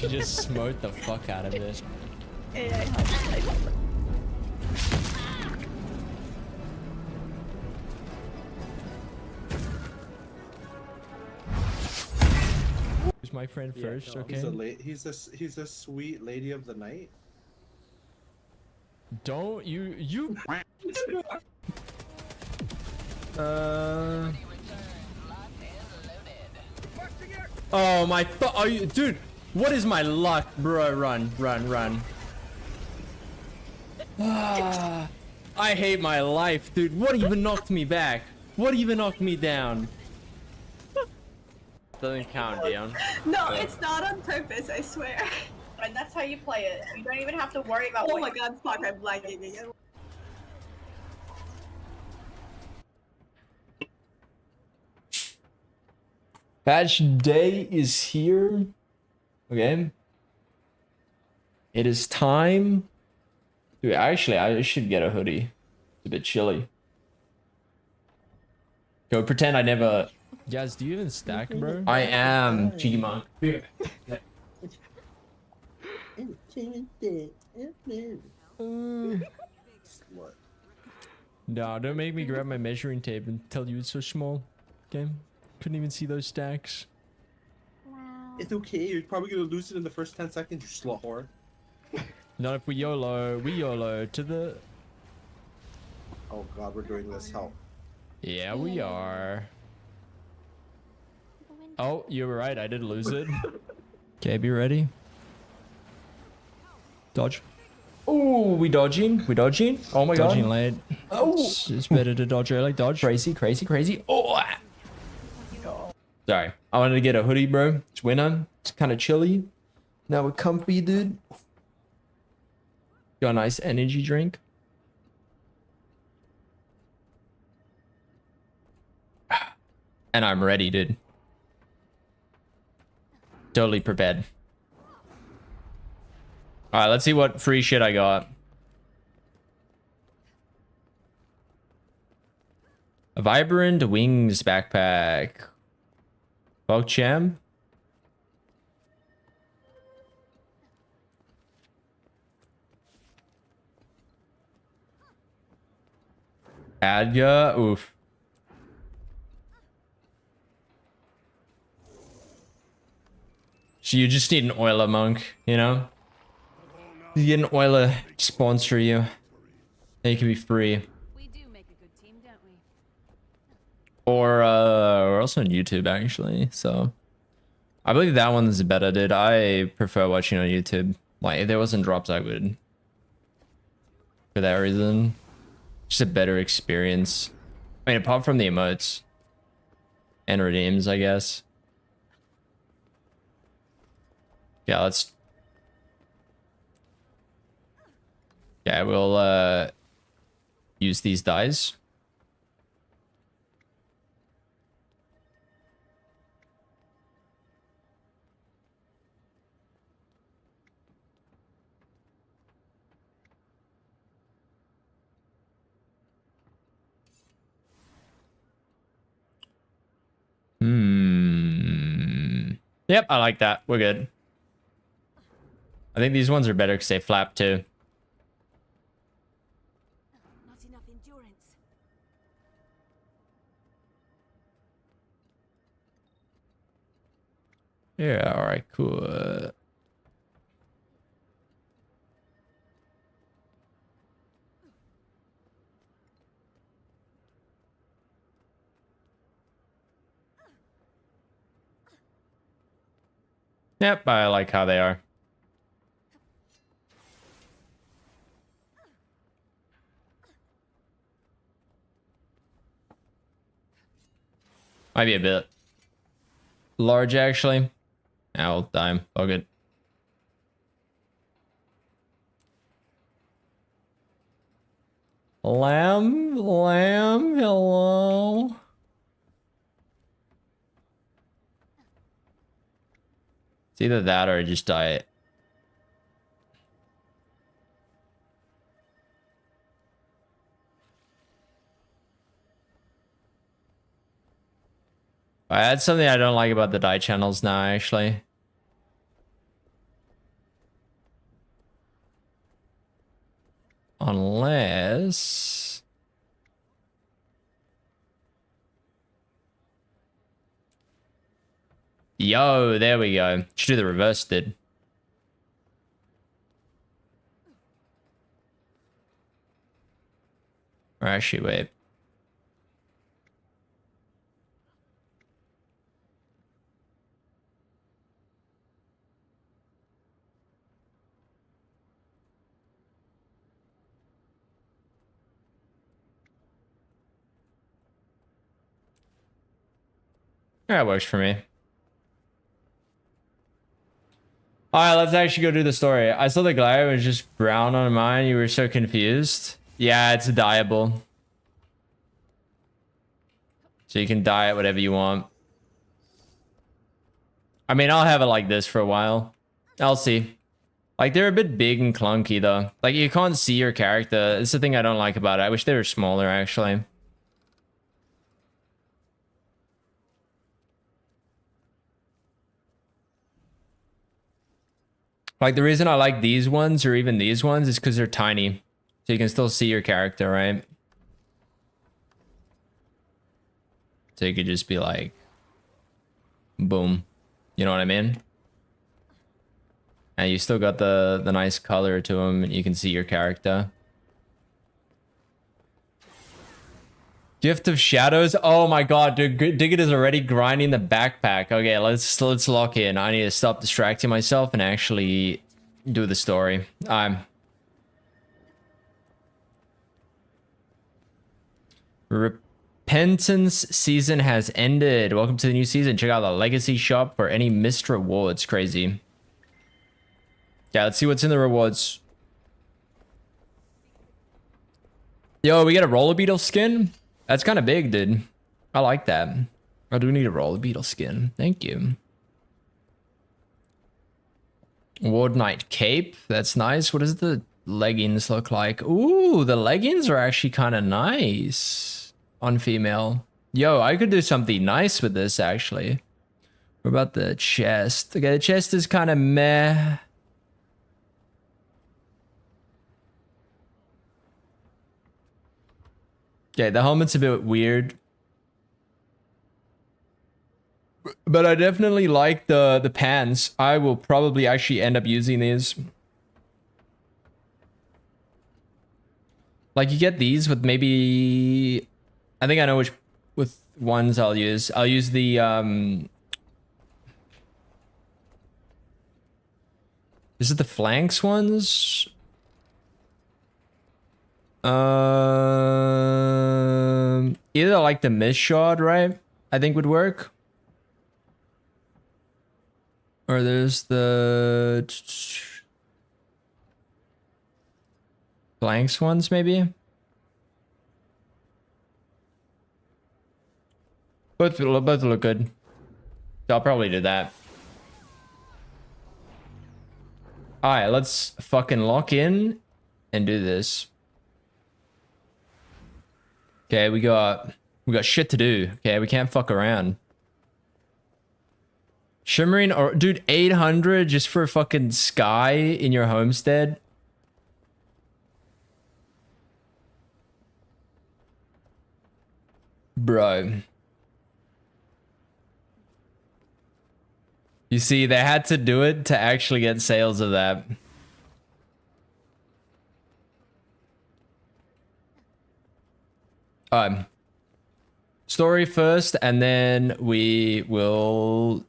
She just smote the fuck out of it. Who's my friend first? No, Okay. He's a sweet lady of the night. Don't you. Oh my. Are you, dude? What is my luck, bro? Run. Ah, I hate my life, dude. What even knocked me back? What even knocked me down? Doesn't count, Dion. No, it's not on purpose, I swear. And that's how you play it. You don't even have to worry about Oh my god, fuck, I'm lagging again. Patch day is here. Okay. It is time. Dude, actually, I should get a hoodie. It's a bit chilly. Go pretend I never. Guys, do you even stack, bro? I am G-Monk. No, don't make me grab my measuring tape and tell you it's so small. Okay? Couldn't even see those stacks. It's okay. You're probably gonna lose it in the first 10 seconds. You slut whore. Not if we YOLO. We YOLO to the. Oh god, we're doing this. Help. Yeah, we are. Oh, you were right. I did lose it. Okay, be ready. Dodge. Oh, we dodging. We dodging. Oh my god. Dodging late. Oh, it's better to dodge early. Dodge. Crazy. Oh. Sorry. I wanted to get a hoodie, bro. It's winter. It's kind of chilly. Now we're comfy, dude. Got a nice energy drink. And I'm ready, dude. Totally prepared. Alright, let's see what free shit I got. A Vibrant Wings backpack. Bogcham. Adya. Oof. So you just need an Oiler monk, you know? You get an Oiler sponsor you. Then you can be free. We do make a good team, don't we? Or we're also on YouTube actually, so I believe that one's better, dude. I prefer watching on YouTube. Like if there wasn't drops, I would. For that reason. Just a better experience. I mean, apart from the emotes. And redeems, I guess. Yeah, let's... Yeah, we'll use these dies. Yep, I like that. We're good. I think these ones are better because they flap too. Not enough endurance. Yeah, alright, cool. Yep, I like how they are. Might be a bit large, actually. I'll die. Oh, good. Lamb, hello. It's either that or just die. That's something I don't like about the die channels now, actually. Unless... Yo, there we go. Should do the reverse, did. Or actually, wait. That works for me. Alright, let's actually go do the story. I saw the glider was just brown on mine. You were so confused. Yeah, it's dyeable. So you can dye it whatever you want. I mean, I'll have it like this for a while. I'll see. Like, they're a bit big and clunky, though. Like, you can't see your character. It's the thing I don't like about it. I wish they were smaller, actually. Like, the reason I like these ones, or even these ones, is because they're tiny. So you can still see your character, right? So you could just be like... boom. You know what I mean? And you still got the nice color to them, and you can see your character. Gift of Shadows? Oh my god, dude, Digit is already grinding the backpack. Okay, let's lock in. I need to stop distracting myself and actually do the story. Repentance season has ended. Welcome to the new season. Check out the legacy shop for any missed rewards. Crazy. Yeah, let's see what's in the rewards. Yo, we get a roller beetle skin? That's kind of big, dude. I like that. I do need a roller beetle skin. Thank you. Ward Knight cape. That's nice. What does the leggings look like? Ooh, the leggings are actually kind of nice on female. Yo, I could do something nice with this, actually. What about the chest? Okay, the chest is kind of meh. Okay, the helmet's a bit weird. But I definitely like the pants. I will probably actually end up using these. Like, you get these with maybe... I think I know which with ones I'll use. I'll use the... Is it the flanks ones? Either like the mist shot, right? I think would work. Or there's the blanks ones, maybe. Both look good. So I'll probably do that. All right, let's fucking lock in and do this. Okay, we got shit to do. Okay, we can't fuck around. Shimmering or dude, 800 just for a fucking sky in your homestead. Bro. You see, they had to do it to actually get sales of that. Story first, and then we will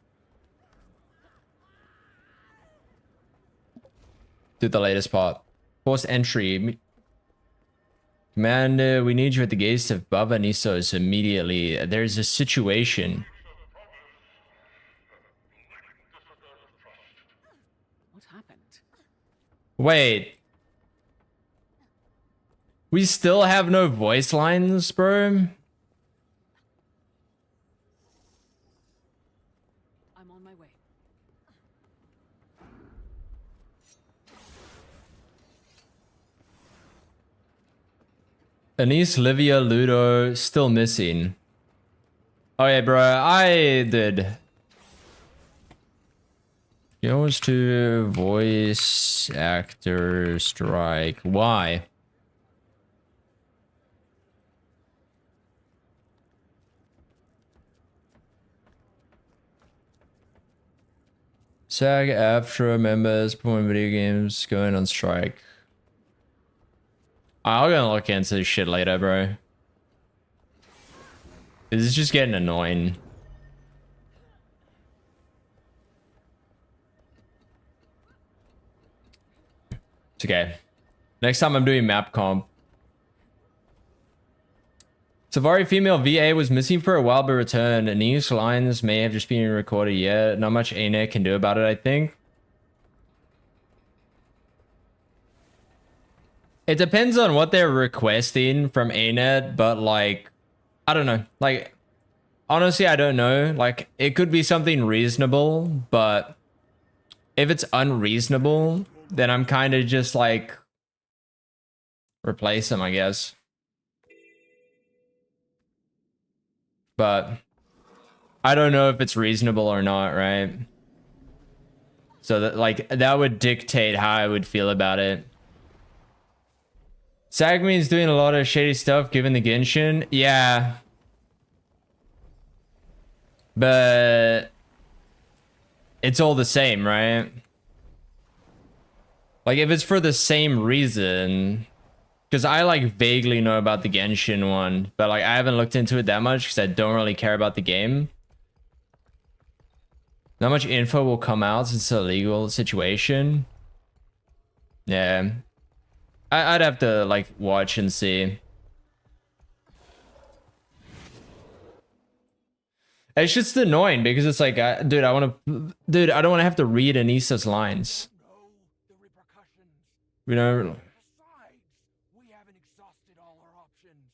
do the latest part. Forced entry. Commander, we need you at the gates of Baba Nisos immediately. There's a situation. What happened? Wait. We still have no voice lines, bro? I'm on my way. Anise, Livia, Ludo, still missing. Oh yeah, bro, I did. Goes to voice actor strike. Why? SAG-AFTRA members performing video games going on strike. I'm gonna look into this shit later, bro. This is just getting annoying. It's okay. Next time I'm doing map comp. Savari female VA was missing for a while but returned. News lines may have just been recorded yet. Not much ANET can do about it, I think. It depends on what they're requesting from ANET, but like, I don't know. Like, honestly, I don't know. Like, it could be something reasonable, but if it's unreasonable, then I'm kind of just like, replace them, I guess. But I don't know if it's reasonable or not, right? So that, like, that would dictate how I would feel about it. Sagmin's doing a lot of shady stuff given the Genshin. Yeah. But it's all the same, right? Like, if it's for the same reason, because I like vaguely know about the Genshin one, but like I haven't looked into it that much because I don't really care about the game. Not much info will come out since it's a legal situation. Yeah. I'd have to like watch and see. It's just annoying because it's like, dude, I don't want to have to read Anissa's lines. You know. We haven't exhausted all our options.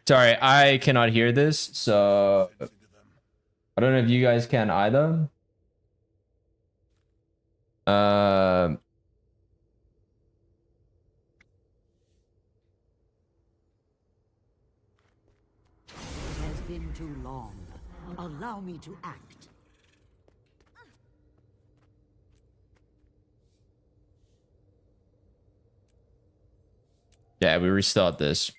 Sorry, I cannot hear this, so I don't know if you guys can either. It has been too long. Allow me to act. Yeah, we restart this.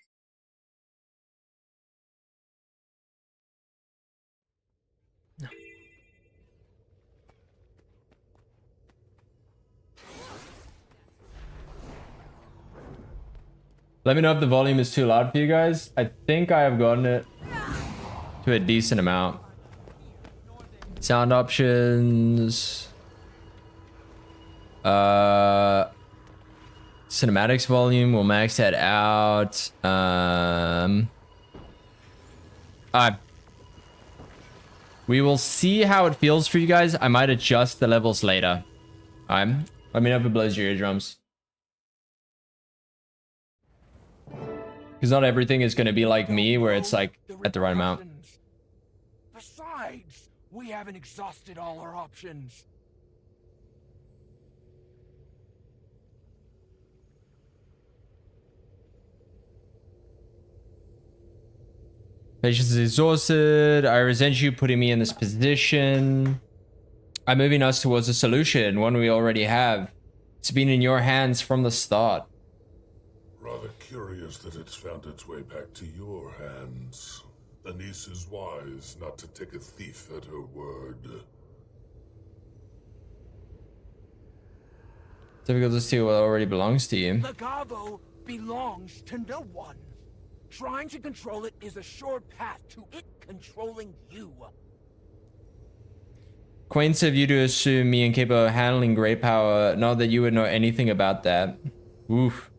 Let me know if the volume is too loud for you guys. I think I have gotten it to a decent amount. Sound options. Cinematics volume, we'll max that out. We will see how it feels for you guys. I might adjust the levels later. Let me know if it blows your eardrums. Because not everything is going to be like me, where it's like at the right amount. Besides, we haven't exhausted all our options. Patience is exhausted. I resent you putting me in this position. I'm moving us towards a solution, one we already have. It's been in your hands from the start. Rather curious that it's found its way back to your hands. Anise is wise not to take a thief at her word. Difficult to see what already belongs to you. The Gavo belongs to no one. Trying to control it is a sure path to it controlling you. Quaints of you to assume me and capable of handling great power, not that you would know anything about that. Oof.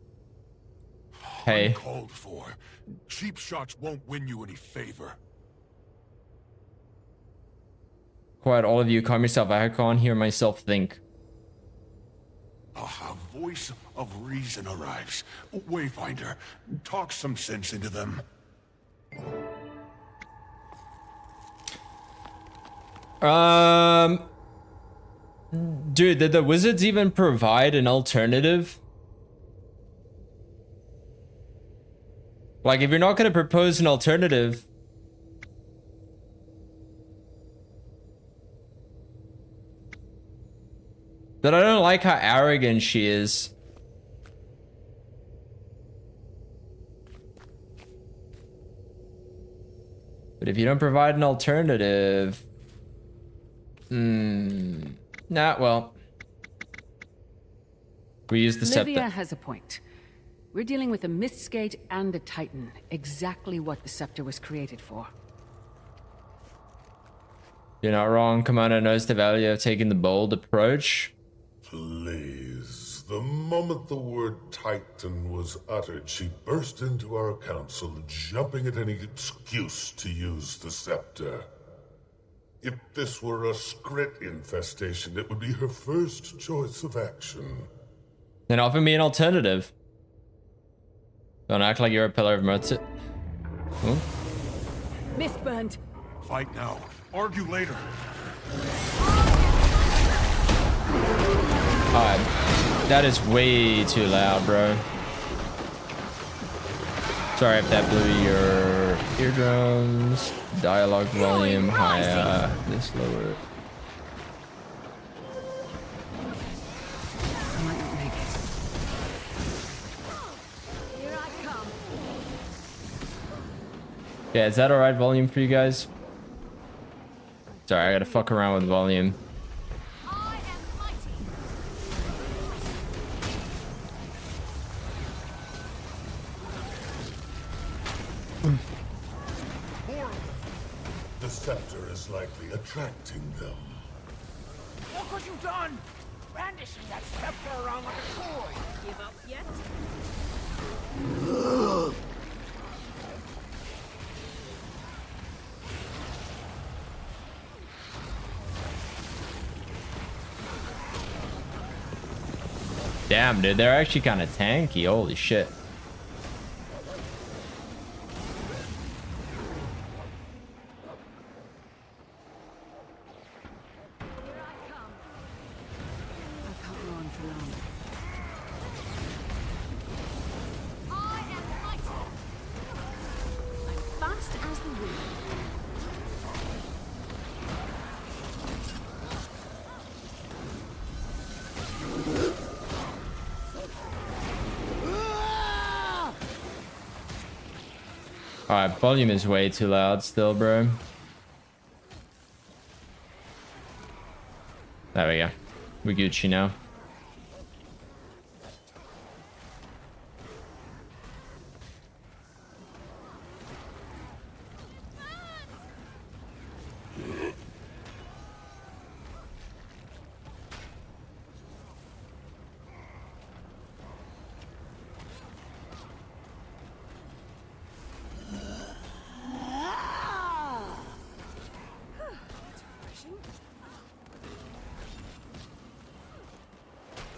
Hey. Uncalled for. Cheap shots won't win you any favor. Quiet, all of you. Calm yourself. I can't hear myself think. A voice of reason arrives. Wayfinder, talk some sense into them. Dude, did the wizards even provide an alternative? Like, if you're not going to propose an alternative... But I don't like how arrogant she is. But if you don't provide an alternative... Nah, well. We use the Olivia scepter. has a point. We're dealing with a Mistgate and a Titan. Exactly what the scepter was created for. You're not wrong. Commander knows the value of taking the bold approach. Please. The moment the word Titan was uttered, she burst into our council, jumping at any excuse to use the scepter. If this were a Skrit infestation, it would be her first choice of action. Then offer me an alternative. Don't act like you're a pillar of mercy. Mistburned. Fight now. Argue later. That is way too loud, bro. Sorry if that blew your eardrums. Dialogue volume higher. This lower. I might not make it. Here I come. Yeah, is that alright volume for you guys? Sorry, I gotta fuck around with volume. I am mighty. The scepter is likely attracting them. Look what you've done! Brandishing that scepter around like a toy! Give up yet? Damn, dude, they're actually kind of tanky. Holy shit. I can't go on for long. I am mighty. I'm fast as the wind. Alright, volume is way too loud still, bro. There we go. We Gucci now.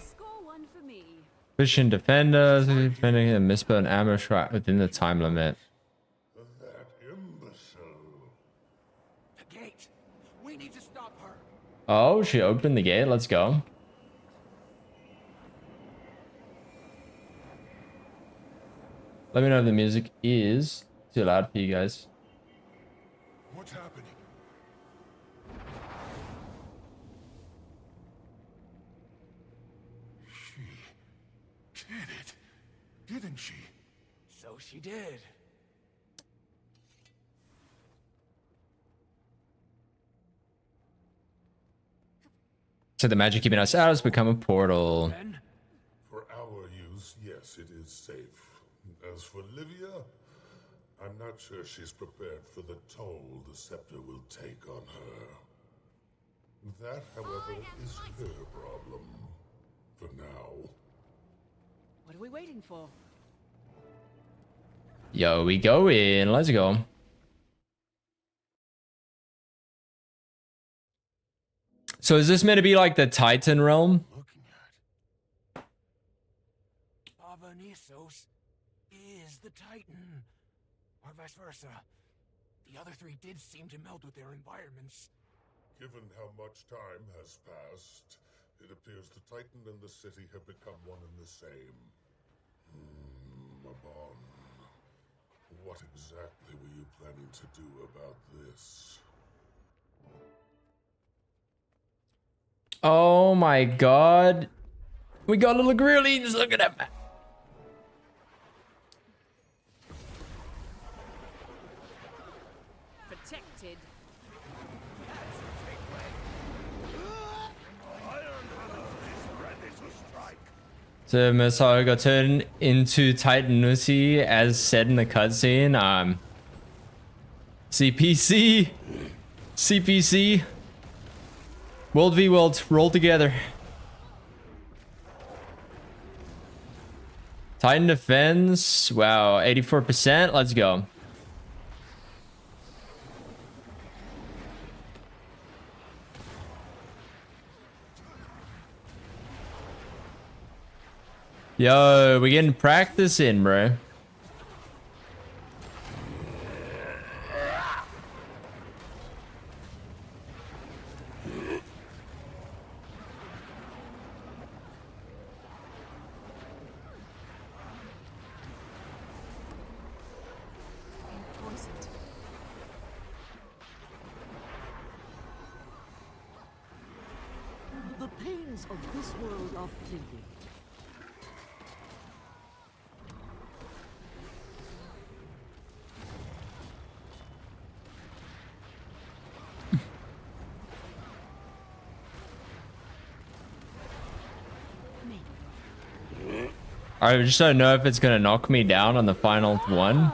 Score one for me. Christian defenders, defending a misspelled ammo shot within the time limit. That imbecile. The gate! We need to stop her! Oh, she opened the gate. Let's go. Let me know if the music is too loud for you guys. What's happening? She did it, didn't she? So she did. So the magic keeping us out has become a portal. Then, For our use, yes, it is safe. As for Livia, I'm not sure she's prepared for the toll the scepter will take on her. That, however, is her problem. For now. What are we waiting for? Yo, we go in. Let's go. So is this meant to be like the Titan realm? Looking at. Abanesos is the Titan. Or vice versa. The other three did seem to meld with their environments. Given how much time has passed, it appears the Titan and the city have become one and the same. Mabon. What exactly were you planning to do about this? Oh my god. We got little grillings. Look at that. Protected. So Messiah got turned into Titan Nusi as said in the cutscene. CPC. CPC. World v World. Roll together. Titan defense. Wow. 84%. Let's go. Yo, we're getting practice in, bro. The pains of this world are fleeting. I just don't know if it's gonna knock me down on the final one.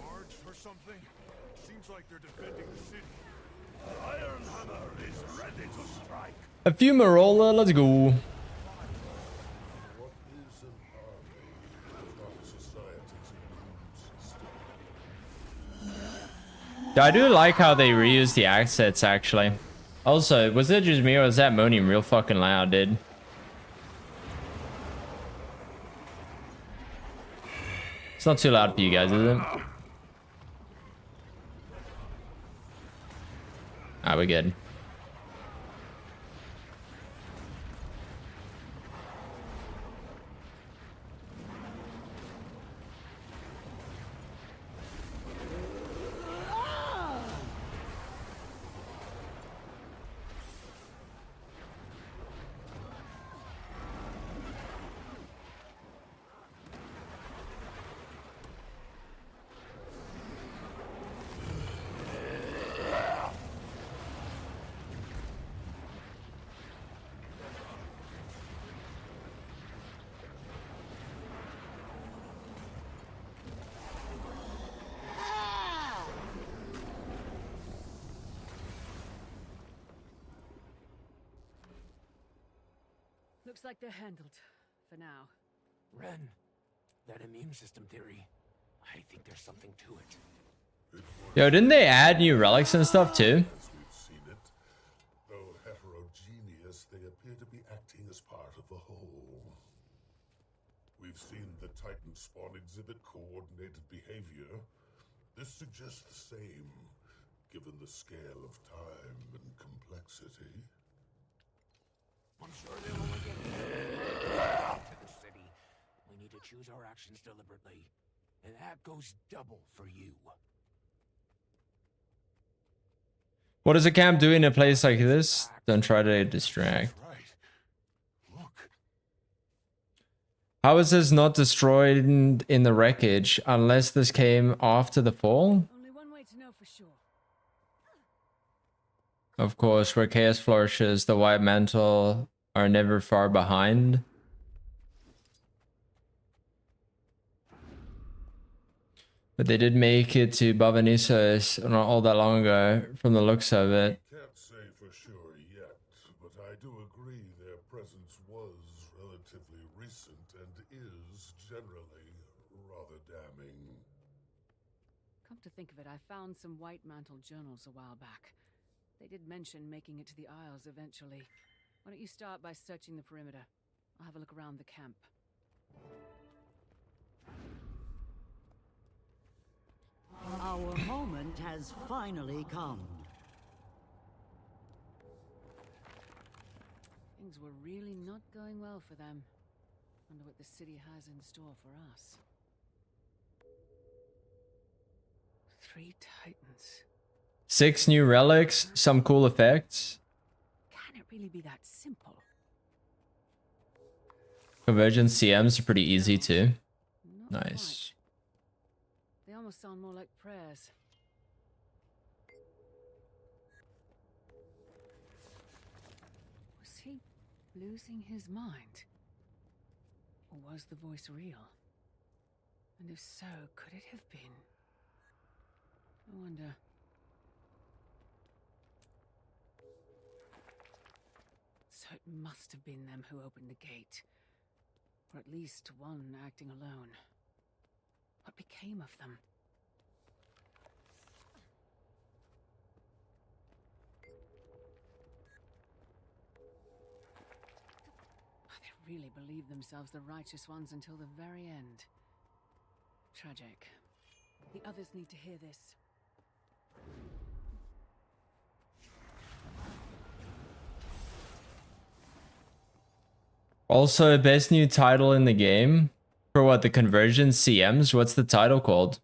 Guards or something? Seems like they're defending the city. Iron Hammer is ready to strike. A few Marola, let's go. What is an army without society's immune system? I do like how they reuse the assets, actually. Also, was it just me or was that moaning real fucking loud, dude? It's not too loud for you guys, is it? Ah, we're good. Looks like they're handled. For now. Ren, that immune system theory, I think there's something to it. Yo, didn't they add new relics and stuff too? As we've seen it, though heterogeneous, they appear to be acting as part of a whole. We've seen the Titan spawn exhibit coordinated behavior. This suggests the same, given the scale of time and complexity. I'm sure they'll only get to the city. We need to choose our actions deliberately. And that goes double for you. What does a camp do in a place like this? Don't try to distract. Right. Look. How is this not destroyed in the wreckage unless this came after the fall? Only one way to know for sure. Of course, where chaos flourishes, the white mantle are never far behind. But they did make it to Bavanisos not all that long ago, from the looks of it. Can't say for sure yet, but I do agree their presence was relatively recent and is generally rather damning. Come to think of it, I found some white mantle journals a while back. They did mention making it to the Isles eventually. Why don't you start by searching the perimeter? I'll have a look around the camp. Our moment has finally come. Things were really not going well for them. Wonder what the city has in store for us. 3 titans. 6 new relics, some cool effects. Can it really be that simple? Convergence CMs are pretty easy too. Not Nice. quite. They almost sound more like prayers. Was he losing his mind? Or was the voice real? And if so, could it have been? I wonder. So it must have been them who opened the gate. Or at least one acting alone. What became of them? They really believed themselves the righteous ones until the very end. Tragic. The others need to hear this. Also, best new title in the game for what, the conversion CMs? What's the title called?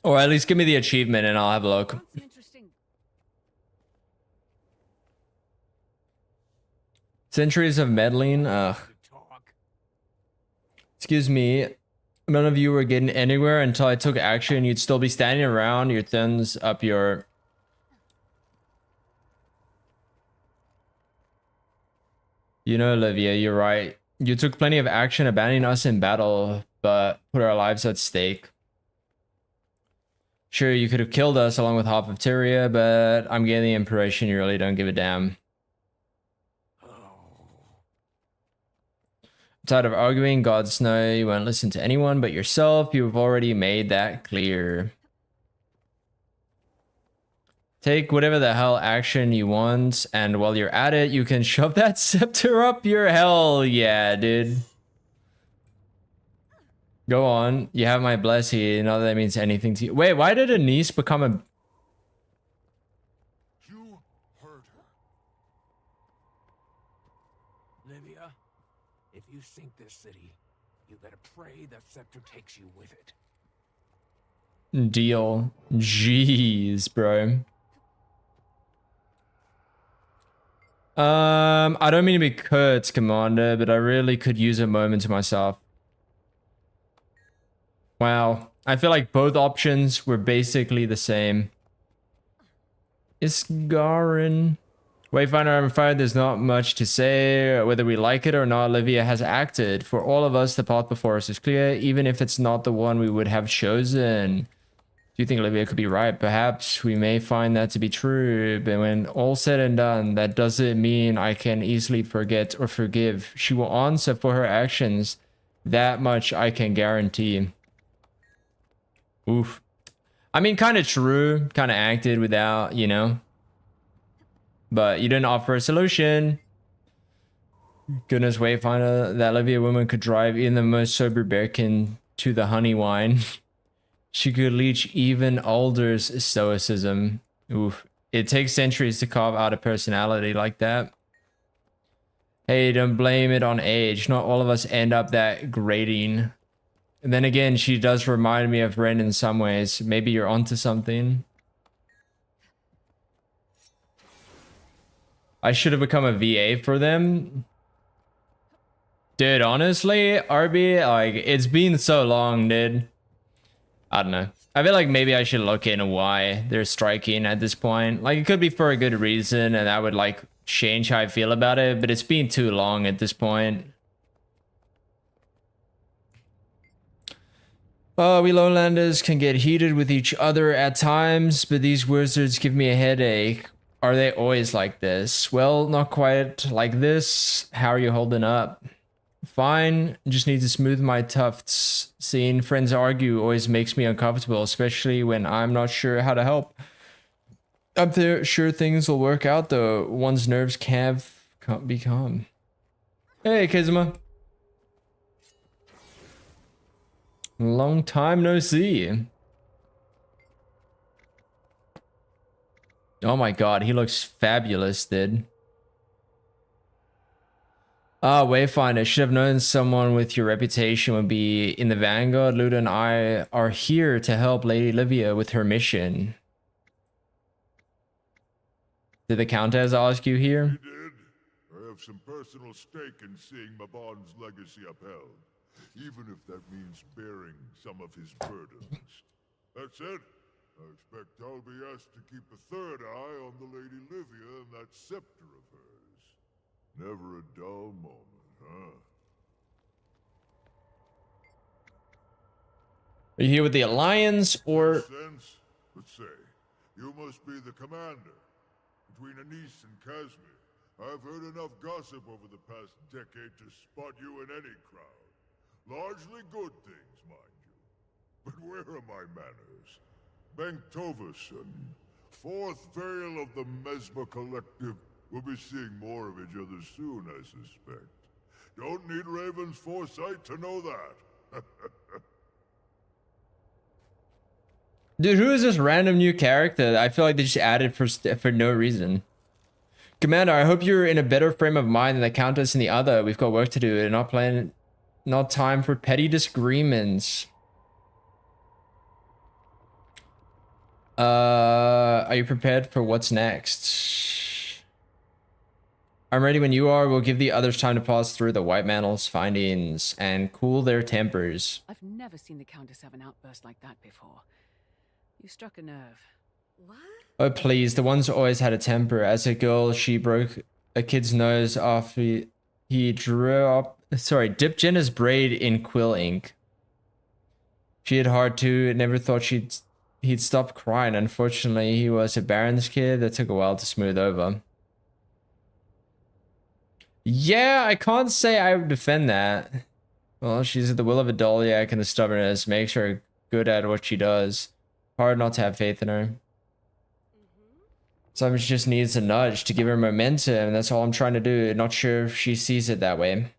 Or at least give me the achievement and I'll have a look. What's interesting? Centuries of meddling. Excuse me. None of you were getting anywhere until I took action. You'd still be standing around, your thumbs up your... You know, Olivia, you're right. You took plenty of action abandoning us in battle, but put our lives at stake. Sure, you could have killed us along with half of Tyria, but I'm getting the impression you really don't give a damn. I'm tired of arguing. Gods know you won't listen to anyone but yourself. You've already made that clear. Take whatever the hell action you want, and while you're at it, you can shove that scepter up your hell. Yeah, dude. Go on. You have my blessing. Not that that means anything to you. Wait, why did Anise become a... You heard her. Livia, if you sink this city, you better pray that scepter takes you with it. Deal. Jeez, bro. I don't mean to be curt, Commander, but I really could use a moment to myself. Wow. I feel like both options were basically the same. Isgarin. Wayfinder, I'm afraid there's not much to say. Whether we like it or not, Olivia has acted. For all of us, the path before us is clear, even if it's not the one we would have chosen. Do you think Olivia could be right? Perhaps we may find that to be true, but when all said and done, that doesn't mean I can easily forget or forgive. She will answer for her actions. That much I can guarantee. Oof. I mean, kind of true. Kind of acted without, you know. But you didn't offer a solution. Goodness, Wayfinder, that Olivia woman could drive even the most sober bearkin to the honey wine. She could leech even Alder's stoicism. Oof. It takes centuries to carve out a personality like that. Hey, don't blame it on age. Not all of us end up that grating. And then again, she does remind me of Ren in some ways. Maybe you're onto something. I should have become a VA for them. Dude, honestly, RB, like, it's been so long, dude. I don't know. I feel like maybe I should look into why they're striking at this point. Like, it could be for a good reason, and that would, like, change how I feel about it, but it's been too long at this point. We lowlanders can get heated with each other at times, but these wizards give me a headache. Are they always like this? Well, not quite like this. How are you holding up? Fine, just need to smooth my tufts. Seeing friends argue always makes me uncomfortable, especially when I'm not sure how to help. I'm sure things will work out though. One's nerves can't be calm. Hey, Kizuma. Long time no see. Oh my god, he looks fabulous, dude. Ah, Wayfinder, should have known someone with your reputation would be in the Vanguard. Luda and I are here to help Lady Livia with her mission. Did the Countess ask you here? He did. I have some personal stake in seeing Mabon's legacy upheld, even if that means bearing some of his burdens. That's it. I expect I'll be asked to keep a third eye on the Lady Livia and that scepter of hers. Never a dull moment, huh? Are you here with the Alliance or... Makes sense. But say, you must be the commander. Between Anise and Casimir, I've heard enough gossip over the past decade to spot you in any crowd. Largely good things, mind you. But where are my manners? Benktoverson, fourth Vale of the Mesmer Collective. We'll be seeing more of each other soon, I suspect. Don't need Raven's foresight to know that. Dude, who is this random new character? I feel like they just added for no reason. Commander, I hope you're in a better frame of mind than the Countess and the other. We've got work to do and not time for petty disagreements. Are you prepared for what's next? I'm ready when you are. We'll give the others time to pass through the White Mantle's findings and cool their tempers. I've never seen the Countess have an outburst like that before. You struck a nerve. What? Oh, please. The one's always had a temper. As a girl, she broke a kid's nose after he dipped Jenna's braid in quill ink. She had hard to, never thought he'd stop crying. Unfortunately, he was a Baron's kid that took a while to smooth over. Yeah, I can't say I would defend that. Well, she's at the will of a Doliac, and the stubbornness makes her good at what she does. Hard not to have faith in her. Sometimes she just needs a nudge to give her momentum, and that's all I'm trying to do. Not sure if she sees it that way.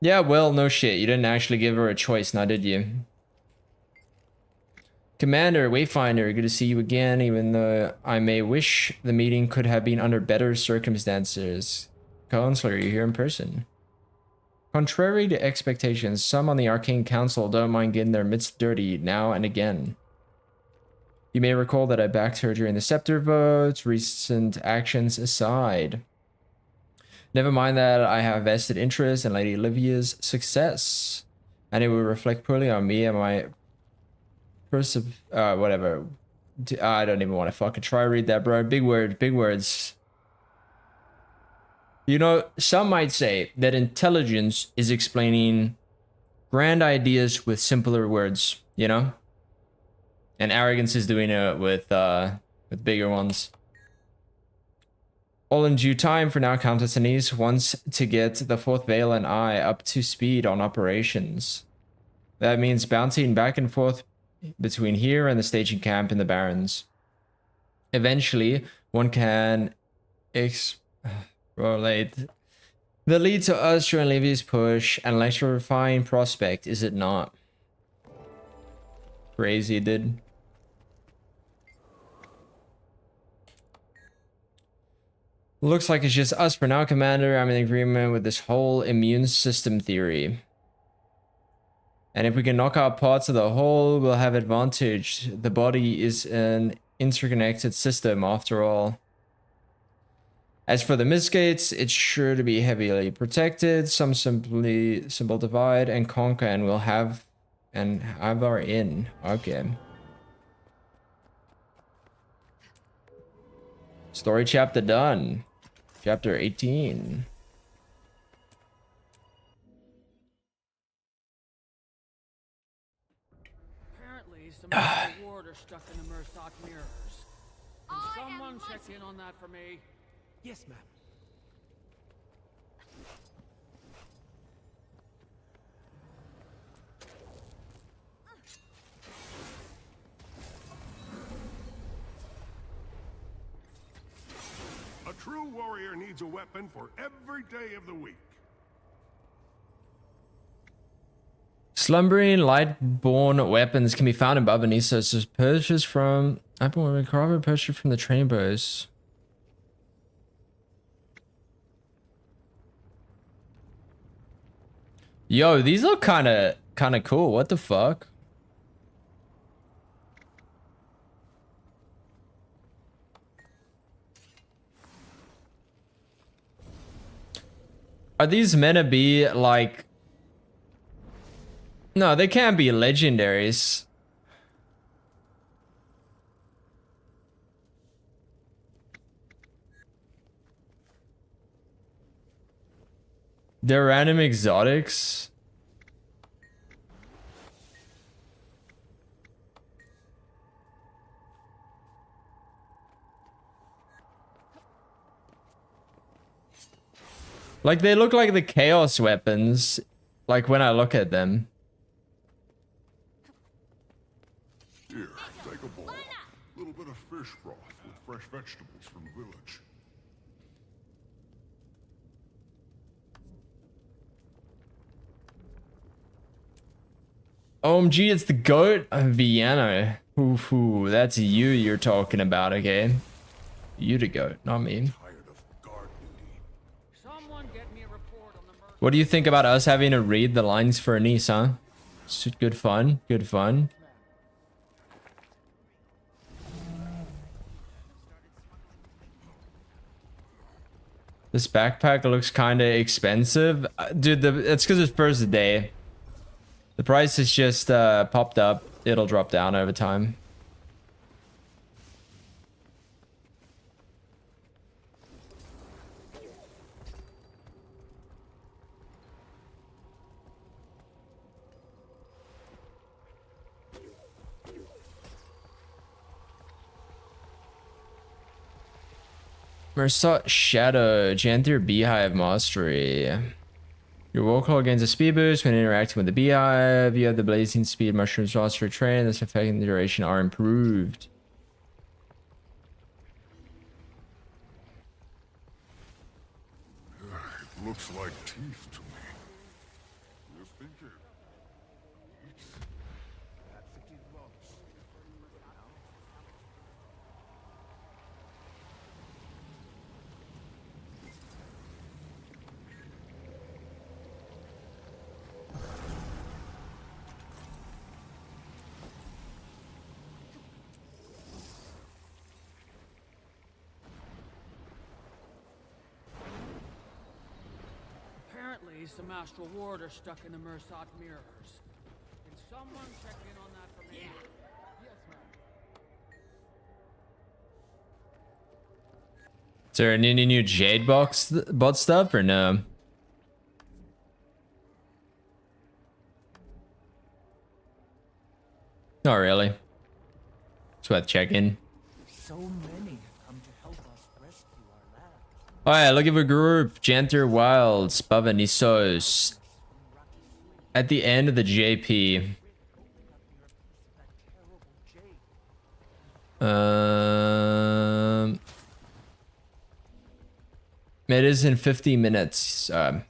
Yeah, well, no shit. You didn't actually give her a choice, now did you? Commander, Wayfinder, good to see you again, even though I may wish the meeting could have been under better circumstances. Counselor, you're here in person. Contrary to expectations, some on the Arcane Council don't mind getting their mitts dirty now and again. You may recall that I backed her during the Scepter votes, recent actions aside. Never mind that I have vested interest in Lady Livia's success, and it will reflect poorly on me and my whatever. I don't even want to fucking try to read that, bro. Big words. You know, some might say that intelligence is explaining grand ideas with simpler words, you know? And arrogance is doing it with bigger ones. All in due time. For now, Countess Anise wants to get the Fourth Vale and I up to speed on operations. That means bouncing back and forth between here and the staging camp in the Barrens. Eventually, one can relate the lead to us during Livy's push, and electrifying prospect, is it not? Crazy, dude. Looks like it's just us for now, Commander. I'm in agreement with this whole immune system theory. And if we can knock out parts of the whole, we'll have advantage. The body is an interconnected system after all. As for the Mistgates, it's sure to be heavily protected. Some simple divide and conquer, and we'll have our in. Okay. Story chapter done. Chapter 18. Apparently, some of the ward are stuck in the Murthok mirrors. Can someone check in on that for me? Yes, ma'am. A true warrior needs a weapon for every day of the week. Slumbering lightborn weapons can be found in Baba Nisos. Purchased from Lightborn Carver, purchased from the training bows. Yo, these look kind of cool. What the fuck? Are these meant to be like... No, they can't be legendaries. They're random exotics. Like, they look like the chaos weapons, like when I look at them. Here, take a bowl. A little bit of fish broth with fresh vegetables from the village. OMG, it's the goat Vienna. Ooh, that's you're talking about, okay? You the goat, not me. What do you think about us having to read the lines for Anise, huh? It's good fun, good fun. This backpack looks kind of expensive. Dude, it's because it's first day. The price is just popped up. It'll drop down over time. Mersot Shadow, Janther Beehive Mastery. Your vocal gains a speed boost when interacting with the beehive. You have the blazing speed mushrooms roster train. This effect and the duration are improved. It looks like teeth to me. You think it? Apparently, some astral ward are stuck in the Mersot mirrors. Can someone check in on that for me? Yeah. Yes, ma'am. Is there any new Jade box bot stuff or no? Not really. It's worth checking. So many have come to help us rescue our land. Oh yeah, looking for a group. Janther Wilds, Baba Nisos. At the end of the JP. It is in 50 minutes. Fast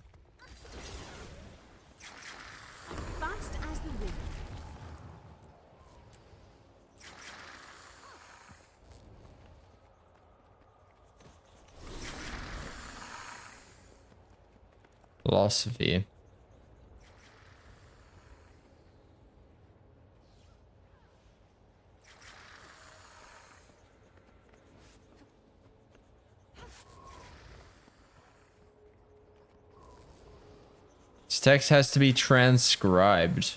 as the wind. Philosophy. This text has to be transcribed.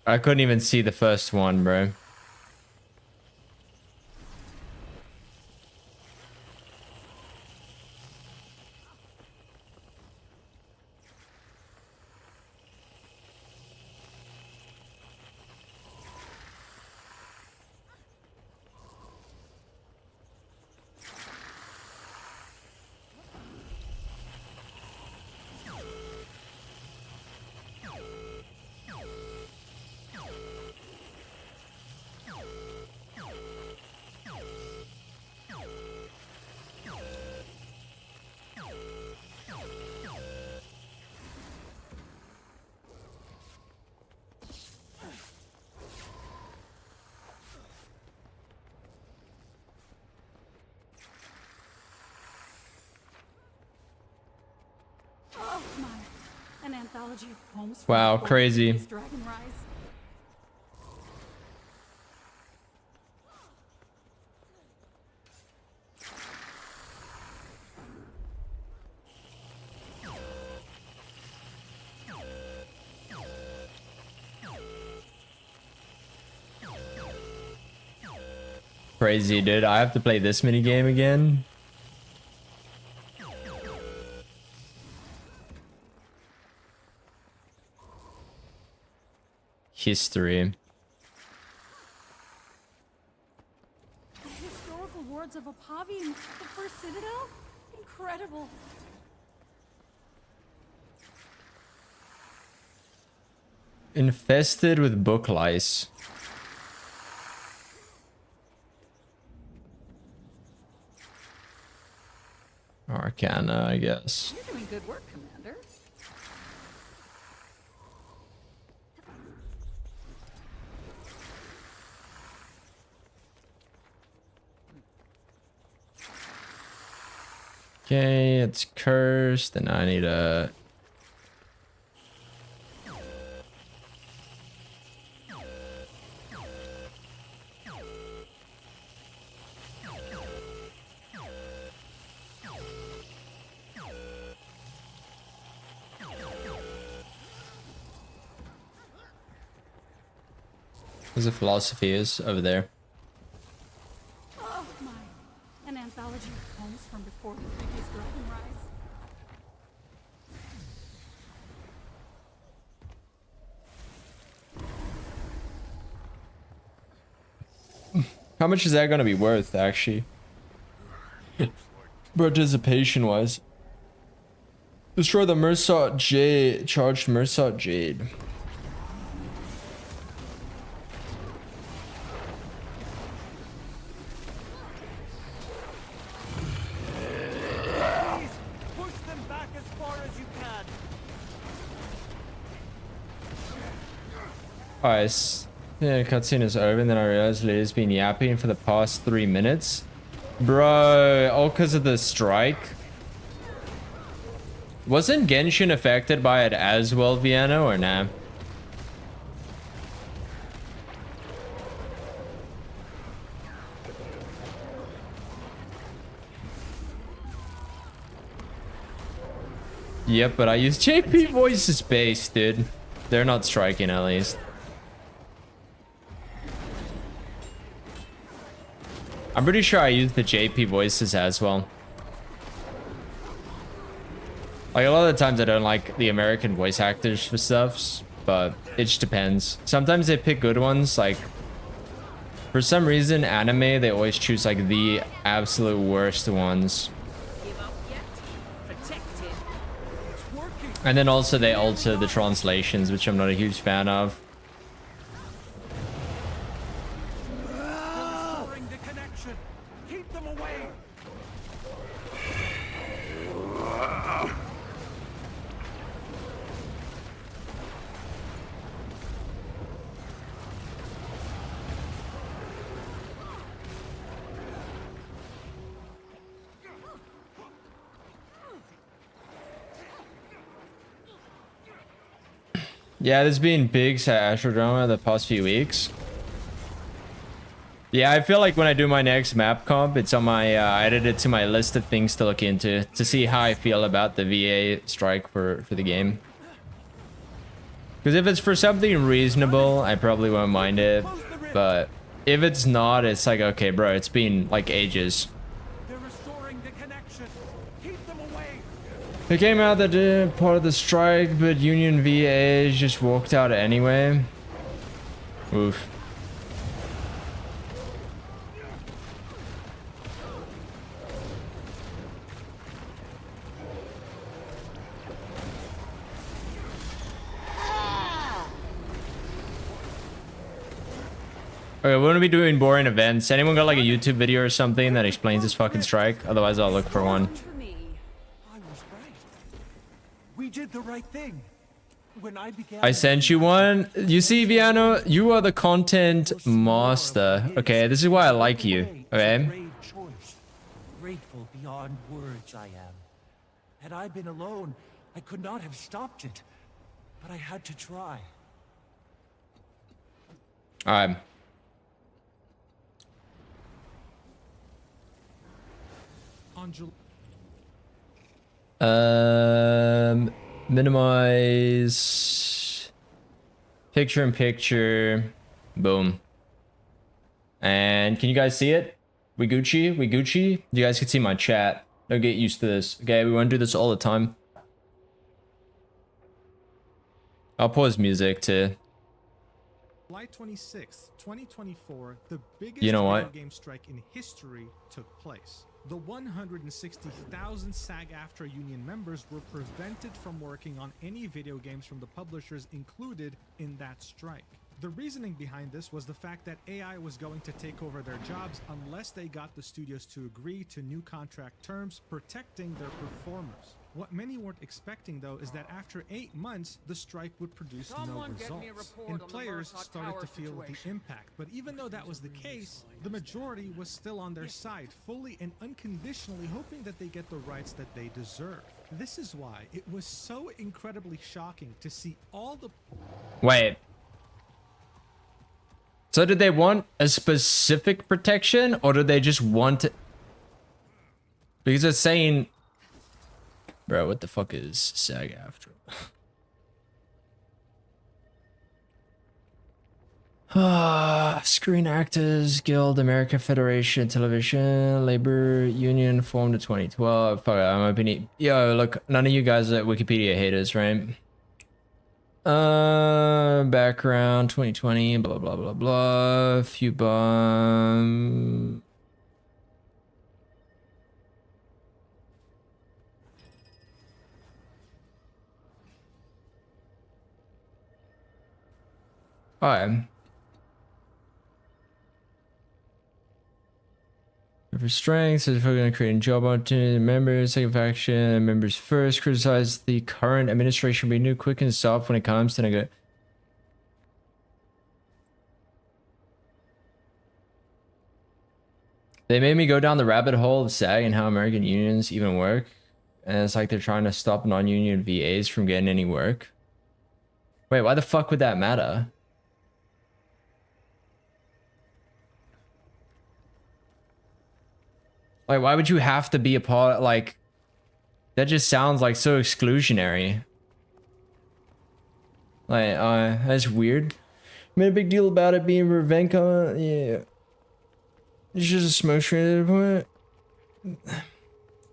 I couldn't even see the first one, bro. An anthology of poems from Wow, before crazy. previous Dragon Rise. Crazy, dude. I have to play this mini game again. History. The historical words of Apavi in the first citadel? Incredible. Infested with book lice. Arcana, I guess. You're doing good work, Commander. Okay, it's cursed, and I need a... There's a philosophy is over there. Oh my. An anthology of poems from before the previous Dragon Rise. How much is that gonna be worth, actually? Participation wise. Destroy the Mersot Jade. Charged Mersot Jade. Push them back as far as you can. Alright, yeah, cutscene is over, and then I realized Leah's been yapping for the past 3 minutes. Bro, all because of the strike. Wasn't Genshin affected by it as well, Vienna, or nah? Yep, but I use JP Voices base, dude. They're not striking, at least. I'm pretty sure I use the JP Voices as well. Like, a lot of the times I don't like the American voice actors for stuff, but it just depends. Sometimes they pick good ones, like... For some reason, anime, they always choose, like, the absolute worst ones. And then also they alter the translations, which I'm not a huge fan of. Restoring the connection. Keep them away. Yeah, there's been big Astro drama the past few weeks. Yeah, I feel like when I do my next map comp, it's on my, I added it to my list of things to look into to see how I feel about the VA strike for the game. Because if it's for something reasonable, I probably won't mind it. But if it's not, it's like, okay, bro, it's been like ages. They're restoring the connection. Keep them away. It came out that part of the strike, but Union VA just walked out anyway. Oof. Okay, we're gonna be doing boring events. Anyone got like a YouTube video or something that explains this fucking strike? Otherwise, I'll look for one. I was right. We did the right thing. When I began, I sent you one. You see, Viano, you are the content master. Okay, this is why I like you. Okay. brave choice. Grateful beyond words I am. Had I been alone, I could not have stopped it. but I had to try. All right. Minimize picture in picture. Boom. And can you guys see it? We Gucci? We Gucci? You guys can see my chat. Don't get used to this. Okay, we want to do this all the time. I'll pause music too. July 26th, 2024, the biggest video game strike in history took place. The 160,000 SAG-AFTRA union members were prevented from working on any video games from the publishers included in that strike. The reasoning behind this was the fact that AI was going to take over their jobs unless they got the studios to agree to new contract terms protecting their performers. What many weren't expecting, though, is that after 8 months, the strike would produce no results, and players started to feel the impact. But even though that was the case, the majority was still on their side, fully and unconditionally hoping that they get the rights that they deserve. This is why it was so incredibly shocking to see all the... Wait. So did they want a specific protection, or did they just want it? Because it's saying... Bro, what the fuck is SAG-AFTRA? Screen Actors Guild, American Federation Television Labor Union formed in 2012. Fuck it, I'm opening. Yo, look, none of you guys are Wikipedia haters, right? Background 2020, blah blah blah blah. Few bomb. Alright. For strengths, is going to create job opportunity. Members, second faction, members first. Criticize the current administration. Be new, quick, and soft when it comes to negotiate. They made me go down the rabbit hole of SAG and how American unions even work. And it's like they're trying to stop non-union VAs from getting any work. Wait, why the fuck would that matter? Like, why would you have to be a part? Like, that just sounds like so exclusionary. Like, that's weird. Made a big deal about it being Ravenka. Yeah. It's just a smoke screen at the point.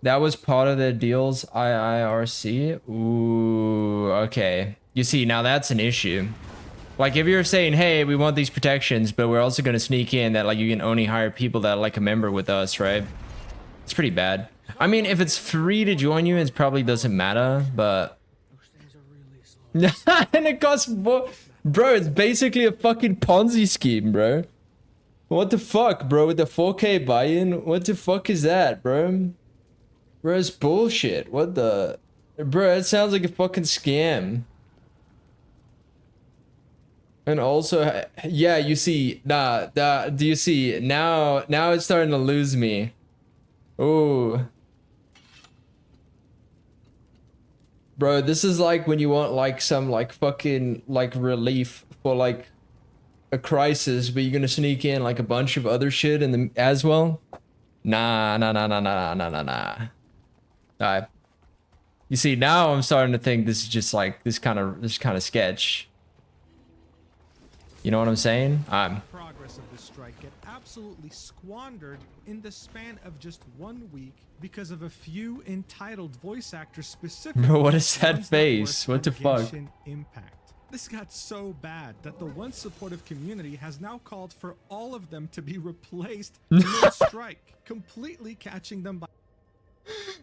That was part of the deals, IIRC. Ooh, okay. You see, now that's an issue. Like, if you're saying, hey, we want these protections, but we're also going to sneak in that, like, you can only hire people that, like, a member with us, right? It's pretty bad. I mean, if it's free to join you, it probably doesn't matter, but... And it costs more... Bro, it's basically a fucking Ponzi scheme, bro. What the fuck, bro? With the 4K buy-in? What the fuck is that, bro? Bro, it's bullshit. What the... Bro, it sounds like a fucking scam. And also, yeah, you see... do you see? Now it's starting to lose me. Ooh. Bro, this is like when you want like some like fucking like relief for like a crisis, but you're gonna sneak in like a bunch of other shit in the as well. Nah. Alright. You see, now I'm starting to think this is just like this kind of sketch. You know what I'm saying? Progress of the strike get absolutely squandered in the span of just 1 week because of a few entitled voice actors specifically. Bro, what is that face? What the fuck? Impact. This got so bad that the once supportive community has now called for all of them to be replaced mid-strike, completely catching them by...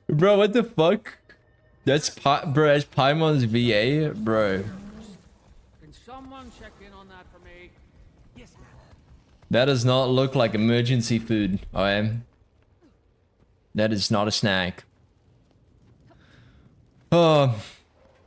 Bro, what the fuck? That's Paimon's VA, bro. Can someone check in on that for me? Yes, ma'am. That does not look like emergency food. That is not a snack. Oh,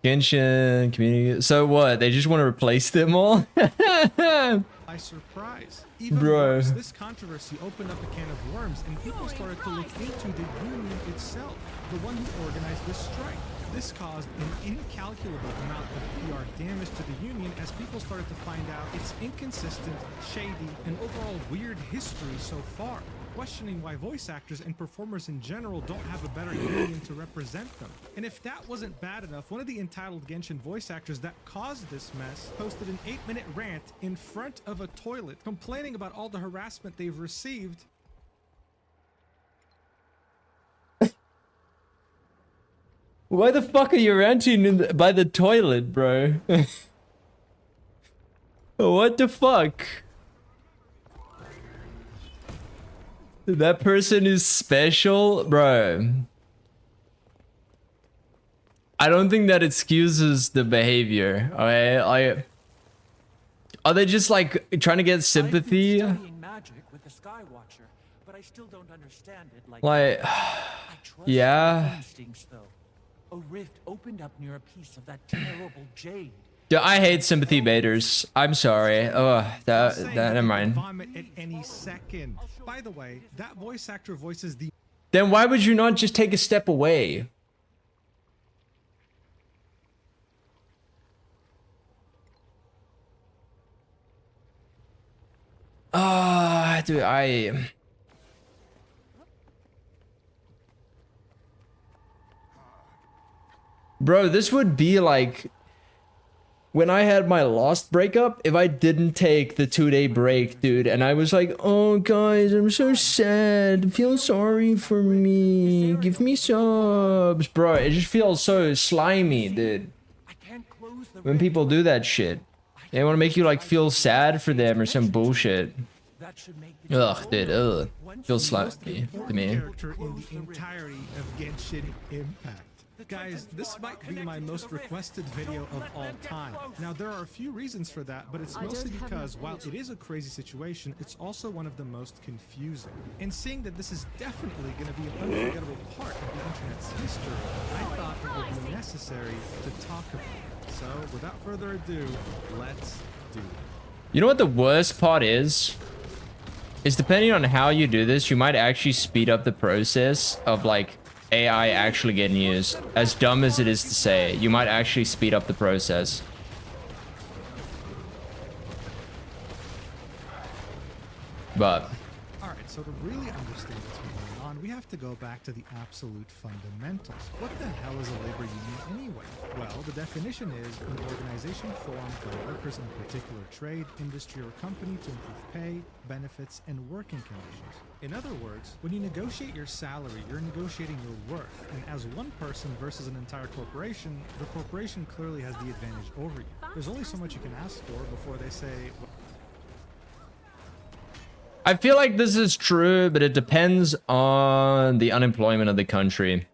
Genshin community. So what? They just want to replace them all? By surprise. Even worse, this controversy opened up a can of worms, and people started to look into the union itself, the one who organized this strike. This caused an incalculable amount of PR damage to the union as people started to find out its inconsistent, shady, and overall weird history so far, questioning why voice actors and performers in general don't have a better union to represent them. And if that wasn't bad enough, one of the entitled Genshin voice actors that caused this mess posted an 8-minute rant in front of a toilet complaining about all the harassment they've received. Why the fuck are you ranting by the toilet, bro? What the fuck? That person is special, bro. I don't think that excuses the behavior. Okay, are they just like trying to get sympathy? I've been studying magic with the Skywatcher, but I still don't understand it. Like I trust yeah. my instincts, though. A rift opened up near a piece of that terrible jade. Yeah, I hate sympathy baiters. I'm sorry. Oh, that never mind. Vomit at any second. By the way, that voice actor voices the. Then why would you not just take a step away? Dude, Bro, this would be like when I had my Lost breakup, if I didn't take the 2-day break, dude, and I was like, oh guys, I'm so sad, feel sorry for me, give me subs. Bro, it just feels so slimy, dude. When people do that shit. They want to make you like feel sad for them or some bullshit. Ugh, dude, ugh. Feels slimy to me. Character in the entirety of Genshin Impact. Guys, this might be my most requested video of all time. Now, there are a few reasons for that, but it's mostly because while it is a crazy situation, it's also one of the most confusing. And seeing that this is definitely going to be an unforgettable part of the internet's history, I thought it would be necessary to talk about it. So, without further ado, let's do it. You know what the worst part is? Is depending on how you do this, you might actually speed up the process of like AI actually getting used. As dumb as it is to say, you might actually speed up the process. But Alright, so to really understand what's been going on, we have to go back to the absolute fundamentals. What the hell is a labor union anyway? Well, the definition is an organization formed by workers in a particular trade, industry, or company to improve pay, benefits, and working conditions. In other words, when you negotiate your salary, you're negotiating your worth, and as one person versus an entire corporation, the corporation clearly has the advantage over you. There's only so much you can ask for before they say, I feel like this is true, but it depends on the unemployment of the country.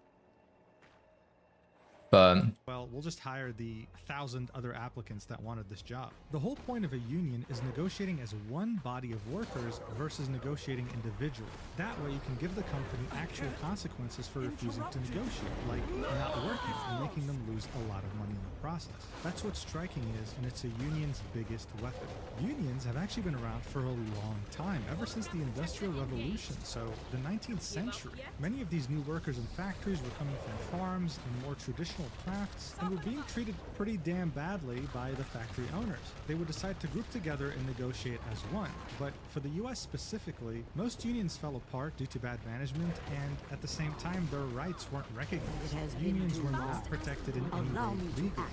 But well, we'll just hire the 1,000 other applicants that wanted this job. The whole point of a union is negotiating as one body of workers versus negotiating individually. That way you can give the company actual consequences for refusing to negotiate, like not working and making them lose a lot of money in the process. That's what striking is, and it's a union's biggest weapon. Unions have actually been around for a long time, ever since the Industrial Revolution, so the 19th century. Many of these new workers in factories were coming from farms and more traditional crafts and were being treated pretty damn badly by the factory owners. They would decide to group together and negotiate as one. But for the US specifically, most unions fell apart due to bad management, and at the same time their rights weren't recognized. Unions were not protected in any way legally.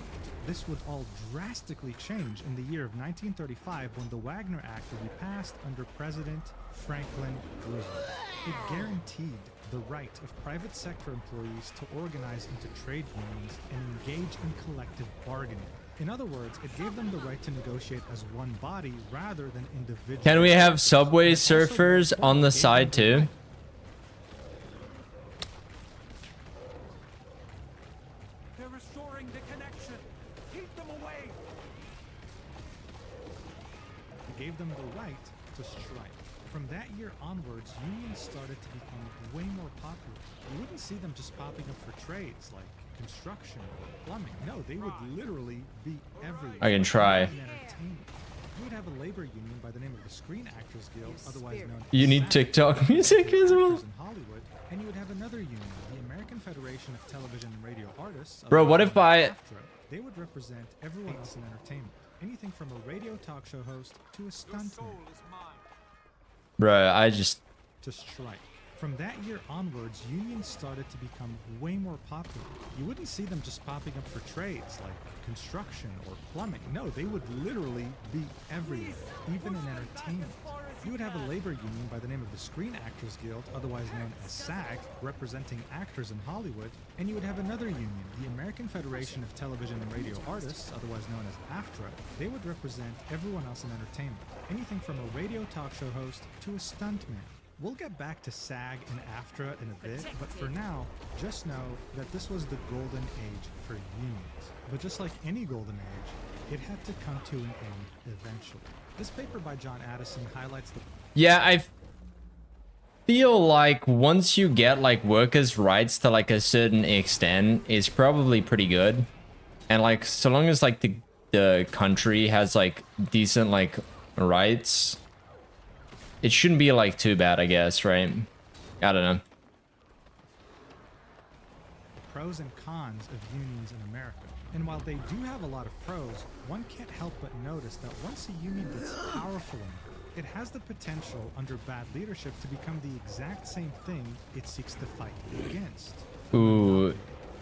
This would all drastically change in the year of 1935 when the Wagner Act would be passed under President Franklin Roosevelt. It guaranteed the right of private sector employees to organize into trade unions and engage in collective bargaining. In other words, it gave them the right to negotiate as one body rather than individuals. can we have Subway Surfers on the side too? They're restoring the connection. Keep them away. It gave them the right to strike. From that year onwards, unions started to become way more popular. You wouldn't see them just popping up for trades like construction or plumbing. No, they would literally be everywhere. I can try. You would have have a labor union by the name of the Screen Actors Guild, otherwise known as You need SAG, TikTok music as well. in Hollywood, and you would have another union, the American Federation of Television and Radio Artists. Bro, what if I... AFTRA. They would represent everyone else in entertainment. Anything from a radio talk show host to a stuntman. Bro, I just... To strike. From that year onwards, unions started to become way more popular. You wouldn't see them just popping up for trades like construction or plumbing. No, they would literally be everywhere, even in entertainment. You would have a labor union by the name of the Screen Actors Guild, otherwise known as SAG, representing actors in Hollywood, and you would have another union, the American Federation of Television and Radio Artists, otherwise known as AFTRA. They would represent everyone else in entertainment, anything from a radio talk show host to a stuntman. We'll get back to SAG and AFTRA in a bit, but for now, just know that this was the golden age for unions. But just like any golden age, it had to come to an end eventually. This paper by John Addison highlights the... Yeah, I feel like once you get like workers' rights to like a certain extent, it's probably pretty good. And like, so long as like the country has like decent like rights, it shouldn't be like too bad, I guess, right? I don't know. Pros and cons of unions in America. And while they do have a lot of pros, one can't help but notice that once a union gets powerful enough, it has the potential under bad leadership to become the exact same thing it seeks to fight against. Ooh.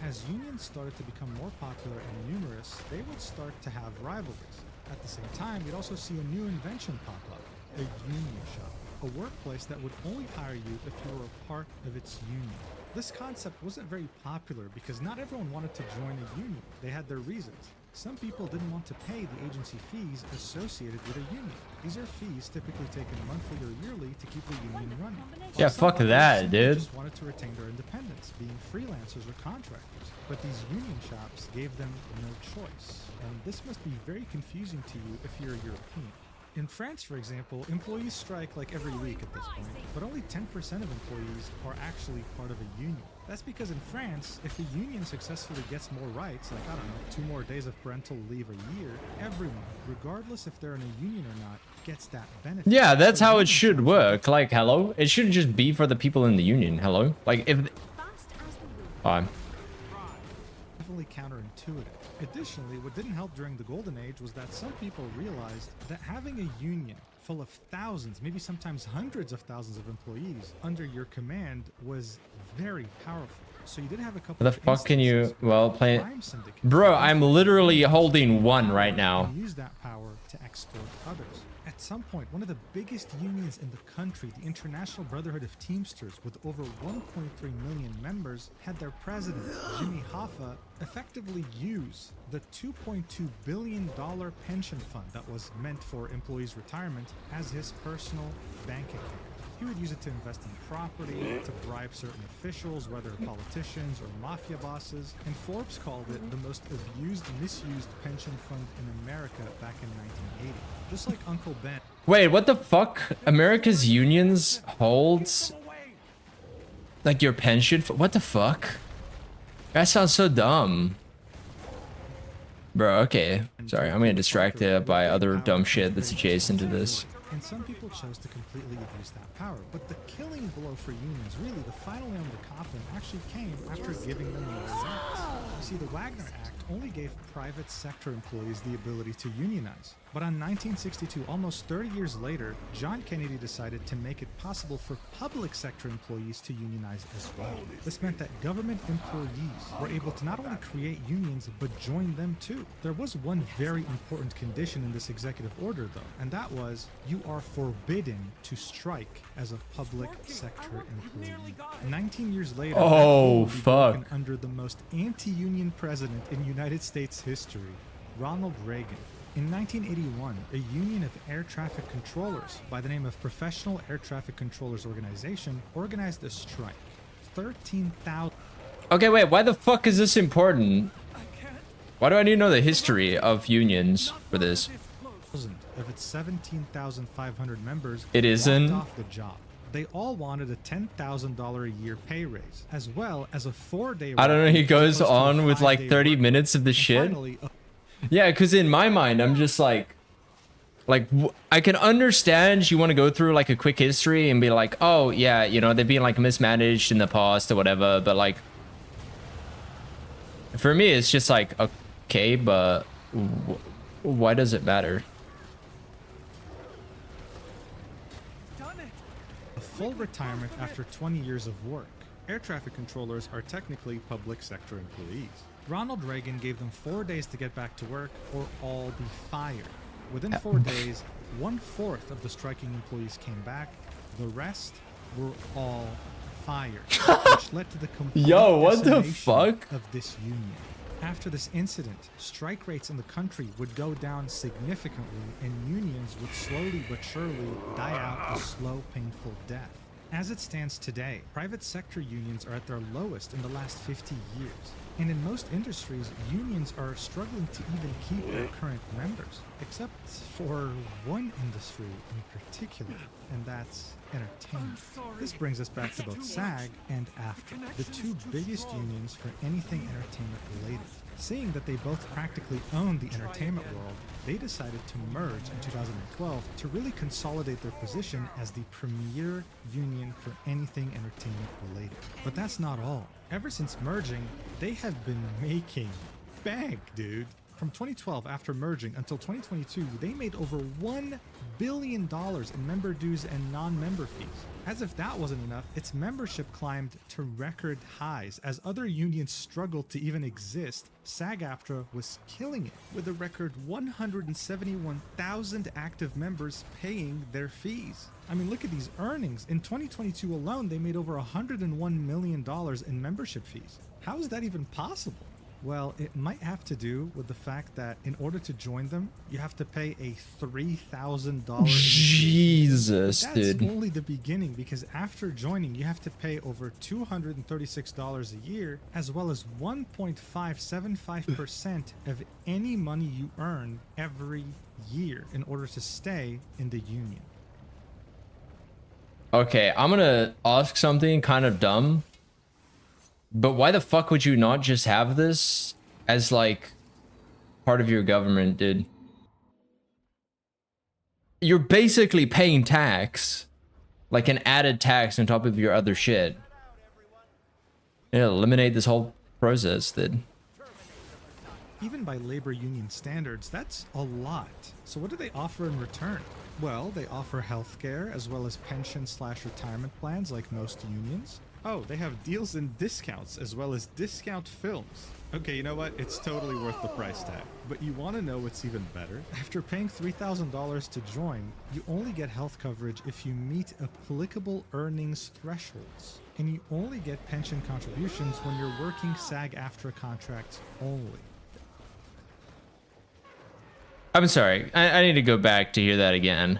As unions started to become more popular and numerous, they would start to have rivalries. At the same time, you'd also see a new invention pop up, a union shop, a workplace that would only hire you if you were a part of its union. This concept wasn't very popular because not everyone wanted to join a union. They had their reasons. Some people didn't want to pay the agency fees associated with a union. These are fees typically taken monthly or yearly to keep the union running. Yeah, fuck that, dude. Just wanted to retain their independence, being freelancers or contractors. But these union shops gave them no choice. And this must be very confusing to you if you're a European. In France, for example, employees strike like every week at this point, but only 10% of employees are actually part of a union. That's because in France, if a union successfully gets more rights, like, I don't know, 2 more days of parental leave a year, everyone, regardless if they're in a union or not, gets that benefit. Yeah, that's how it should work. Like, hello? It shouldn't just be for the people in the union. Hello? Like, if... Fine. Definitely counterintuitive. Additionally, what didn't help during the Golden Age was that some people realized that having a union full of thousands, maybe sometimes hundreds of thousands of employees under your command was very powerful. So you did have a couple What the fuck can you... Well, play... crime syndicates. Bro, I'm literally holding one right now. And use that power to extort others. At some point, one of the biggest unions in the country, the International Brotherhood of Teamsters, with over 1.3 million members, had their president, Jimmy Hoffa, effectively use the $2.2 billion pension fund that was meant for employees' retirement as his personal bank account. He would use it to invest in property, to bribe certain officials, whether politicians or mafia bosses, and Forbes called it the most abused and misused pension fund in America back in 1980. Just like Uncle Ben. Wait, what the fuck? America's unions holds like your pension? What the fuck? That sounds so dumb. Bro, okay. Sorry, I'm getting distracted by other dumb shit that's adjacent to this. And some people chose to completely abuse that power. But the killing blow for unions, really, the final nail in the coffin, actually came after giving them more rights. You see, the Wagner Act only gave private sector employees the ability to unionize. But on 1962, almost 30 years later, John Kennedy decided to make it possible for public sector employees to unionize as well. This meant that government employees were able to not only create unions, but join them too. There was one very important condition in this executive order, though, and that was you are forbidden to strike as a public sector employee. 19 years later, oh, fuck. Under the most anti-union president in United States history, Ronald Reagan. In 1981, a union of air traffic controllers by the name of Professional Air Traffic Controllers Organization organized a strike. 13,000. Okay, wait, why the fuck is this important? Why do I need to know the history of unions for this? Of its 17,500 members, it isn't off the job. They all wanted a $10,000 a year pay raise, as well as a 4-day. I don't know. He goes on with like 30 minutes of the shit. Yeah, because in my mind, I'm just like, Like, I can understand you want to go through like a quick history and be like, oh yeah, you know, they've been like mismanaged in the past or whatever, but like, for me, it's just like, okay, but why does it matter? A full retirement after 20 years of work. Air traffic controllers are technically public sector employees. Ronald Reagan gave them 4 days to get back to work or all be fired. Within 4 days, 1/4 of the striking employees came back. The rest were all fired, which led to the complete what the decimation fuck of this union. After this incident, strike rates in the country would go down significantly and unions would slowly but surely die out a slow, painful death. As it stands today, private sector unions are at their lowest in the last 50 years. And in most industries, unions are struggling to even keep their current members, except for one industry in particular, and that's entertainment. This brings us back to both SAG and AFTRA, the two biggest unions for anything entertainment related. Seeing that they both practically own the entertainment world, they decided to merge in 2012 to really consolidate their position as the premier union for anything entertainment related. But that's not all. Ever since merging, they have been making bank, dude. From 2012, after merging, until 2022, they made over $1 billion in member dues and non-member fees. As if that wasn't enough, its membership climbed to record highs. As other unions struggled to even exist, SAG-AFTRA was killing it, with a record 171,000 active members paying their fees. I mean, look at these earnings. In 2022 alone, they made over $101 million in membership fees. How is that even possible? Well, it might have to do with the fact that in order to join them, you have to pay a $3,000. Jesus, that's dude. only the beginning, because after joining, you have to pay over $236 a year, as well as 1.575% of any money you earn every year in order to stay in the union. Okay, I'm gonna ask something kind of dumb. But why the fuck would you not just have this as like part of your government, dude? You're basically paying tax, like an added tax on top of your other shit. Yeah, eliminate this whole process, dude. Even by labor union standards, that's a lot. So what do they offer in return? Well, they offer healthcare as well as pension/retirement plans like most unions. Oh, they have deals and discounts as well as discount films. Okay, you know what? It's totally worth the price tag. But you want to know what's even better? After paying $3,000 to join, you only get health coverage if you meet applicable earnings thresholds. And you only get pension contributions when you're working SAG-AFTRA contracts only. I'm sorry. I need to go back to hear that again.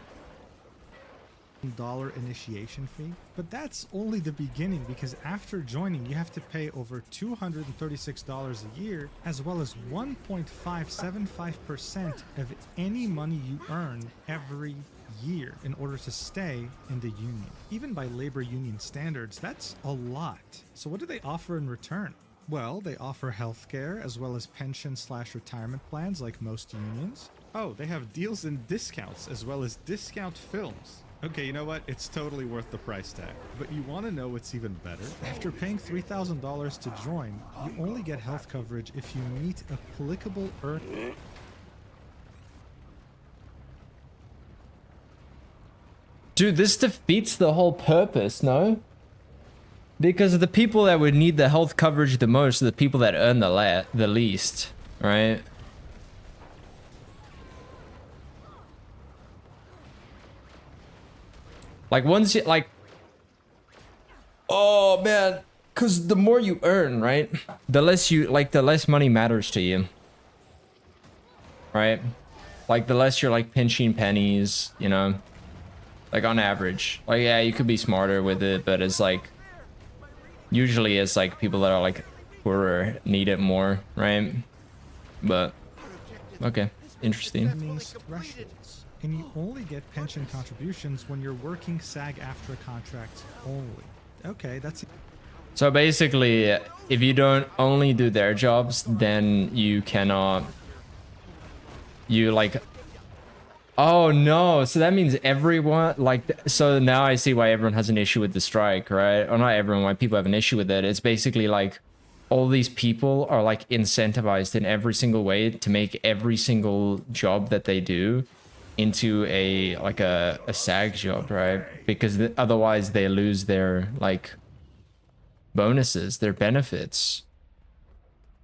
$1 initiation fee, but that's only the beginning, because after joining you have to pay over $236 a year, as well as 1.575% of any money you earn every year in order to stay in the union. Even by labor union standards, that's a lot. So what do they offer in return? Well, they offer healthcare as well as pension/retirement plans like most unions. Oh, they have deals and discounts as well as discount films. Okay, you know what? It's totally worth the price tag. But you want to know what's even better? After paying $3,000 to join, you only get health coverage if you meet applicable earnings. Dude, this defeats the whole purpose, no? Because the people that would need the health coverage the most are the people that earn the least, right? Like once you like, oh man, because the more you earn, right, the less you like, the less money matters to you, right? Like the less you're like pinching pennies, you know, like on average. Like yeah, you could be smarter with it, but it's like usually it's like people that are like poorer need it more, right? But okay, interesting. Thresholds. And you only get pension contributions when you're working SAG-AFTRA contracts only. Okay, that's... So basically, if you don't only do their jobs, then you cannot... You like Oh no, so that means everyone, like, so now I see why everyone has an issue with the strike, right? Or not everyone, why people have an issue with it. It's basically like all these people are like incentivized in every single way to make every single job that they do into a like a SAG job, right? Because otherwise they lose their like bonuses, their benefits.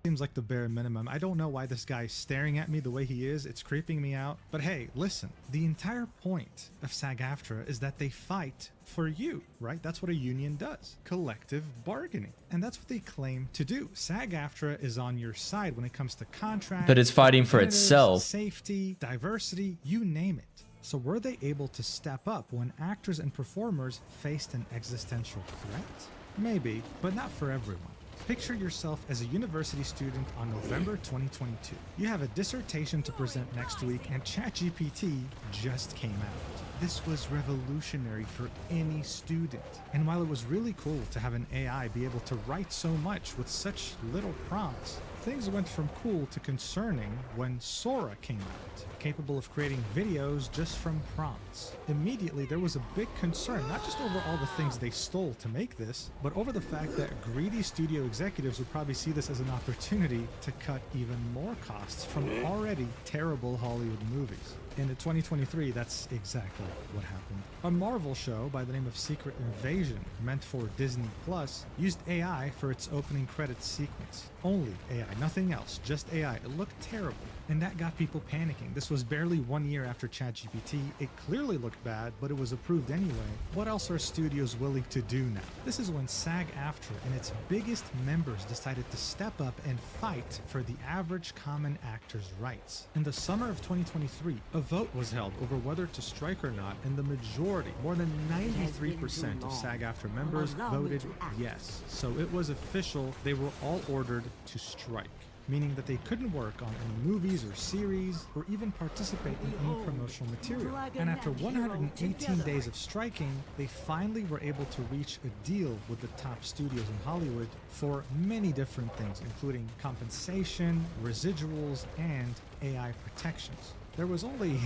Seems like the bare minimum. I don't know why this guy's staring at me the way he is. It's creeping me out. But hey, listen, the entire point of SAG-AFTRA is that they fight for you, right? That's what a union does. Collective bargaining. And that's what they claim to do. SAG-AFTRA is on your side when it comes to contracts. But it's fighting for itself. Safety, diversity, you name it. So were they able to step up when actors and performers faced an existential threat? Maybe, but not for everyone. Picture yourself as a university student on November 2022. You have a dissertation to present next week and ChatGPT just came out. This was revolutionary for any student. And while it was really cool to have an AI be able to write so much with such little prompts, things went from cool to concerning when Sora came out, capable of creating videos just from prompts. Immediately, there was a big concern, not just over all the things they stole to make this, but over the fact that greedy studio executives would probably see this as an opportunity to cut even more costs from already terrible Hollywood movies. And in 2023, that's exactly what happened. A Marvel show by the name of Secret Invasion, meant for Disney Plus, used AI for its opening credits sequence. Only AI, nothing else, just AI. It looked terrible. And that got people panicking. This was barely 1 year after ChatGPT. It clearly looked bad, but it was approved anyway. What else are studios willing to do now? This is when SAG-AFTRA and its biggest members decided to step up and fight for the average common actor's rights. In the summer of 2023, a vote was held over whether to strike or not, and the majority, more than 93% of SAG-AFTRA members voted yes. So it was official, they were all ordered to strike, meaning that they couldn't work on any movies or series or even participate in any promotional material. And after 118 days of striking, they finally were able to reach a deal with the top studios in Hollywood for many different things, including compensation, residuals, and AI protections. There was only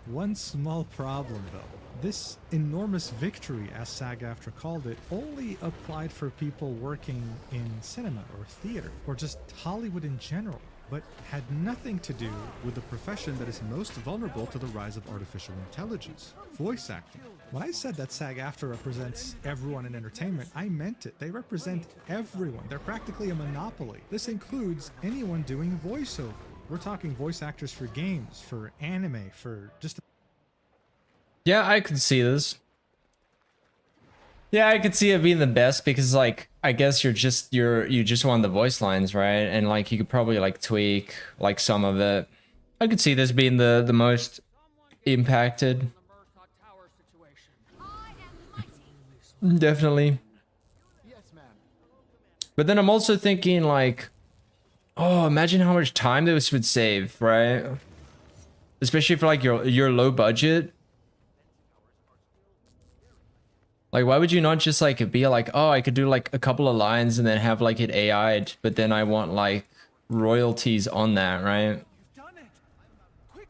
one small problem though. This enormous victory, as SAG-AFTRA called it, only applied for people working in cinema or theater, or just Hollywood in general, but had nothing to do with the profession that is most vulnerable to the rise of artificial intelligence, voice acting. When I said that SAG-AFTRA represents everyone in entertainment, I meant it. They represent everyone. They're practically a monopoly. This includes anyone doing voiceover. We're talking voice actors for games, for anime, for just... Yeah, I could see this. Yeah, I could see it being the best because, like, I guess you just want the voice lines, right? And like you could probably like tweak like some of it. I could see this being the most impacted. Definitely. But then I'm also thinking like, oh, imagine how much time this would save, right? Especially for like your low budget. Like, why would you not just like be like, oh, I could do like a couple of lines and then have like it AI'd, but then I want like royalties on that, right?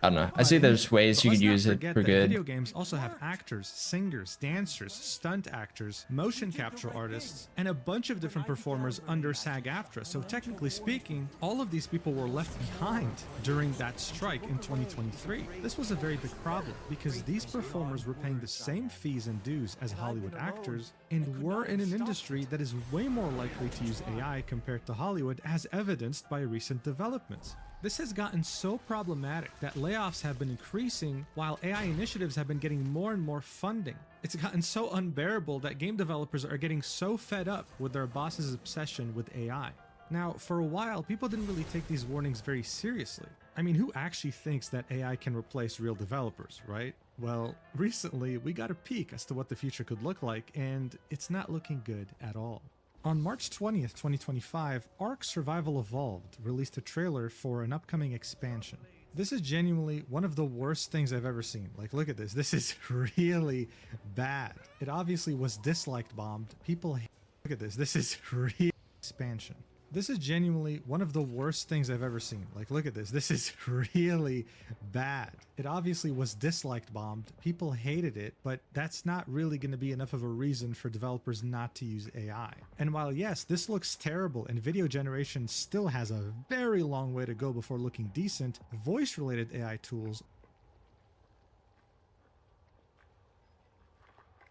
I don't know. I see there's ways you could use it for good. Video games also have actors, singers, dancers, stunt actors, motion capture artists, and a bunch of different performers under SAG-AFTRA. So technically speaking, all of these people were left behind during that strike in 2023. This was a very big problem because these performers were paying the same fees and dues as Hollywood actors and were in an industry that is way more likely to use AI compared to Hollywood, as evidenced by recent developments. This has gotten so problematic that layoffs have been increasing while AI initiatives have been getting more and more funding. It's gotten so unbearable that game developers are getting so fed up with their boss's obsession with AI. Now, for a while, people didn't really take these warnings very seriously. I mean, who actually thinks that AI can replace real developers, right? Well, recently we got a peek as to what the future could look like, and it's not looking good at all. On March 20th, 2025, Ark Survival Evolved released a trailer for an upcoming expansion. This is genuinely one of the worst things I've ever seen. Like, look at this. This is really bad. It obviously was disliked bombed. People hate. Look at this. This is real expansion. This is genuinely one of the worst things I've ever seen. Like, look at this. This is really bad. It obviously was disliked bombed. People hated it, but that's not really going to be enough of a reason for developers not to use AI. And while yes, this looks terrible and video generation still has a very long way to go before looking decent, voice-related AI tools.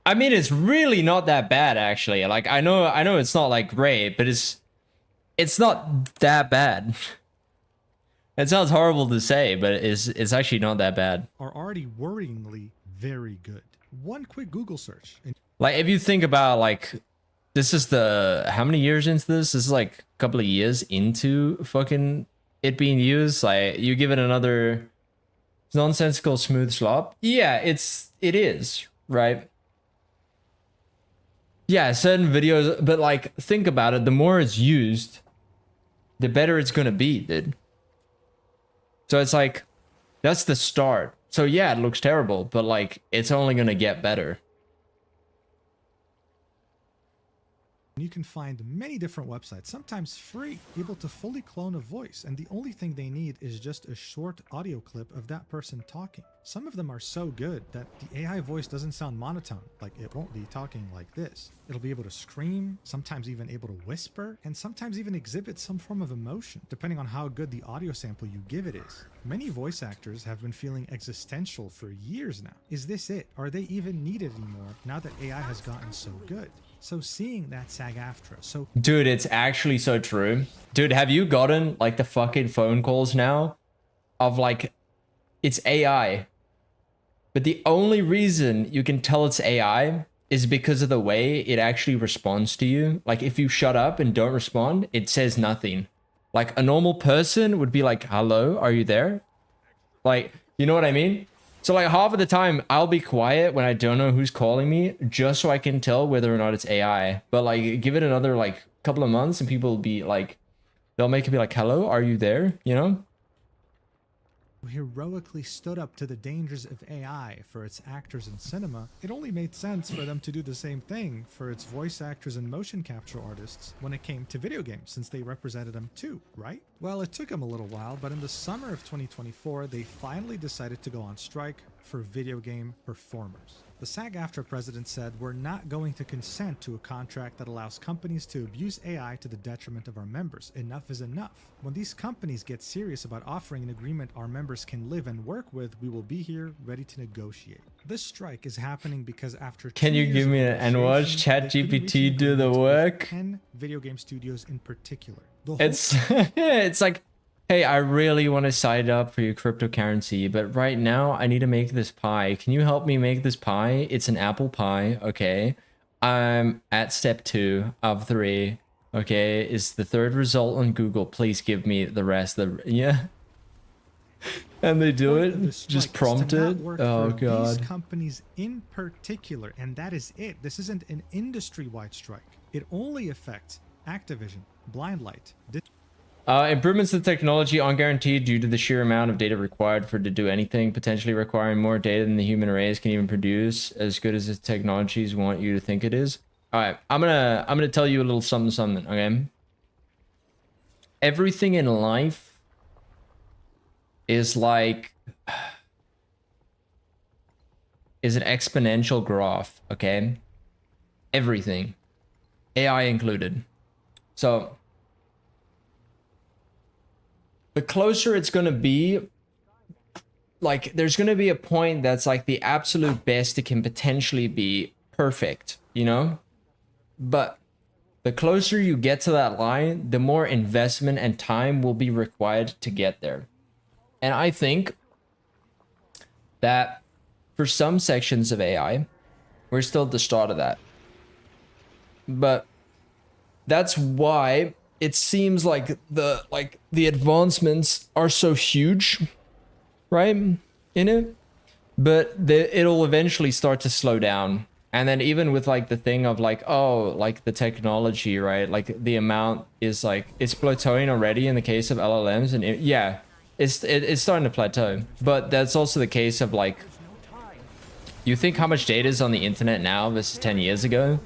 I mean, it's really not that bad, actually. Like, I know it's not like great, but it's not that bad. It sounds horrible to say, but it's actually not that bad. Are already worryingly very good. One quick Google search. Like, if you think about, like, this is the, how many years into this? This is like a couple of years into fucking it being used. Like, you give it another nonsensical smooth slop. Yeah, it is, right? Yeah, certain videos, but like, think about it. The more it's used, the better it's gonna be, dude. So it's like, that's the start. So yeah, it looks terrible, but like, it's only gonna get better. You can find many different websites, sometimes free, able to fully clone a voice, and the only thing they need is just a short audio clip of that person talking. Some of them are so good that the AI voice doesn't sound monotone, like it won't be talking like this. It'll be able to scream, sometimes even able to whisper, and sometimes even exhibit some form of emotion, depending on how good the audio sample you give it is. Many voice actors have been feeling existential for years now. Is this it? Are they even needed anymore now that AI has gotten so good? So seeing that SAG-AFTRA, Dude, it's actually so true. Dude, have you gotten like the fucking phone calls now of like, it's AI, but the only reason you can tell it's AI is because of the way it actually responds to you. Like, if you shut up and don't respond, it says nothing. Like, a normal person would be like, hello, are you there? Like, you know what I mean? So like, half of the time I'll be quiet when I don't know who's calling me, just so I can tell whether or not it's AI. But like, give it another like couple of months and people will be like, they'll make it be like, hello, are you there? You know? heroically stood up to the dangers of AI for its actors in cinema, it only made sense for them to do the same thing for its voice actors and motion capture artists when it came to video games, since they represented them too, right? Well, it took them a little while, but in the summer of 2024, they finally decided to go on strike for video game performers. The SAG-AFTRA president said, "We're not going to consent to a contract that allows companies to abuse AI to the detriment of our members. Enough is enough. When these companies get serious about offering an agreement our members can live and work with, we will be here ready to negotiate." This strike is happening because after Can you give me an and watch ChatGPT do the work? 10 video game studios in particular. It's it's like, hey, I really want to sign up for your cryptocurrency, but right now I need to make this pie. Can you help me make this pie? It's an apple pie, okay? I'm at step 2 of 3, okay? It's the third result on Google. Please give me the rest. Yeah. And they do it, just prompt it. Oh god. These companies in particular, and that is it. This isn't an industry-wide strike. It only affects Activision, Blindlight. Improvements to the technology aren't guaranteed due to the sheer amount of data required for it to do anything, potentially requiring more data than the human race can even produce, as good as the technologies want you to think it is. All right, I'm gonna tell you a little something, okay? Everything in life is like is an exponential graph, okay? Everything, AI included. So the closer it's going to be, like, there's going to be a point that's like the absolute best it can potentially be perfect, you know? But the closer you get to that line, the more investment and time will be required to get there. And I think that for some sections of AI, we're still at the start of that. But that's why it seems like the advancements are so huge, right, in it, but it'll eventually start to slow down. And then even with like the thing of like, oh, like the technology, right, like the amount is like, it's plateauing already in the case of LLMs, and yeah, it's starting to plateau. But that's also the case of like, you think how much data is on the internet now versus 10 years ago?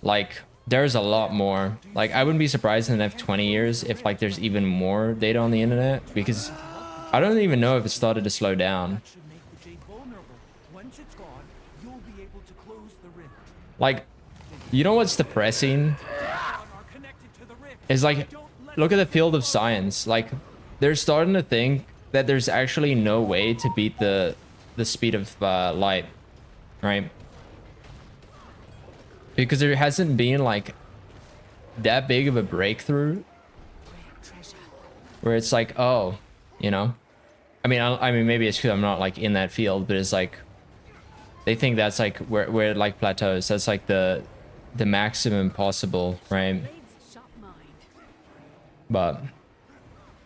Like, there's a lot more. Like, I wouldn't be surprised in the next 20 years if like there's even more data on the internet, because I don't even know if it started to slow down. Like, you know what's depressing? Is like, look at the field of science. Like, they're starting to think that there's actually no way to beat the speed of light, right? Because there hasn't been like that big of a breakthrough where it's like, oh, you know, I mean maybe it's because I'm not like in that field, but it's like they think that's like where it like plateaus. That's like the maximum possible, right? But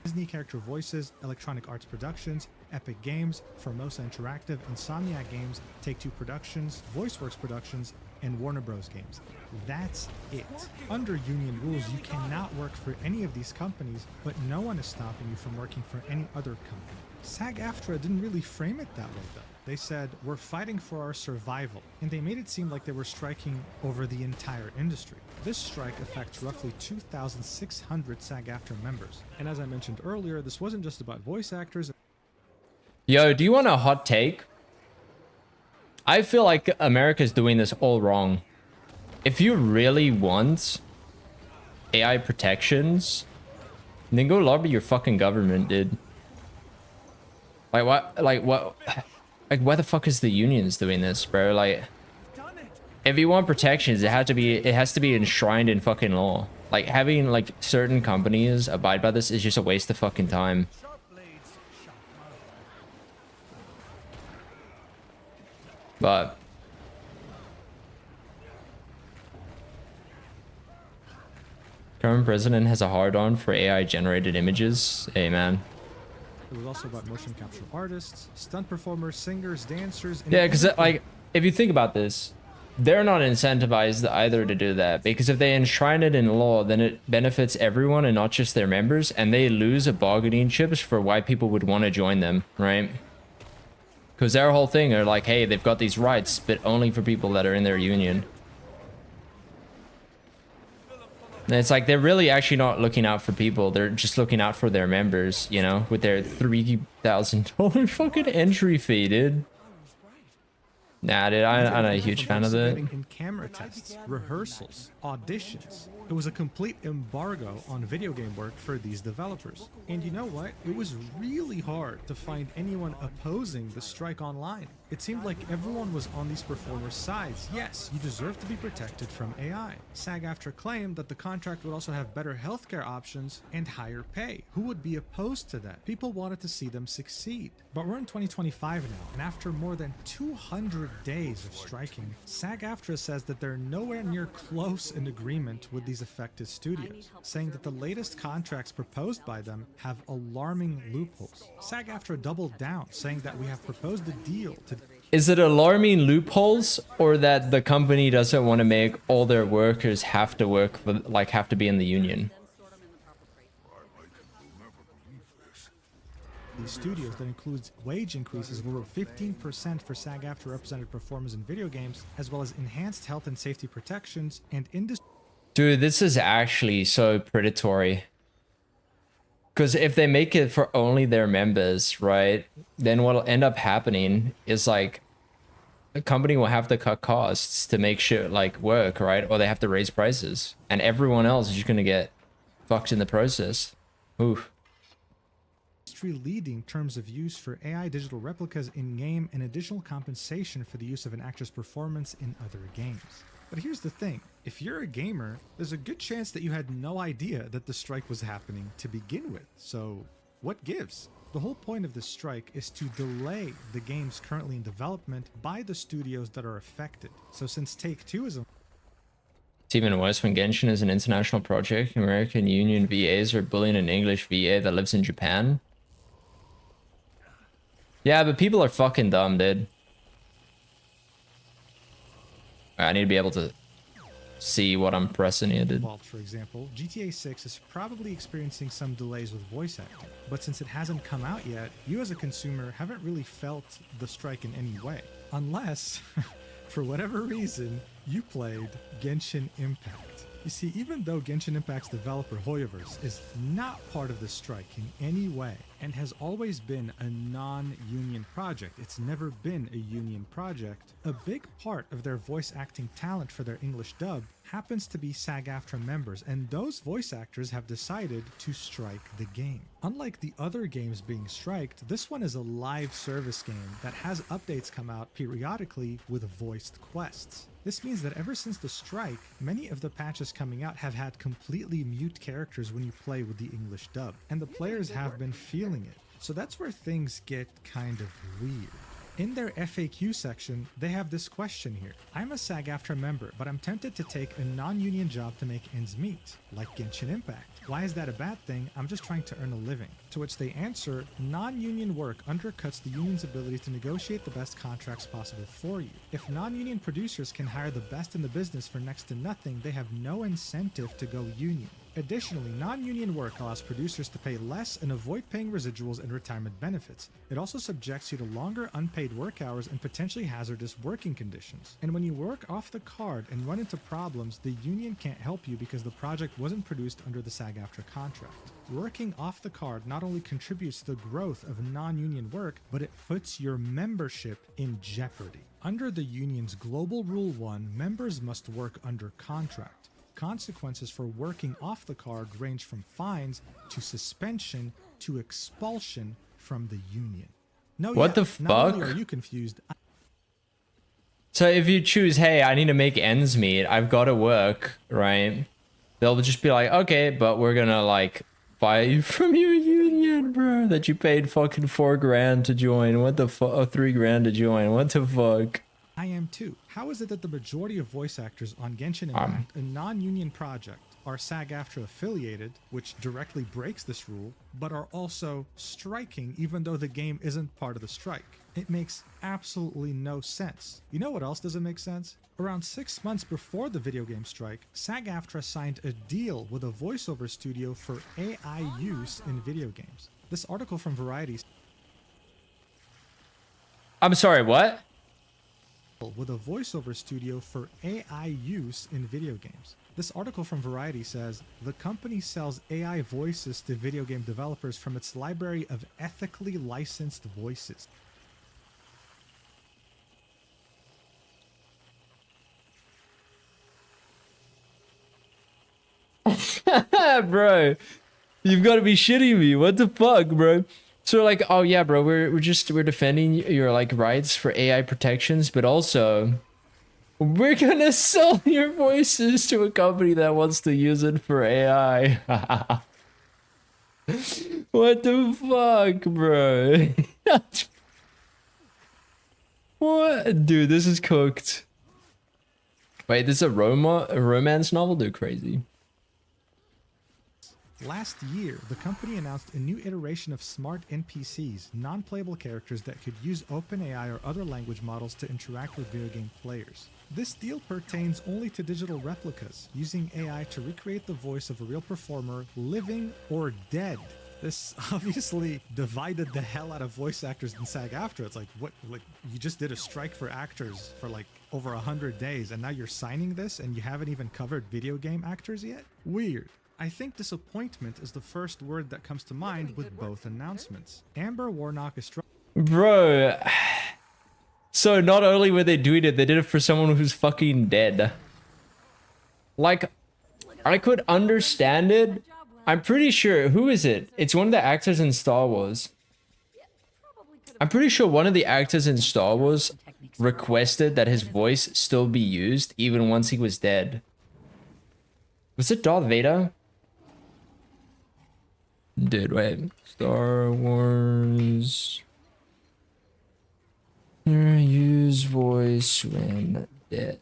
Disney character voices, Electronic Arts Productions, Epic Games, Formosa Interactive, Insomniac Games, Take-Two Productions, VoiceWorks Productions, and Warner Bros. Games. That's it. Under union rules, you cannot work for any of these companies, but no one is stopping you from working for any other company. SAG-AFTRA didn't really frame it that way, though. They said, we're fighting for our survival, and they made it seem like they were striking over the entire industry. This strike affects roughly 2,600 SAG-AFTRA members. And as I mentioned earlier, this wasn't just about voice actors. Yo, do you want a hot take? I feel like America's doing this all wrong. If you really want AI protections, then go lobby your fucking government, dude. Like what? Like what? Like why the fuck is the unions doing this, bro? Like, if you want protections, it has to be enshrined in fucking law. Like, having like certain companies abide by this is just a waste of fucking time. But current president has a hard-on for AI generated images. Hey man. It was also about motion capture artists, stunt performers, singers, dancers. Yeah, because like, if you think about this, they're not incentivized either to do that, because if they enshrine it in law, then it benefits everyone and not just their members, and they lose a bargaining chips for why people would want to join them, right? Because their whole thing are like, hey, they've got these rights, but only for people that are in their union. And it's like they're really actually not looking out for people. They're just looking out for their members, you know, with their $3,000 fucking entry fee, dude. Nah, dude, I'm not a huge fan of that. In camera tests, rehearsals, auditions. It was a complete embargo on video game work for these developers. And you know what? It was really hard to find anyone opposing the strike online. It seemed like everyone was on these performers' sides. Yes, you deserve to be protected from AI. SAG-AFTRA claimed that the contract would also have better healthcare options and higher pay. Who would be opposed to that? People wanted to see them succeed. But we're in 2025 now, and after more than 200 days of striking, SAG-AFTRA says that they're nowhere near close in agreement with these affected studios, saying that the latest contracts proposed by them have alarming loopholes. SAG-AFTRA doubled down, saying that we have proposed a deal to... Is it alarming loopholes, or that the company doesn't want to make all their workers have to work for, like, have to be in the union? These studios that includes wage increases of over 15% for SAG-AFTRA represented performers in video games, as well as enhanced health and safety protections and industry. Dude, this is actually so predatory. Because if they make it for only their members, right, then what'll end up happening is like the company will have to cut costs to make sure like work, right? Or they have to raise prices, and everyone else is just gonna get fucked in the process. Oof. Leading terms of use for AI digital replicas in-game and additional compensation for the use of an actor's performance in other games. But here's the thing, if you're a gamer, there's a good chance that you had no idea that the strike was happening to begin with. So what gives? The whole point of this strike is to delay the games currently in development by the studios that are affected. So since Take-Two is It's even worse when Genshin is an international project. American Union VAs are bullying an English VA that lives in Japan. Yeah, but people are fucking dumb, dude. I need to be able to see what I'm pressing here, dude. For example, GTA 6 is probably experiencing some delays with voice acting, but since it hasn't come out yet, you as a consumer haven't really felt the strike in any way. Unless, for whatever reason, you played Genshin Impact. You see, even though Genshin Impact's developer Hoyoverse is not part of the strike in any way and has always been a non-union project, it's never been a union project, a big part of their voice acting talent for their English dub happens to be SAG-AFTRA members, and those voice actors have decided to strike the game. Unlike the other games being striked, this one is a live service game that has updates come out periodically with voiced quests. This means that ever since the strike, many of the patches coming out have had completely mute characters when you play with the English dub, and the players have been feeling it. So that's where things get kind of weird. In their FAQ section, they have this question here. I'm a SAG-AFTRA member, but I'm tempted to take a non-union job to make ends meet, like Genshin Impact. Why is that a bad thing? I'm just trying to earn a living. To which they answer, non-union work undercuts the union's ability to negotiate the best contracts possible for you. If non-union producers can hire the best in the business for next to nothing, they have no incentive to go union. Additionally, non-union work allows producers to pay less and avoid paying residuals and retirement benefits. It also subjects you to longer unpaid work hours and potentially hazardous working conditions. And when you work off the card and run into problems, the union can't help you because the project wasn't produced under the SAG-AFTRA contract. Working off the card not only contributes to the growth of non-union work, but it puts your membership in jeopardy. Under the union's Global Rule 1, members must work under contract. Consequences for working off the card range from fines to suspension to expulsion from the union. No, what the not fuck? only are you confused? So if you choose, hey, I need to make ends meet, I've got to work, right? They'll just be like, okay, but we're gonna like fire you from your union, bro, that you paid fucking $4 grand to join. What the fuck? Oh, $3 grand to join. What the fuck? I am too. How is it that the majority of voice actors on Genshin Impact, a non-union project, are SAG-AFTRA affiliated, which directly breaks this rule, but are also striking even though the game isn't part of the strike? It makes absolutely no sense. You know what else doesn't make sense? Around 6 months before the video game strike, SAG-AFTRA signed a deal with a voiceover studio for AI use in video games. This article from Variety... I'm sorry, what? With a voiceover studio for AI use in video games. This article from Variety says, the company sells AI voices to video game developers from its library of ethically licensed voices. Bro, you've got to be shitting me. What the fuck, bro? So like, oh yeah, bro, we're defending your like rights for AI protections, but also we're gonna sell your voices to a company that wants to use it for AI. What the fuck, bro? What? Dude, this is cooked. Wait, this is a romance novel? Dude, crazy. Last year, the company announced a new iteration of smart NPCs, non-playable characters that could use OpenAI or other language models to interact with video game players. This deal pertains only to digital replicas, using AI to recreate the voice of a real performer, living or dead. This obviously divided the hell out of voice actors in SAG-AFTRA. It's like, what? Like, you just did a strike for actors for like over 100 days, and now you're signing this, and you haven't even covered video game actors yet? Weird. I think disappointment is the first word that comes to mind with both announcements. Amber Warnock is Bro, so not only were they doing it, they did it for someone who's fucking dead. Like, I could understand it. I'm pretty sure, who is it? It's one of the actors in Star Wars. I'm pretty sure one of the actors in Star Wars requested that his voice still be used even once he was dead. Was it Darth Vader? Dude, wait. Star Wars. Use voice when dead.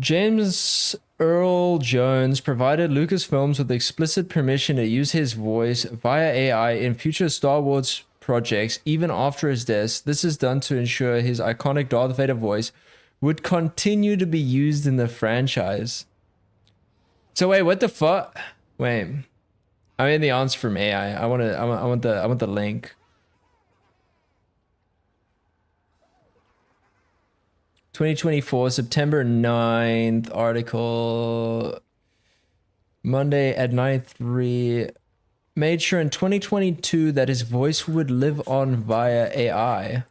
James Earl Jones provided Lucasfilms with explicit permission to use his voice via AI in future Star Wars projects, even after his death. This is done to ensure his iconic Darth Vader voice would continue to be used in the franchise. So wait, what the fuck? Wait, I mean the answer from AI. I want the link. 2024, September 9th, article. Monday at 9:03. Made sure in 2022 that his voice would live on via AI.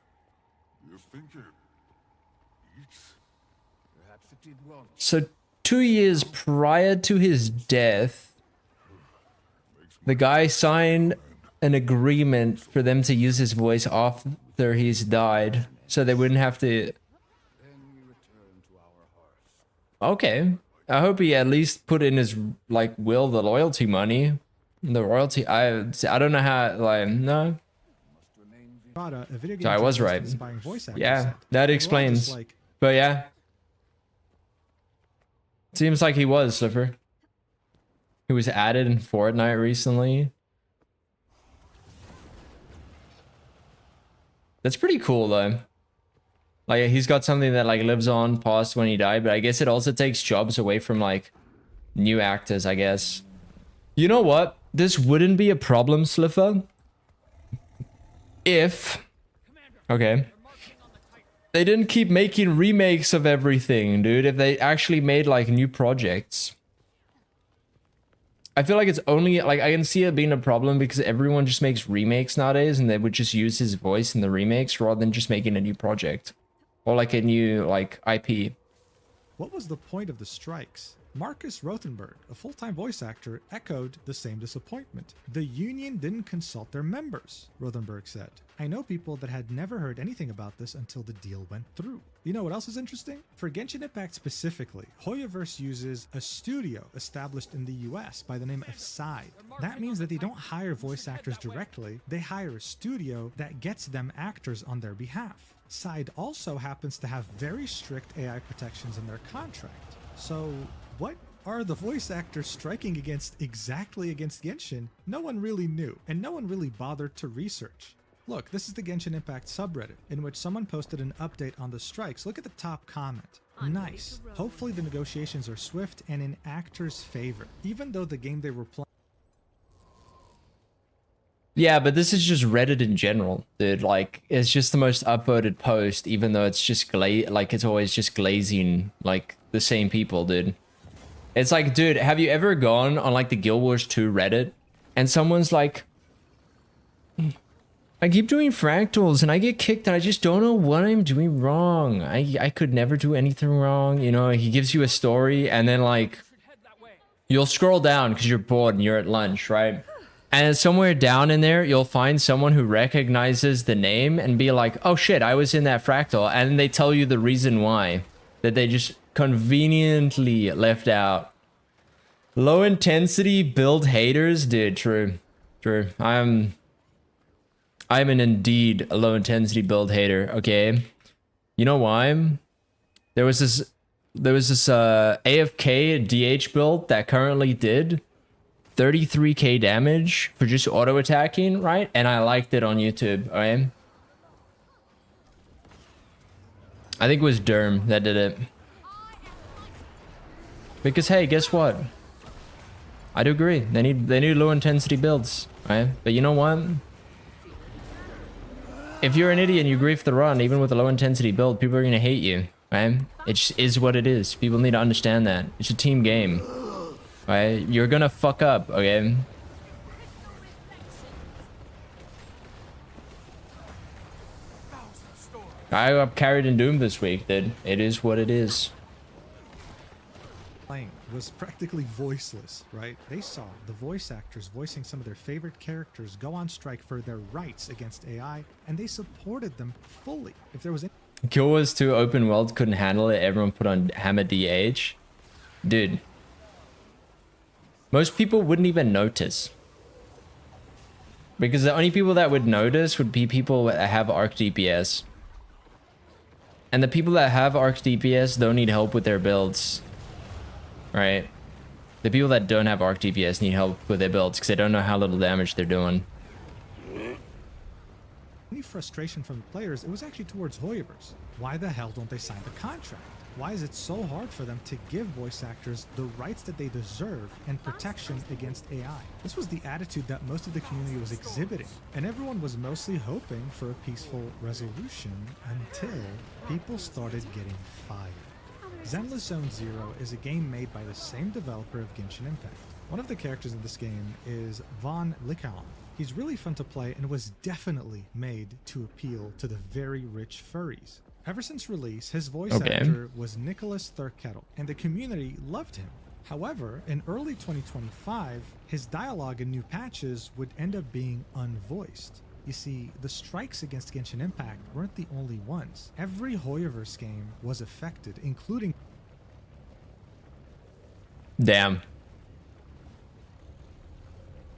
So 2 years prior to his death, the guy signed an agreement for them to use his voice after he's died, so they wouldn't have to. Okay, I hope he at least put in his like will the loyalty money, the royalty. I don't know how. Like no. So I was right. Yeah, that explains. But yeah. Seems like he was, Slipper. He was added in Fortnite recently. That's pretty cool though. Like he's got something that like lives on past when he died, but I guess it also takes jobs away from like new actors, I guess. You know what? This wouldn't be a problem, Slipper, if okay. They didn't keep making remakes of everything, dude. If they actually made like new projects. I feel like it's only like I can see it being a problem because everyone just makes remakes nowadays and they would just use his voice in the remakes rather than just making a new project or like a new like IP. What was the point of the strikes? Marcus Rothenberg, a full-time voice actor, echoed the same disappointment. The union didn't consult their members, Rothenberg said. I know people that had never heard anything about this until the deal went through. You know what else is interesting? For Genshin Impact specifically, Hoyoverse uses a studio established in the US by the name of Side. That means that they don't hire voice actors directly, they hire a studio that gets them actors on their behalf. Side also happens to have very strict AI protections in their contract. So what are the voice actors striking exactly against Genshin? No one really knew, and no one really bothered to research. Look, this is the Genshin Impact subreddit, in which someone posted an update on the strikes. Look at the top comment. Nice. Hopefully the negotiations are swift and in actors' favor, even though the game they were playing. Yeah, but this is just Reddit in general, dude. Like, it's just the most upvoted post, even though it's just it's always just glazing like the same people, dude. It's like, dude, have you ever gone on like the Guild Wars 2 Reddit and someone's like, I keep doing fractals and I get kicked and I just don't know what I'm doing wrong. I could never do anything wrong. You know, he gives you a story and then like you'll scroll down because you're bored and you're at lunch, right? And somewhere down in there, you'll find someone who recognizes the name and be like, oh shit, I was in that fractal. And they tell you the reason why that they just conveniently left out. Low intensity build haters, dude. True. I'm an indeed a low intensity build hater. Okay, you know why? There was this AFK DH build that currently did 33k damage for just auto attacking, right? And I liked it on YouTube. Okay, I think it was Derm that did it. Because hey, guess what? I do agree. They need low intensity builds, right? But you know what? If you're an idiot and you grief the run, even with a low intensity build, people are gonna hate you, right? It just is what it is. People need to understand that. It's a team game, right? You're gonna fuck up, okay? I got carried in Doom this week, dude. It is what it is. Was practically voiceless, right? They saw the voice actors voicing some of their favorite characters go on strike for their rights against AI, and they supported them fully. If there was any Guild Wars 2 open world couldn't handle it, everyone put on Hammer DH. Dude. Most people wouldn't even notice. Because the only people that would notice would be people that have arc DPS. And the people that have arc DPS don't need help with their builds. Right? The people that don't have arc DPS need help with their builds because they don't know how little damage they're doing. Any frustration from the players, it was actually towards Hoyoverse. Why the hell don't they sign the contract? Why is it so hard for them to give voice actors the rights that they deserve and protection against AI? This was the attitude that most of the community was exhibiting, and everyone was mostly hoping for a peaceful resolution until people started getting fired. Zenless Zone Zero is a game made by the same developer of Genshin Impact. One of the characters in this game is Von Licaon. He's really fun to play and was definitely made to appeal to the very rich furries. Ever since release, his voice actor was Nicholas Thurkettle, and the community loved him. However, in early 2025, his dialogue in new patches would end up being unvoiced. You see, the strikes against Genshin Impact weren't the only ones. Every Hoyoverse game was affected, including... Damn.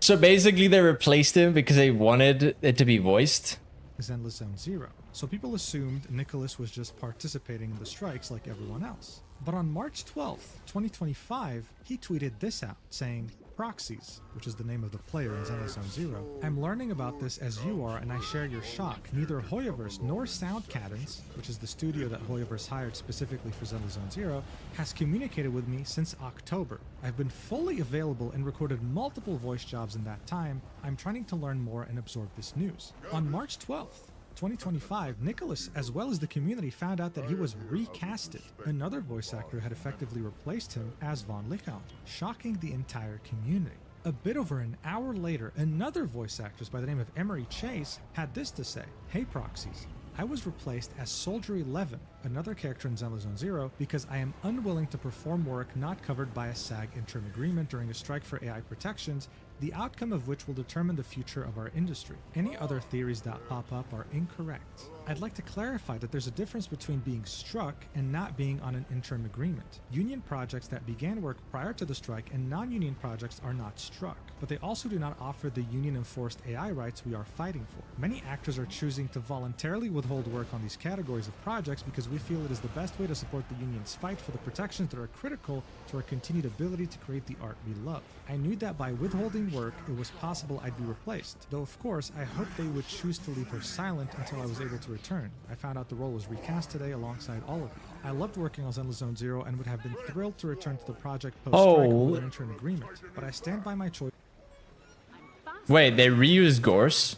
So basically they replaced him because they wanted it to be voiced? Zenless Zone Zero. So people assumed Nicholas was just participating in the strikes like everyone else. But on March 12th, 2025, he tweeted this out saying, "Proxies," which is the name of the player in Zenless Zone Zero, "I'm learning about this as you are and I share your shock. Neither Hoyoverse nor Sound Cadence," which is the studio that Hoyoverse hired specifically for Zenless Zone Zero, "has communicated with me since October. I've been fully available and recorded multiple voice jobs in that time. I'm trying to learn more and absorb this news." On March 12th, 2025, Nicholas, as well as the community, found out that he was recasted. Another voice actor had effectively replaced him as Von Licaon, shocking the entire community. A bit over an hour later, another voice actress by the name of Emery Chase had this to say: "Hey Proxies, I was replaced as Soldier 11, another character in Zenless Zone Zero, because I am unwilling to perform work not covered by a SAG interim agreement during a strike for AI protections, the outcome of which will determine the future of our industry. Any other theories that pop up are incorrect. I'd like to clarify that there's a difference between being struck and not being on an interim agreement. Union projects that began work prior to the strike and non-union projects are not struck, but they also do not offer the union-enforced AI rights we are fighting for. Many actors are choosing to voluntarily withhold work on these categories of projects because we feel it is the best way to support the union's fight for the protections that are critical to our continued ability to create the art we love. I knew that by withholding work, it was possible I'd be replaced, though of course I hoped they would choose to leave her silent until I was able to return. I found out the role was recast today alongside all of you. I loved working on Zenless Zone Zero and would have been thrilled to return to the project post-strike with an interim agreement, but I stand by my choice." Wait, they reused Gorse?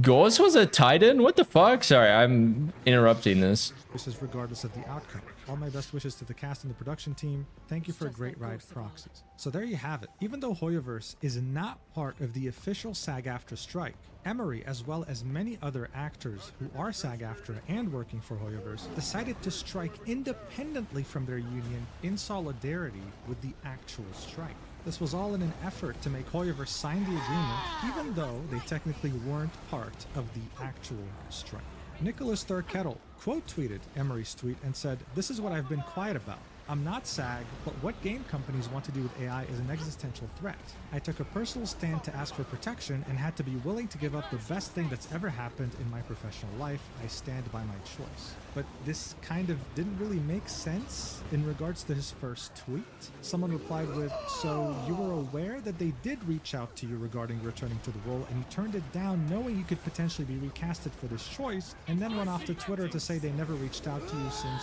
Gorse was a Titan? What the fuck? Sorry, I'm interrupting this. This is regardless of the outcome. All my best wishes to the cast and the production team. Thank you for a great ride, Proxies. So there you have it. Even though Hoyoverse is not part of the official SAG-AFTRA strike, Emery, as well as many other actors who are SAG-AFTRA and working for Hoyoverse, decided to strike independently from their union in solidarity with the actual strike. This was all in an effort to make Hoyoverse sign the agreement, even though they technically weren't part of the actual strike. Nicholas Thurkettle quote-tweeted Emery's tweet and said, "This is what I've been quiet about. I'm not SAG, but what game companies want to do with AI is an existential threat. I took a personal stand to ask for protection and had to be willing to give up the best thing that's ever happened in my professional life. I stand by my choice." But this kind of didn't really make sense in regards to his first tweet. Someone replied with, "So you were aware that they did reach out to you regarding returning to the role and you turned it down knowing you could potentially be recasted for this choice, and then went off to Twitter to say they never reached out to you since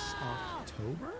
October?"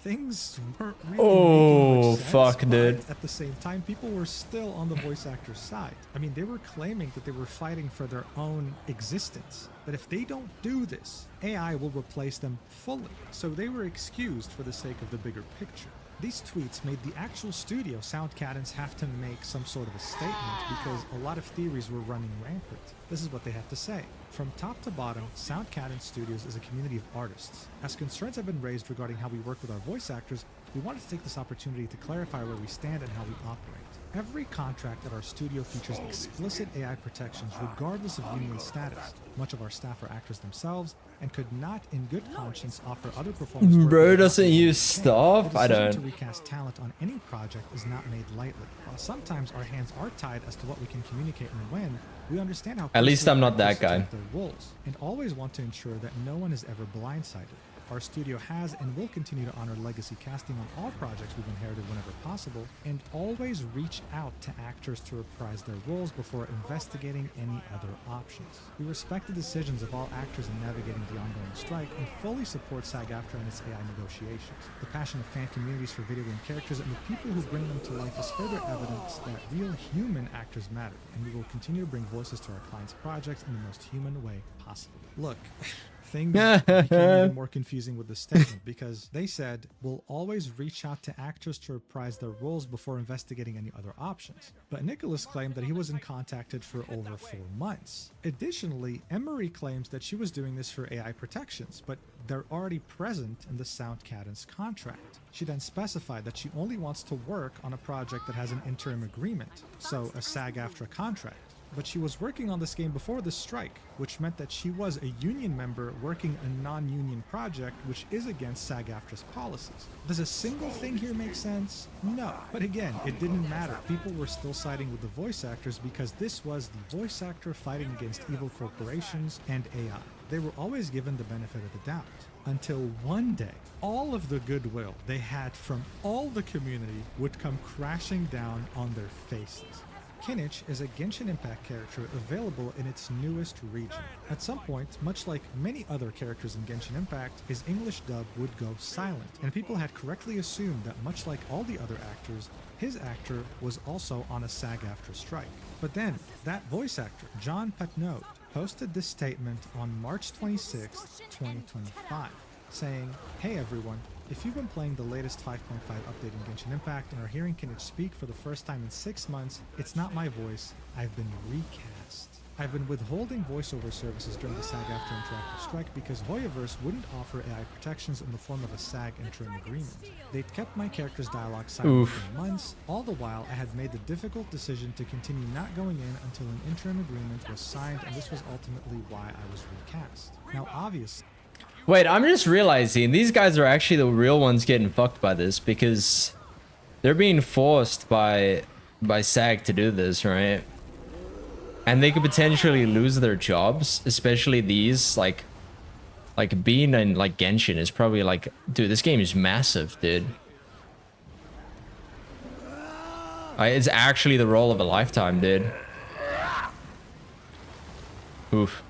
Things weren't really making much sense, fuck, but dude. at the same time, people were still on the voice actor's side. I mean, they were claiming that they were fighting for their own existence. That if they don't do this, AI will replace them fully. So they were excused for the sake of the bigger picture. These tweets made the actual studio, Sound Cadence, have to make some sort of a statement because a lot of theories were running rampant. This is what they had to say. "From top to bottom, Sound Cadence Studios is a community of artists. As concerns have been raised regarding how we work with our voice actors, we wanted to take this opportunity to clarify where we stand and how we operate. Every contract at our studio features explicit AI protections regardless of union status. Much of our staff are actors themselves and could not in good conscience offer other performance work. Bro doesn't use stuff? I The don't. decision to recast talent on any project is not made lightly. While sometimes our hands are tied as to what we can communicate and when, we understand how At least I'm not that closely guy. actors protect their roles and always want to ensure that no one is ever blindsided. our studio has and will continue to honor legacy casting on all projects we've inherited whenever possible, and always reach out to actors to reprise their roles before investigating any other options. We respect the decisions of all actors in navigating the ongoing strike and fully support SAG-AFTRA and its AI negotiations. The passion of fan communities for video game characters and the people who bring them to life is further evidence that real human actors matter, and we will continue to bring voices to our clients' projects in the most human way possible. Look, things became even more confusing with this statement because they said, we'll always reach out to actors to reprise their roles before investigating any other options. But Nicholas claimed that he wasn't contacted for over 4 months. Additionally, Emery claims that she was doing this for AI protections, but they're already present in the Sound Cadence contract. She then specified that she only wants to work on a project that has an interim agreement, so a SAG-AFTRA contract. But she was working on this game before the strike, which meant that she was a union member working a non-union project, which is against SAG-AFTRA's policies. Does a single thing here make sense? No. But again, it didn't matter. People were still siding with the voice actors because this was the voice actor fighting against evil corporations and AI. They were always given the benefit of the doubt. Until one day, all of the goodwill they had from all the community would come crashing down on their faces. Kinich is a Genshin Impact character available in its newest region. At some point, much like many other characters in Genshin Impact, his English dub would go silent, and people had correctly assumed that much like all the other actors, his actor was also on a SAG-AFTRA strike. But then, that voice actor, John Patnaud, posted this statement on March 26, 2025, saying, "Hey everyone, if you've been playing the latest 5.5 update in Genshin Impact and are hearing Kinich speak for the first time in 6 months, it's not my voice, I've been recast. I've been withholding voiceover services during the SAG-AFTRA interactive strike because Hoyoverse wouldn't offer AI protections in the form of a SAG interim agreement. They'd kept my character's dialogue silent for months, all the while I had made the difficult decision to continue not going in until an interim agreement was signed, and this was ultimately why I was recast. Now obviously..." Wait, I'm just realizing these guys are actually the real ones getting fucked by this because they're being forced by SAG to do this, right? And they could potentially lose their jobs, especially these, like being in like Genshin is probably like, dude, this game is massive, dude. It's actually the role of a lifetime, dude. Oof.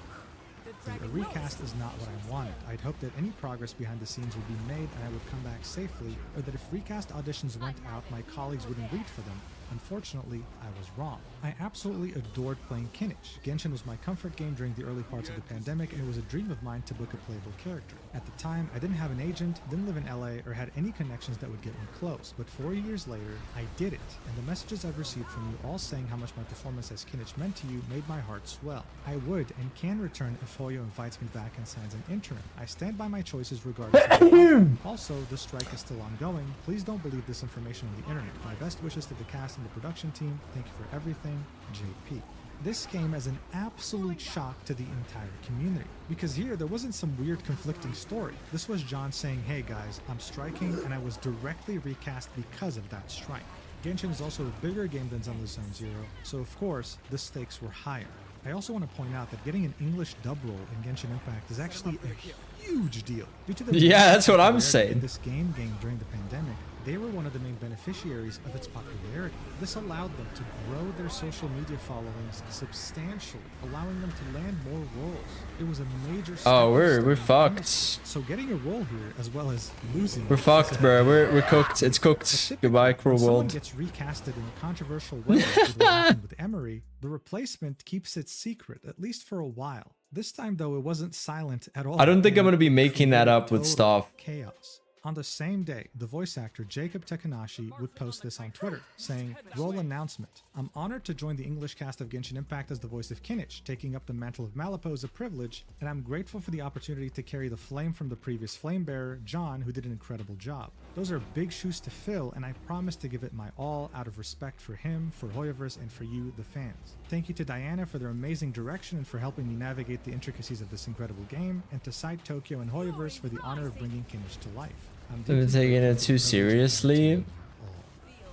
A recast is not what I wanted. I'd hoped that any progress behind the scenes would be made and I would come back safely, or that if recast auditions went out, my colleagues wouldn't read for them. Unfortunately, I was wrong. I absolutely adored playing Kinich. Genshin was my comfort game during the early parts of the pandemic, and it was a dream of mine to book a playable character. At the time, I didn't have an agent, didn't live in LA, or had any connections that would get me close, but 4 years later, I did it, and the messages I've received from you all saying how much my performance as Kinich meant to you made my heart swell. I would and can return if Hoyo invites me back and signs an interim. I stand by my choices regardless of the outcome. Also, the strike is still ongoing. Please don't believe this information on the internet. My best wishes to the cast and the production team. Thank you for everything, JP. This came as an absolute shock to the entire community, because here there wasn't some weird conflicting story. This was John saying, "Hey guys, I'm striking and I was directly recast because of that strike." Genshin is also a bigger game than Zenless Zone Zero, so of course the stakes were higher. I also want to point out that getting an English dub role in Genshin Impact is actually a huge deal. Due to the that's what I'm saying. This game gained during the pandemic, they were one of the main beneficiaries of its popularity. This allowed them to grow their social media followings substantially, allowing them to land more roles. It was a major step. Oh, we're fucked. So getting a role here, as well as losing, we're fucked, bro. We're cooked. It's cooked. Goodbye, cruel world. When someone gets recasted in a controversial way, with what happened with Emery, the replacement keeps it secret, at least for a while. This time, though, it wasn't silent at all. I don't think I'm gonna be making that up with stuff. Chaos. On the same day, the voice actor Jacob Takanashi would post this on Twitter, saying, "Role announcement. I'm honored to join the English cast of Genshin Impact as the voice of Kinich. Taking up the mantle of Malipo is a privilege, and I'm grateful for the opportunity to carry the flame from the previous flame bearer, John, who did an incredible job. Those are big shoes to fill, and I promise to give it my all out of respect for him, for Hoyoverse, and for you, the fans. Thank you to Diana for their amazing direction and for helping me navigate the intricacies of this incredible game, and to Side Tokyo and Hoyoverse for the honor of bringing Kinich to life." They're taking it too seriously.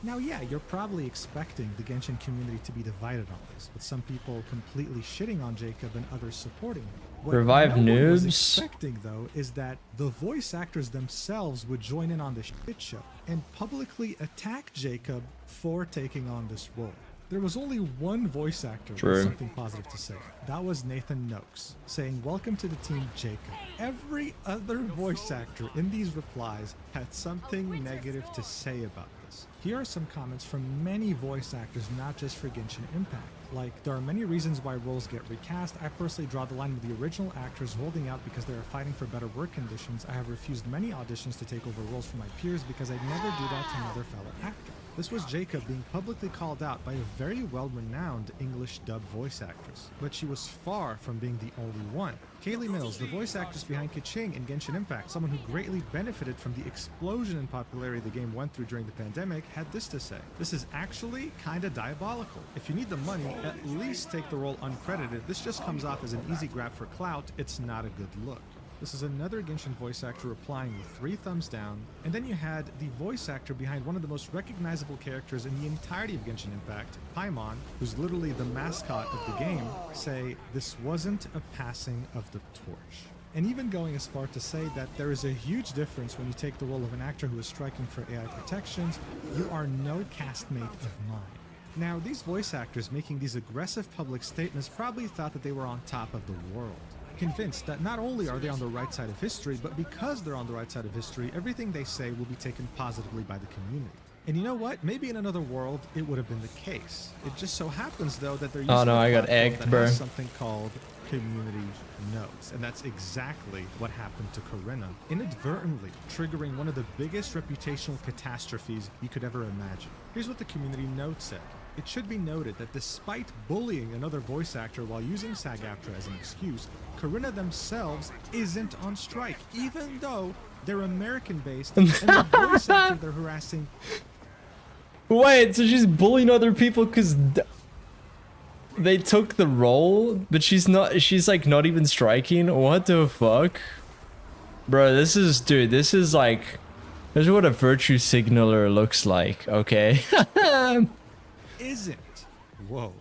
Now, yeah, you're probably expecting the Genshin community to be divided on this, with some people completely shitting on Jacob and others supporting him. What Revive no one was noobs? expecting, though, is that the voice actors themselves would join in on the shit show and publicly attack Jacob for taking on this role. There was only one voice actor with something positive to say. That was Nathan Noakes, saying, "Welcome to the team, Jacob." Every other voice actor in these replies had something negative to say about this. Here are some comments from many voice actors, not just for Genshin Impact. Like, there are many reasons why roles get recast. I personally draw the line with the original actors holding out because they are fighting for better work conditions. I have refused many auditions to take over roles for my peers because I'd never do that to another fellow actor. This was Jacob being publicly called out by a very well-renowned English dub voice actress, but she was far from being the only one. Kaylee Mills, the voice actress behind Keqing in Genshin Impact, someone who greatly benefited from the explosion in popularity the game went through during the pandemic, had this to say: "This is actually kinda diabolical. If you need the money, at least take the role uncredited. This just comes off as an easy grab for clout. It's not a good look." This is another Genshin voice actor replying with 3 thumbs down. And then you had the voice actor behind one of the most recognizable characters in the entirety of Genshin Impact, Paimon, who's literally the mascot of the game, say, "This wasn't a passing of the torch." And even going as far to say that there is a huge difference when you take the role of an actor who is striking for AI protections. You are no castmate of mine. Now, these voice actors making these aggressive public statements probably thought that they were on top of the world, convinced that not only are they on the right side of history, but because they're on the right side of history, everything they say will be taken positively by the community. And you know what? Maybe in another world, it would have been the case. It just so happens, though, that they're using I got platform egged, that bro. has something called community notes. And that's exactly what happened to Corinna, inadvertently triggering one of the biggest reputational catastrophes you could ever imagine. Here's what the community note said. It should be noted that despite bullying another voice actor while using SAG-AFTRA as an excuse, Corinna themselves isn't on strike, even though they're American-based and the voice actor they're harassing. Wait, so she's bullying other people because they took the role, but she's like not even striking? What the fuck? Bro, this is like, this is what a virtue signaler looks like, okay? Isn't. Whoa,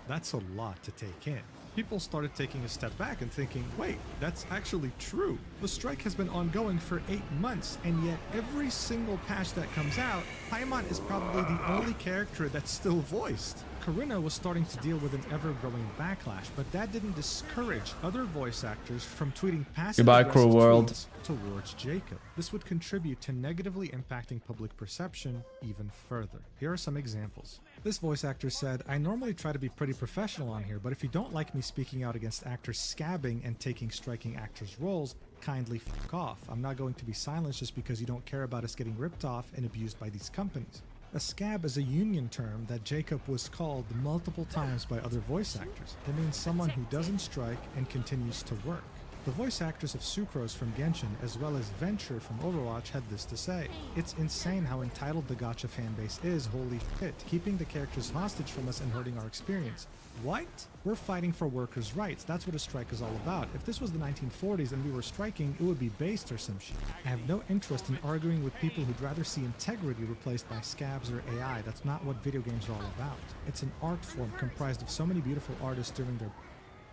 that's a lot to take in. People started taking a step back and thinking, wait, that's actually true. The strike has been ongoing for 8 months, and yet every single patch that comes out, Paimon is probably the only character that's still voiced. Corinna was starting to deal with an ever-growing backlash, but that didn't discourage other voice actors from tweeting passive-aggressive tweets towards Jacob. This would contribute to negatively impacting public perception even further. Here are some examples. This voice actor said, "I normally try to be pretty professional on here, but if you don't like me speaking out against actors scabbing and taking striking actors' roles, kindly fuck off. I'm not going to be silenced just because you don't care about us getting ripped off and abused by these companies." A scab is a union term that Jacob was called multiple times by other voice actors. It means someone who doesn't strike and continues to work. The voice actors of Sucrose from Genshin, as well as Venture from Overwatch, had this to say: "It's insane how entitled the gacha fanbase is, holy shit, keeping the characters hostage from us and hurting our experience. What? We're fighting for workers' rights. That's what a strike is all about. If this was the 1940s and we were striking, it would be based or some shit. I have no interest in arguing with people who'd rather see integrity replaced by scabs or AI. That's not what video games are all about. It's an art form comprised of so many beautiful artists doing their..."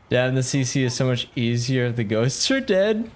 Damn, the CC is so much easier if the ghosts are dead.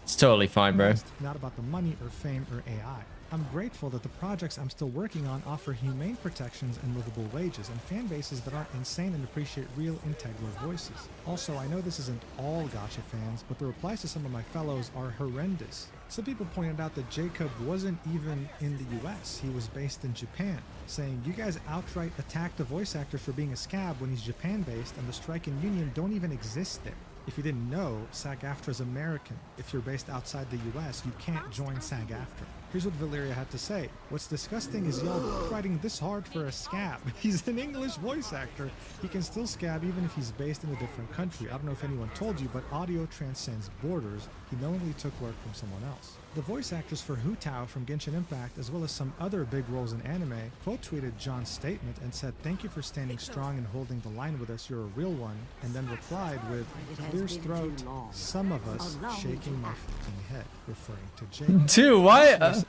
It's totally fine, bro. Not about the money or fame or AI. I'm grateful that the projects I'm still working on offer humane protections and livable wages, and fan bases that aren't insane and appreciate real, integral voices. Also, I know this isn't all gacha fans, but the replies to some of my fellows are horrendous. Some people pointed out that Jacob wasn't even in the US, he was based in Japan, saying, "You guys outright attacked the voice actor for being a scab when he's Japan-based, and the strike and union don't even exist there. If you didn't know, SAG-AFTRA is American. If you're based outside the US, you can't join SAG-AFTRA." Here's what Valeria had to say. "What's disgusting is y'all fighting this hard for a scab. He's an English voice actor. He can still scab even if he's based in a different country. I don't know if anyone told you, but audio transcends borders. He knowingly took work from someone else." The voice actors for Hu Tao from Genshin Impact, as well as some other big roles in anime, quote-tweeted John's statement and said, "Thank you for standing strong and holding the line with us. You're a real one." And then replied with, "Clear's throat, some of us shaking my fucking head," referring to Jacob. Dude, why?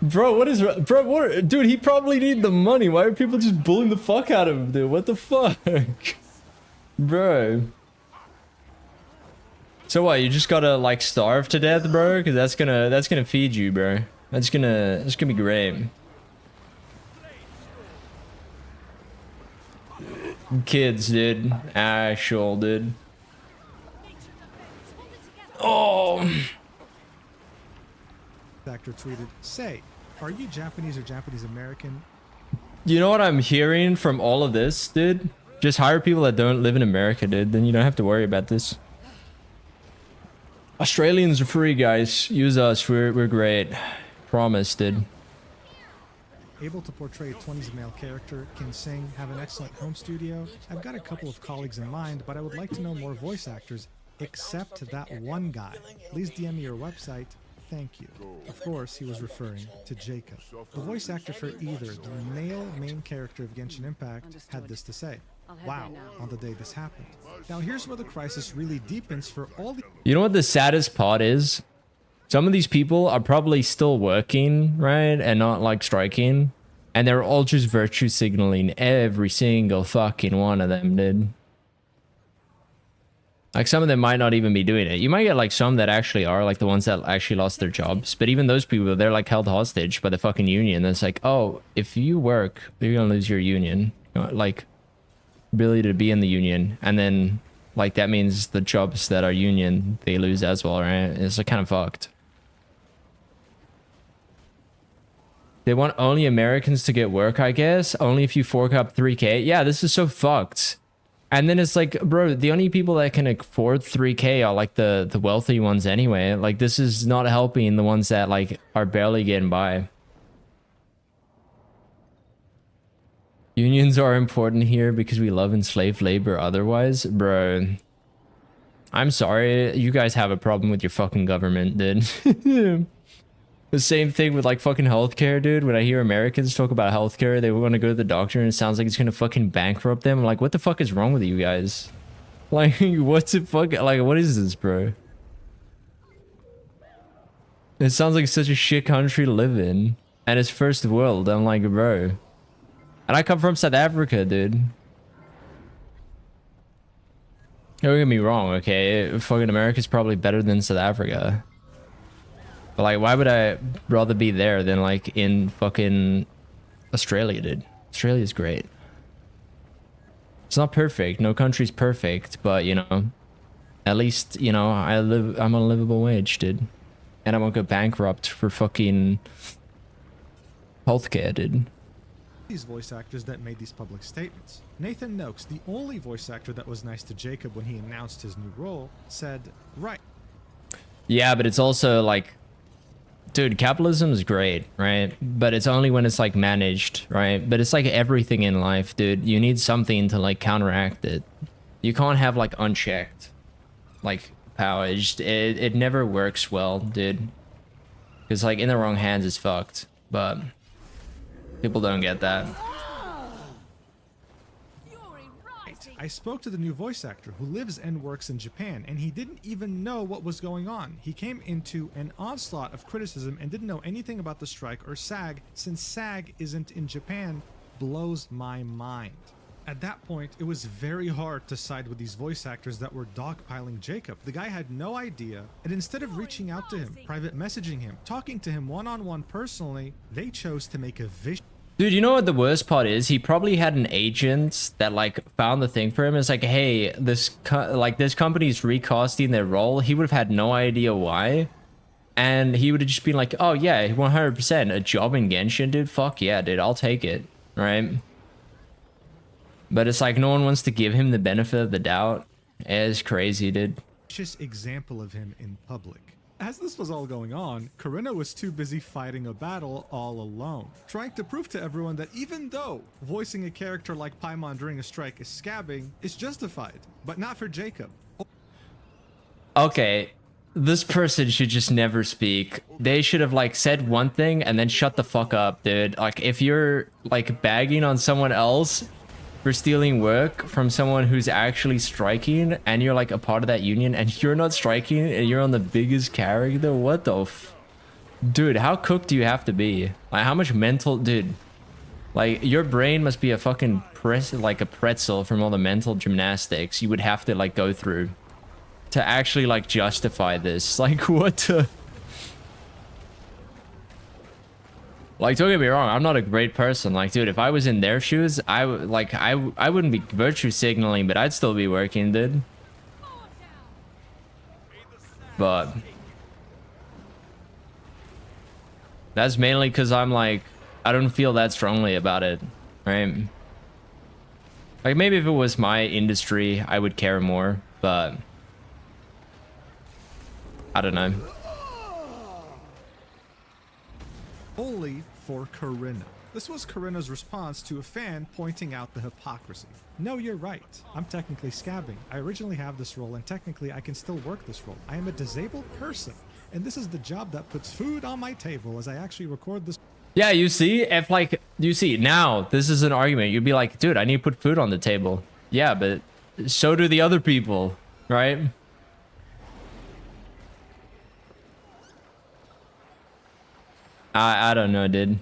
Bro, what is... Bro, what... Dude, he probably need the money. Why are people just bullying the fuck out of him, dude? What the fuck? Bro. So what? You just gotta like starve to death, bro? Because that's gonna feed you, bro. That's gonna be great. Kids, dude. Actual, dude. Oh. Actor tweeted, "Say, are you Japanese or Japanese American?" You know what I'm hearing from all of this, dude? Just hire people that don't live in America, dude. Then you don't have to worry about this. Australians are free, guys. Use us. We're great. Promise, dude. Able to portray a 20s male character, can sing, have an excellent home studio. I've got a couple of colleagues in mind, but I would like to know more voice actors, except that one guy. Please DM me your website. Thank you. Of course, he was referring to Jacob. The voice actor for either the male main character of Genshin Impact had this to say. Wow, on the day this happened. Now here's where the crisis really deepens for all the— You know what the saddest part is? Some of these people are probably still working, right? And not like striking. And they're all just virtue signaling every single fucking one of them, dude. Like some of them might not even be doing it. You might get like some that actually are, like the ones that actually lost their jobs. But even those people, they're like held hostage by the fucking union. That's like, oh, if you work, you're gonna lose your union. Like, ability to be in the union. And then, like, that means the jobs that are union, they lose as well, right? It's like kind of fucked. They want only Americans to get work, I guess. Only if you fork up 3K. Yeah, this is so fucked. And then it's like, bro, the only people that can afford 3K are like the wealthy ones anyway. Like, this is not helping the ones that like are barely getting by. Unions are important here because we love enslaved labor otherwise. Bro, I'm sorry. You guys have a problem with your fucking government, dude. The same thing with like fucking healthcare, dude. When I hear Americans talk about healthcare, they want to go to the doctor and it sounds like it's gonna fucking bankrupt them. I'm like, what the fuck is wrong with you guys? Like, what's it fuck? Like, what is this, bro? It sounds like such a shit country to live in. And it's first world. I'm like, bro. And I come from South Africa, dude. Don't get me wrong, okay? Fucking America's probably better than South Africa. But like, why would I rather be there than like in fucking Australia, dude? Australia's great. It's not perfect. No country's perfect, but you know, at least, you know, I'm on a livable wage, dude. And I won't go bankrupt for fucking healthcare, dude. These voice actors that made these public statements. Nathan Noakes, the only voice actor that was nice to Jacob when he announced his new role, said, right. Yeah, but it's also like, dude, capitalism is great, right? But it's only when it's like managed, right? But it's like everything in life, dude. You need something to like counteract it. You can't have like unchecked like power. It never works well, dude. Because like in the wrong hands is fucked. But people don't get that. I spoke to the new voice actor who lives and works in Japan, and he didn't even know what was going on. He came into an onslaught of criticism and didn't know anything about the strike or SAG, since SAG isn't in Japan. Blows my mind. At that point, it was very hard to side with these voice actors that were dogpiling Jacob. The guy had no idea, and instead of reaching out to him, private messaging him, talking to him one-on-one personally, they chose to make a vicious— Dude, you know what the worst part is? He probably had an agent that like found the thing for him. It's like, hey, this company's recasting their role. He would have had no idea why. And he would have just been like, oh yeah, 100% a job in Genshin, dude. Fuck yeah, dude, I'll take it. Right? But it's like no one wants to give him the benefit of the doubt. It's crazy, dude. Example of him in public. As this was all going on, Corinna was too busy fighting a battle all alone, trying to prove to everyone that even though voicing a character like Paimon during a strike is scabbing is justified, but not for Jacob. Okay, this person should just never speak. They should have like said one thing and then shut the fuck up, dude. Like if you're like bagging on someone else for stealing work from someone who's actually striking and you're like a part of that union and you're not striking and you're on the biggest character, what the dude, how cooked do you have to be? Like how much mental, dude, like your brain must be a fucking like a pretzel from all the mental gymnastics you would have to like go through. to actually like justify this. Like what the... Like, don't get me wrong, I'm not a great person. Like, dude, if I was in their shoes, I wouldn't be virtue signaling, but I'd still be working, dude. But that's mainly because I'm like, I don't feel that strongly about it, right? Like, maybe if it was my industry, I would care more, but I don't know. Only for Corinna. This was Corinna's response to a fan pointing out the hypocrisy. No, you're right. I'm technically scabbing. I originally have this role, and technically I can still work this role. I am a disabled person, and this is the job that puts food on my table as I actually record this. Yeah, you see, if like, you see, now this is an argument. You'd be like, dude, I need to put food on the table. Yeah, but so do the other people, right? I don't know, dude.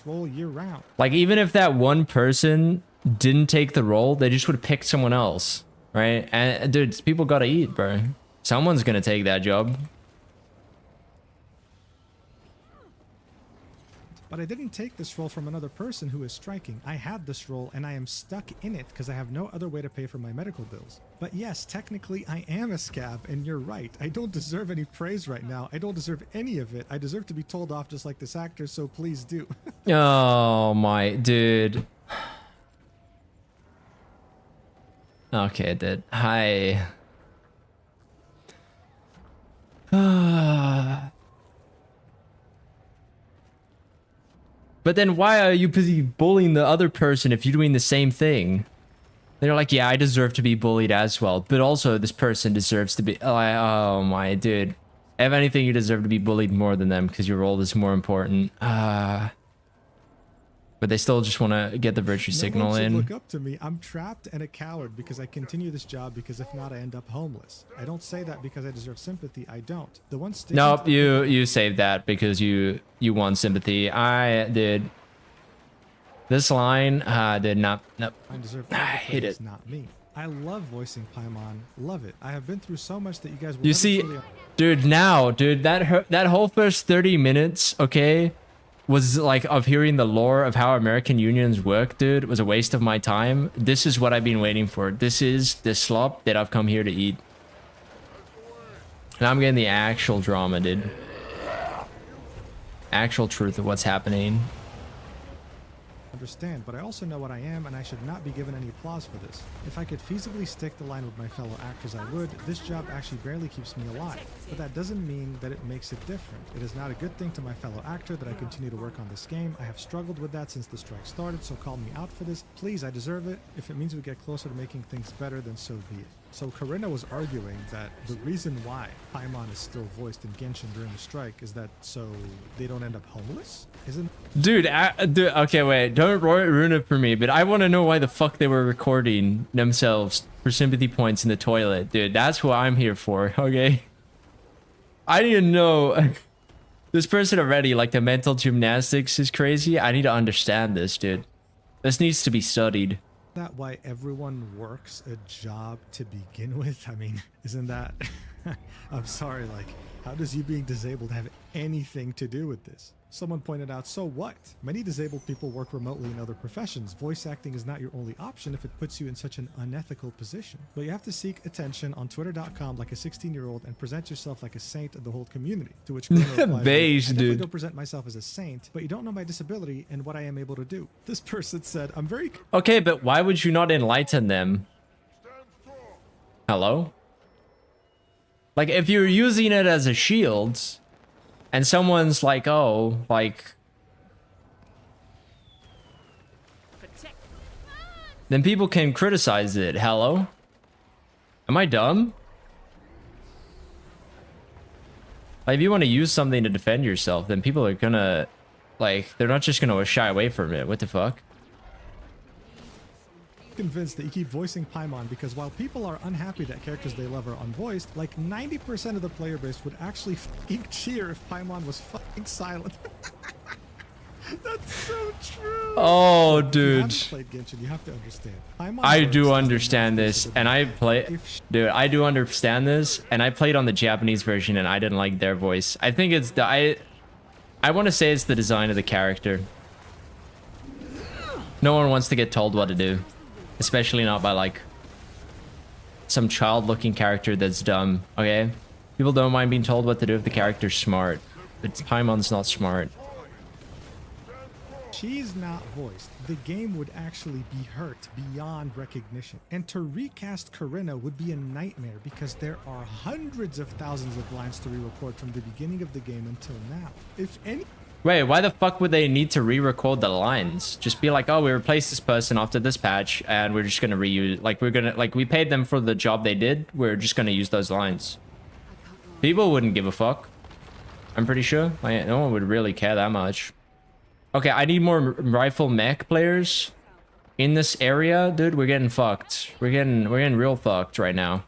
Role year round. Like, even if that one person didn't take the role, they just would have picked someone else, right? And dude, people gotta eat, bro. Someone's gonna take that job. But I didn't take this role from another person who is striking. I had this role and I am stuck in it because I have no other way to pay for my medical bills. But yes, technically I am a scab, and you're right. I don't deserve any praise right now. I don't deserve any of it. I deserve to be told off just like this actor, so please do. Oh my dude. Okay, dude. Hi. But then why are you busy bullying the other person if you're doing the same thing? They're like, yeah, I deserve to be bullied as well. But also this person deserves to be... Oh my dude. If anything, you deserve to be bullied more than them because your role is more important. But they still just want to get the virtue signal in. Look up to me. I'm trapped and a coward because I continue this job, because if not, I end up homeless. I don't say that because I deserve sympathy. I don't. The one sticking... Nope, you saved that because you want sympathy. I did. This line did not. Nope. I hate it. Not me. I love voicing Paimon. Love it. I have been through so much that you guys will You never see, truly... dude, now, dude, that whole first 30 minutes, okay, was like of hearing the lore of how American unions work, dude, was a waste of my time. This is what I've been waiting for. This is the slop that I've come here to eat. And I'm getting the actual drama, dude. Actual truth of what's happening. Understand, but I also know what I am, and I should not be given any applause for this. If I could feasibly stick the line with my fellow actors, I would. This job actually barely keeps me alive, but that doesn't mean that it makes it different. It is not a good thing to my fellow actor that I continue to work on this game. I have struggled with that since the strike started, so call me out for this. Please, I deserve it. If it means we get closer to making things better, then so be it. So Corinna was arguing that the reason why Paimon is still voiced in Genshin during the strike is that so they don't end up homeless? Isn't... Dude, okay, wait, don't ruin it for me, but I want to know why the fuck they were recording themselves for sympathy points in the toilet. Dude, that's what I'm here for, okay? I need to know. This person already, like, the mental gymnastics is crazy. I need to understand this, dude. This needs to be studied. That why everyone works a job to begin with? I mean, isn't that... I'm sorry, like, how does you being disabled have anything to do with this? Someone pointed out, so what? Many disabled people work remotely in other professions. Voice acting is not your only option if it puts you in such an unethical position. But you have to seek attention on twitter.com like a 16-year-old and present yourself like a saint of the whole community. To which beige, dude. I don't present myself as a saint, but you don't know my disability and what I am able to do. This person said, I'm very... Okay, but why would you not enlighten them? Hello? Like, if you're using it as a shield... And someone's like, oh, like... Then people can criticize it. Hello? Am I dumb? Like, if you want to use something to defend yourself, then people are gonna... Like, they're not just gonna shy away from it. What the fuck? Convinced that you keep voicing Paimon because while people are unhappy that characters they love are unvoiced, like 90% of the player base would actually fucking cheer if Paimon was fucking silent. That's so true. Oh, If you dude. haven't played Genshin, you have to understand. I do understand this, and I play, dude. I do understand this, and I played on the Japanese version, and I didn't like their voice. I think it's the I want to say it's the design of the character. No one wants to get told what to do, especially not by like some child-looking character that's dumb. Okay, people don't mind being told what to do if the character's smart. But Paimon's not smart. She's not voiced. The game would actually be hurt beyond recognition. And to recast Corinna would be a nightmare because there are hundreds of thousands of lines to re-record from the beginning of the game until now. If any... Wait, why the fuck would they need to re-record the lines? Just be like, oh, we replaced this person after this patch, and we're just gonna reuse, like, we paid them for the job they did, we're just gonna use those lines. People wouldn't give a fuck. I'm pretty sure. Like, no one would really care that much. Okay, I need more rifle mech players in this area, dude. We're getting fucked. We're getting real fucked right now.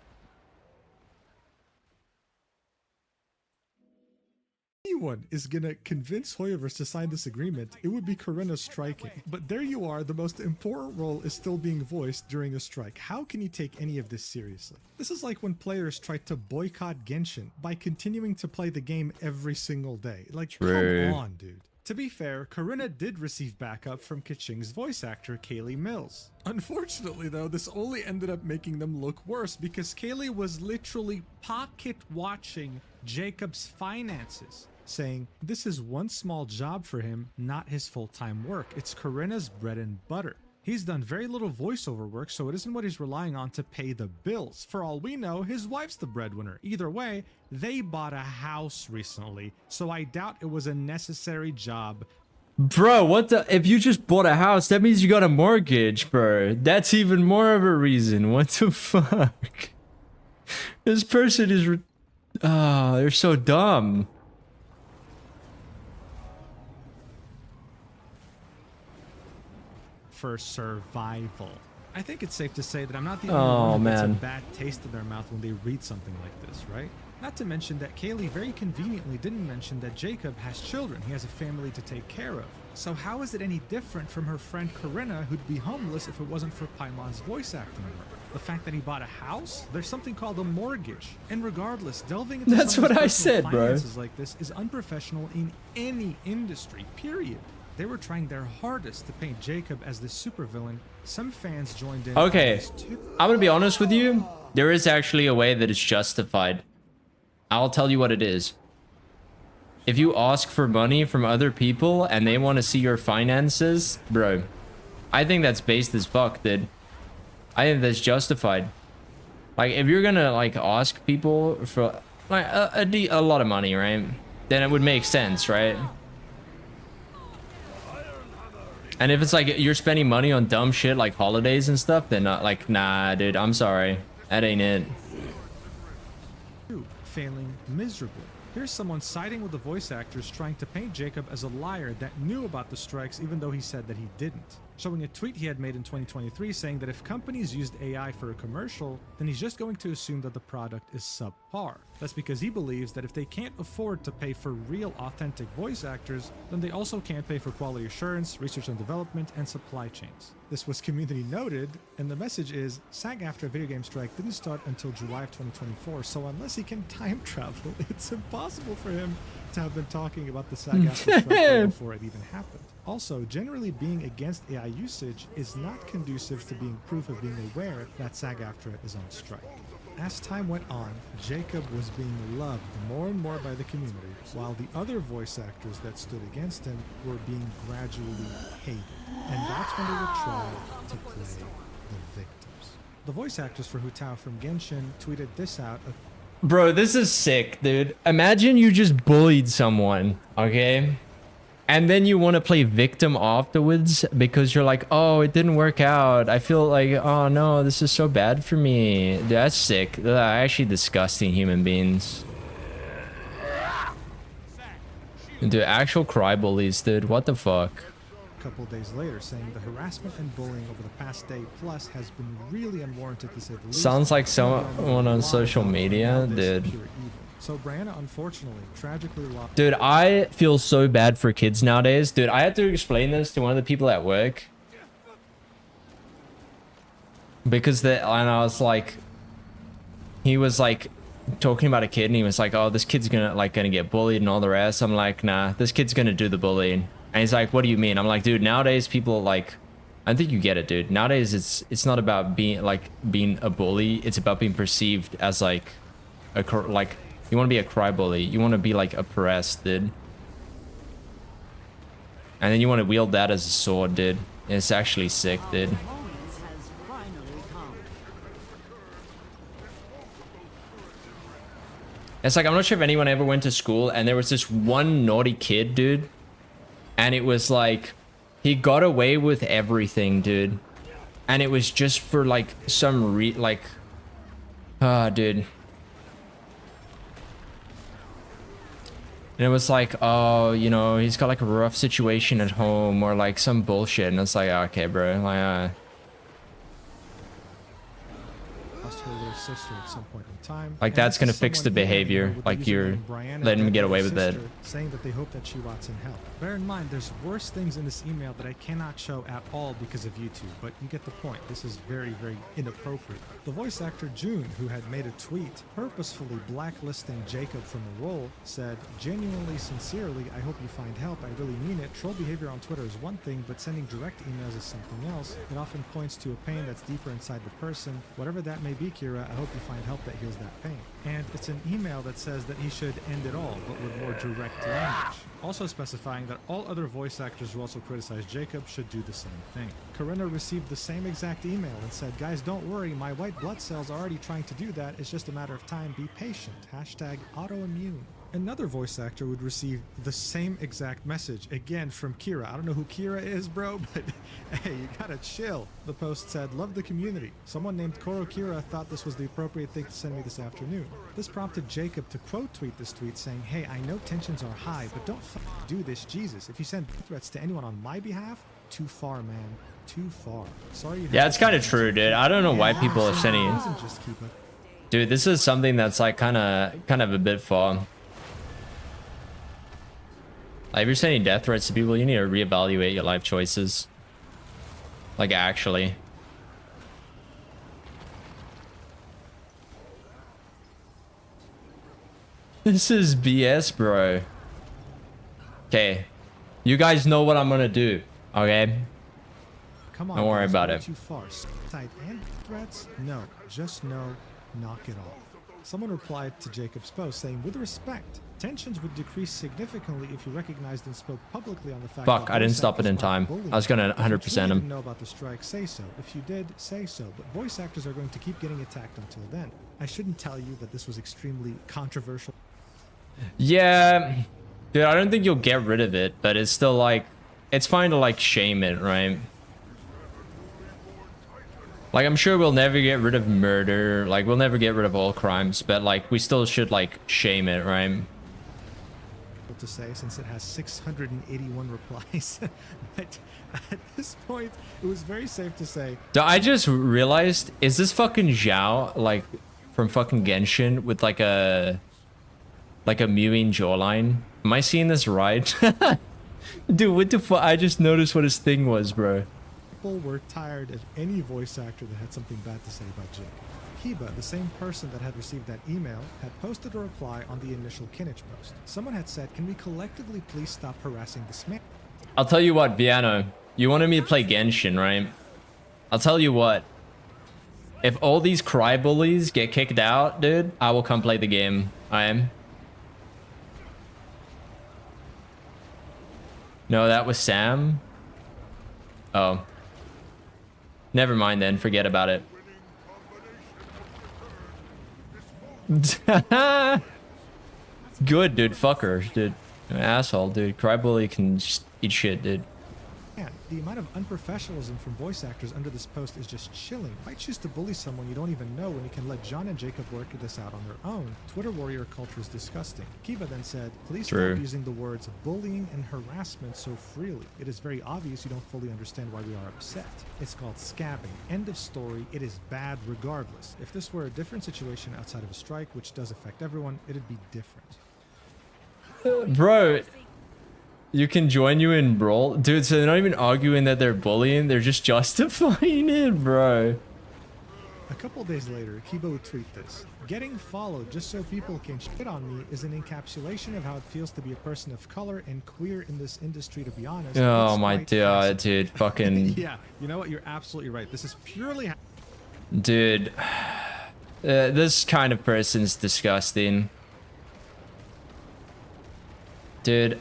Anyone is gonna convince Hoyoverse to sign this agreement, it would be Corinna striking. But there you are, the most important role is still being voiced during a strike. How can you take any of this seriously? This is like when players tried to boycott Genshin by continuing to play the game every single day. Like, True. come on, dude. To be fair, Corinna did receive backup from Keqing's voice actor, Kaylee Mills. Unfortunately, though, this only ended up making them look worse because Kaylee was literally pocket watching Jacob's finances, saying this is one small job for him, not his full-time work. It's Corinna's bread and butter. He's done very little voiceover work, so it isn't what he's relying on to pay the bills. For all we know, his wife's the breadwinner. Either way, they bought a house recently, so I doubt it was a necessary job. Bro, what the? If you just bought a house, that means you got a mortgage, bro. That's even more of a reason. What the fuck? This person is... Oh, they're so dumb. For survival. I think it's safe to say that I'm not the Oh, only one who gets a man. bad taste in their mouth when they read something like this, right? Not to mention that Kaylee very conveniently didn't mention that Jacob has children. He has a family to take care of. So how is it any different from her friend Corinna, who'd be homeless if it wasn't for Paimon's voice acting work? The fact that he bought a house? There's something called a mortgage. And regardless, delving into That's someone's what I personal said, bro. finances like this is unprofessional in any industry, period. They were trying their hardest to paint Jacob as the supervillain. Some fans joined in. Okay, I'm gonna be honest with you. There is actually a way that it's justified. I'll tell you what it is. If you ask for money from other people and they want to see your finances, bro, I think that's based as fuck, dude. I think that's justified. Like, if you're gonna like ask people for like a lot of money, right? Then it would make sense, right? And if it's like you're spending money on dumb shit like holidays and stuff, then not like, nah, dude, I'm sorry. That ain't it. Failing miserably. Here's someone siding with the voice actors trying to paint Jacob as a liar that knew about the strikes even though he said that he didn't. Showing a tweet he had made in 2023 saying that if companies used AI for a commercial, then he's just going to assume that the product is subpar. That's because he believes that if they can't afford to pay for real authentic voice actors, then they also can't pay for quality assurance, research and development, and supply chains. This was community noted, and the message is SAG-AFTRA video game strike didn't start until July of 2024, so unless he can time travel, it's impossible for him to have been talking about the SAG-AFTRA strike before it even happened. Also, generally being against AI usage is not conducive to being proof of being aware that SAG-AFTRA is on strike. As time went on, Jacob was being loved more and more by the community, while the other voice actors that stood against him were being gradually hated. And that's when they would try to play the victims. The voice actors for Hu Tao from Genshin tweeted this out. Bro, this is sick, dude. Imagine you just bullied someone, okay? And then you want to play victim afterwards because you're like, oh, it didn't work out. I feel like, oh no, this is so bad for me. Dude, that's sick. They're actually disgusting human beings. Dude, actual cry bullies, dude. What the fuck? A couple days later, saying the harassment and bullying over the past day plus has been really unwarranted to say the least. Sounds like someone on social media, dude. So Brianna, unfortunately, tragically lost. Dude, I feel so bad for kids nowadays. Dude, I had to explain this to one of the people at work. Because and I was like, he was like talking about a kid and he was like, oh, this kid's gonna get bullied and all the rest. I'm like, nah, this kid's gonna do the bullying. And he's like, what do you mean? I'm like, dude, nowadays people like, I think you get it, dude. Nowadays it's not about being a bully. It's about being perceived as like you want to be a cry bully. You want to be like oppressed, dude. And then you want to wield that as a sword, dude. And it's actually sick, dude. It's like, I'm not sure if anyone ever went to school and there was this one naughty kid, dude. And it was like, he got away with everything, dude. And it was just for like some dude. And it was like, oh, you know, he's got like a rough situation at home or like some bullshit. And it's like, okay, bro, like, Lost her little sister at some point in time. like that's gonna fix the behavior. Like you're letting him get away with it. Saying that they hope that she rots in hell. Bear in mind, there's worse things in this email that I cannot show at all because of YouTube, but you get the point. This is very, very inappropriate. The voice actor June, who had made a tweet purposefully blacklisting Jacob from the role, said, genuinely, sincerely, I hope you find help. I really mean it. Troll behavior on Twitter is one thing, but sending direct emails is something else. It often points to a pain that's deeper inside the person. Whatever that may be, Kira, I hope you find help that heals that pain. And it's an email that says that he should end it all, but with more direct language. Also specifying that all other voice actors who also criticized Jacob should do the same thing. Corinna received the same exact email and said, guys, don't worry, my white blood cells are already trying to do that. It's just a matter of time. Be patient. Hashtag autoimmune. Another voice actor would receive the same exact message, again from Kira. I don't know who Kira is, bro, but hey, you gotta chill. The post said, love the community. Someone named Koro Kira thought this was the appropriate thing to send me this afternoon. This prompted Jacob to quote tweet this tweet saying, hey, I know tensions are high, but don't do this, Jesus. If you send threats to anyone on my behalf, too far, man. Too far. Sorry. Yeah, it's kind of true, dude. I don't know why people are sending. Dude, this is something that's like kind of a bit far. Like, if you're sending death threats to people, you need to reevaluate your life choices. Like, actually. This is BS, bro. Okay. You guys know what I'm gonna do, okay? Come on, don't worry about it. Too far. Type and threats? No, just no. Knock it off. Someone replied to Jacob's post saying, with respect, tensions would decrease significantly if you recognized and spoke publicly on the fact Fuck, that I didn't stop it in time. I was gonna 100% If you him. didn't know about the strike, say so. If you did, say so. But voice actors are going to keep getting attacked until then. I shouldn't tell you that this was extremely controversial. Yeah, dude, I don't think you'll get rid of it, but it's still like, it's fine to like shame it, right? Like, I'm sure we'll never get rid of murder, like we'll never get rid of all crimes, but like we still should like shame it, right? To say, since it has 681 replies. But at this point, it was very safe to say. So I just realized, is this fucking Zhao like from fucking Genshin with like a mewing jawline? Am I seeing this right? Dude, what the fuck? I just noticed what his thing was, bro. People were tired of any voice actor that had something bad to say about Jake. Kiba, the same person that had received that email, had posted a reply on the initial Kinnich post. Someone had said, can we collectively please stop harassing this man? I'll tell you what, Biano, you wanted me to play Genshin, right? I'll tell you what. If all these cry bullies get kicked out, dude, I will come play the game. I am. No, that was Sam. Oh. Never mind then, forget about it. Good, dude. Fuck her, dude. Asshole, dude. Crybully can just eat shit, dude. Man, The amount of unprofessionalism from voice actors under this post is just chilling. Why choose to bully someone you don't even know when you can let John and Jacob work this out on their own? Twitter warrior culture is disgusting. Kiba then said, please stop using the words bullying and harassment so freely. It is very obvious you don't fully understand why we are upset. It's called scabbing. End of story. It is bad regardless. If this were a different situation outside of a strike, which does affect everyone, it'd be different. Bro, you can join you in brawl, dude. So they're not even arguing that they're bullying, they're just justifying it, bro. A couple days later, Kiba would tweet this: getting followed just so people can shit on me is an encapsulation of how it feels to be a person of color and queer in this industry, to be honest. Oh my god, dude, fucking yeah, you know what, you're absolutely right. This is purely dude, this kind of person's disgusting, dude.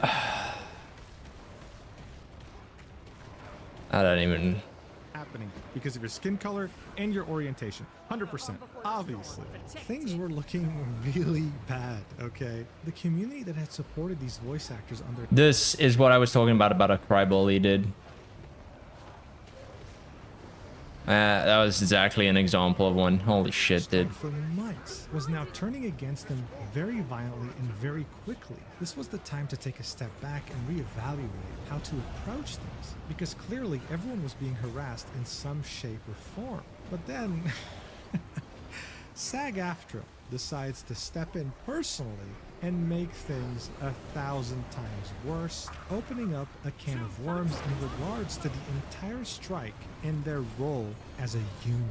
I don't even happening because of your skin color and your orientation. 100%. Obviously. Things were looking really bad, okay? The community that had supported these voice actors on their... This is what I was talking about a crybully, dude. That was exactly an example of one. Holy shit, dude. For months was now turning against them very violently and very quickly. This was the time to take a step back and reevaluate how to approach things, because clearly everyone was being harassed in some shape or form. But then SAG-AFTRA decides to step in personally and make things 1,000 times worse, opening up a can of worms in regards to the entire strike and their role as a union.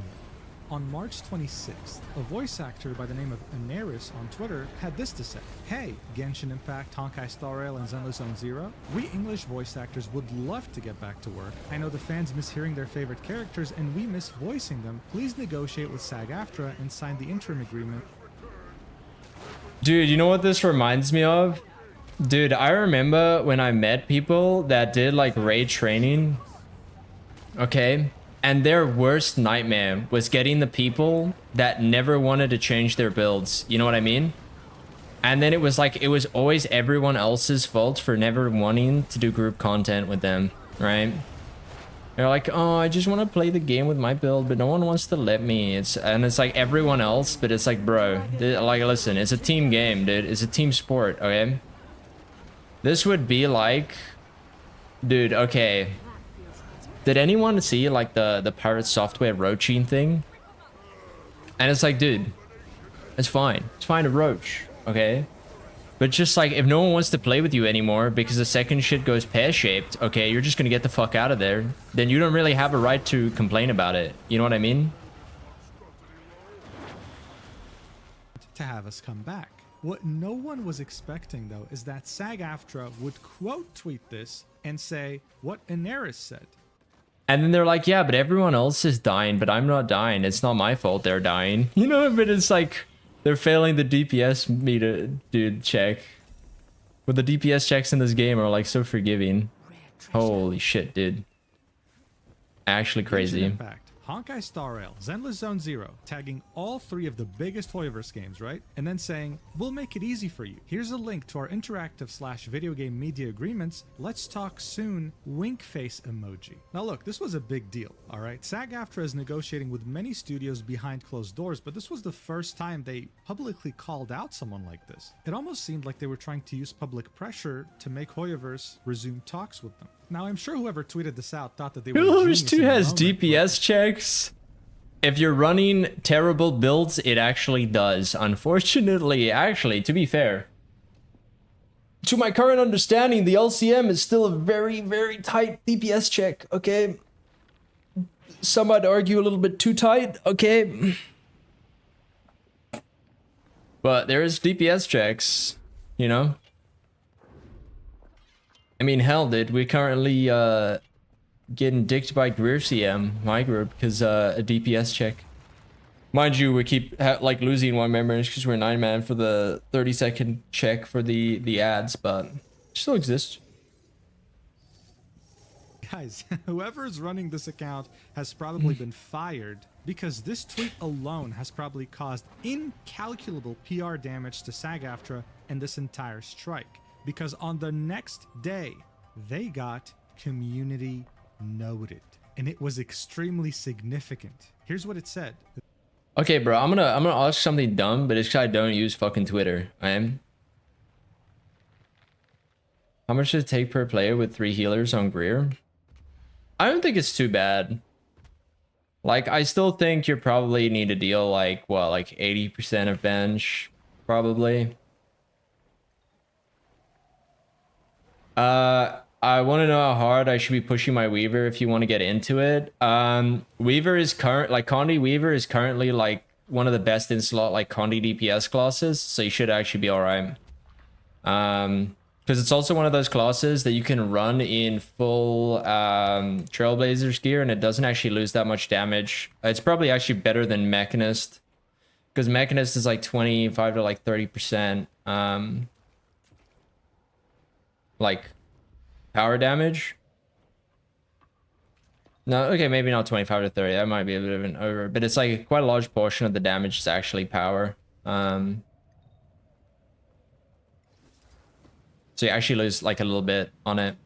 On March 26th, a voice actor by the name of Aerell on Twitter had this to say: hey, Genshin Impact, Honkai Star Rail, and Zenless Zone Zero, we English voice actors would love to get back to work. I know the fans miss hearing their favorite characters and we miss voicing them. Please negotiate with SAG-AFTRA and sign the interim agreement. Dude, you know what this reminds me of? Dude, I remember when I met people that did like raid training, okay? And their worst nightmare was getting the people that never wanted to change their builds. You know what I mean? And then it was like, it was always everyone else's fault for never wanting to do group content with them, right? They're like, oh, I just want to play the game with my build, but no one wants to let me. It's like everyone else, but it's like, bro, like, listen, it's a team game, dude. It's a team sport, okay? This would be like, dude, okay. Did anyone see like the Pirate Software roaching thing? And it's like, dude, it's fine. It's fine to roach, okay? But just like, if no one wants to play with you anymore because the second shit goes pear-shaped, okay, you're just gonna get the fuck out of there. Then you don't really have a right to complain about it. You know what I mean? To have us come back. What no one was expecting, though, is that SAG-AFTRA would quote tweet this and say what Aerell said. And then they're like, yeah, but everyone else is dying, but I'm not dying. It's not my fault they're dying. You know, but it's like, they're failing the DPS meter, dude, check. But the DPS checks in this game are like so forgiving. Holy shit, dude. Actually crazy. Impact, Honkai Star Rail, Zenless Zone Zero, tagging all three of the biggest Hoyoverse games, right? And then saying, we'll make it easy for you. Here's a link to our interactive/video game media agreements. Let's talk soon. Wink face emoji. Now look, this was a big deal, all right? SAG-AFTRA is negotiating with many studios behind closed doors, but this was the first time they publicly called out someone like this. It almost seemed like they were trying to use public pressure to make Hoyoverse resume talks with them. Now, I'm sure whoever tweeted this out thought that they were Hoyoverse 2 has DPS checks. If you're running terrible builds, it actually does. Unfortunately, actually, to be fair, to my current understanding, the LCM is still a very, very tight DPS check, okay? Some might argue a little bit too tight, okay? But there is DPS checks, you know? I mean, hell, dude, we're currently getting dicked by Greer CM, my group, because a DPS check. Mind you, we keep like losing one member because we're 9-man for the 30-second check for the ads, but it still exists. Guys, whoever is running this account has probably been fired, because this tweet alone has probably caused incalculable PR damage to SAG-AFTRA and this entire strike. Because on the next day, they got community noted, and it was extremely significant. Here's what it said. Okay, bro, I'm gonna ask something dumb, but it's 'cause I don't use fucking Twitter. I am. How much does it take per player with 3 healers on Greer? I don't think it's too bad. Like, I still think you probably need to deal like what, like 80% of bench, probably. I want to know how hard I should be pushing my Weaver if you want to get into it. Weaver is Condi Weaver is currently like one of the best in slot like Condi DPS classes, so you should actually be alright. Because it's also one of those classes that you can run in full Trailblazers gear and it doesn't actually lose that much damage. It's probably actually better than Mechanist, because Mechanist is like 25 to like 30% like power damage. No, okay, maybe not 25 to 30. That might be a bit of an over, but it's like quite a large portion of the damage is actually power. So you actually lose like a little bit on it.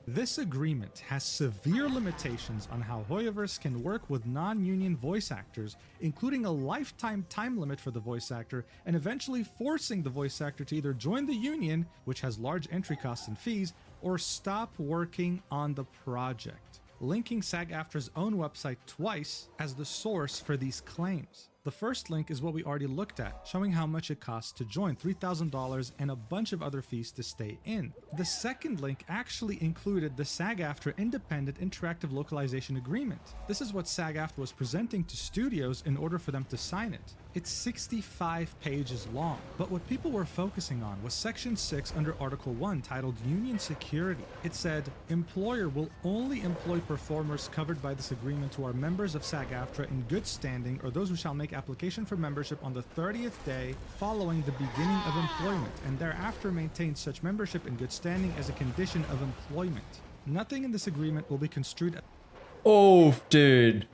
This agreement has severe limitations on how Hoyoverse can work with non-union voice actors, including a lifetime time limit for the voice actor, and eventually forcing the voice actor to either join the union, which has large entry costs and fees, or stop working on the project, linking SAG-AFTRA's own website twice as the source for these claims. The first link is what we already looked at, showing how much it costs to join, $3,000 and a bunch of other fees to stay in. The second link actually included the SAG-AFTRA Independent Interactive Localization Agreement. This is what SAG-AFTRA was presenting to studios in order for them to sign it. It's 65 pages long, but what people were focusing on was Section 6 under Article 1 titled Union Security. It said, employer will only employ performers covered by this agreement who are members of SAG-AFTRA in good standing, or those who shall make application for membership on the 30th day following the beginning of employment, and thereafter maintain such membership in good standing as a condition of employment. Nothing in this agreement will be construed. Oh, dude.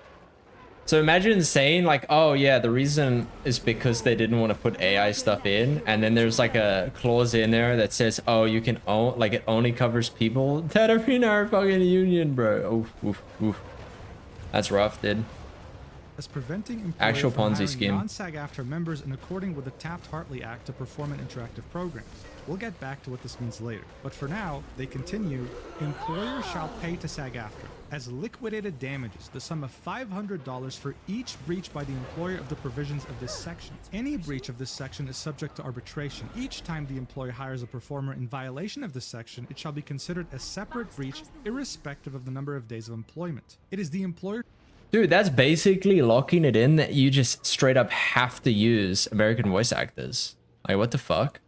So imagine saying like, oh yeah, the reason is because they didn't want to put AI stuff in, and then there's like a clause in there that says, oh, you can own, like it only covers people that are in our fucking union, bro. Oof, oof, oof. That's rough, dude. As preventing actual Ponzi scheme. Non-SAG-AFTRA members in according with the Taft-Hartley Act to perform in interactive programs. We'll get back to what this means later. But for now, they continue, employers shall pay to SAG-AFTRA as liquidated damages the sum of $500 for each breach by the employer of the provisions of this section. Any breach of this section is subject to arbitration. Each time the employer hires a performer in violation of this section, it shall be considered a separate breach irrespective of the number of days of employment. It is the employer... Dude, that's basically locking it in that you just straight up have to use American voice actors. Like, what the fuck?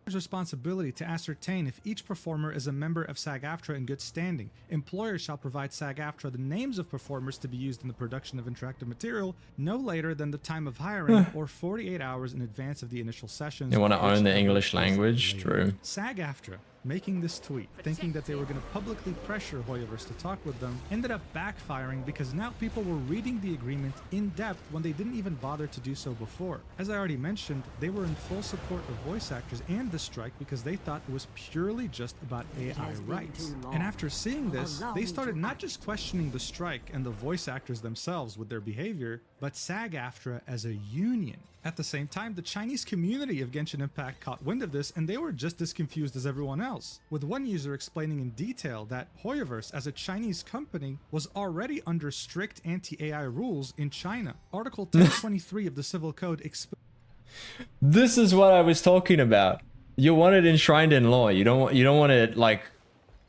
Responsibility to ascertain if each performer is a member of SAG-AFTRA in good standing. Employers shall provide SAG-AFTRA the names of performers to be used in the production of interactive material no later than the time of hiring or 48 hours in advance of the initial sessions. You want to own the English language? True. SAG-AFTRA, making this tweet, thinking that they were going to publicly pressure Hoyoverse to talk with them, ended up backfiring because now people were reading the agreement in depth when they didn't even bother to do so before. As I already mentioned, they were in full support of voice actors and the strike because they thought it was purely just about AI rights. And after seeing this, they started not just questioning the strike and the voice actors themselves with their behavior, but SAG-AFTRA as a union. At the same time, the Chinese community of Genshin Impact caught wind of this, and they were just as confused as everyone else, with one user explaining in detail that Hoyoverse, as a Chinese company, was already under strict anti-AI rules in China. Article 1023 of the Civil Code This is what I was talking about. You want it enshrined in law. You don't want it like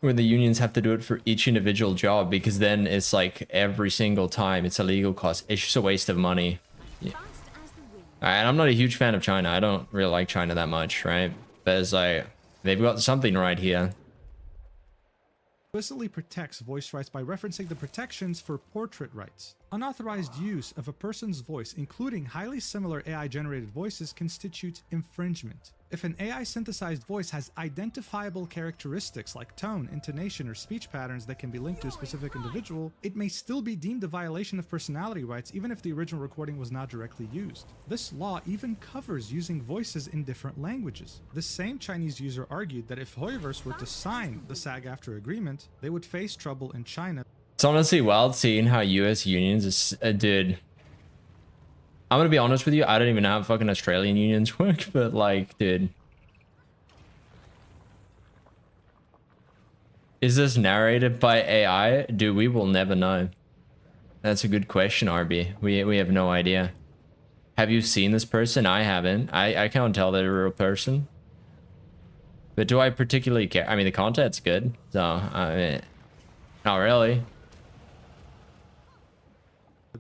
where the unions have to do it for each individual job, because then it's like every single time it's a legal cost. It's just a waste of money. Yeah. And I'm not a huge fan of China. I don't really like China that much, right? But it's like, they've got something right here. Explicitly protects voice rights by referencing the protections for portrait rights. Unauthorized use of a person's voice, including highly similar AI-generated voices, constitutes infringement. If an AI synthesized voice has identifiable characteristics like tone, intonation, or speech patterns that can be linked to a specific individual, it may still be deemed a violation of personality rights even if the original recording was not directly used. This law even covers using voices in different languages. This same Chinese user argued that if Hoyoverse were to sign the SAG-AFTRA agreement, they would face trouble in China. It's honestly wild seeing how US unions is, dude. I'm gonna be honest with you, I don't even know how fucking Australian unions work, but like, dude. Is this narrated by AI? Dude, we will never know. That's a good question, RB. We have no idea. Have you seen this person? I haven't. I can't tell they're a real person. But do I particularly care? I mean, the content's good, so, I mean, not really.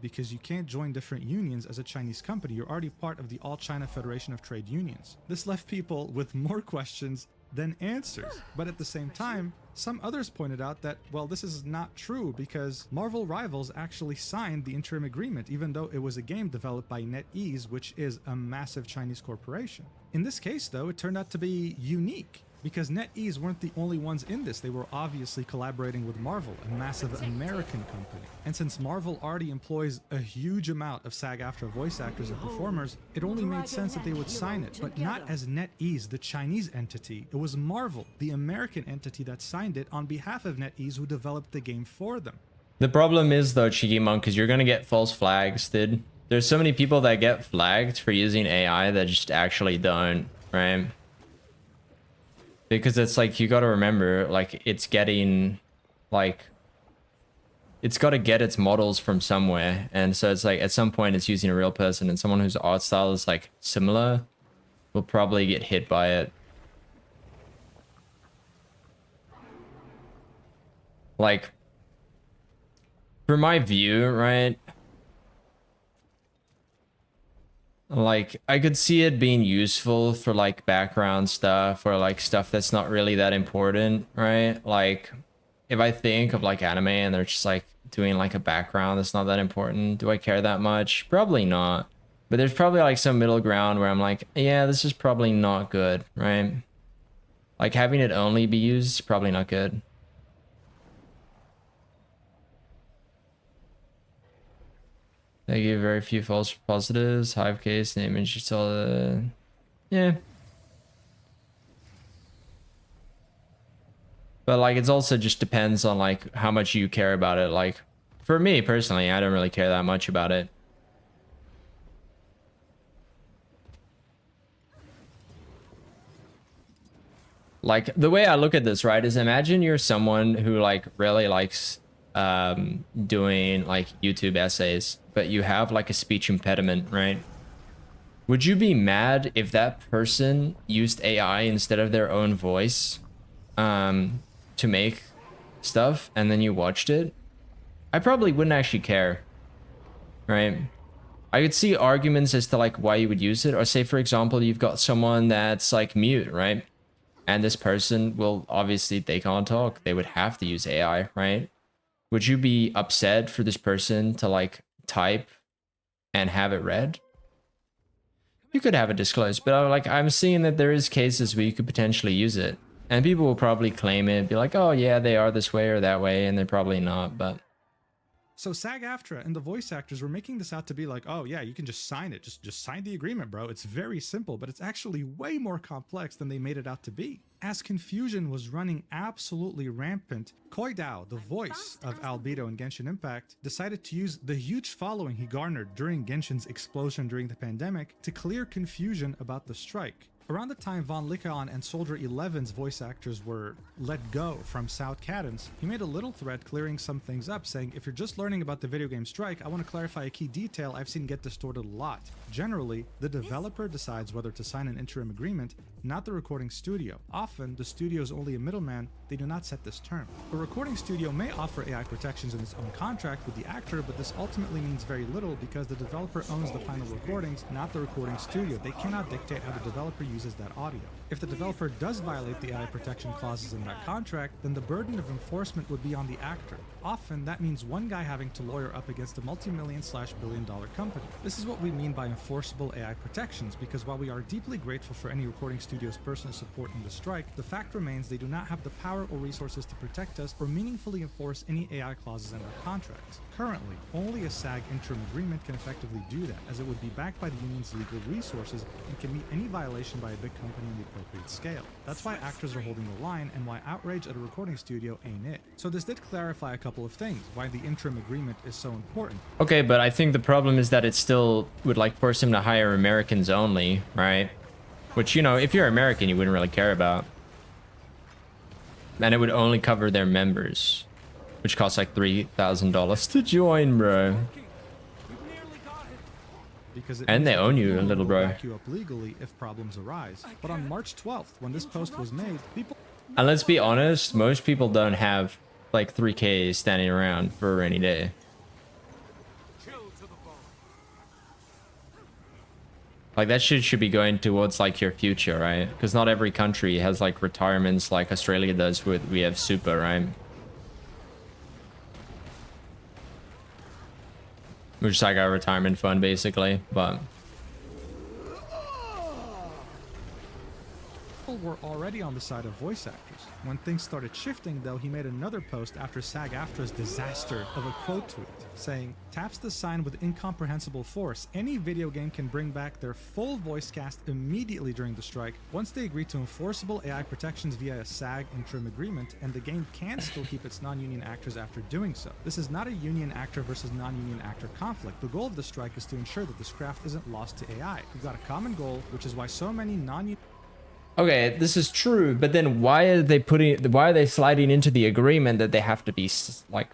Because you can't join different unions as a Chinese company. You're already part of the All China Federation of Trade Unions. This left people with more questions than answers. But at the same time, some others pointed out that, well, this is not true because Marvel Rivals actually signed the interim agreement, even though it was a game developed by NetEase, which is a massive Chinese corporation. In this case, though, it turned out to be unique, because NetEase weren't the only ones in this. They were obviously collaborating with Marvel, a massive American company. And since Marvel already employs a huge amount of SAG-AFTRA voice actors and performers, it only made sense that they would sign it, but not as NetEase, the Chinese entity. It was Marvel, the American entity, that signed it on behalf of NetEase, who developed the game for them. The problem is, though, Cheeky Monk, because you're gonna get false flags, dude. There's so many people that get flagged for using AI that just actually don't, right? Because it's like, you got to remember, like, it's getting, like, it's got to get its models from somewhere. And so it's like, at some point it's using a real person, and someone whose art style is like similar will probably get hit by it. Like, for my view, right? Like, I could see it being useful for like background stuff or like stuff that's not really that important, right? Like, if I think of like anime and they're just like doing like a background that's not that important, do I care that much? Probably not. But there's probably like some middle ground where I'm like, yeah, this is probably not good, right? Like, having it only be used is probably not good. They give very few false positives. Hive case, name, image, just all the... Yeah. But like, it's also just depends on like how much you care about it. Like, for me personally, I don't really care that much about it. Like, the way I look at this, right, is imagine you're someone who like really likes doing like YouTube essays, but you have like a speech impediment, right? Would you be mad if that person used AI instead of their own voice to make stuff, and then you watched it? I probably wouldn't actually care, right? I could see arguments as to like why you would use it. Or say, for example, you've got someone that's like mute, right? And this person will obviously, they can't talk. They would have to use AI, right? Would you be upset for this person to like type and have it read? You could have it disclosed, but like, I'm seeing that there is cases where you could potentially use it, and people will probably claim it, be like, oh yeah, they are this way or that way, and they're probably not. But so SAG-AFTRA and the voice actors were making this out to be like, oh yeah, you can just sign it, just sign the agreement, bro. It's very simple, but it's actually way more complex than they made it out to be. As confusion was running absolutely rampant, Koidao, the voice of Albedo in Genshin Impact, decided to use the huge following he garnered during Genshin's explosion during the pandemic to clear confusion about the strike. Around the time Von Lycaon and Soldier 11's voice actors were let go from South Cadence, he made a little thread clearing some things up, saying, if you're just learning about the video game strike, I want to clarify a key detail I've seen get distorted a lot. Generally, the developer decides whether to sign an interim agreement, not the recording studio. Often, the studio is only a middleman, they do not set this term. A recording studio may offer AI protections in its own contract with the actor, but this ultimately means very little because the developer owns the final recordings, not the recording studio. They cannot dictate how the developer uses that audio. If the developer does violate the AI protection clauses in that contract, then the burden of enforcement would be on the actor. Often, that means one guy having to lawyer up against a multi-million/billion-dollar company. This is what we mean by enforceable AI protections, because while we are deeply grateful for any recording studio studio's personal support in the strike, the fact remains they do not have the power or resources to protect us or meaningfully enforce any AI clauses in their contracts. Currently, only a SAG interim agreement can effectively do that, as it would be backed by the union's legal resources and can meet any violation by a big company in the appropriate scale. That's why actors are holding the line and why outrage at a recording studio ain't it. So this did clarify a couple of things, why the interim agreement is so important. Okay, but I think the problem is that it still would like force him to hire Americans only, right? Which, you know, if you're American, you wouldn't really care about. And it would only cover their members, which costs like $3,000 to join, bro. Because and they own you, little bro. Back you up legally if problems arise. But on March 12th, when this post was made, people... And let's be honest, most people don't have like 3K standing around for a rainy day. Like that shit should be going towards like your future, right? Because not every country has like retirements like Australia does with we have super, right? Which is like our retirement fund basically, but were already on the side of voice actors. When things started shifting though, he made another post after SAG-AFTRA's disaster of a quote tweet saying, "Taps the sign with incomprehensible force. Any video game can bring back their full voice cast immediately during the strike once they agree to enforceable AI protections via a SAG interim agreement, and the game can still keep its non-union actors after doing so. This is not a union actor versus non-union actor conflict. The goal of the strike is to ensure that this craft isn't lost to AI. We've got a common goal, which is why so many non-union..." okay, this is true, but then why are they sliding into the agreement that they have to be like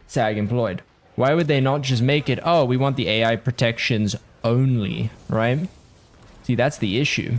SAG employed? Why would they not just make it, oh, we want the AI protections only, right? See, that's the issue.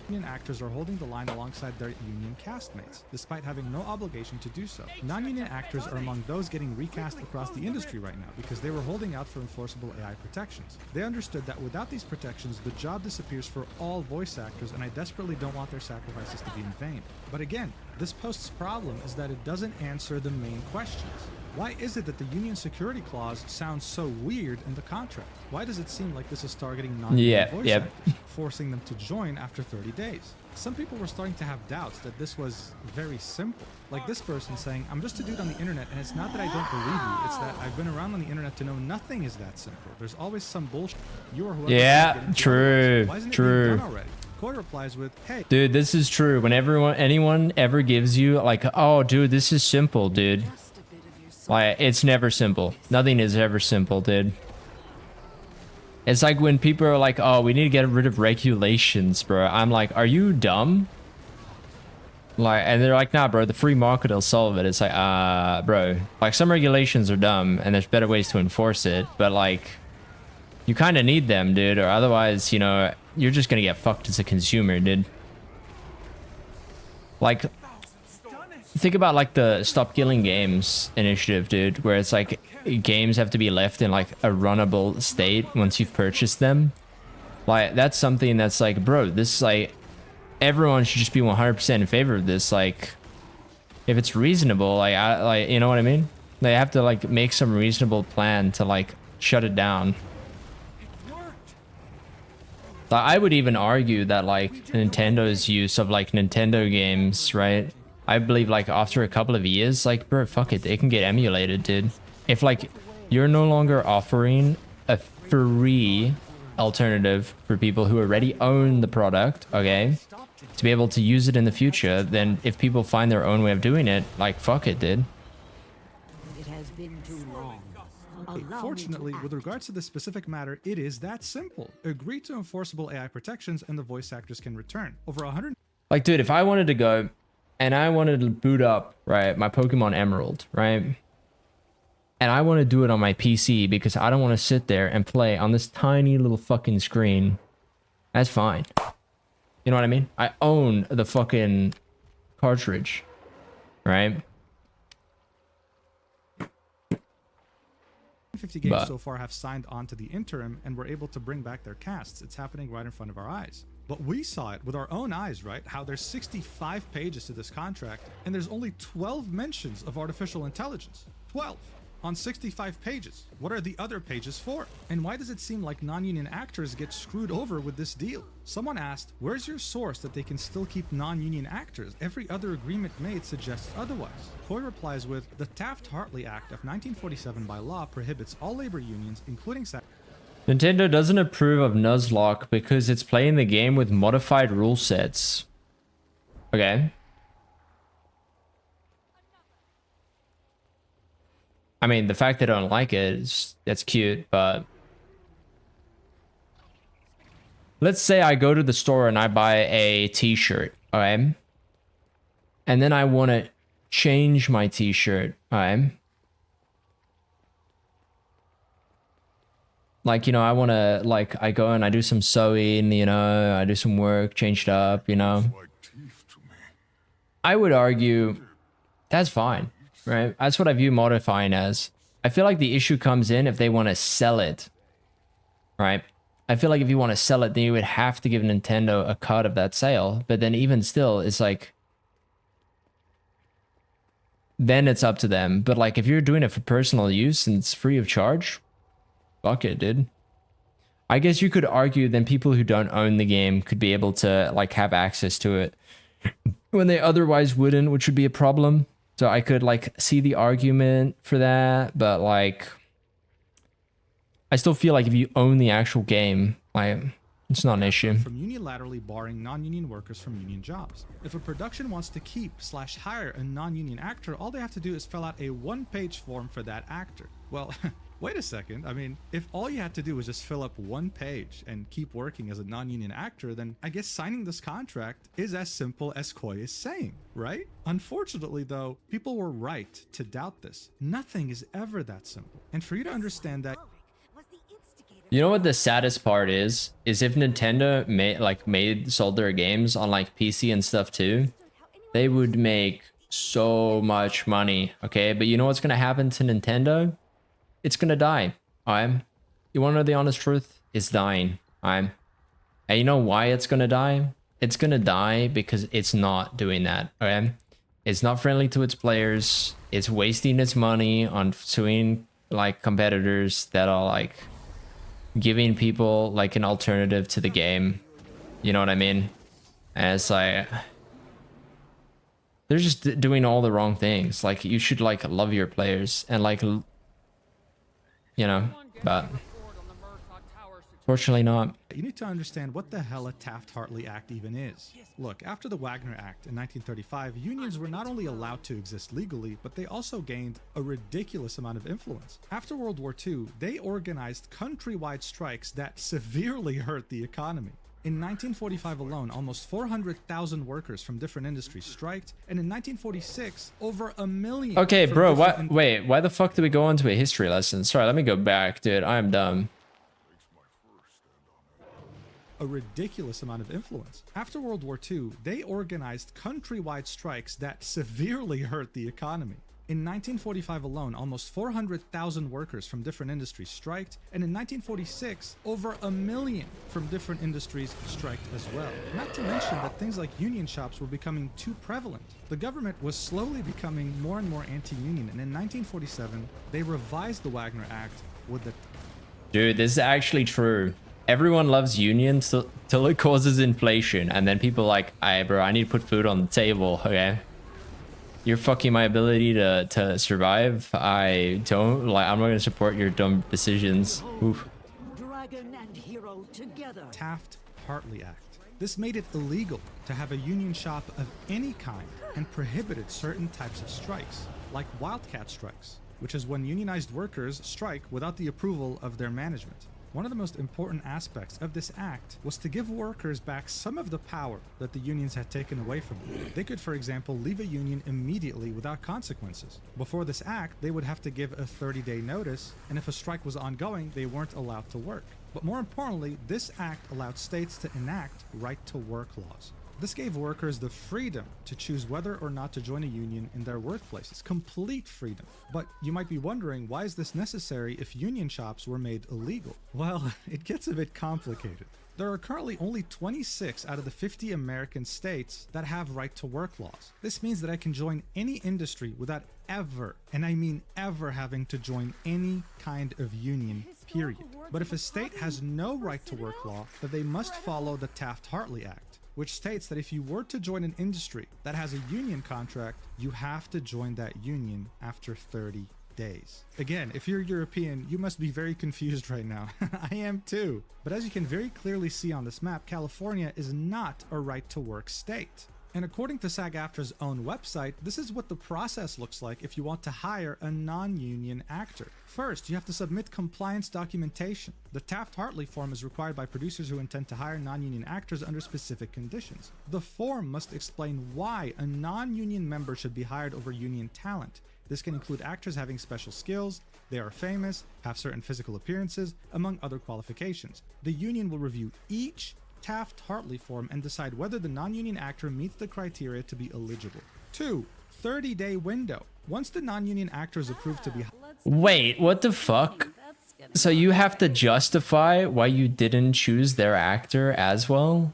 Union actors are holding the line alongside their union castmates, despite having no obligation to do so. Non-union actors are among those getting recast across the industry right now because they were holding out for enforceable AI protections. They understood that without these protections, the job disappears for all voice actors, and I desperately don't want their sacrifices to be in vain. But again, this post's problem is that it doesn't answer the main questions. Why is it that the union security clause sounds so weird in the contract? Why does it seem like this is targeting non-union voice actors, forcing them to join after 30 days? Some people were starting to have doubts that this was very simple. Like this person saying, "I'm just a dude on the internet, and it's not that I don't believe you, it's that I've been around on the internet to know nothing is that simple. There's always some bullshit. You or whoever." Yeah, true, Why isn't it true. being done already? Coy replies with, "Hey, dude, this is true. When anyone ever gives you like, oh, dude, this is simple, dude. Like, it's never simple. Nothing is ever simple, dude. It's like when people are like, oh, we need to get rid of regulations, bro. I'm like, are you dumb? Like, and they're like, nah, bro, the free market will solve it. It's like, bro, like some regulations are dumb and there's better ways to enforce it, but like, you kind of need them, dude, or otherwise, you know, you're just gonna get fucked as a consumer, dude. Like, think about like the Stop Killing Games initiative, dude, where it's like games have to be left in like a runnable state once you've purchased them. Like, that's something that's like, bro, this is like, everyone should just be 100% in favor of this. Like, if it's reasonable, like, you know what I mean? They have to like make some reasonable plan to like shut it down. I would even argue that like Nintendo's use of like Nintendo games, right? I believe like after a couple of years, like, bro, fuck it, they can get emulated, dude. If like you're no longer offering a free alternative for people who already own the product, okay, to be able to use it in the future, then if people find their own way of doing it, like, fuck it, dude. It has been too long. Fortunately, with regards to this specific matter, it is that simple. Agree to enforceable AI protections and the voice actors can return. Over 100... Like, dude, if I wanted to go and I wanted to boot up, right, my Pokemon Emerald, right? And I want to do it on my PC because I don't want to sit there and play on this tiny little fucking screen. That's fine. You know what I mean? I own the fucking cartridge, right? 50 games so far have signed on to the interim and were able to bring back their casts. It's happening right in front of our eyes. But we saw it with our own eyes, right? How there's 65 pages to this contract and there's only 12 mentions of artificial intelligence. 12. on 65 pages. What are the other pages for? And why does it seem like non-union actors get screwed over with this deal? Someone asked, where's your source that they can still keep non-union actors? Every other agreement made suggests otherwise. Coy replies with, the Taft-Hartley Act of 1947 by law prohibits all labor unions, including Nintendo doesn't approve of Nuzlocke because it's playing the game with modified rule sets. Okay. I mean, the fact they don't like it is, that's cute, but let's say I go to the store and I buy a t-shirt, okay? And then I want to change my t-shirt, okay? Like, you know, I want to, like, I go and I do some sewing, you know, I do some work, change it up, you know? I would argue that's fine. Right, that's what I view modifying as. I feel like the issue comes in if they want to sell it. Right? I feel like if you want to sell it, then you would have to give Nintendo a cut of that sale. But then even still, it's like, then it's up to them. But like, if you're doing it for personal use and it's free of charge, fuck it, dude. I guess you could argue then people who don't own the game could be able to like have access to it when they otherwise wouldn't, which would be a problem. So I could like see the argument for that, but like I still feel like if you own the actual game, like it's not an issue. From unilaterally barring non-union workers from union jobs. If a production wants to keep/hire a non-union actor, all they have to do is fill out a one-page form for that actor. Well, wait a second. I mean, if all you had to do was just fill up one page and keep working as a non-union actor, then I guess signing this contract is as simple as Coy is saying, right? Unfortunately, though, people were right to doubt this. Nothing is ever that simple. And for you to understand that... You know what the saddest part is if Nintendo sold their games on like PC and stuff too, they would make so much money, okay? But you know what's gonna happen to Nintendo? It's gonna die. You wanna know the honest truth? It's dying. And you know why it's gonna die? It's gonna die because it's not doing that. Okay? It's not friendly to its players. It's wasting its money on suing like competitors that are like giving people like an alternative to the game. You know what I mean? And it's like they're just doing all the wrong things. Like you should like love your players and like, you know, but fortunately not. You need to understand what the hell a Taft-Hartley Act even is. Look, after the Wagner Act in 1935, unions were not only allowed to exist legally, but they also gained a ridiculous amount of influence. After World War II, they organized countrywide strikes that severely hurt the economy. In 1945 alone, almost 400,000 workers from different industries striked, and in 1946, over 1 million. Okay, bro, wait, why the fuck did we go on to a history lesson? Sorry, let me go back, dude. I am dumb. A ridiculous amount of influence. After World War II, they organized countrywide strikes that severely hurt the economy. In 1945 alone, almost 400,000 workers from different industries striked, and in 1946, over 1 million from different industries striked as well. Not to mention that things like union shops were becoming too prevalent. The government was slowly becoming more and more anti-union, and in 1947, they revised the Wagner Act with the... Dude, this is actually true. Everyone loves unions till it causes inflation, and then people are like, "Hey, bro, I need to put food on the table, okay? You're fucking my ability to survive. I'm not gonna support your dumb decisions." Oof. Dragon and hero together. Taft-Hartley Act. This made it illegal to have a union shop of any kind and prohibited certain types of strikes, like wildcat strikes, which is when unionized workers strike without the approval of their management. One of the most important aspects of this act was to give workers back some of the power that the unions had taken away from them. They could, for example, leave a union immediately without consequences. Before this act, they would have to give a 30-day notice, and if a strike was ongoing, they weren't allowed to work. But more importantly, this act allowed states to enact right-to-work laws. This gave workers the freedom to choose whether or not to join a union in their workplaces. Complete freedom. But you might be wondering, why is this necessary if union shops were made illegal? Well, it gets a bit complicated. There are currently only 26 out of the 50 American states that have right-to-work laws. This means that I can join any industry without ever, and I mean ever, having to join any kind of union, period. But if a state has no right-to-work law, then they must follow the Taft-Hartley Act, which states that if you were to join an industry that has a union contract, you have to join that union after 30 days. Again, if you're European, you must be very confused right now. I am too. But as you can very clearly see on this map, California is not a right-to-work state. And according to SAG-AFTRA's own website, this is what the process looks like if you want to hire a non-union actor. First, you have to submit compliance documentation. The Taft-Hartley form is required by producers who intend to hire non-union actors under specific conditions. The form must explain why a non-union member should be hired over union talent. This can include actors having special skills, they are famous, have certain physical appearances, among other qualifications. The union will review each Taft-Hartley form and decide whether the non-union actor meets the criteria to be eligible. 2. 30-day window. Once the non-union actor is approved to be... Wait, what the fuck? So you have to justify why you didn't choose their actor as well?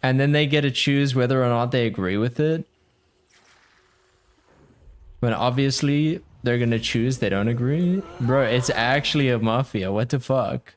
And then they get to choose whether or not they agree with it? When obviously they're gonna choose they don't agree? Bro, it's actually a mafia. What the fuck?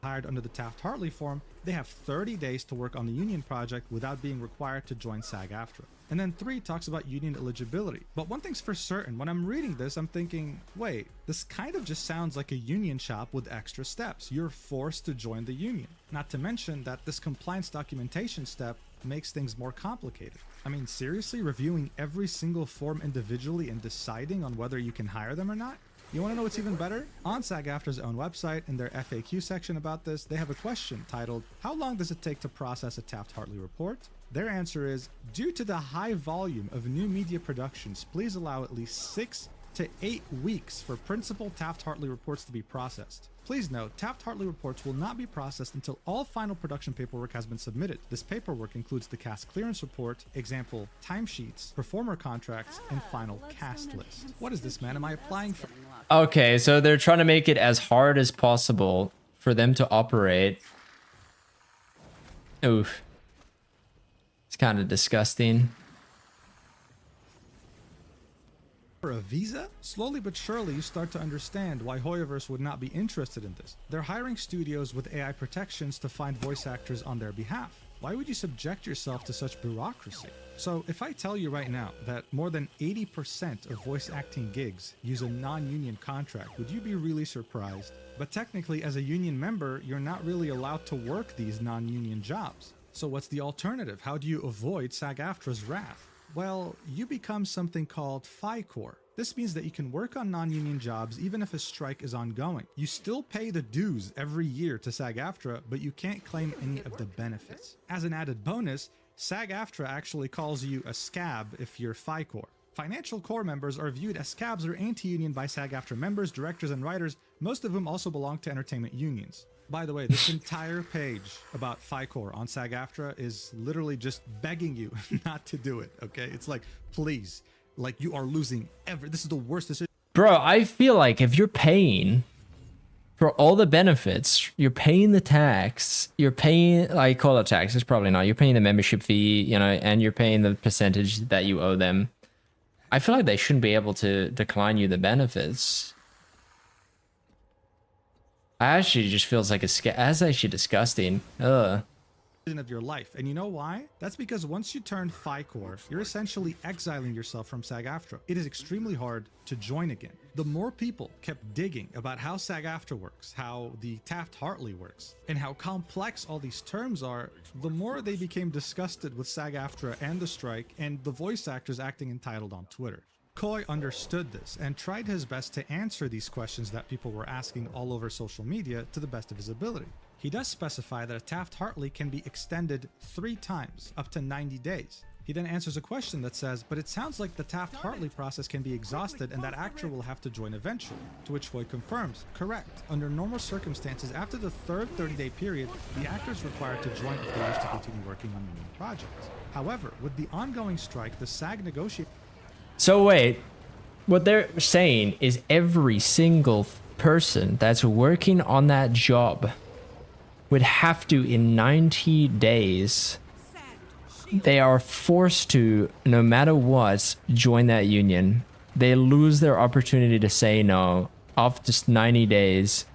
Hired under the Taft-Hartley form, they have 30 days to work on the union project without being required to join SAG-AFTRA. And then 3 talks about union eligibility. But one thing's for certain, when I'm reading this, I'm thinking, wait, this kind of just sounds like a union shop with extra steps. You're forced to join the union. Not to mention that this compliance documentation step makes things more complicated. I mean, seriously, reviewing every single form individually and deciding on whether you can hire them or not? You want to know what's even better? On SAG-AFTRA's own website, in their FAQ section about this, they have a question titled, "How long does it take to process a Taft-Hartley report?" Their answer is, due to the high volume of new media productions, please allow at least 6 to 8 weeks for principal Taft-Hartley reports to be processed. Please note, Taft-Hartley reports will not be processed until all final production paperwork has been submitted. This paperwork includes the cast clearance report, example, timesheets, performer contracts, and final cast list. What is this, man? Am I applying for... Okay, so they're trying to make it as hard as possible for them to operate. Oof. It's kind of disgusting. For a visa? Slowly but surely you start to understand why Hoyoverse would not be interested in this. They're hiring studios with AI protections to find voice actors on their behalf. Why would you subject yourself to such bureaucracy? So if I tell you right now that more than 80% of voice acting gigs use a non-union contract, would you be really surprised? But technically, as a union member, you're not really allowed to work these non-union jobs. So what's the alternative? How do you avoid SAG-AFTRA's wrath? Well, you become something called FICOR. This means that you can work on non-union jobs even if a strike is ongoing. You still pay the dues every year to SAG-AFTRA, but you can't claim any of the benefits. As an added bonus, SAG-AFTRA actually calls you a scab if you're FICOR. Financial Corps members are viewed as scabs or anti-union by SAG-AFTRA members, directors, and writers, most of whom also belong to entertainment unions. By the way, this entire page about FICOR on SAG-AFTRA is literally just begging you not to do it, okay? It's like, please, like you are losing this is the worst decision. Bro, I feel like if you're paying for all the benefits, you're paying the tax, you're paying, I call it tax, it's probably not, you're paying the membership fee, you know, and you're paying the percentage that you owe them. I feel like they shouldn't be able to decline you the benefits. Actually just feels like that's actually disgusting. Ugh. Of your life. And you know why? That's because once you turn FICOR, you're essentially exiling yourself from SAG-AFTRA. It is extremely hard to join again. The more people kept digging about how SAG-AFTRA works, how the Taft-Hartley works, and how complex all these terms are, the more they became disgusted with SAG-AFTRA and the strike and the voice actors acting entitled on Twitter. Coy understood this and tried his best to answer these questions that people were asking all over social media to the best of his ability. He does specify that a Taft-Hartley can be extended 3 times, up to 90 days. He then answers a question that says, but it sounds like the Taft-Hartley process can be exhausted and that actor will have to join eventually. To which Hoy confirms, correct. Under normal circumstances, after the 3rd 30-day period, the actor is required to join if they wish to continue working on union projects. However, with the ongoing strike, the SAG negotiates... So wait, what they're saying is every single person that's working on that job would have to, in 90 days, they are forced to, no matter what, join that union. They lose their opportunity to say no after just 90 days.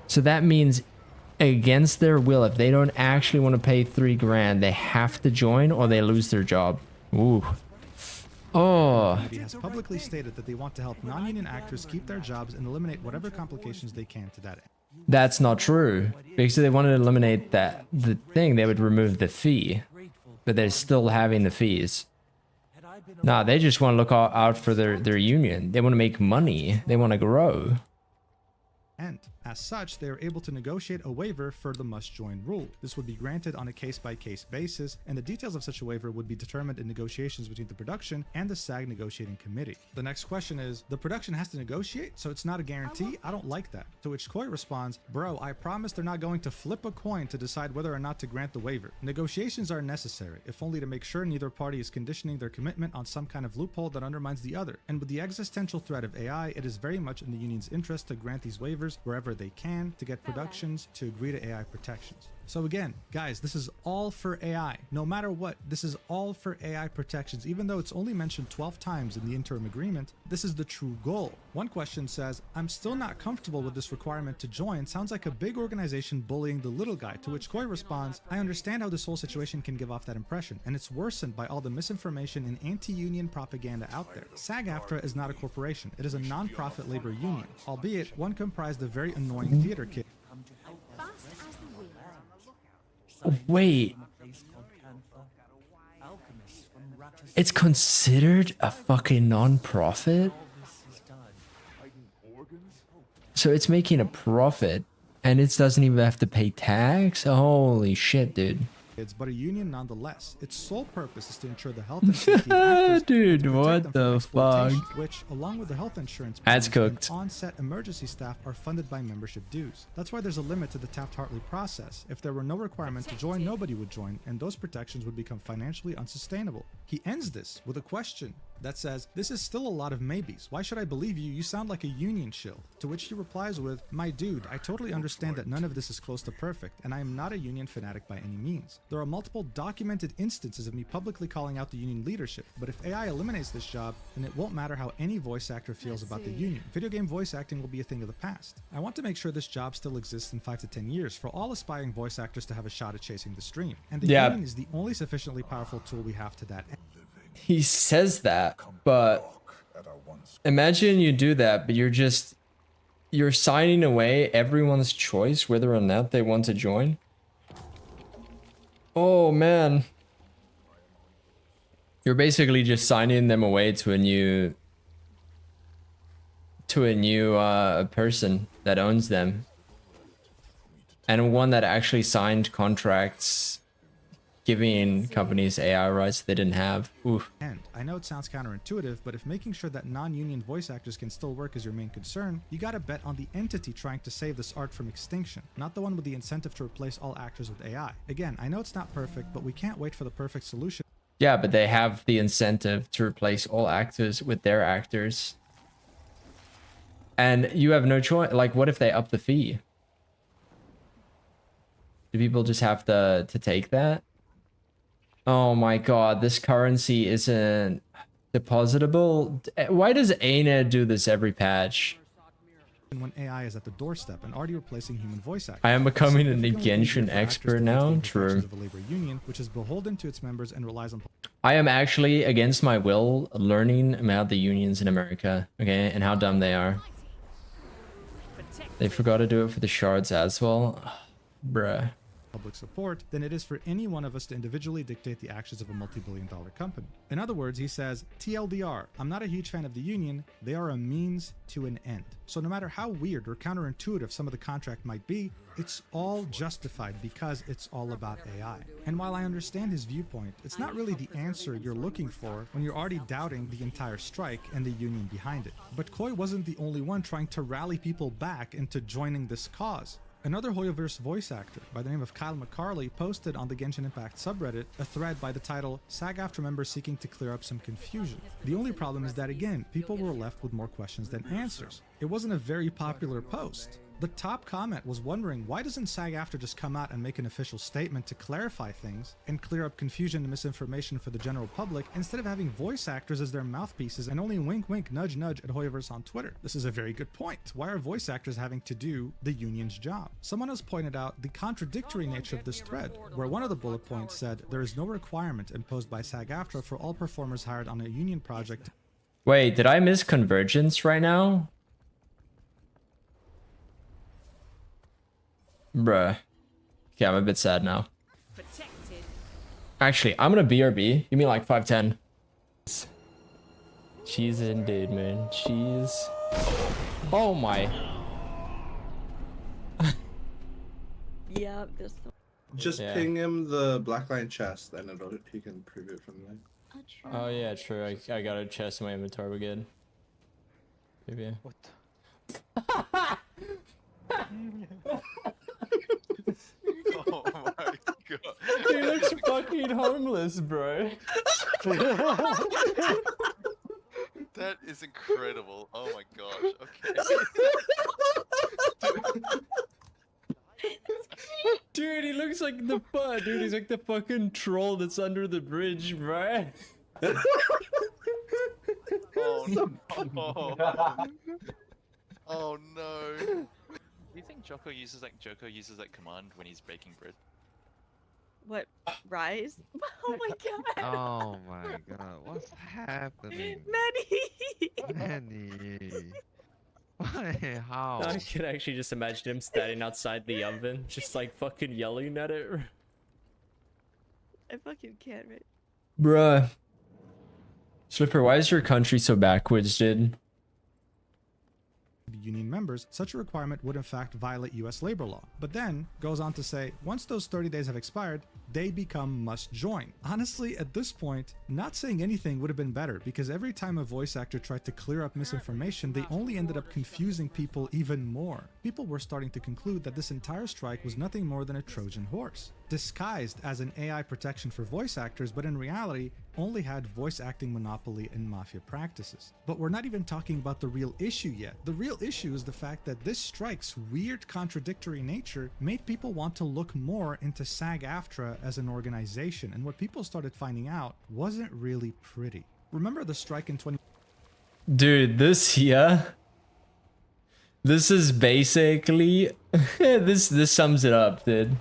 So that means against their will, if they don't actually want to pay $3 grand, they have to join or they lose their job. Ooh. Oh. He has publicly stated that they want to help non-union actors keep their jobs and eliminate whatever complications they can to that end. That's not true. Because if they wanted to eliminate the thing, they would remove the fee. But they're still having the fees. Nah, they just want to look out for their union. They want to make money. They want to grow. And as such, they are able to negotiate a waiver for the must-join rule. This would be granted on a case-by-case basis, and the details of such a waiver would be determined in negotiations between the production and the SAG negotiating committee. The next question is, the production has to negotiate, so it's not a guarantee? I don't like that. To which Koi responds, bro, I promise they're not going to flip a coin to decide whether or not to grant the waiver. Negotiations are necessary, if only to make sure neither party is conditioning their commitment on some kind of loophole that undermines the other. And with the existential threat of AI, it is very much in the union's interest to grant these waivers wherever they can to get productions to agree to AI protections. So again, guys, this is all for AI. No matter what, this is all for AI protections. Even though it's only mentioned 12 times in the interim agreement, this is the true goal. One question says, I'm still not comfortable with this requirement to join. Sounds like a big organization bullying the little guy. To which Koi responds, I understand how this whole situation can give off that impression, and it's worsened by all the misinformation and anti-union propaganda out there. SAG-AFTRA is not a corporation. It is a non-profit labor union, albeit one comprised of very annoying theater kids. Wait. It's considered a fucking non-profit? So it's making a profit and it doesn't even have to pay tax? Holy shit, dude. But a union nonetheless. Its sole purpose is to ensure the health and safety of actors, dude, what the fuck? Which, along with the health insurance That's premiums cooked. and on-set emergency staff, are funded by membership dues. That's why there's a limit to the Taft-Hartley process. If there were no requirement to join, nobody would join, and those protections would become financially unsustainable. He ends this with a question that says, this is still a lot of maybes. Why should I believe you? You sound like a union shill. To which he replies with, my dude, I totally understand that none of this is close to perfect, and I am not a union fanatic by any means. There are multiple documented instances of me publicly calling out the union leadership, but if AI eliminates this job, then it won't matter how any voice actor feels about the union. Video game voice acting will be a thing of the past. I want to make sure this job still exists in 5 to 10 years for all aspiring voice actors to have a shot at chasing the stream. And the union is the only sufficiently powerful tool we have to that end. He says that, but imagine you do that, but you're signing away everyone's choice whether or not they want to join. Oh man. You're basically just signing them away to a new person that owns them. And one that actually signed contracts giving companies AI rights they didn't have. Oof. And I know it sounds counterintuitive, but if making sure that non-union voice actors can still work is your main concern, you gotta bet on the entity trying to save this art from extinction, not the one with the incentive to replace all actors with AI. Again, I know it's not perfect, but we can't wait for the perfect solution. Yeah, but they have the incentive to replace all actors with their actors. And you have no choice. Like, what if they up the fee? Do people just have to take that? Oh my god, this currency isn't depositable. Why does ANA do this every patch? When AI is at the doorstep and already replacing human voice actors. I am becoming an Genshin expert now. True. Of a labor union, which is beholden to its members and relies on. I am actually, against my will, learning about the unions in America, okay, and how dumb they are. They forgot to do it for the shards as well. Bruh. Public support than it is for any one of us to individually dictate the actions of a multi-billion-dollar company. In other words, he says, TLDR, I'm not a huge fan of the union, they are a means to an end. So no matter how weird or counterintuitive some of the contract might be, it's all justified because it's all about AI. And while I understand his viewpoint, it's not really the answer you're looking for when you're already doubting the entire strike and the union behind it. But Koi wasn't the only one trying to rally people back into joining this cause. Another Hoyoverse voice actor by the name of Kyle McCarley posted on the Genshin Impact subreddit a thread by the title "SAG-AFTRA members seeking to clear up some confusion." The only problem is that again, people were left with more questions than answers. It wasn't a very popular post. The top comment was wondering, why doesn't SAG-AFTRA just come out and make an official statement to clarify things and clear up confusion and misinformation for the general public instead of having voice actors as their mouthpieces and only wink wink nudge nudge at Hoyoverse on Twitter? This is a very good point. Why are voice actors having to do the union's job? Someone else pointed out the contradictory nature of this thread, where one of the bullet points said there is no requirement imposed by SAG-AFTRA for all performers hired on a union project. Wait, did I miss Convergence right now? Bruh. Okay, I'm a bit sad now. Protected. Actually, I'm gonna BRB. Give me like 510. Cheese indeed, man. Cheese. Oh my. Yeah, there's some... Just ping him the Blackline chest, and he can preview it from there. Oh yeah, true. I got a chest in my inventory. We're good. Maybe. What? Oh my god. He looks fucking harmless, bro. That is incredible. Oh my gosh. Okay. Dude, he looks like the dude, he's like the fucking troll that's under the bridge, bro. Oh no. Oh no. Do you think Joko uses that command when he's baking bread? What? Rise? Oh my god. Oh my god, what's happening? Manny! Why? How? I can actually just imagine him standing outside the oven, just like fucking yelling at it. I fucking can't, right? Bruh. Slipper, why is your country so backwards, dude? Union members, such a requirement would in fact violate US labor law. But then goes on to say, once those 30 days have expired, they become must join. Honestly, at this point, not saying anything would have been better, because every time a voice actor tried to clear up misinformation, they only ended up confusing people even more. People were starting to conclude that this entire strike was nothing more than a Trojan horse, disguised as an AI protection for voice actors, but in reality only had voice acting monopoly and mafia practices. But we're not even talking about the real issue yet. The real issue is the fact that this strike's weird contradictory nature made people want to look more into SAG-AFTRA as an organization, and what people started finding out wasn't really pretty. Remember the strike in 20... Dude, this here, this is basically this sums it up, dude.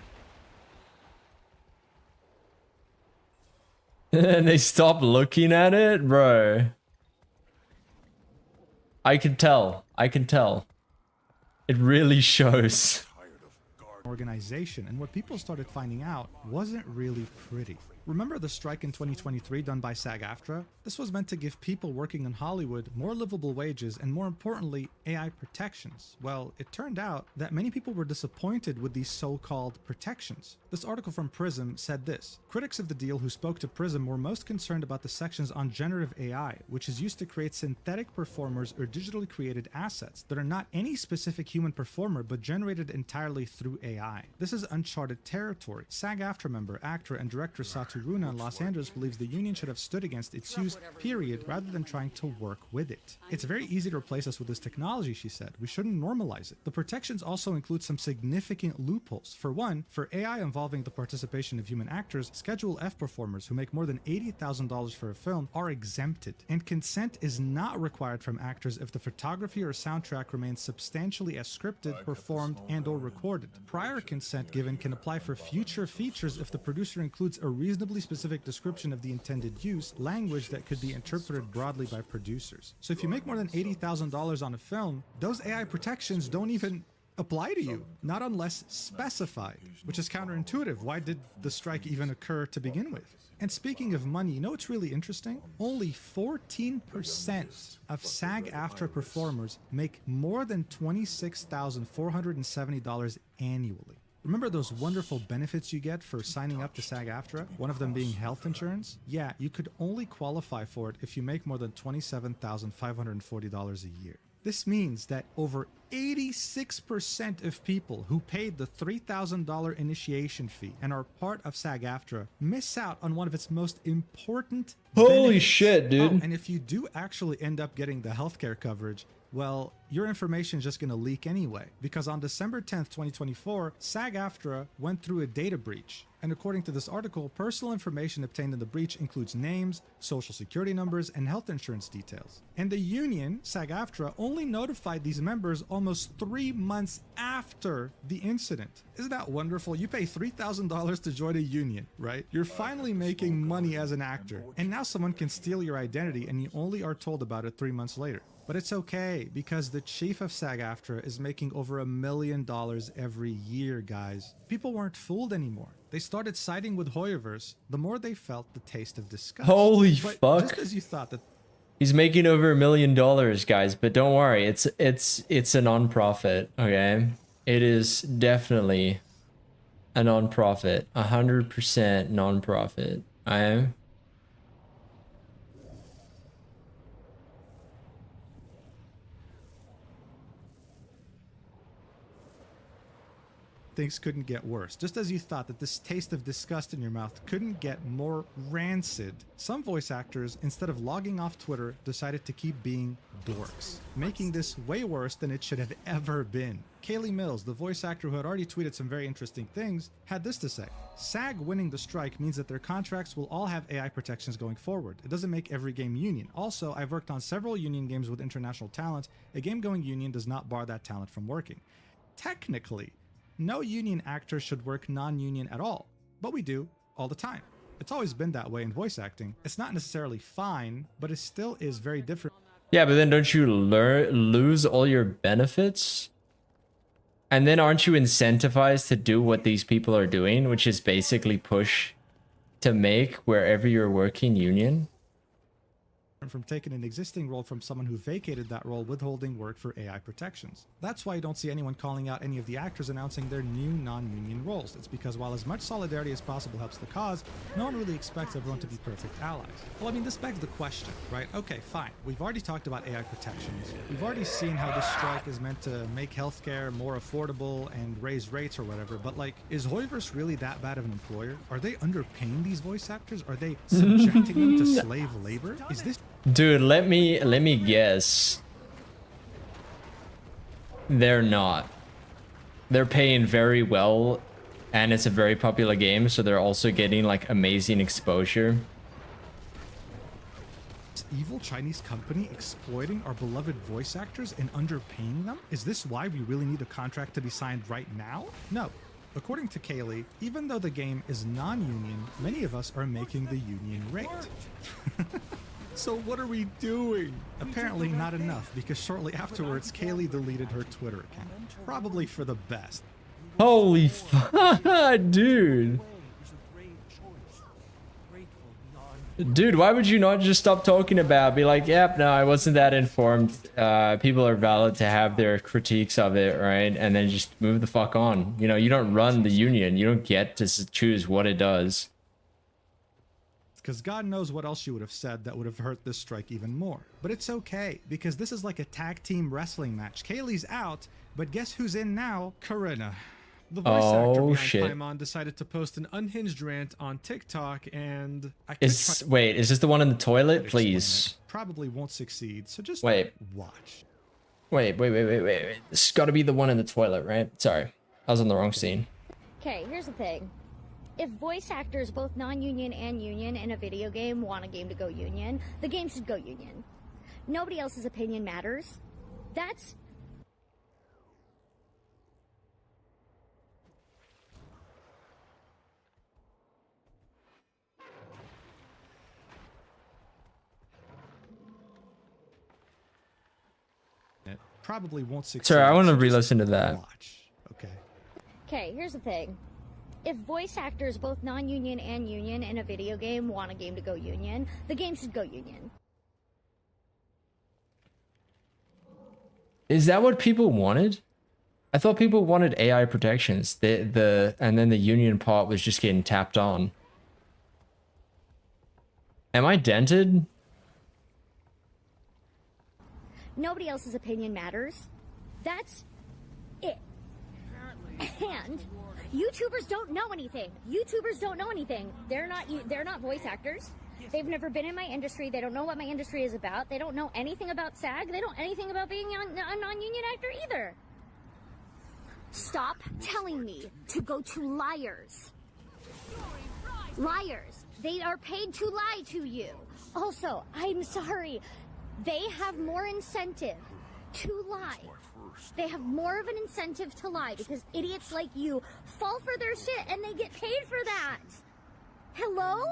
And they stop looking at it, bro. I can tell. It really shows. Organization, and what people started finding out wasn't really pretty. Remember the strike in 2023 done by SAG-AFTRA? This was meant to give people working in Hollywood more livable wages and, more importantly, AI protections. Well, it turned out that many people were disappointed with these so-called protections. This article from Prism said this: critics of the deal who spoke to Prism were most concerned about the sections on generative AI, which is used to create synthetic performers or digitally created assets that are not any specific human performer but generated entirely through AI. This is uncharted territory. SAG-AFTRA member, actor, and director Satu Runa in Los Angeles believes the union should have stood against its use, period, rather than trying to work with it. It's very easy to replace us with this technology, she said. We shouldn't normalize it. The protections also include some significant loopholes. For one, for AI involving the participation of human actors, Schedule F performers who make more than $80,000 for a film are exempted, and consent is not required from actors if the photography or soundtrack remains substantially as scripted, performed, and/or recorded. Prior consent given can apply for future features if the producer includes a reasonably specific description of the intended use, language that could be interpreted broadly by producers. So if you make more than $80,000 on a film, those AI protections don't even apply to you, not unless specified, which is counterintuitive. Why did the strike even occur to begin with? And speaking of money, you know what's really interesting? Only 14% of SAG-AFTRA performers make more than $26,470 annually. Remember those wonderful benefits you get for signing up to SAG-AFTRA? One of them being health insurance? Yeah, you could only qualify for it if you make more than $27,540 a year. This means that over 86% of people who paid the $3,000 initiation fee and are part of SAG-AFTRA miss out on one of its most important Holy benefits. shit, dude. Oh, and if you do actually end up getting the healthcare coverage, well, your information is just going to leak anyway, because on December 10th, 2024, SAG-AFTRA went through a data breach. And according to this article, personal information obtained in the breach includes names, social security numbers, and health insurance details. And the union, SAG-AFTRA, only notified these members almost 3 months after the incident. Isn't that wonderful? You pay $3,000 to join a union, right? You're finally making money as an actor, and now someone can steal your identity and you only are told about it 3 months later. But it's okay, because the chief of SAG-AFTRA is making over $1 million every year, guys. People weren't fooled anymore. They started siding with Hoyoverse the more they felt the taste of disgust. Holy But fuck. just as you thought that He's making over $1 million, guys, but don't worry, it's a non-profit, okay? It is definitely a non-profit, 100% non-profit. I am. things couldn't get worse. Just as you thought that this taste of disgust in your mouth couldn't get more rancid, some voice actors, instead of logging off Twitter, decided to keep being dorks, making this way worse than it should have ever been. Kaylee Mills, the voice actor who had already tweeted some very interesting things, had this to say. SAG winning the strike means that their contracts will all have AI protections going forward. It doesn't make every game union. Also, I've worked on several union games with international talent. A game going union does not bar that talent from working. Technically, no union actor should work non-union at all, but we do all the time. It's always been that way in voice acting. It's not necessarily fine, but it still is very different. Yeah, but then don't you lose all your benefits? And then aren't you incentivized to do what these people are doing, which is basically push to make wherever you're working union? From taking an existing role from someone who vacated that role, withholding work for AI protections. That's why you don't see anyone calling out any of the actors announcing their new non-union roles. It's because while as much solidarity as possible helps the cause, no one really expects everyone to be perfect allies. Well, I mean, this begs the question, right? Okay, fine. We've already talked about AI protections. We've already seen how this strike is meant to make healthcare more affordable and raise rates or whatever, but like, is Hoyoverse really that bad of an employer? Are they underpaying these voice actors? Are they subjecting them to slave labor? Is this... Dude, let me guess. They're not. They're paying very well, and it's a very popular game, so they're also getting like amazing exposure. Evil Chinese company exploiting our beloved voice actors and underpaying them? Is this why we really need a contract to be signed right now? No. According to Kaylee, even though the game is non-union, many of us are making the union rate. So what are we doing? Apparently not enough, because shortly afterwards, Kaylee deleted her Twitter account. Probably for the best. Holy fuck, dude. Dude, why would you not just stop talking about it? Be like, yep, no, I wasn't that informed. People are valid to have their critiques of it, right? And then just move the fuck on. You know, you don't run the union. You don't get to choose what it does. Because God knows what else you would have said that would have hurt this strike even more. But it's okay, because this is like a tag team wrestling match. Kaylee's out, but guess who's in now? Corinna. The voice actor behind Paimon decided to post an unhinged rant on TikTok, and wait, is this the one in the toilet? Please. Probably won't succeed, so just watch. Wait. This has got to be the one in the toilet, right? Sorry, I was on the wrong scene. Okay, here's the thing. If voice actors, both non-union and union, in a video game want a game to go union, the game should go union. Nobody else's opinion matters. That's... It probably won't succeed. Sorry, I want to re-listen to that. Okay, here's the thing. If voice actors, both non-union and union, in a video game want a game to go union, the game should go union. Is that what people wanted? I thought people wanted AI protections. And then the union part was just getting tapped on. Am I dented? Nobody else's opinion matters. That's it. And YouTubers don't know anything. YouTubers don't know anything. They're not voice actors. They've never been in my industry. They don't know what my industry is about. They don't know anything about SAG. They don't know anything about being a non-union actor either. Stop telling me to go to liars. Liars. They are paid to lie to you. Also, I'm sorry. They have more incentive to lie. They have more of an incentive to lie because idiots like you fall for their shit and they get paid for that. Hello?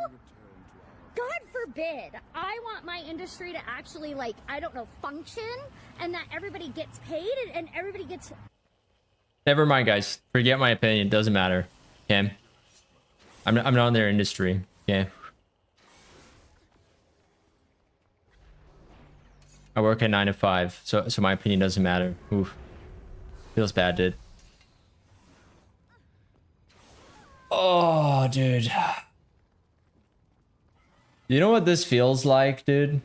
God forbid. I want my industry to actually, like, I don't know, function and that everybody gets paid and everybody gets... Never mind, guys. Forget my opinion. Doesn't matter. Okay? I'm not in their industry. Okay? I work at 9 to 5, so my opinion doesn't matter. Oof. Feels bad, dude. Oh, dude. You know what this feels like, dude?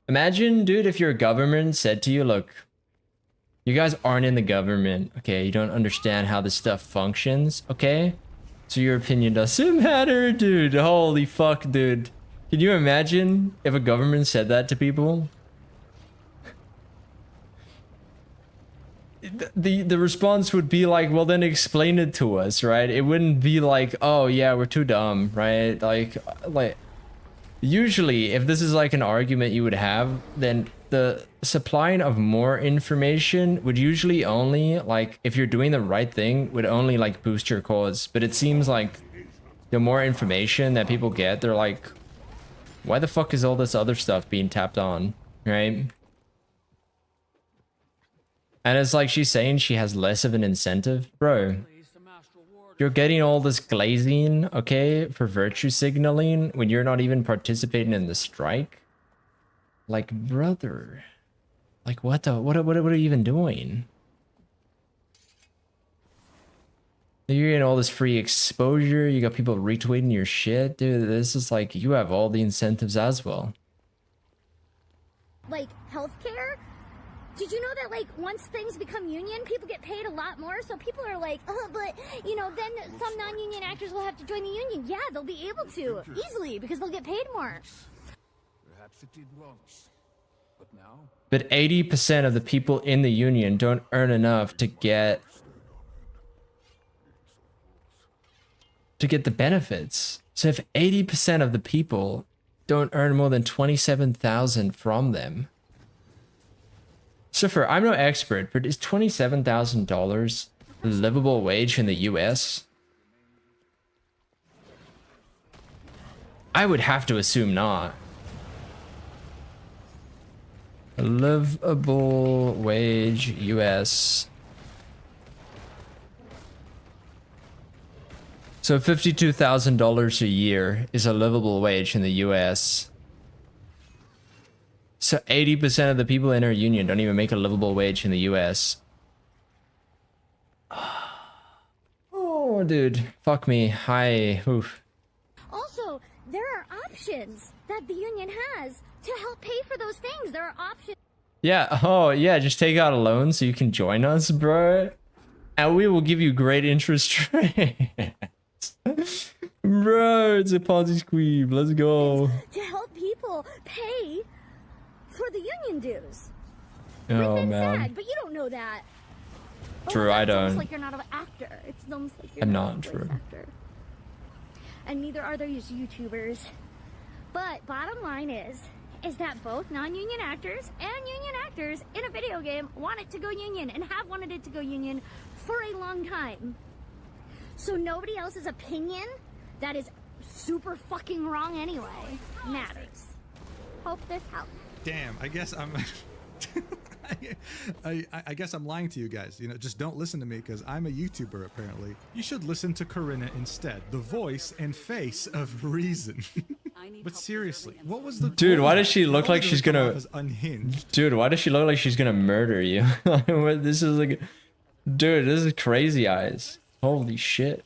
Imagine, dude, if your government said to you, look, you guys aren't in the government, okay? You don't understand how this stuff functions, okay? So your opinion doesn't matter, dude. Holy fuck, dude. Can you imagine if a government said that to people? The response would be like, well, then explain it to us, right? It wouldn't be like, oh yeah, we're too dumb, right? Like usually if this is like an argument you would have, then the supplying of more information would usually only, like, if you're doing the right thing, would only like boost your cause. But it seems like the more information that people get, they're like, why the fuck is all this other stuff being tapped on, right? And it's like she's saying she has less of an incentive. Bro, you're getting all this glazing, okay, for virtue signaling when you're not even participating in the strike? Like, brother. Like, what are you even doing? You're getting all this free exposure. You got people retweeting your shit. Dude, this is like, you have all the incentives as well. Like, healthcare? Did you know that, like, once things become union, people get paid a lot more? So people are like, oh, but, you know, then some non-union actors will have to join the union. Yeah, they'll be able to, easily, because they'll get paid more. Perhaps it did once, but now... But 80% of the people in the union don't earn enough to get the benefits. So if 80% of the people don't earn more than 27,000 from them... So for, I'm no expert, but is $27,000 a livable wage in the US? I would have to assume not. A livable wage US. So $52,000 a year is a livable wage in the US. So 80% of the people in our union don't even make a livable wage in the US. Oh, dude. Fuck me. Hi. Oof. Also, there are options that the union has to help pay for those things. There are options. Yeah. Oh, yeah. Just take out a loan so you can join us, bro. And we will give you great interest rates. Bro, it's a Ponzi scheme. Let's go. To help people pay for the union dues. Oh, man. SAG, but you don't know that. True, I don't. It's almost like you're not an actor. It's almost like you're I'm not not a true. voice actor. And neither are those YouTubers. But bottom line is that both non-union actors and union actors in a video game want it to go union and have wanted it to go union for a long time. So nobody else's opinion that is super fucking wrong anyway matters. Hope this helps. Damn, I guess I'm I guess I'm lying to you guys. You know, just don't listen to me because I'm a YouTuber apparently. You should listen to Corinna instead, the voice and face of reason. But seriously, what was the Dude, why does she look like she's gonna unhinged? Dude, why does she look like she's gonna murder you? This is like, dude, this is crazy eyes. Holy shit.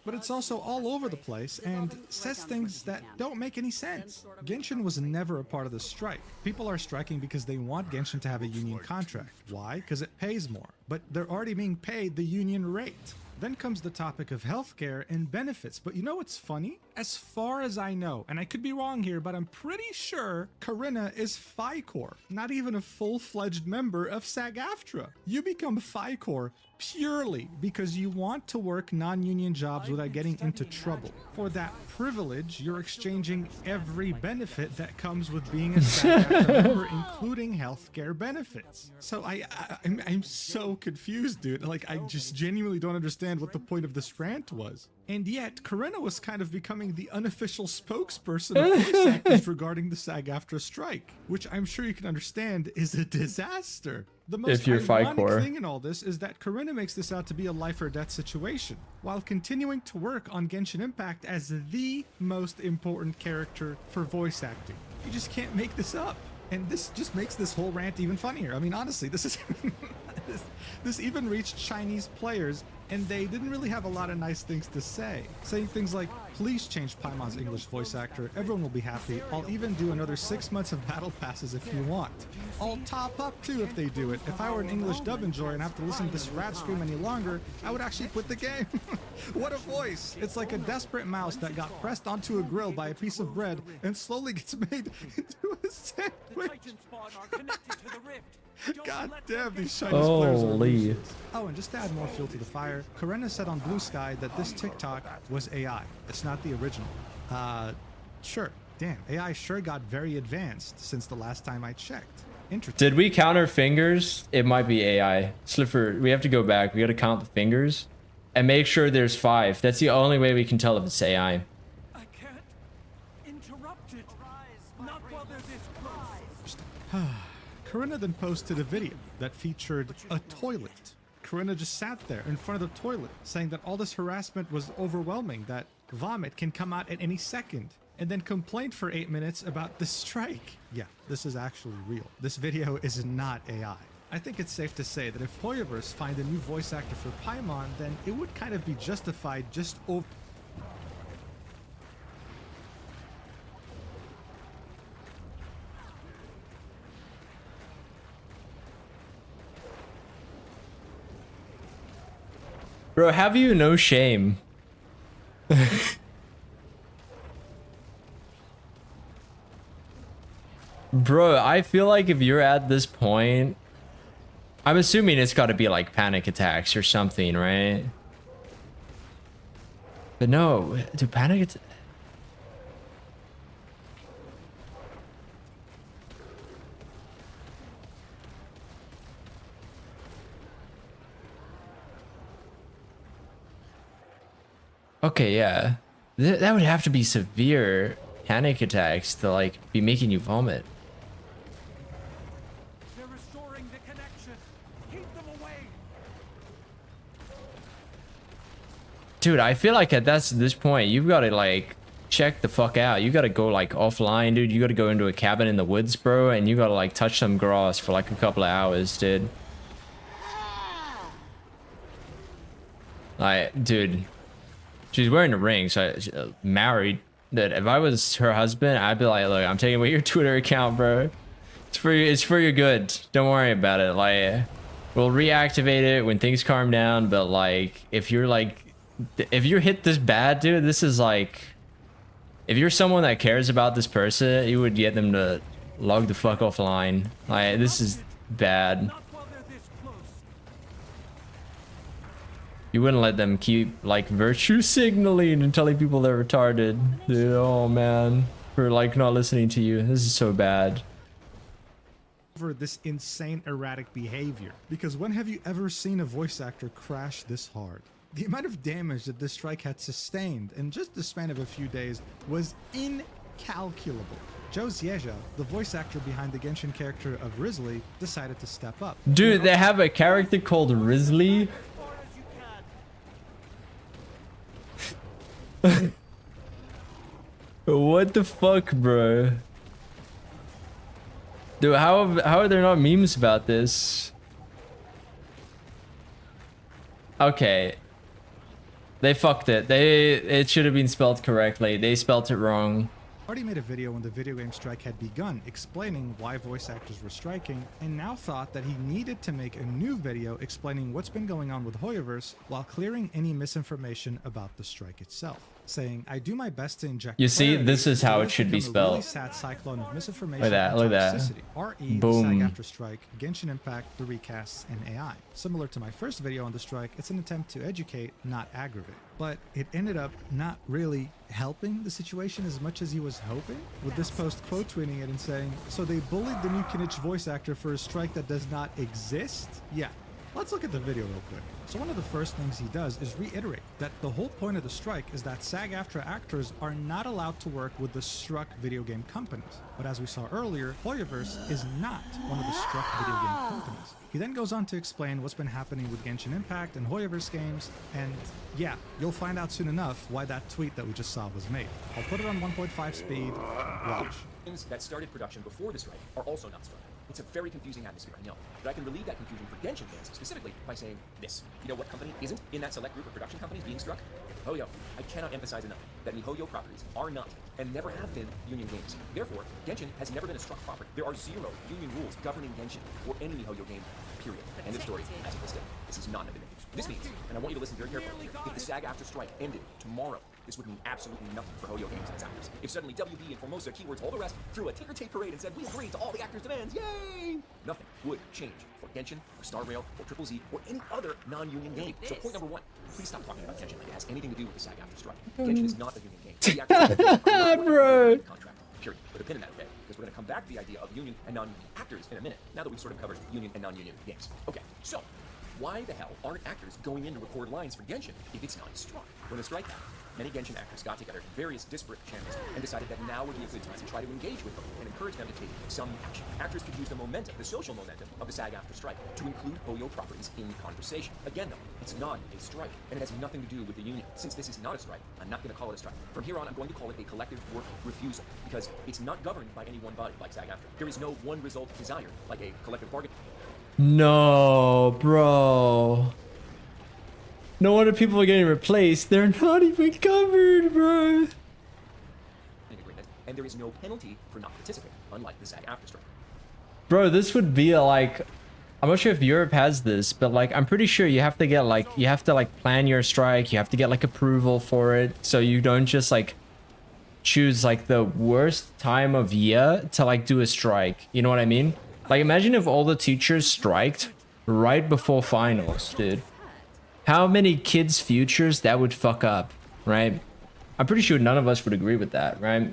but it's also all over the place and says things that don't make any sense. Genshin was never a part of the strike. People are striking because they want Genshin to have a union contract. Why? Because it pays more. But they're already being paid the union rate. Then comes the topic of healthcare and benefits. But you know what's funny? As far as I know, and I could be wrong here, but I'm pretty sure Karina is Phi Corps, not even a full-fledged member of SAG-AFTRA. You become Phi Corps purely because you want to work non-union jobs without getting into trouble. For that privilege, you're exchanging every benefit that comes with being a SAG-AFTRA member, including healthcare benefits. So I'm so confused, dude. Like, I just genuinely don't understand what the point of this rant was. And yet, Karina was kind of becoming the unofficial spokesperson of voice actors regarding the SAG-AFTRA strike, which I'm sure you can understand is a disaster. The most ironic thing in all this is that Karina makes this out to be a life or death situation, while continuing to work on Genshin Impact as the most important character for voice acting. You just can't make this up. And this just makes this whole rant even funnier. I mean, honestly, this is this even reached Chinese players, and they didn't really have a lot of nice things to say. Saying things like, please change Paimon's English voice actor, everyone will be happy. I'll even do another 6 months of battle passes if you want. I'll top up too if they do it. If I were an English dub enjoyer and have to listen to this rat scream any longer, I would actually quit the game. What a voice. It's like a desperate mouse that got pressed onto a grill by a piece of bread and slowly gets made into a sandwich. God damn, these Chinese players are losers. Oh, and just to add more fuel to the fire, Karina said on Blue Sky that this TikTok was AI. It's not the original. Sure. Damn, AI sure got very advanced since the last time I checked. Interesting. Did we count our fingers? It might be AI. Slipper, we have to go back. We got to count the fingers and make sure there's 5. That's the only way we can tell if it's AI. I can't interrupt it. Not while they're this close. Karina then posted a video that featured a toilet. Karina just sat there in front of the toilet, saying that all this harassment was overwhelming, that vomit can come out at any second, and then complained for 8 minutes about the strike. Yeah, this is actually real. This video is not AI. I think it's safe to say that if Hoyoverse find a new voice actor for Paimon, then it would kind of be justified just over... Bro, have you no shame? Bro, I feel like if you're at this point, I'm assuming it's got to be like panic attacks or something, right? But no, do panic attacks... Okay, yeah. That would have to be severe panic attacks to like be making you vomit. They're restoring the connection. Keep them away. Dude, I feel like at this point, you've got to like check the fuck out. You got to go like offline, dude. You got to go into a cabin in the woods, bro, and you got to like touch some grass for like a couple of hours, dude. Like, dude. She's wearing a ring, so she's married. That if I was her husband, I'd be like, look, I'm taking away your Twitter account, bro. It's for your good. Don't worry about it. Like, we'll reactivate it when things calm down. But like, if you're hit this bad, dude, this is like, if you're someone that cares about this person, you would get them to log the fuck offline. Like, this is bad. You wouldn't let them keep like virtue signaling and telling people they're retarded. Dude, oh man, for like not listening to you. This is so bad. For this insane erratic behavior, because when have you ever seen a voice actor crash this hard? The amount of damage that this strike had sustained in just the span of a few days was incalculable. Joe Zieja, the voice actor behind the Genshin character of Risley, decided to step up. Dude, they have a character called Risley. What the fuck, bro? Dude, how are there not memes about this? Okay. They fucked it. It should have been spelled correctly. They spelled it wrong. Already made a video when the video game strike had begun explaining why voice actors were striking, and now thought that he needed to make a new video explaining what's been going on with Hoyoverse while clearing any misinformation about the strike itself, saying, I do my best to inject You see, clarity, this is how it should be become a really spelled. sad cyclone of misinformation Look at that, and look at that. toxicity. RE, Boom. SAG-AFTRA strike, Genshin Impact, the recasts, and AI. Similar to my first video on the strike, it's an attempt to educate, not aggravate. But it ended up not really helping the situation as much as he was hoping, with this post quote tweeting it and saying, so they bullied the new Kinich voice actor for a strike that does not exist? Yeah. Let's look at the video real quick. So one of the first things he does is reiterate that the whole point of the strike is that SAG-AFTRA actors are not allowed to work with the struck video game companies. But as we saw earlier, Hoyoverse is not one of the struck video game companies. He then goes on to explain what's been happening with Genshin Impact and Hoyoverse games, and yeah, you'll find out soon enough why that tweet that we just saw was made. I'll put it on 1.5 speed. Watch. Things that started production before the strike are also not struck. It's a very confusing atmosphere, I know, but I can relieve that confusion for Genshin fans specifically by saying this. You know what company isn't in that select group of production companies being struck? Hoyo. I cannot emphasize enough that MiHoYo properties are not and never have been union games. Therefore, Genshin has never been a struck property. There are 0 union rules governing Genshin or any MiHoYo game, period. End of story. As of this day, this is not an opinion. This means, and I want you to listen very carefully here, if the SAG-AFTRA strike ended tomorrow, this would mean absolutely nothing for Hoyo games and its actors. If suddenly WB and Formosa, Keywords, all the rest, threw a ticker tape parade and said, we agree to all the actors' demands, yay! Nothing would change for Genshin, or Star Rail, or Triple Z, or any other non-union game. So point number 1, please stop talking about Genshin like it has anything to do with the SAG-AFTRA strike. Genshin is not a union game. The actors are not Bro. contract, period. Put a pin in that, okay? Because we're going to come back to the idea of union and non-union actors in a minute, now that we've sort of covered union and non-union games. Okay, so why the hell aren't actors going in to record lines for Genshin if it's not struck? When the strike happened, many Genshin actors got together in various disparate channels and decided that now would be a good time to try to engage with them and encourage them to take some action. Actors could use the momentum, the social momentum of the SAG-AFTRA strike to include Hoyo properties in conversation. Again though, it's not a strike, and it has nothing to do with the union. Since this is not a strike, I'm not going to call it a strike. From here on, I'm going to call it a collective work refusal, because it's not governed by any one body like SAG-AFTRA. There is no one result desired, like a collective bargain. No, bro. No wonder people are getting replaced. They're not even covered, bro. And there is no penalty for not participating, unlike the SAG-AFTRA strike. Bro, this would be like, I'm not sure if Europe has this, but like, I'm pretty sure you have to get like, you have to like plan your strike. You have to get like approval for it. So you don't just like choose like the worst time of year to like do a strike. You know what I mean? Like, imagine if all the teachers striked right before finals, dude. How many kids' futures that would fuck up, right? I'm pretty sure none of us would agree with that, right?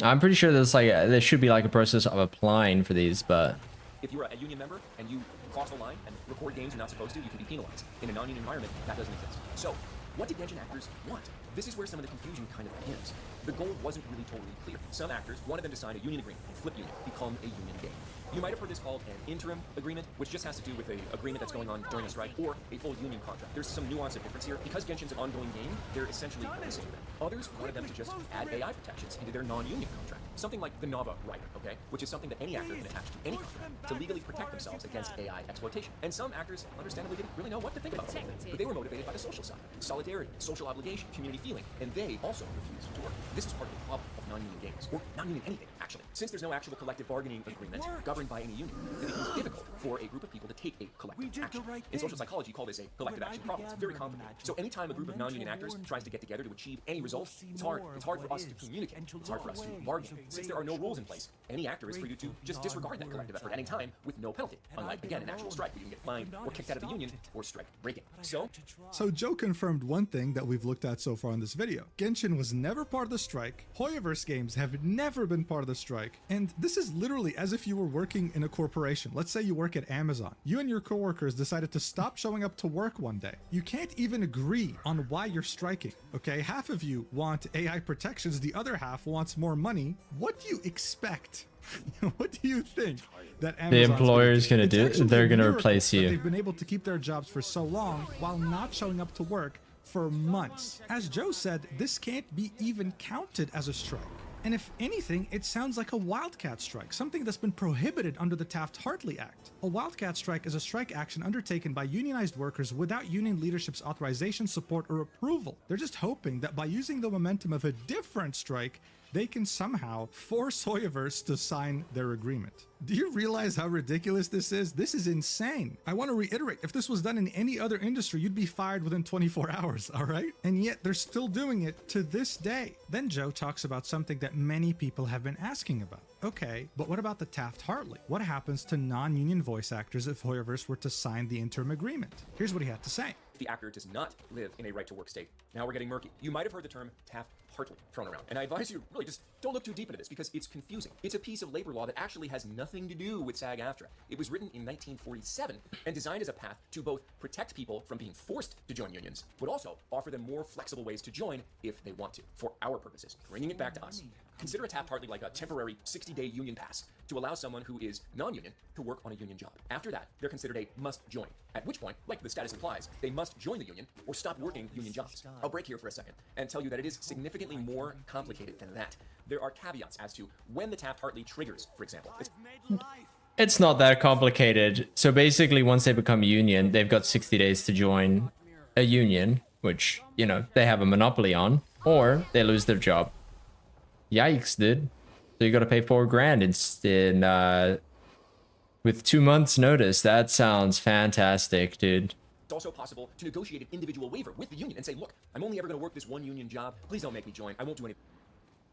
I'm pretty sure there's like there should be like a process of applying for these, but If you're a union member and you cross the line and record games you're not supposed to, you can be penalized. In a non-union environment, that doesn't exist. So, what did Genshin actors want? This is where some of the confusion kind of begins. The goal wasn't really totally clear. Some actors wanted them to sign a union agreement and flip union, become a union game. You might have heard this called an interim agreement, which just has to do with an agreement that's going on during a strike, or a full union contract. There's some nuance of difference here. Because Genshin's an ongoing game, they're essentially the same thing. Others wanted them to just add AI protections into their non-union contract. Something like the Nava right, okay? Which is something that any actor can attach to any contract to legally protect themselves against AI exploitation. And some actors, understandably, didn't really know what to think about the whole thing, but they were motivated by the social side, solidarity, social obligation, community feeling, and they also refused to work. This is part of the problem of non-union games, or non-union anything, actually. Since there's no actual collective bargaining agreement governed by any union, it becomes difficult for a group of people to take a collective action. In social psychology, you call this a collective action problem. It's very complicated. So anytime a group of non-union actors tries to get together to achieve any result, it's hard. It's hard for us to communicate. It's hard for us to bargain. Since there are no rules in place, any actor is free to just disregard that collective effort at any time with no penalty. Unlike, again, an actual strike where you can get fined or kicked out of the union or strike breaking. So Joe confirmed one thing that we've looked at so far in this video. Genshin was never part of the strike, Hoyoverse games have never been part of the strike, and this is literally as if you were working in a corporation. Let's say you work at Amazon. You and your coworkers decided to stop showing up to work one day. You can't even agree on why you're striking, okay? Half of you want AI protections, the other half wants more money. What do you expect? What do you think that Amazon's the employer is going to do? They're going to replace you. They've been able to keep their jobs for so long while not showing up to work for months. As Joe said, this can't be even counted as a strike. And if anything, it sounds like a wildcat strike, something that's been prohibited under the Taft-Hartley Act. A wildcat strike is a strike action undertaken by unionized workers without union leadership's authorization, support, or approval. They're just hoping that by using the momentum of a different strike, they can somehow force Hoyoverse to sign their agreement. Do you realize how ridiculous this is? This is insane. I want to reiterate, if this was done in any other industry, you'd be fired within 24 hours, all right? And yet they're still doing it to this day. Then Joe talks about something that many people have been asking about. Okay, but what about the Taft-Hartley? What happens to non-union voice actors if Hoyoverse were to sign the interim agreement? Here's what he had to say. The actor does not live in a right-to-work state. Now we're getting murky. You might have heard the term Taft-Hartley thrown around, and I advise you really just don't look too deep into this because it's confusing. It's a piece of labor law that actually has nothing to do with SAG-AFTRA. It was written in 1947 and designed as a path to both protect people from being forced to join unions, but also offer them more flexible ways to join if they want to. For our purposes, bringing it back to us, consider a Taft-Hartley like a temporary 60-day union pass to allow someone who is non-union to work on a union job. After that, they're considered a must-join, at which point, like the status implies, they must join the union or stop working union jobs. I'll break here for a second and tell you that it is significantly more complicated than that. There are caveats as to when the Taft-Hartley triggers, for example. It's not that complicated. So basically, once they become union, they've got 60 days to join a union, which, you know, they have a monopoly on, or they lose their job. Yikes, dude. So you got to pay $4,000 instead, with 2 months notice. That sounds fantastic, dude. It's also possible to negotiate an individual waiver with the union and say, look, I'm only ever going to work this one union job. Please don't make me join. I won't do anything.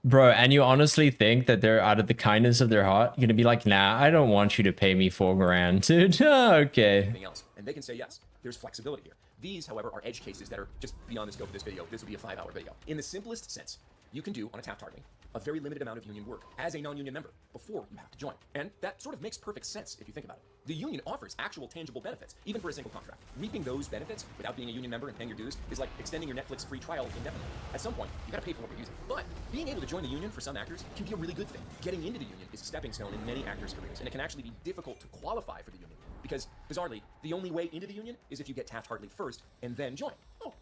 Bro, and you honestly think that they're, out of the kindness of their heart, going to be like, nah, I don't want you to pay me $4,000, dude. Okay. Anything else. And they can say yes. There's flexibility here. These, however, are edge cases that are just beyond the scope of this video. This will be a 5-hour video. In the simplest sense, you can do on a Taft-Hartley a very limited amount of union work as a non-union member before you have to join. And that sort of makes perfect sense if you think about it. The union offers actual tangible benefits, even for a single contract. Reaping those benefits without being a union member and paying your dues is like extending your Netflix free trial indefinitely. At some point, you gotta pay for what you're using. But being able to join the union for some actors can be a really good thing. Getting into the union is a stepping stone in many actors' careers, and it can actually be difficult to qualify for the union. Because, bizarrely, the only way into the union is if you get Taft-Hartley first and then join. Oh,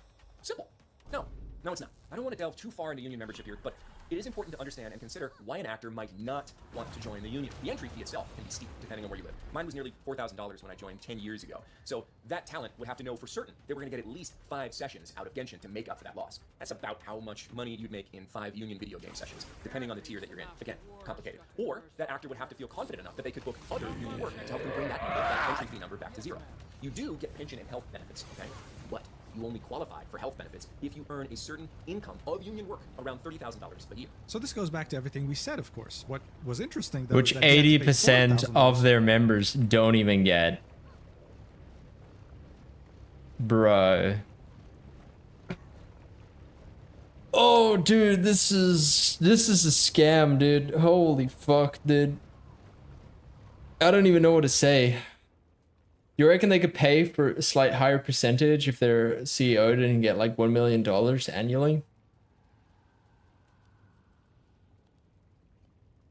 simple. No, it's not. I don't want to delve too far into union membership here, but it is important to understand and consider why an actor might not want to join the union. The entry fee itself can be steep depending on where you live. Mine was nearly $4,000 when I joined 10 years ago. So that talent would have to know for certain they were going to get at least 5 sessions out of Genshin to make up for that loss. That's about how much money you'd make in 5 union video game sessions, depending on the tier that you're in. Again, complicated. Or that actor would have to feel confident enough that they could book other union work to help them bring that entry fee number back to 0. You do get pension and health benefits, okay? But you only qualify for health benefits if you earn a certain income of union work, around $30,000 a year. So this goes back to everything we said, of course. What was interesting, though, which 80% of their members don't even get. Bro. Oh, dude, this is a scam, dude. Holy fuck, dude. I don't even know what to say. You reckon they could pay for a slight higher percentage if their CEO didn't get like $1 million annually?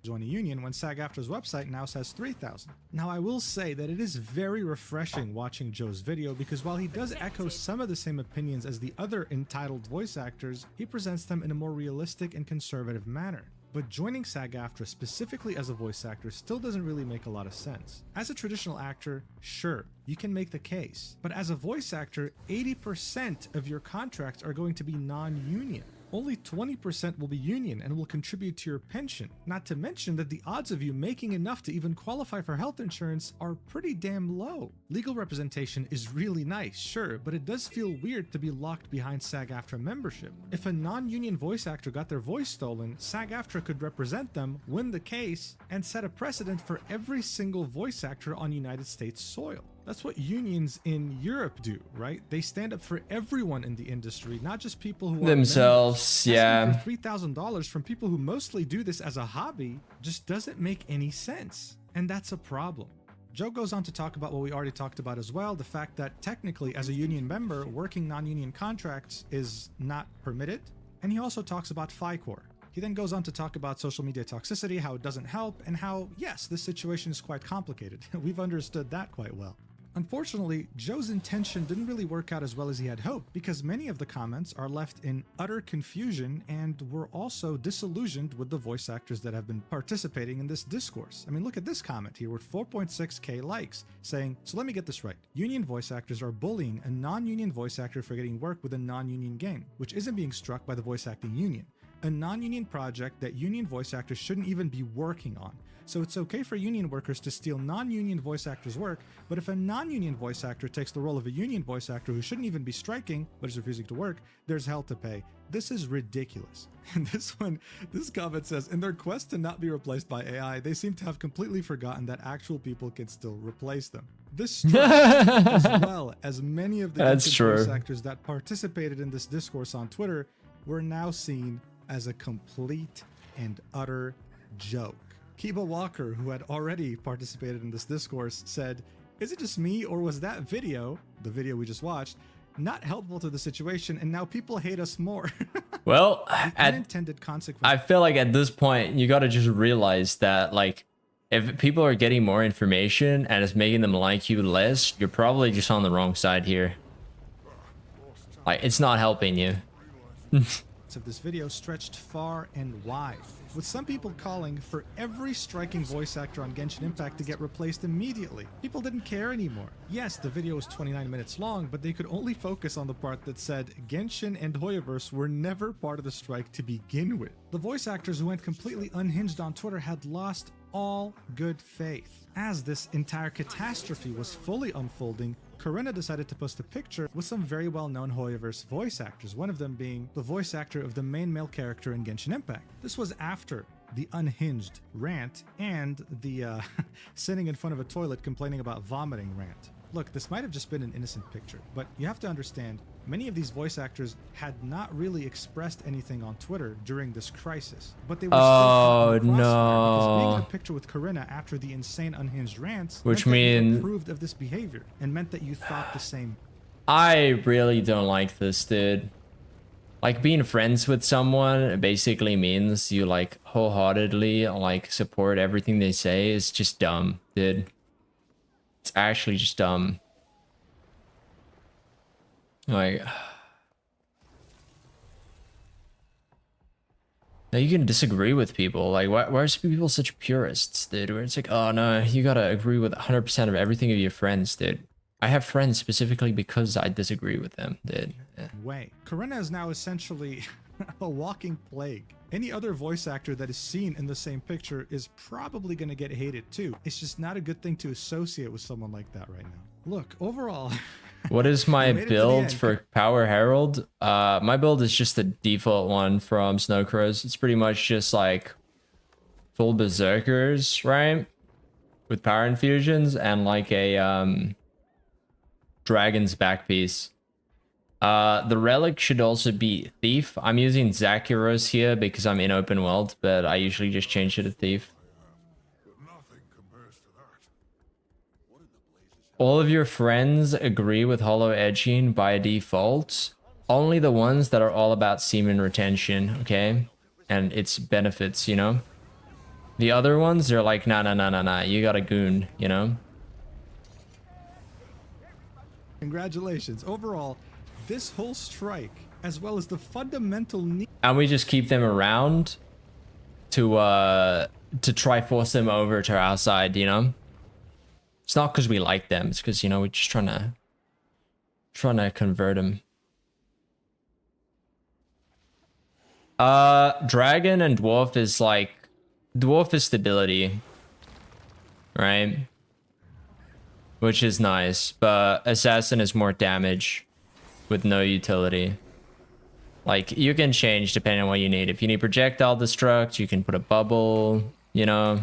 Join a union when SAG-AFTRA's website now says 3,000. Now, I will say that it is very refreshing watching Joe's video because while he does echo some of the same opinions as the other entitled voice actors, he presents them in a more realistic and conservative manner. But joining SAG-AFTRA specifically as a voice actor still doesn't really make a lot of sense. As a traditional actor, sure, you can make the case. But as a voice actor, 80% of your contracts are going to be non-union. Only 20% will be union and will contribute to your pension. Not to mention that the odds of you making enough to even qualify for health insurance are pretty damn low. Legal representation is really nice, sure, but it does feel weird to be locked behind SAG-AFTRA membership. If a non-union voice actor got their voice stolen, SAG-AFTRA could represent them, win the case, and set a precedent for every single voice actor on United States soil. That's what unions in Europe do, right? They stand up for everyone in the industry, not just people who themselves. Yeah. For $3,000 from people who mostly do this as a hobby just doesn't make any sense, and that's a problem. Joe goes on to talk about what we already talked about as well, the fact that technically as a union member, working non-union contracts is not permitted, and he also talks about FICOR. He then goes on to talk about social media toxicity, how it doesn't help, and how, yes, this situation is quite complicated. We've understood that quite well. Unfortunately, Joe's intention didn't really work out as well as he had hoped, because many of the comments are left in utter confusion and were also disillusioned with the voice actors that have been participating in this discourse. I mean, look at this comment here with 4.6k likes saying, so let me get this right. Union voice actors are bullying a non-union voice actor for getting work with a non-union game, which isn't being struck by the voice acting union. A non-union project that union voice actors shouldn't even be working on. So it's okay for union workers to steal non-union voice actors' work, but if a non-union voice actor takes the role of a union voice actor who shouldn't even be striking, but is refusing to work, there's hell to pay. This is ridiculous. And this comment says, in their quest to not be replaced by AI, they seem to have completely forgotten that actual people can still replace them. This strikes as well as many of the voice actors that participated in this discourse on Twitter were now seen as a complete and utter joke. Kiba Walker, who had already participated in this discourse, said, is it just me, or was that video, the video we just watched, not helpful to the situation, and now people hate us more? Well, unintended consequences. I feel like at this point, you gotta just realize that, like, if people are getting more information and it's making them like you less, you're probably just on the wrong side here. Like, it's not helping you. Of this video stretched far and wide, with some people calling for every striking voice actor on Genshin Impact to get replaced immediately. People didn't care anymore. Yes, the video was 29 minutes long, but they could only focus on the part that said Genshin and Hoyoverse were never part of the strike to begin with. The voice actors who went completely unhinged on Twitter had lost all good faith. As this entire catastrophe was fully unfolding, Corinna decided to post a picture with some very well-known Hoyoverse voice actors, one of them being the voice actor of the main male character in Genshin Impact. This was after the unhinged rant and the sitting in front of a toilet complaining about vomiting rant. Look, this might have just been an innocent picture, but you have to understand, many of these voice actors had not really expressed anything on Twitter during this crisis, but they were still because being in a picture with Corinna after the insane unhinged rants, which meant approved of this behavior and meant that you thought the same. I really don't like this, dude. Like, being friends with someone basically means you, like, wholeheartedly, like, support everything they say. Is just dumb, dude. It's actually just dumb. Like, now you can disagree with people. Like, why are people such purists, dude? Where it's like, oh no, you gotta agree with 100% of everything of your friends, dude. I have friends specifically because I disagree with them, dude. Yeah. Way. Corinna is now essentially a walking plague. Any other voice actor that is seen in the same picture is probably going to get hated too. It's just not a good thing to associate with someone like that right now. Look, overall... What is my build for Power Herald? My build is just the default one from Snowcrows. It's pretty much just like full Berserkers, right? With power infusions and like a Dragon's back piece. The relic should also be Thief. I'm using Zakiros here because I'm in open world, but I usually just change it to Thief. All of your friends agree with hollow edging by default. Only the ones that are all about semen retention, okay? And its benefits, you know? The other ones, they're like, nah, you got a goon, you know? Congratulations. Overall, this whole strike, as well as the fundamental need... And we just keep them around to try force them over to our side, you know? It's not because we like them. It's because, you know, we're just trying to convert them. Dragon and Dwarf is like... Dwarf is stability. Right? Which is nice. But Assassin is more damage. With no utility. Like, you can change depending on what you need. If you need projectile destruct, you can put a bubble, you know?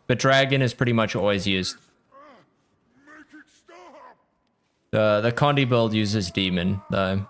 But Dragon is pretty much always used. The Condi build uses Demon, though.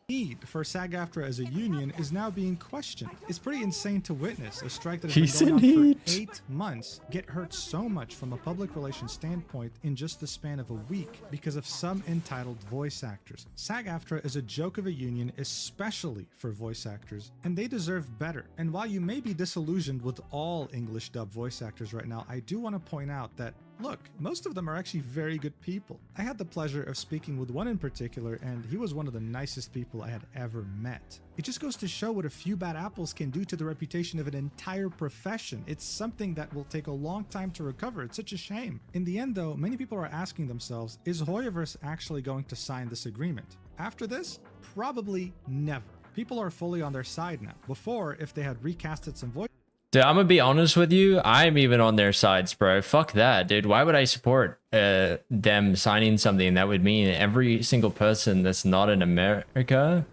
Need for SAG-AFTRA as a union is now being questioned. It's pretty insane to witness a strike that has been going on for 8 months get hurt so much from a public relations standpoint in just the span of a week because of some entitled voice actors. SAG-AFTRA is a joke of a union, especially for voice actors, and they deserve better. And while you may be disillusioned with all English dub voice actors right now, I do want to point out that look, most of them are actually very good people. I had the pleasure of speaking with one in particular, and he was one of the nicest people I had ever met. It just goes to show what a few bad apples can do to the reputation of an entire profession. It's something that will take a long time to recover. It's such a shame. In the end though, many people are asking themselves, is Hoyoverse actually going to sign this agreement? After this, probably never. People are fully on their side now. Before, if they had recasted some voice... Dude, I'm gonna be honest with you. I'm even on their sides, bro. Fuck that, dude. Why would I support them signing something that would mean every single person that's not in America?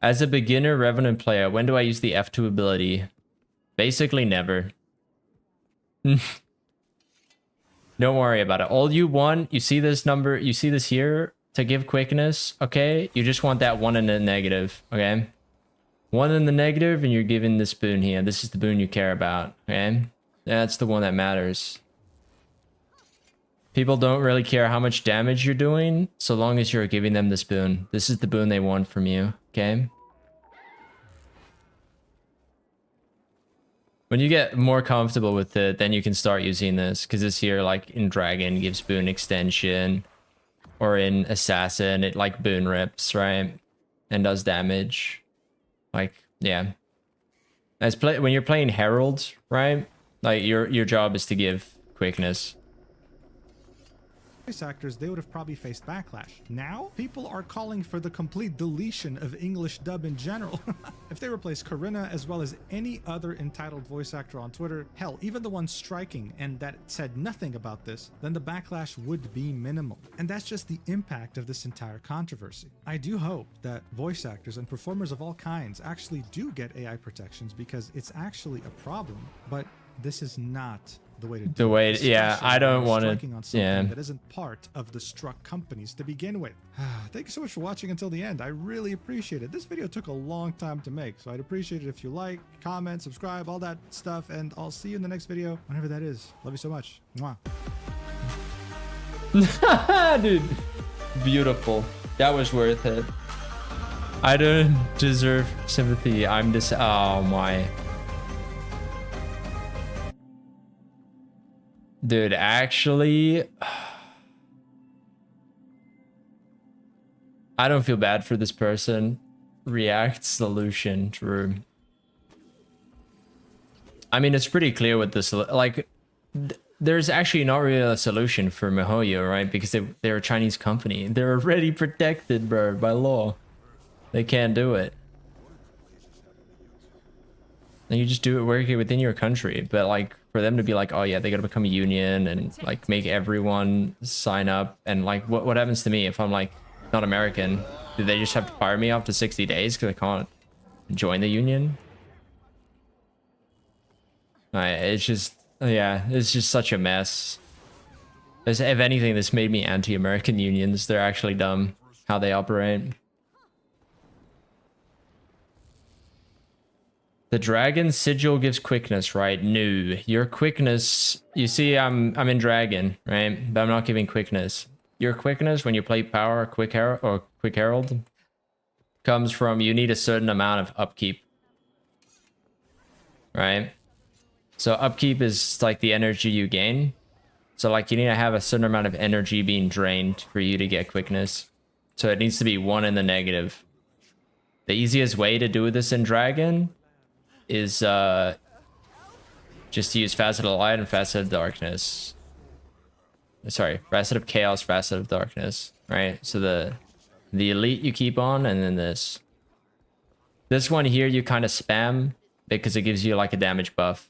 As a beginner Revenant player, when do I use the F2 ability? Basically never. Don't worry about it. All you want, you see this number, you see this here to give quickness, okay? You just want that one in the negative, okay? One in the negative, and you're given this boon here. This is the boon you care about, okay? That's the one that matters. People don't really care how much damage you're doing, so long as you're giving them this boon. This is the boon they want from you, okay? When you get more comfortable with it, then you can start using this, because this here, like in Dragon, gives boon extension, or in Assassin, it like boon rips, right? And does damage. Like, yeah. When you're playing Herald, right? Like your job is to give quickness. Actors, they would have probably faced backlash. Now, people are calling for the complete deletion of English dub in general. If they replace Corinna as well as any other entitled voice actor on Twitter, hell, even the one striking and that said nothing about this, then the backlash would be minimal. And that's just the impact of this entire controversy. I do hope that voice actors and performers of all kinds actually do get AI protections, because it's actually a problem, but this is not the way to do it. Yeah, I don't want to. Yeah, that isn't part of the struck companies to begin with. Thank you so much for watching until the end. I really appreciate it. This video took a long time to make, so I'd appreciate it if you like, comment, subscribe, all that stuff, and I'll see you in the next video, whenever that is. Love you so much. Mwah. Dude, beautiful. That was worth it. I don't deserve sympathy. I'm just. Oh my. Dude, actually, I don't feel bad for this person. React solution, true. I mean, it's pretty clear with this. Like, there's actually not really a solution for MiHoYo, right? Because they're a Chinese company. They're already protected, bro, by law. They can't do it. And you just do it working within your country. But like, for them to be like, oh yeah, they gotta become a union and like make everyone sign up, and like what happens to me if I'm like not American? Do they just have to fire me after 60 days because I can't join the union? It's just, yeah, it's just such a mess. If anything, this made me anti-American unions. They're actually dumb how they operate. The dragon sigil gives quickness, right? No, your quickness. You see, I'm in dragon, right? But I'm not giving quickness. Your quickness when you play power, quick herald, comes from you need a certain amount of upkeep, right? So upkeep is like the energy you gain. So like you need to have a certain amount of energy being drained for you to get quickness. So it needs to be 1 in the negative. The easiest way to do this in dragon is just to use Facet of Light and Facet of Darkness. Sorry, Facet of Chaos, Facet of Darkness, right? So the elite you keep on, and then this one here you kind of spam because it gives you like a damage buff,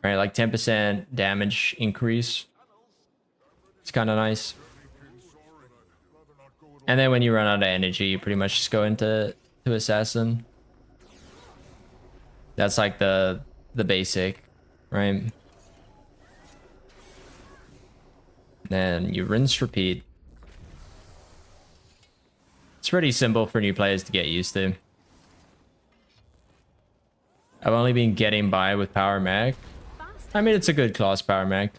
right? Like 10% damage increase. It's kind of nice. And then when you run out of energy, you pretty much just go into Assassin. That's like the basic, right? Then you rinse, repeat. It's pretty simple for new players to get used to. I've only been getting by with Power Mag. I mean, it's a good class, Power Mag.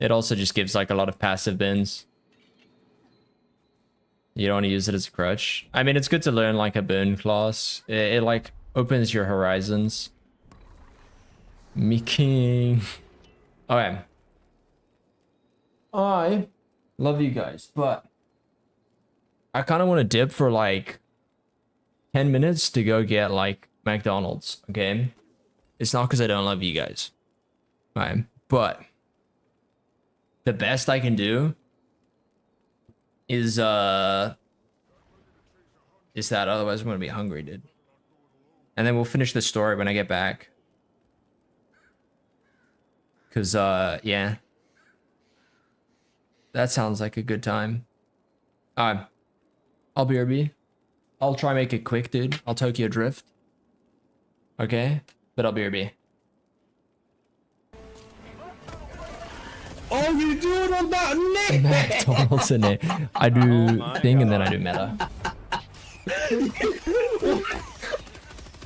It also just gives like a lot of passive bins. You don't want to use it as a crutch. I mean, it's good to learn like a boon class. It like opens your horizons. Me king. Okay. I love you guys, but I kind of want to dip for like 10 minutes to go get like McDonald's, okay? It's not because I don't love you guys, right? But the best I can do is that, otherwise I'm gonna be hungry, dude. And then we'll finish the story when I get back. Cause yeah. That sounds like a good time. I'll BRB. I'll try make it quick, dude. I'll Tokyo Drift. Okay? But I'll BRB. Oh, you do it on that net! McDonald's in it. I do thing and then I do meta.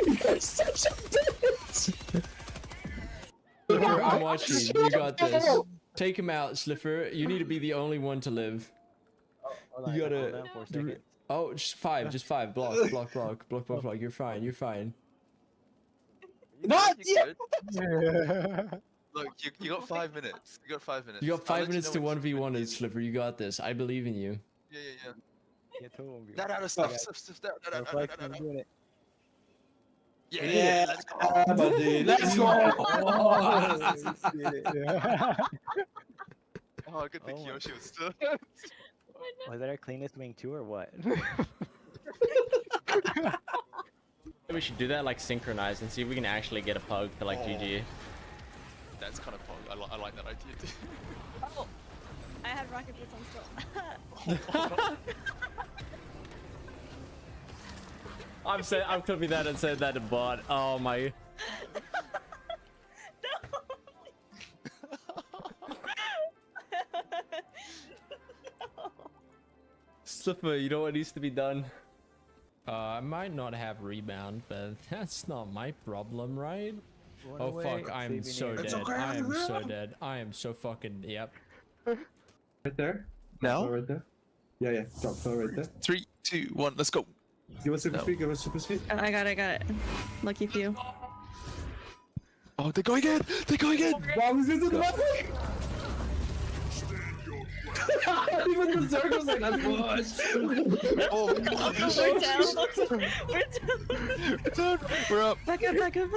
You're such a bitch! Slipper, I'm watching. You got this. Take him out, Slipper. You need to be the only one to live. You gotta. Oh, just five. Block. You're fine. Not yet! Look, you got 5 minutes. You got 5 minutes. You got 5 minutes to when 1v1 it, Slipper. You got this. I believe in you. Yeah. No, stuff. Yeah, let's go. Let's go! Oh, good thing Kyoshi was still. Was that our cleanest wing too, or what? We should do that like synchronized and see if we can actually get a pug to like GG. That's kind of fun. I like that idea too. Oh, I had rocket boots on still. I'm clipping that and said that to bot. Oh my. Slipper, you know what needs to be done? I might not have rebound, but that's not my problem, right? Oh fuck, I'm so dead. I am so dead. I am so fucking, yep. Right there? Now? Right there? Yeah. Drop right there. 3, 2, 1, let's go. Give us super speed. I got it. Lucky for you. Oh, they're going in! Bombs into the mother! Even the circle's like, let's push! Oh god! We're down. We're up! Back up.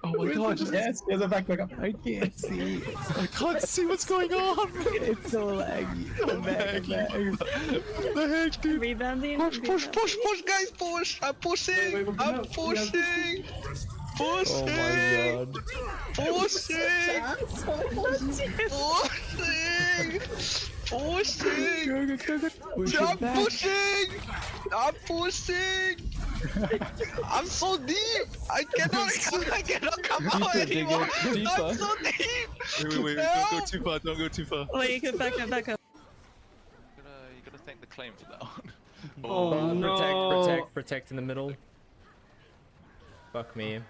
Oh my god! Yes, back up. I can't see. I can't see what's going on! It's so laggy. I'm back. What the heck, dude? Rebounding. Push, guys, push! I'm pushing! Oh my god. I'm pushing! I'm so deep! I cannot come out anymore! I'm so deep! Wait, don't go too far. Wait, you can back up. You gotta thank the claim for that one. Oh no! Protect in the middle. Fuck me.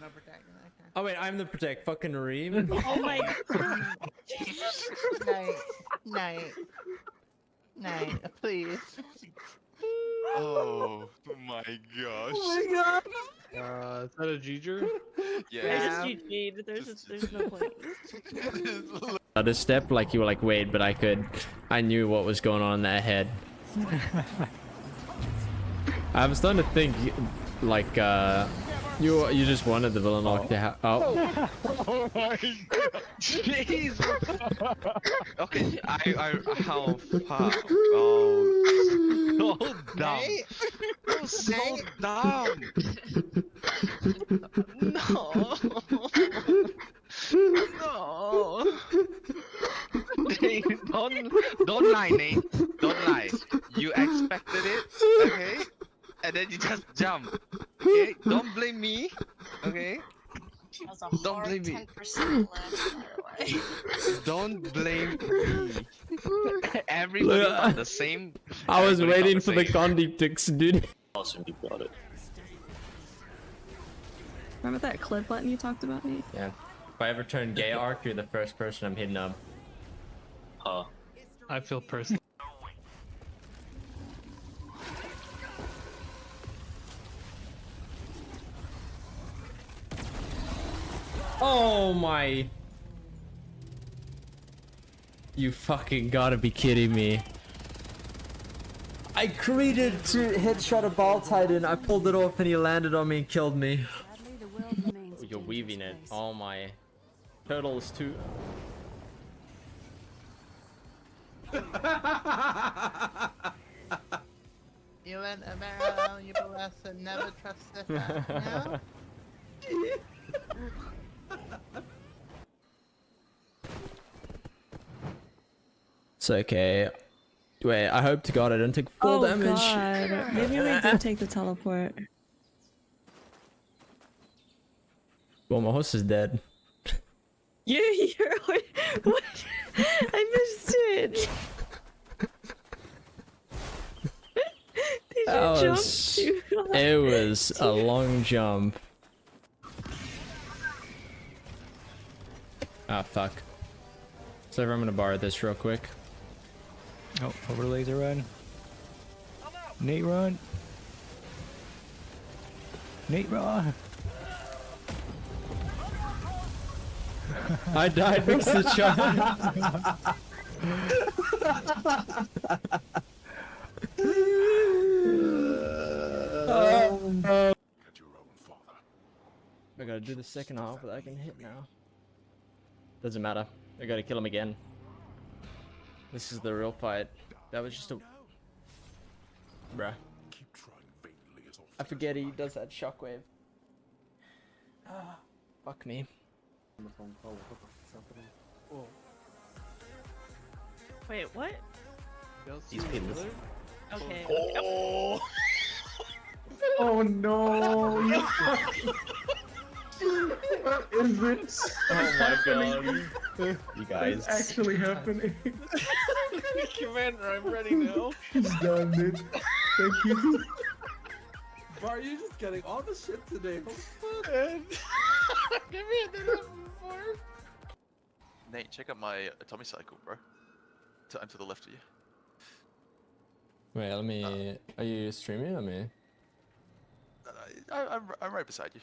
No protect. Oh wait, I'm the protect. Fucking Reem. Oh my god. Night, please. Oh my gosh. Oh my god. Is that a Giger? Yeah. I just GG'd. There's no point. At a step, like you were like, wait, but I knew what was going on in that head. I'm starting to think, like, you just wanted the villain lock to have. Oh. Oh my god. Jeez. Okay, how fuck. Oh. So dumb. So dumb. No. Hey, don't lie, Nate. Don't lie. You expected it, okay? And then you just jump. Okay? Don't blame me. Okay? Don't blame me. Don't blame me. Everybody on the same. I was waiting for the Condi ticks, dude. Awesome, you got it. Remember that clip button you talked about, Nate? Yeah. If I ever turn gay arc, you're the first person I'm hitting up. Huh. I feel personal. Oh my. You fucking gotta be kidding me. I created to headshot a ball titan. I pulled it off and he landed on me and killed me. Oh, you're weaving it. Oh my. Turtle is too. You and Aerell, you blessed, never trust the no? It's okay. Wait, I hope to God I don't take full damage. God. Maybe we did take the teleport. Well, my horse is dead. You're what? I missed it. Did you jump too high? It was a long jump. Ah, fuck. So I'm gonna borrow this real quick. Oh, over laser run. Nate run. Nate run. I died next to Char. I gotta do the second half that I can hit now. Doesn't matter. I gotta kill him again. This is the real fight. That was just a... Bruh. I forget he does that shockwave. Fuck me. Wait, what? He's painless. Okay. Oh. Oh no! You fucking... What is this? Oh my god. You guys. What's actually happening? Commander, I'm ready now. He's done, dude. Thank you. Bar, you're just getting all the shit today. Give me a minute before. Nate, check out my atomic cycle, bro. I'm to the left of you. Wait, let me... Are you streaming or me? I'm right beside you.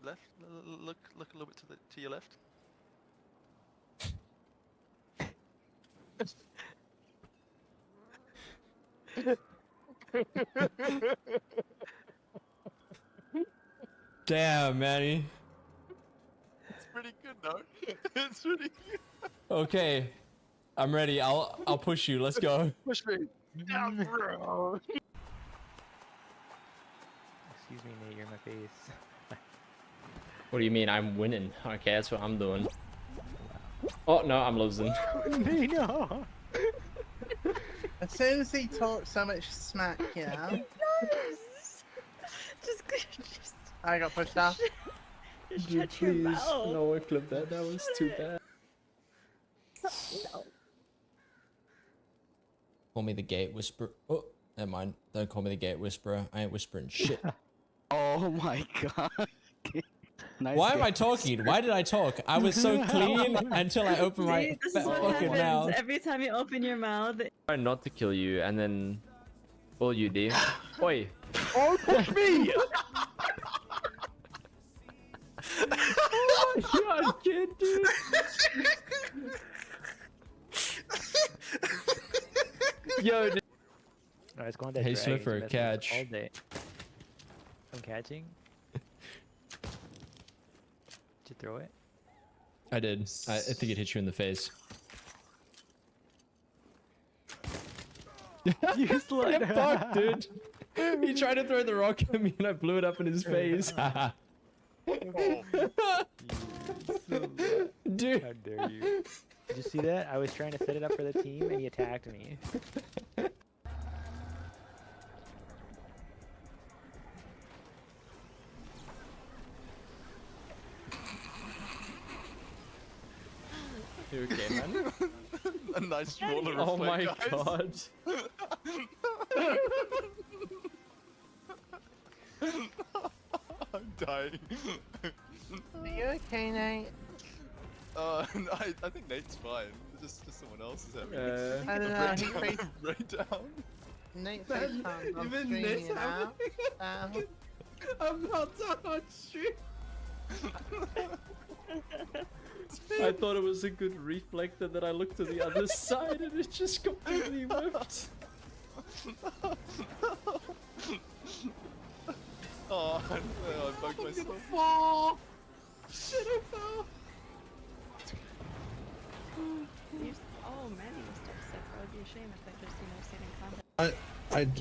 Left. Look a little bit to your left. Damn, Manny. It's pretty good, though. It's pretty good. Okay, I'm ready. I'll push you. Let's go. Push me. Down, bro. Excuse me, Nate, you're in my face. What do you mean I'm winning? Okay, that's what I'm doing. Oh no, I'm losing. No. As soon as he talks so much smack, you know. just I got pushed off. Just shut your mouth. No, I clipped that. That was too bad. No. Call me the gate whisperer. Oh, never mind. Don't call me the gate whisperer. I ain't whispering shit. Oh my god. Nice. Why am I talking? Why did I talk? I was so clean until I opened my See, this is what fucking happens mouth. every time you open your mouth. Try not to kill you and then pull you, D. Oi. Oh, push me! Oh my god, kid, dude. Yo, dude. Alright, let's go on that Hey, drag. Swiffer, It's catch. all day. I'm catching. Did you throw it? I did. I think it hit you in the face. You slut. Get fucked, dude. He tried to throw the rock at me and I blew it up in his face. Dude. How dare you? Did you see that? I was trying to set it up for the team and he attacked me. You okay, man? A nice roller reflect, Oh my guys. god. I'm dying. Are you okay, Nate? I think Nate's fine. Just someone else is having I don't know, he faced... breakdown. Nate FaceTimed on Even stream, Nate's you know? I'm not on stream. I thought it was a good reflector that I looked to the other side and it just completely whipped. Oh, I bugged myself. Fall! Shit, I fell! Oh man, you must have sick. That would be a shame if they just, stayed in contact.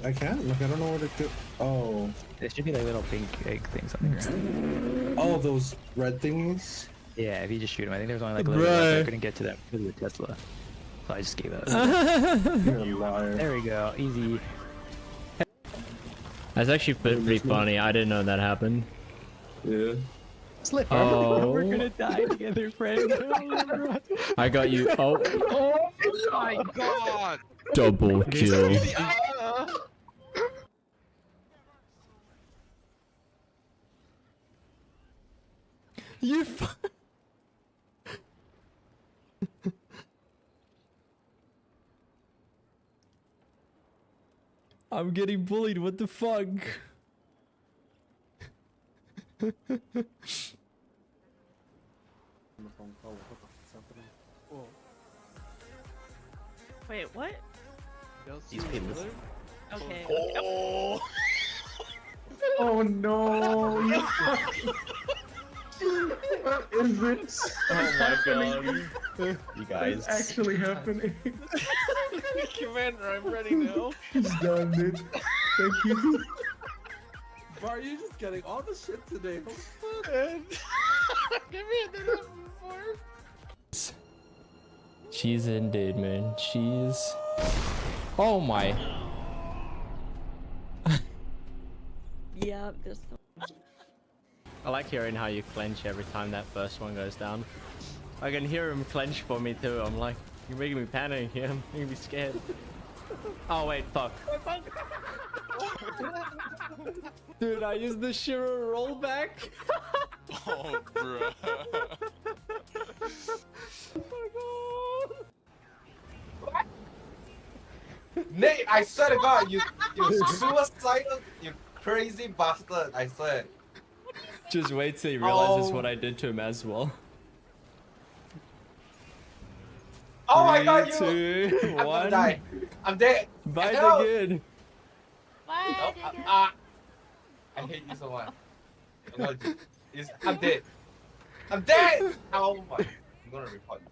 I can't. Like, I don't know what to do. Oh. There should be like little pink egg things on the ground. Oh, those red thingies? Yeah, if you just shoot them. I think there was only like a little bit. I couldn't get to that because of the Tesla. So I just gave up. You're a liar. There we go. Easy. That's actually pretty funny. I didn't know that happened. Yeah. Slipper. Oh. We're gonna die together, friend. I got you. Oh. Oh my god! Double kill. You I'm getting bullied, what the fuck? Wait, what? These people. Okay. Oh! Oh no! You fucking... What is this? Oh my god. You guys. It's actually happening. Commander, I'm ready now. He's done, dude. Thank you. Bar, you're just getting all the shit today. Give me a minute before. She's indeed, man. She's... Oh my. Yep, there's some... I like hearing how you clench every time that first one goes down. I can hear him clench for me too. I'm like, you're making me panic here. I'm making me scared. Oh wait, fuck. Dude, I used the Shiro rollback. Oh, bro. Nate, I swear to God, you suicidal, you crazy bastard, I swear. Just wait till he realizes what I did to him as well. Oh my God, 3, 2, 1. I'm gonna die. I'm dead. Bye No. again. I hate you so much. I'm dead. I'm dead! Oh my. I'm gonna report you.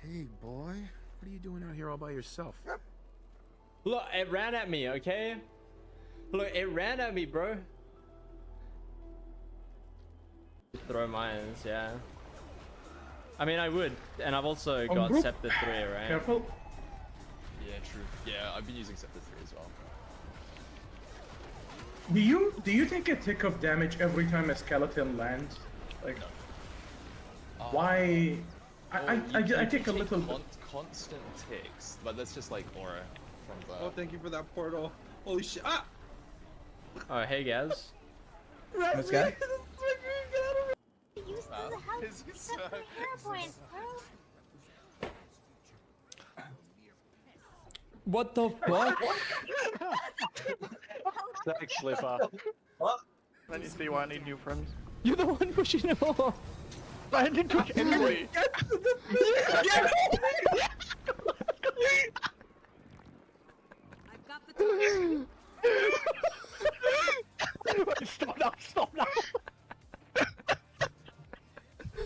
Hey, boy. What are you doing out here all by yourself? Look, it ran at me, okay? Look, it ran at me, bro. Throw mines, yeah. I mean, I would, and I've also got group. Scepter 3, right? Careful. Yeah, true. Yeah, I've been using Scepter 3 as well. Do you take a tick of damage every time a skeleton lands? Like, why? I take a little. Constant ticks, but that's just like aura from the. Oh, thank you for that portal. Holy shit! Ah! Oh, hey guys. This guy? What the fuck? Actually, What? I need to be why I need new friends. You're the one pushing him off. I didn't push anybody. I've got the time. Stop now! Stop now!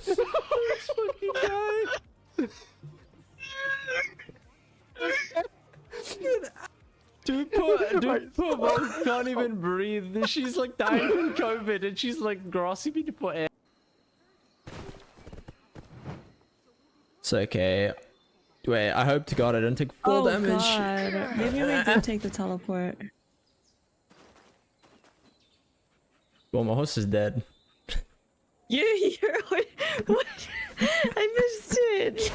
This fucking guy. Dude, poor mom can't even breathe. She's like dying from COVID and she's like grasping me for air. It's okay. Wait, I hope to God I don't take full damage. God. Maybe we did take the teleport. Well, my horse is dead. You're what? I missed it.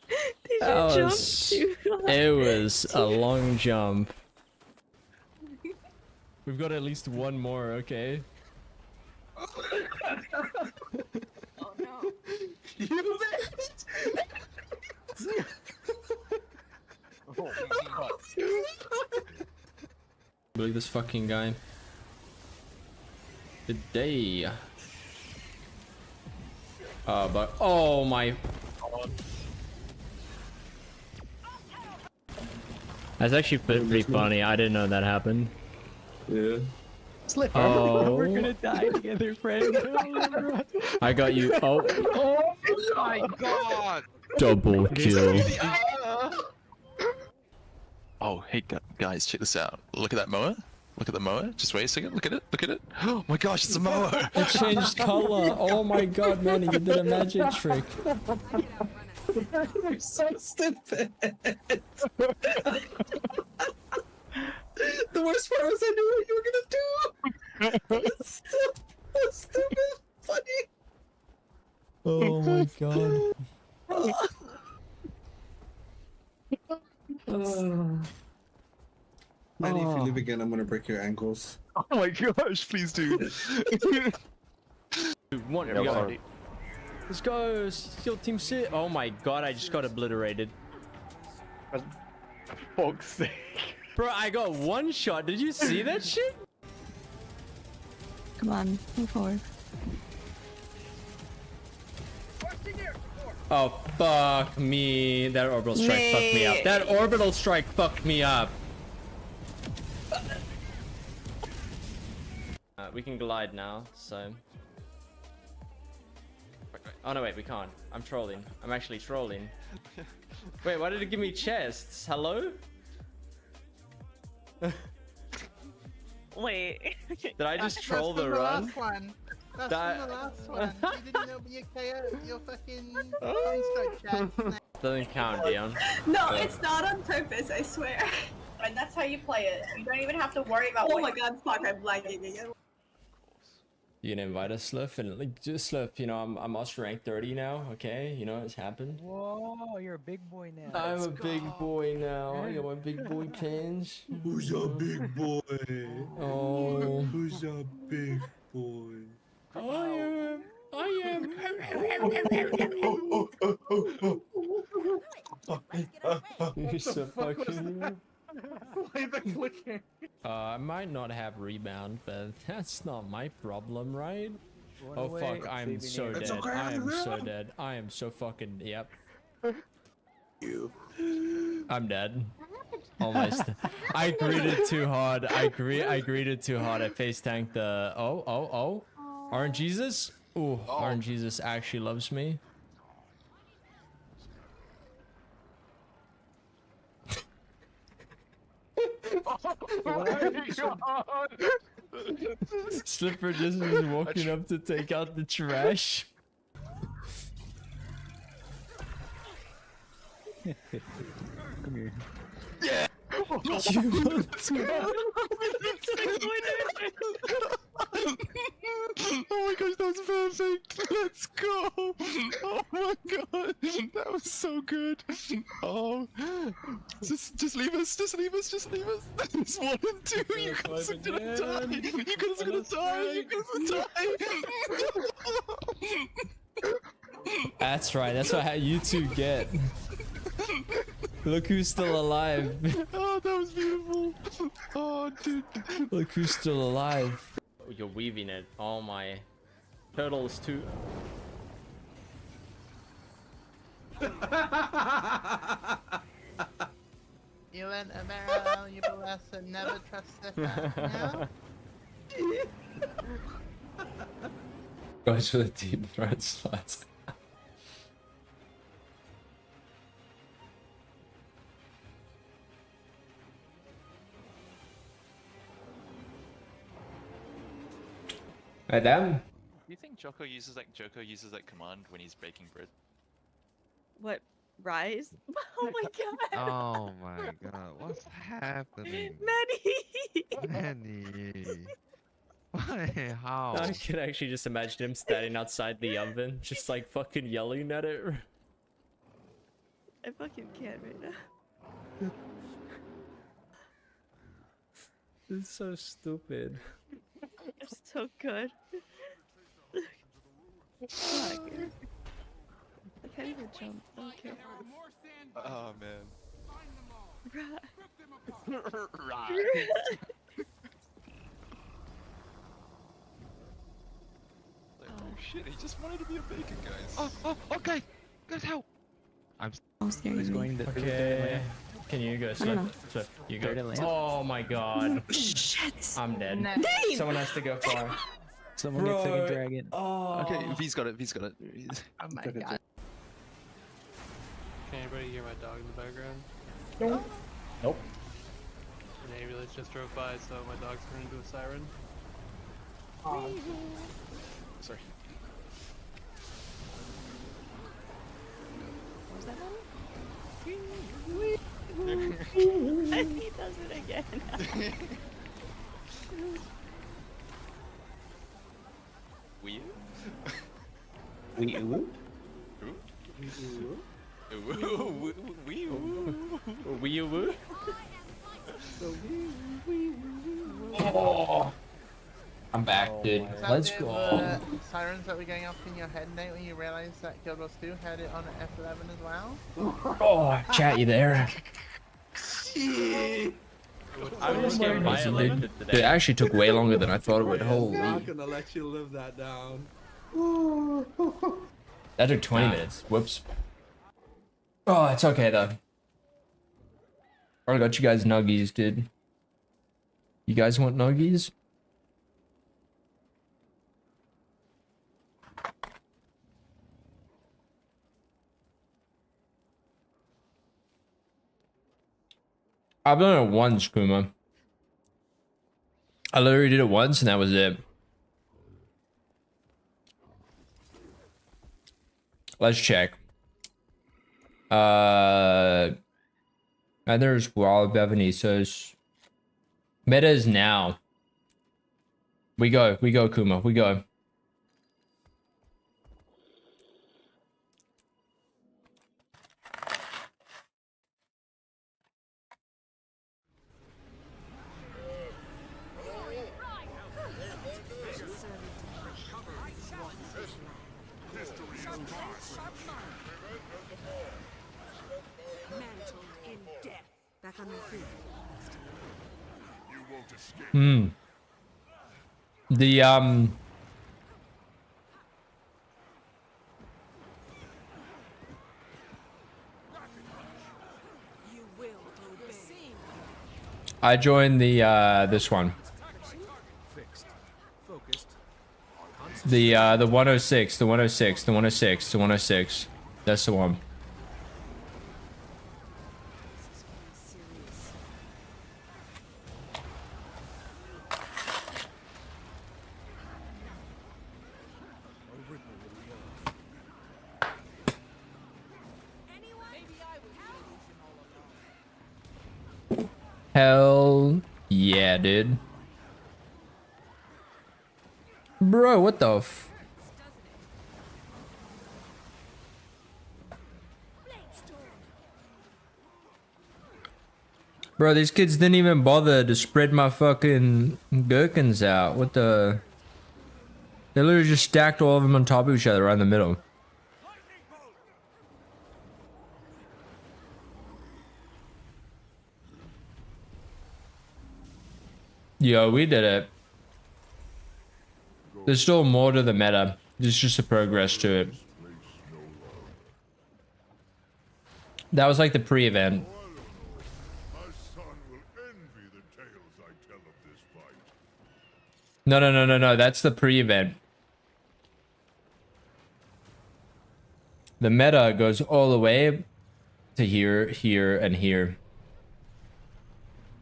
Did you jump too high? It was a long jump. We've got at least one more, okay? Oh no. You bitch! Look at this fucking guy. Good day. But oh my. That's actually pretty funny. I didn't know that happened. Yeah. Slipper, Oh. we're gonna die together, friend. I got you. Oh. Oh my god! Double kill. Oh, hey guys, check this out. Look at that mower. Look at the mower. Just wait a second. Look at it. Look at it. Oh my gosh, it's a mower. It changed color. Oh my god, man, you did a magic trick. You're so stupid. The worst part was I knew what you were gonna do. That's so stupid. Funny. Oh my god. Manny, if you leave again, I'm gonna break your ankles. Oh my gosh, please do. One, we got it. Let's go, Steel Team Sit. Oh my god, I just got obliterated. For fuck's sake. Bro, I got one shot. Did you see that shit? Come on, move forward. Oh, fuck me. That orbital strike fucked me up. That orbital strike fucked me up. We can glide now, so... Oh no, wait, we can't. I'm trolling. I'm actually trolling. Wait, why did it give me chests? Hello? Wait. Did I just troll the run? Last one. That's That- from the last one. You didn't know you KO your fucking construct chance. Doesn't count, Dion. No, it's not on purpose, I swear. And that's how you play it. You don't even have to worry about. Oh my god, fuck! I'm lagging again. You can invite us, Sliff, and like, just Sliff, you know, I'm Auster rank 30 now, okay? You know, it's happened. Whoa, you're a big boy now. I'm a big boy now. I got my big boy pins. Who's a big boy? Oh. Who's a big boy? I am. You're so fucking. Why the clicking? I might not have rebound, but that's not my problem, right? Run Oh away, fuck, I am saving so you. dead. It's okay, I am so run. dead. I am so fucking, yep. You. I'm dead. Almost. I greeted too hard. I greeted too hard. I face tanked the oh. Orange Jesus? Ooh, Orange Jesus actually loves me. Slipper just was walking up to take out the trash. Come here. Yeah. Let's go. Oh my gosh, that was perfect. Let's go. Oh my god, that was so good. Oh, just leave us. Just leave us. Just leave us. That was 1 and 2. You guys are gonna die. You guys are gonna die. You guys are dying. That's right. That's what you two get. Look who's still alive. Oh, that was beautiful. Oh, dude. Look who's still alive. You're weaving it. Oh my. Turtles too. You went a barrel, you bless and never trust the no? Goes for the deep throat slots. Madame? Do you think Joko uses that command when he's baking bread? What? Rise? Oh my god. Oh my god, what's happening? Manny! Manny! How? I could actually just imagine him standing outside the oven, just like fucking yelling at it. I fucking can't right now. It's so stupid. It's so good. Fuck. I can't even jump. Okay. Oh man. Right. Oh shit, he just wanted to be a bacon, guys. Oh, okay. Guys, help. I'm Who's going to Okay. Can you go, Swift? Swift, you go. Oh my god. Shit. I'm dead. Dang. Someone has to go far. Someone get second dragon. Oh. Okay, V's got it. V's got it. Oh my god. Can anybody hear my dog in the background? Nope. An ambulance just drove by, so my dog's turned into a siren. Sorry. What was that one? He does it again. We? We ooh? Oh, I'm back, dude. Is that Let's the, go. Sirens that were going off in your head, Nate, when you realized that Guild Wars 2 had it on F11 as well? Oh, chat, you there? I was just getting violated It today. actually took way longer than I thought it would. Holy. I'm not gonna let you live that down. That took 20 minutes. Whoops. Oh, it's okay though. I got you guys nuggies, dude. You guys want nuggies? I've done it once, Kuma. I literally did it once and that was it. Let's check. And there's Wild Bevanisos. Meta is now. We go, Kuma, we go. Back on my feet. Hmm. The I joined the this one. The 106, the 106, the 106, the 106. That's the one. Hell yeah, dude. Bro, what the f... Bro, these kids didn't even bother to spread my fucking gherkins out. What the... They literally just stacked all of them on top of each other right in the middle. Yo, we did it. There's still more to the meta. There's just a progress to it. That was like the pre-event. No. That's the pre-event. The meta goes all the way to here, here, and here.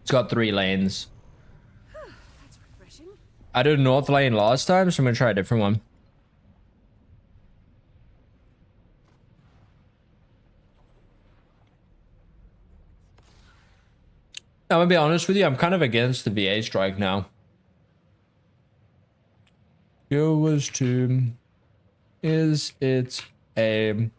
It's got 3 lanes. I did North lane last time, so I'm gonna try a different one. I'm gonna be honest with you, I'm kind of against the VA strike now. Yo was to... Is it a...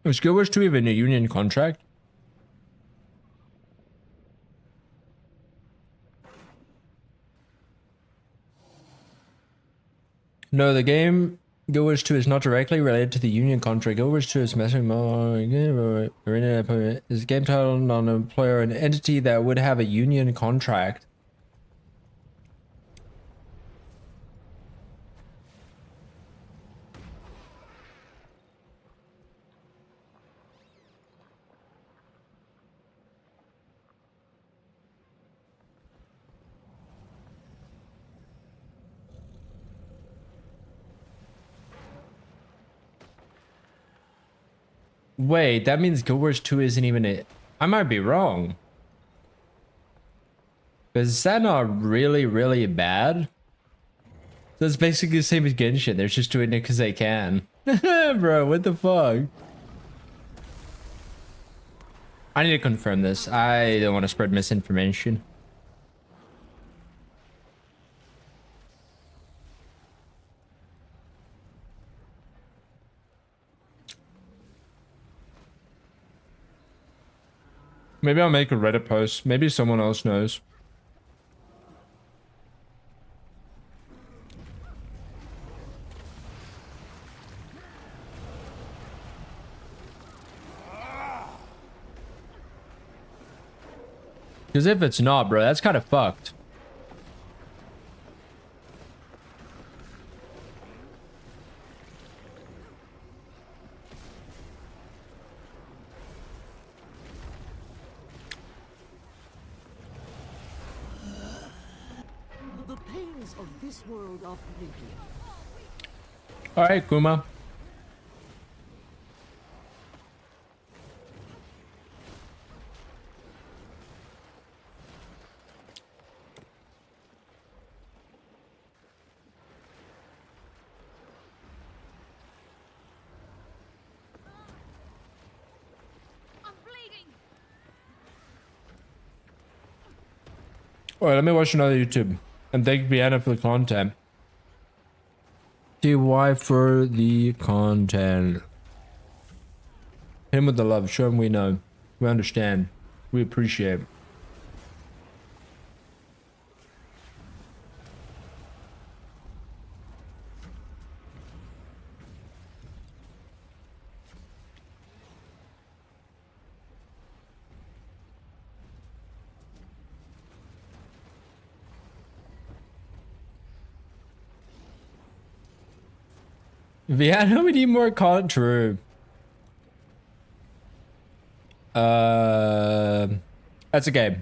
Is Guild Wars 2 even a union contract? No, the game Guild Wars 2 is not directly related to the union contract. Guild Wars 2 is messing is a game title on an employer, an entity that would have a union contract. Wait, that means Guild Wars 2 isn't even it. I might be wrong. Is that not really, really bad? That's basically the same as Genshin. They're just doing it because they can. Bro, what the fuck? I need to confirm this. I don't want to spread misinformation. Maybe I'll make a Reddit post. Maybe someone else knows. Because if it's not, bro, that's kind of fucked. The pains of this world are fleeting. All right, Kuma. Alright, let me watch another YouTube. And thank Vienna for the content. DY for the content. Him with the love. Show him we know. We understand. We appreciate. Vienna, we need more content. True. That's okay.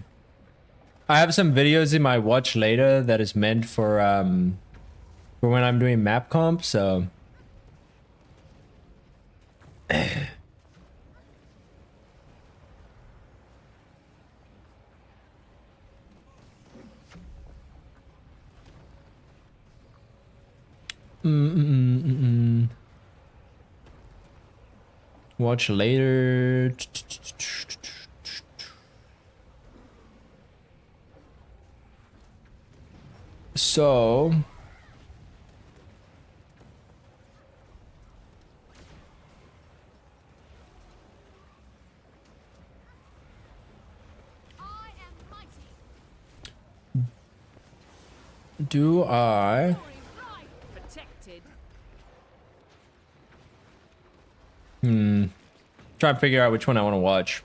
I have some videos in my watch later that is meant for when I'm doing map comp, so watch later. So do I try and figure out which one I want to watch.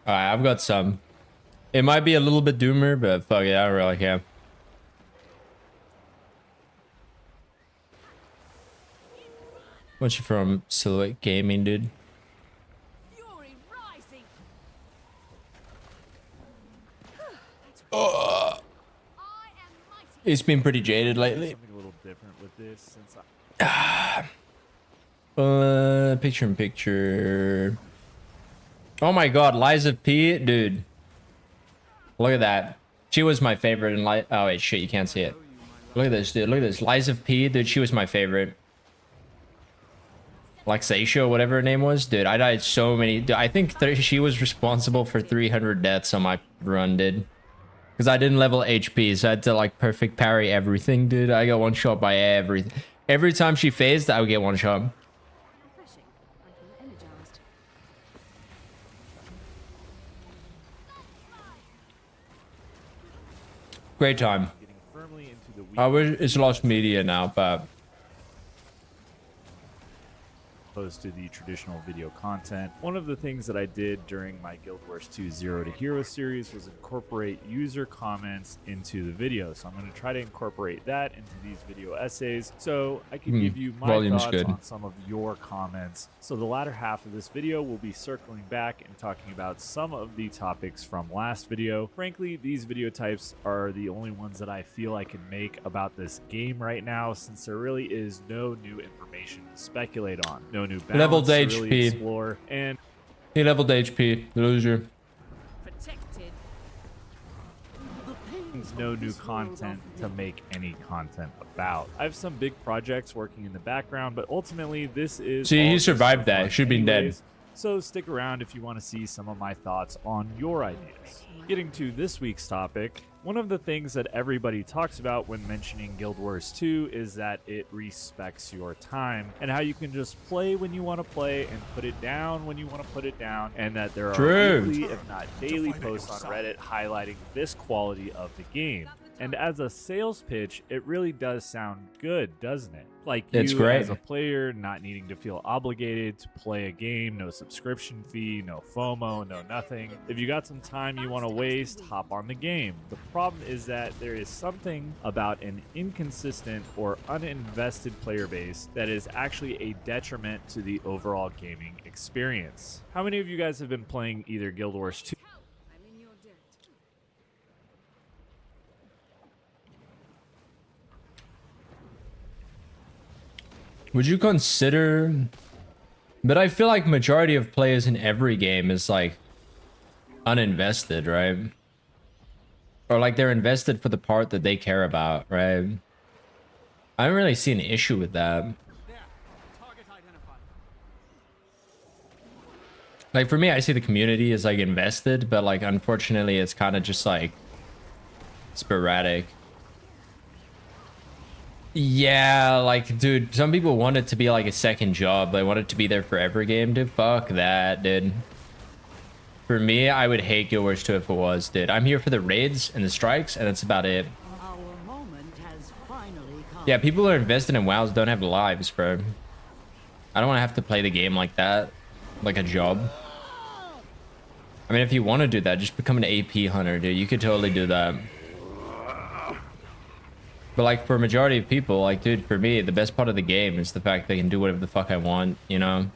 Alright, I've got some. It might be a little bit doomer, but fuck it, I don't really care. Bunch from Silhouette Gaming, dude. It's been pretty jaded lately. Something a little different with this since Picture in picture. Oh my god, Liza P, dude. Look at that. She was my favorite in oh wait, shit, you can't see it. Look at this, dude. Look at this. Liza P, dude, she was my favorite. Laxatia, whatever her name was. Dude, I died so many. Dude, I think she was responsible for 300 deaths on my run, dude. Because I didn't level HP, so I had to like perfect parry everything, dude. I got one shot by everything. Every time she phased, I would get one shot. Great time. I wish it's lost media now, but opposed to the traditional video content. One of the things that I did during my Guild Wars 2 Zero to Hero series was incorporate user comments into the video. So I'm going to try to incorporate that into these video essays so I can give you my thoughts on some of your comments. So the latter half of this video will be circling back and talking about some of the topics from last video. Frankly, these video types are the only ones that I feel I can make about this game right now, since there really is no new information to speculate on. No new balance leveled to HP. really explore, and he leveled HP. Loser. No new content to make any content about. I have some big projects working in the background, but ultimately this is. See, he survived that. Should be dead. So stick around if you want to see some of my thoughts on your ideas. Getting to this week's topic, one of the things that everybody talks about when mentioning Guild Wars 2 is that it respects your time and how you can just play when you want to play and put it down when you want to put it down, and that there are weekly, if not daily, posts on Reddit highlighting this quality of the game. And as a sales pitch, it really does sound good, doesn't it? Like it's you great. As a player not needing to feel obligated to play a game, no subscription fee, no FOMO, no nothing. If you got some time you want to waste, hop on the game. The problem is that there is something about an inconsistent or uninvested player base that is actually a detriment to the overall gaming experience. How many of you guys have been playing either Guild Wars 2? Would you consider? But I feel like majority of players in every game is like uninvested, right? Or like they're invested for the part that they care about, right? I don't really see an issue with that. Like for me, I see the community as like invested, but like unfortunately it's kind of just like sporadic. Yeah, like, dude, some people want it to be like a second job. They want it to be there for every game, dude. Fuck that, dude. For me, I would hate Guild Wars 2 if it was, dude. I'm here for the raids and the strikes, and that's about it. Yeah, people who are invested in WoWs don't have lives, bro. I don't want to have to play the game like that, like a job. I mean, if you want to do that, just become an AP hunter, dude. You could totally do that. But like for a majority of people, like dude, for me, the best part of the game is the fact that I can do whatever the fuck I want, you know?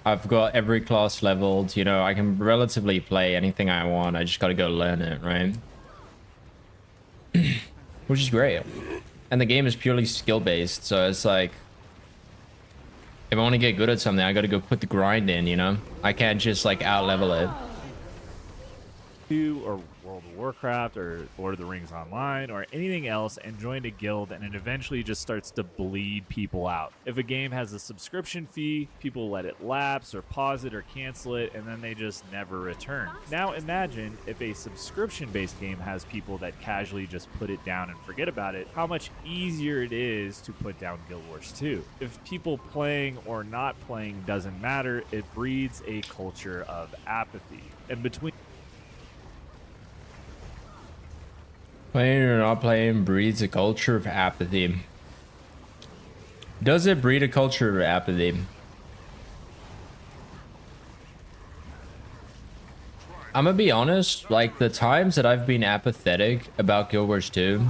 I've got every class leveled, you know, I can relatively play anything I want. I just gotta go learn it, right? Which is great. And the game is purely skill-based, so it's like if I want to get good at something, I gotta go put the grind in, you know? I can't just like out-level it. Or World of Warcraft or Lord of the Rings Online or anything else and joined a guild, and it eventually just starts to bleed people out. If a game has a subscription fee, people let it lapse or pause it or cancel it, and then they just never return. Now imagine if a subscription-based game has people that casually just put it down and forget about it, how much easier it is to put down Guild Wars 2. If people playing or not playing doesn't matter, it breeds a culture of apathy. And between playing or not playing breeds a culture of apathy. Does it breed a culture of apathy? I'm gonna be honest, like the times that I've been apathetic about Guild Wars 2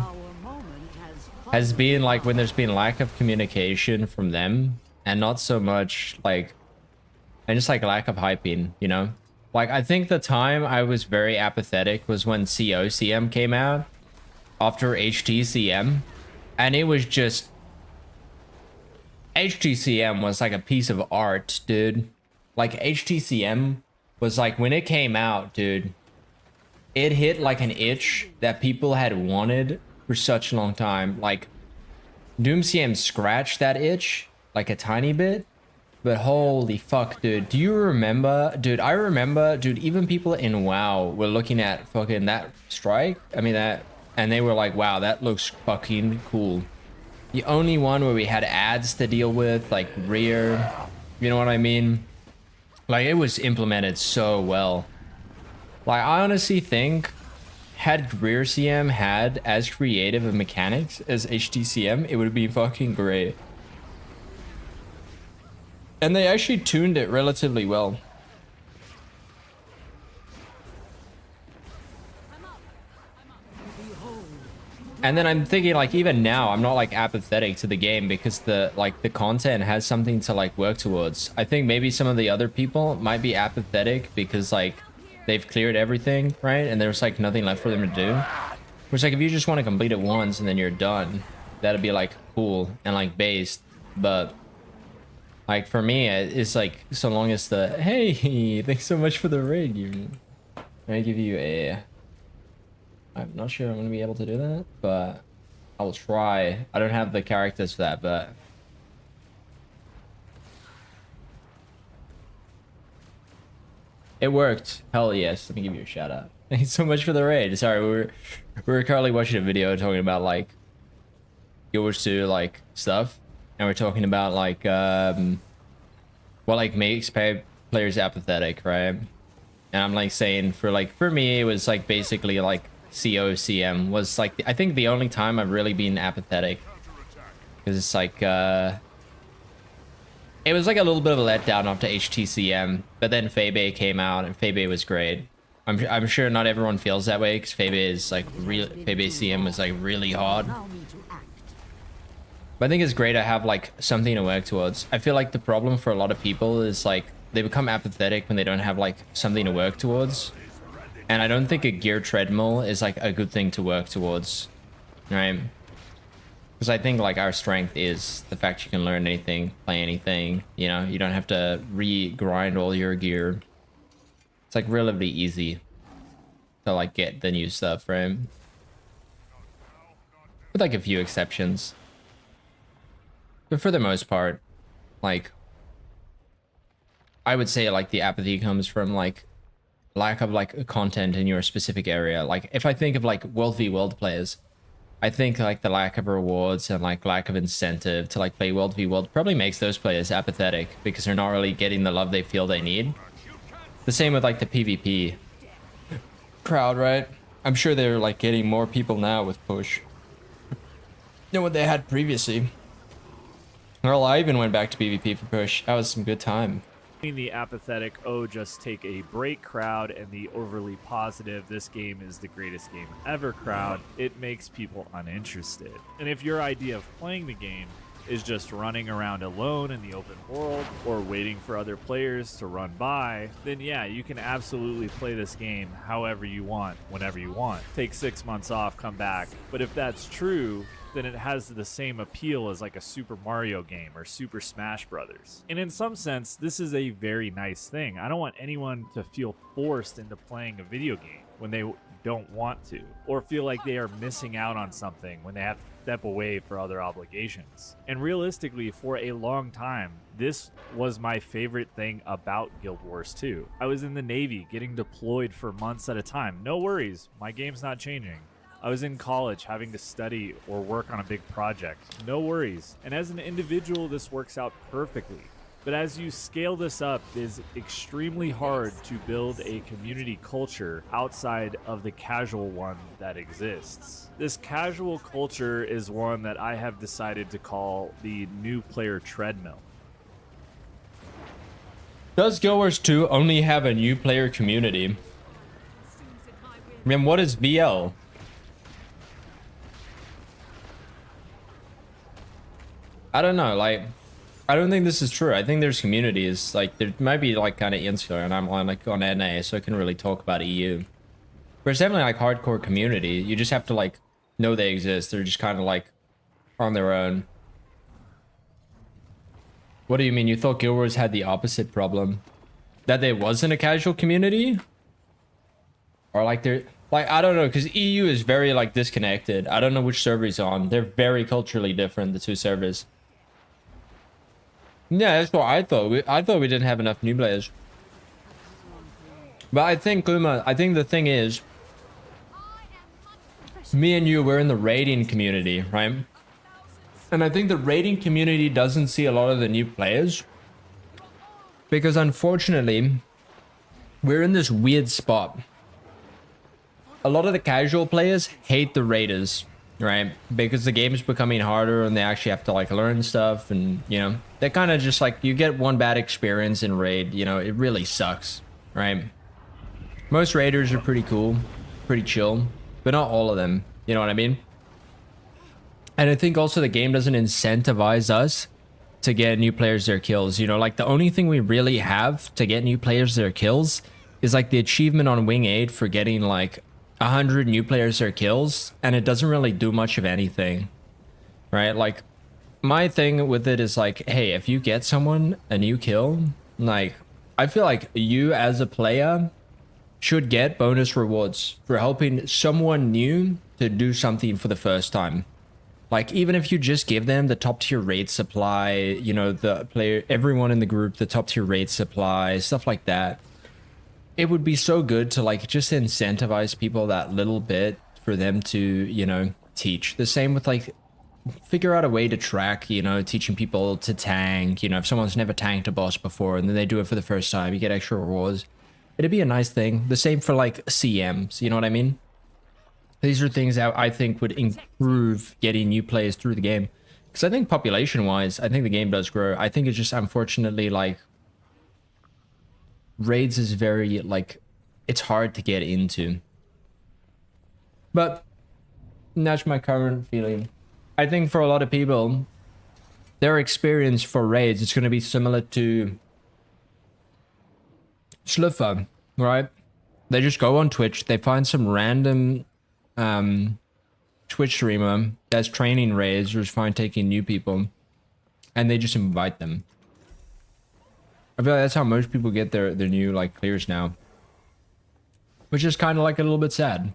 has been like when there's been lack of communication from them and not so much like, and just like lack of hyping, you know? Like I think the time I was very apathetic was when COCM came out after HTCM, and it was just HTCM was like a piece of art, dude. Like HTCM was like, when it came out, dude, it hit like an itch that people had wanted for such a long time. Like DoomCM scratched that itch like a tiny bit, but holy fuck, dude. Do you remember, dude? I remember, dude, even people in WoW were looking at fucking that strike. I mean that, and they were like, wow, that looks fucking cool. The only one where we had ads to deal with, like rear, you know what I mean? Like it was implemented so well. Like I honestly think had rear CM had as creative of mechanics as HTCM, it would be fucking great. And they actually tuned it relatively well. And then I'm thinking like even now I'm not like apathetic to the game because the content has something to like work towards. I think maybe some of the other people might be apathetic because like they've cleared everything, right? And there's like nothing left for them to do. Which like if you just want to complete it once and then you're done, that'd be like cool and like based. But like for me, it's like so long as the hey, thanks so much for the raid. I give you a. I'm not sure I'm gonna be able to do that, but I will try. I don't have the characters for that, but it worked. Hell yes. Let me give you a shout out. Thanks so much for the raid. Sorry, we were currently watching a video talking about like Guild Wars 2 like stuff, and we're talking about like what like makes players apathetic, right? And I'm like saying for me it was like basically like COCM was like I think the only time I've really been apathetic, because it's like it was like a little bit of a letdown after HTCM, but then Febe came out and Febe was great. I'm sure not everyone feels that way because Febe is like Febe CM was like really hard. But I think it's great to have like something to work towards. I feel like the problem for a lot of people is like they become apathetic when they don't have like something to work towards. And I don't think a gear treadmill is like a good thing to work towards, right? Because I think like our strength is the fact you can learn anything, play anything, you know, you don't have to re-grind all your gear. It's like relatively easy to like get the new stuff, right? With like a few exceptions. But for the most part, like I would say like the apathy comes from like lack of like content in your specific area. Like if I think of like world v world players, I think like the lack of rewards and like lack of incentive to like play world v world probably makes those players apathetic because they're not really getting the love they feel they need. The same with like the PvP crowd, right? I'm sure they're like getting more people now with push than what they had previously. Well, I even went back to PvP for push. That was some good time. The apathetic, oh, just take a break crowd and the overly positive, this game is the greatest game ever crowd, it makes people uninterested. And if your idea of playing the game is just running around alone in the open world or waiting for other players to run by, then yeah, you can absolutely play this game however you want, whenever you want. Take 6 months off, come back. But if that's true, then it has the same appeal as like a Super Mario game or Super Smash Brothers. And in some sense, this is a very nice thing. I don't want anyone to feel forced into playing a video game when they don't want to, or feel like they are missing out on something when they have to step away for other obligations. And realistically, for a long time, this was my favorite thing about Guild Wars 2. I was in the Navy getting deployed for months at a time. No worries, my game's not changing. I was in college having to study or work on a big project. No worries. And as an individual, this works out perfectly. But as you scale this up, it is extremely hard to build a community culture outside of the casual one that exists. This casual culture is one that I have decided to call the new player treadmill. Does Guild Wars 2 only have a new player community? I mean, what is BL? I don't know, like, I don't think this is true. I think there's communities, like, there might be, like, kind of insular, and I'm on, like, on NA, so I can really talk about EU. But it's definitely, like, hardcore community. You just have to, like, know they exist. They're just kind of, like, on their own. What do you mean? You thought Guild Wars had the opposite problem? That there wasn't a casual community? Or like there, like, I don't know, because EU is very like disconnected. I don't know which server he's on. They're very culturally different, the two servers. Yeah, that's what I thought. I thought we didn't have enough new players. But I think, Kuma, I think the thing is, me and you, we're in the raiding community, right? And I think the raiding community doesn't see a lot of the new players. Because unfortunately, we're in this weird spot. A lot of the casual players hate the raiders, right? Because the game is becoming harder and they actually have to like learn stuff, and you know, they're kind of just like, you get one bad experience in raid, you know, it really sucks, right? Most raiders are pretty cool, pretty chill, but not all of them, you know what I mean? And I think also the game doesn't incentivize us to get new players their kills, you know, like the only thing we really have to get new players their kills is like the achievement on Wing 8 for getting like 100 new players their kills, and it doesn't really do much of anything, right? Like my thing with it is like, hey, if you get someone a new kill, like I feel like you as a player should get bonus rewards for helping someone new to do something for the first time. Like even if you just give them the top tier raid supply, you know, the player, everyone in the group, the top tier raid supply, stuff like that. It would be so good to like just incentivize people that little bit for them to, you know, teach. The same with like, figure out a way to track, you know, teaching people to tank, you know, if someone's never tanked a boss before and then they do it for the first time, you get extra rewards. It'd be a nice thing. The same for like CMs, you know what I mean? These are things that I think would improve getting new players through the game. Because I think population-wise, I think the game does grow. I think it's just unfortunately like raids is very like, it's hard to get into. But that's my current feeling. I think for a lot of people, their experience for raids is going to be similar to Sluffer, right? They just go on Twitch, they find some random Twitch streamer that's training raids or is fine taking new people, and they just invite them. I feel like that's how most people get their new like clears now, which is kind of like a little bit sad.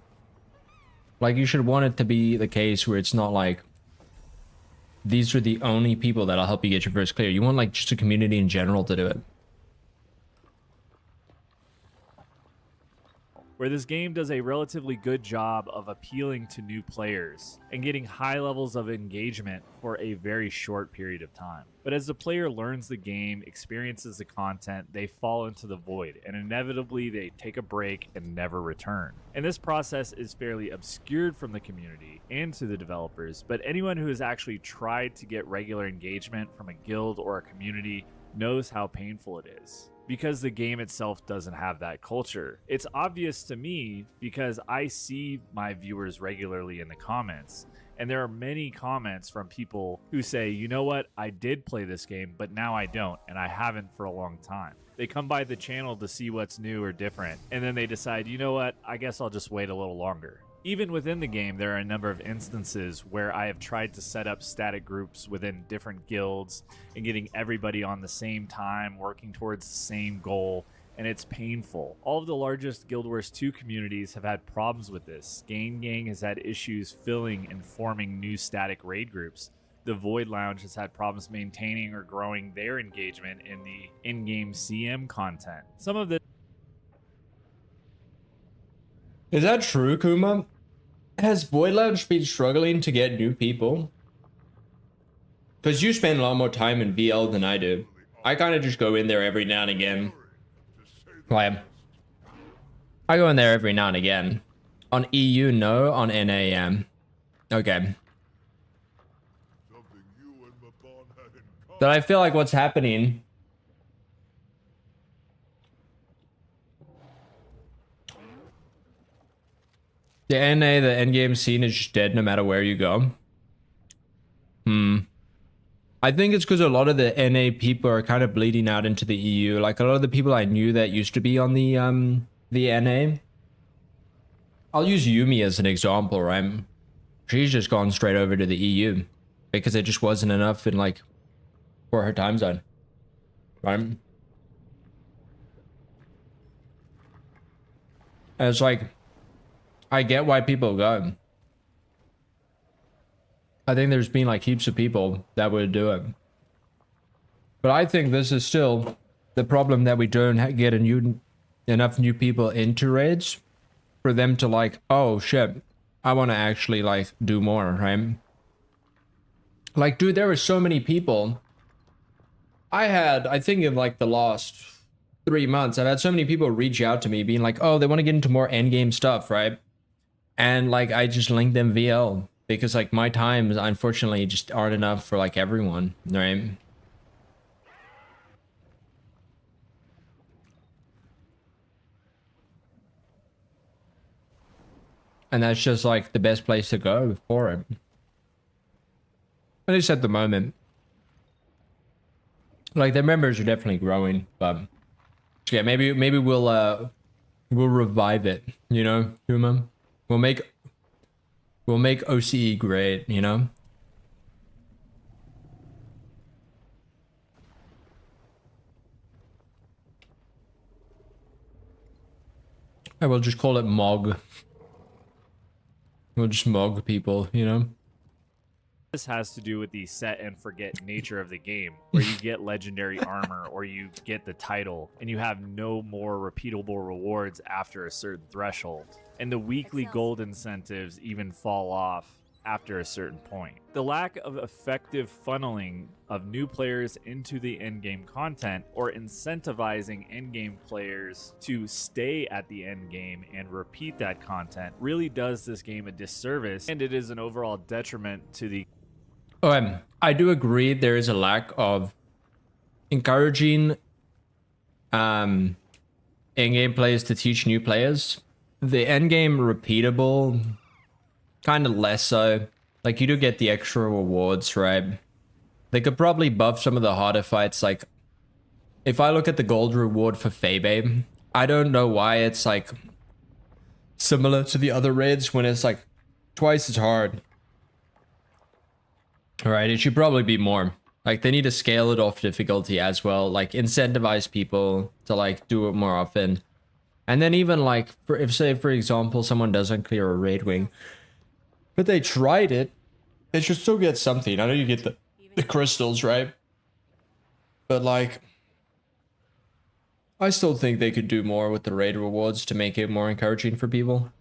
Like you should want it to be the case where it's not like these are the only people that'll help you get your first clear. You want like just a community in general to do it. Where this game does a relatively good job of appealing to new players and getting high levels of engagement for a very short period of time. But as the player learns the game, experiences the content, they fall into the void, and inevitably they take a break and never return. And this process is fairly obscured from the community and to the developers, but anyone who has actually tried to get regular engagement from a guild or a community knows how painful it is. Because the game itself doesn't have that culture. It's obvious to me because I see my viewers regularly in the comments, and there are many comments from people who say, you know what, I did play this game, but now I don't, and I haven't for a long time. They come by the channel to see what's new or different, and then they decide, you know what, I guess I'll just wait a little longer. Even within the game, there are a number of instances where I have tried to set up static groups within different guilds and getting everybody on the same time, working towards the same goal, and it's painful. All of the largest Guild Wars 2 communities have had problems with this. Gang has had issues filling and forming new static raid groups. The Void Lounge has had problems maintaining or growing their engagement in the in-game CM content. Some of the... Is that true, Kuma? Has Void Lounge been struggling to get new people? Because you spend a lot more time in VL than I do. I kind of just go in there every now and again. Like, I go in there every now and again. On EU, no. On NAM. Okay. But I feel like what's happening... The NA, the endgame scene is just dead no matter where you go. I think it's because a lot of the NA people are kind of bleeding out into the EU. Like a lot of the people I knew that used to be on the NA. I'll use Yumi as an example, right? She's just gone straight over to the EU because it just wasn't enough in like for her time zone. right? And it's like, I get why people go. I think there's been like heaps of people that would do it. But I think this is still the problem, that we don't get enough new people into raids for them to like, oh shit, I want to actually like do more, right? Like, dude, there were so many people. I think in like the last 3 months, I've had so many people reach out to me being like, oh, they want to get into more endgame stuff, right? And like, I just linked them VL because like my times, unfortunately, just aren't enough for like everyone, right? And that's just like the best place to go for it. At least at the moment. Like, their members are definitely growing, but yeah, maybe we'll revive it, you know, Huma. We'll make OCE great, you know? And we'll just call it MOG. We'll just MOG people, you know? This has to do with the set and forget nature of the game, where you get legendary armor or you get the title, and you have no more repeatable rewards after a certain threshold. And the weekly gold incentives even fall off after a certain point. The lack of effective funneling of new players into the endgame content, or incentivizing endgame players to stay at the endgame and repeat that content, really does this game a disservice, and it is an overall detriment to the... I do agree there is a lack of encouraging endgame players to teach new players. The endgame repeatable, kind of less so. Like, you do get the extra rewards, right? They could probably buff some of the harder fights. Like, if I look at the gold reward for Febe, I don't know why it's like similar to the other raids when it's like twice as hard. Alright, it should probably be more. Like, they need to scale it off difficulty as well. Like, incentivize people to like do it more often. And then even like, if say for example someone doesn't clear a raid wing, but they tried it, they should still get something. I know you get the crystals, right? But like, I still think they could do more with the raid rewards to make it more encouraging for people.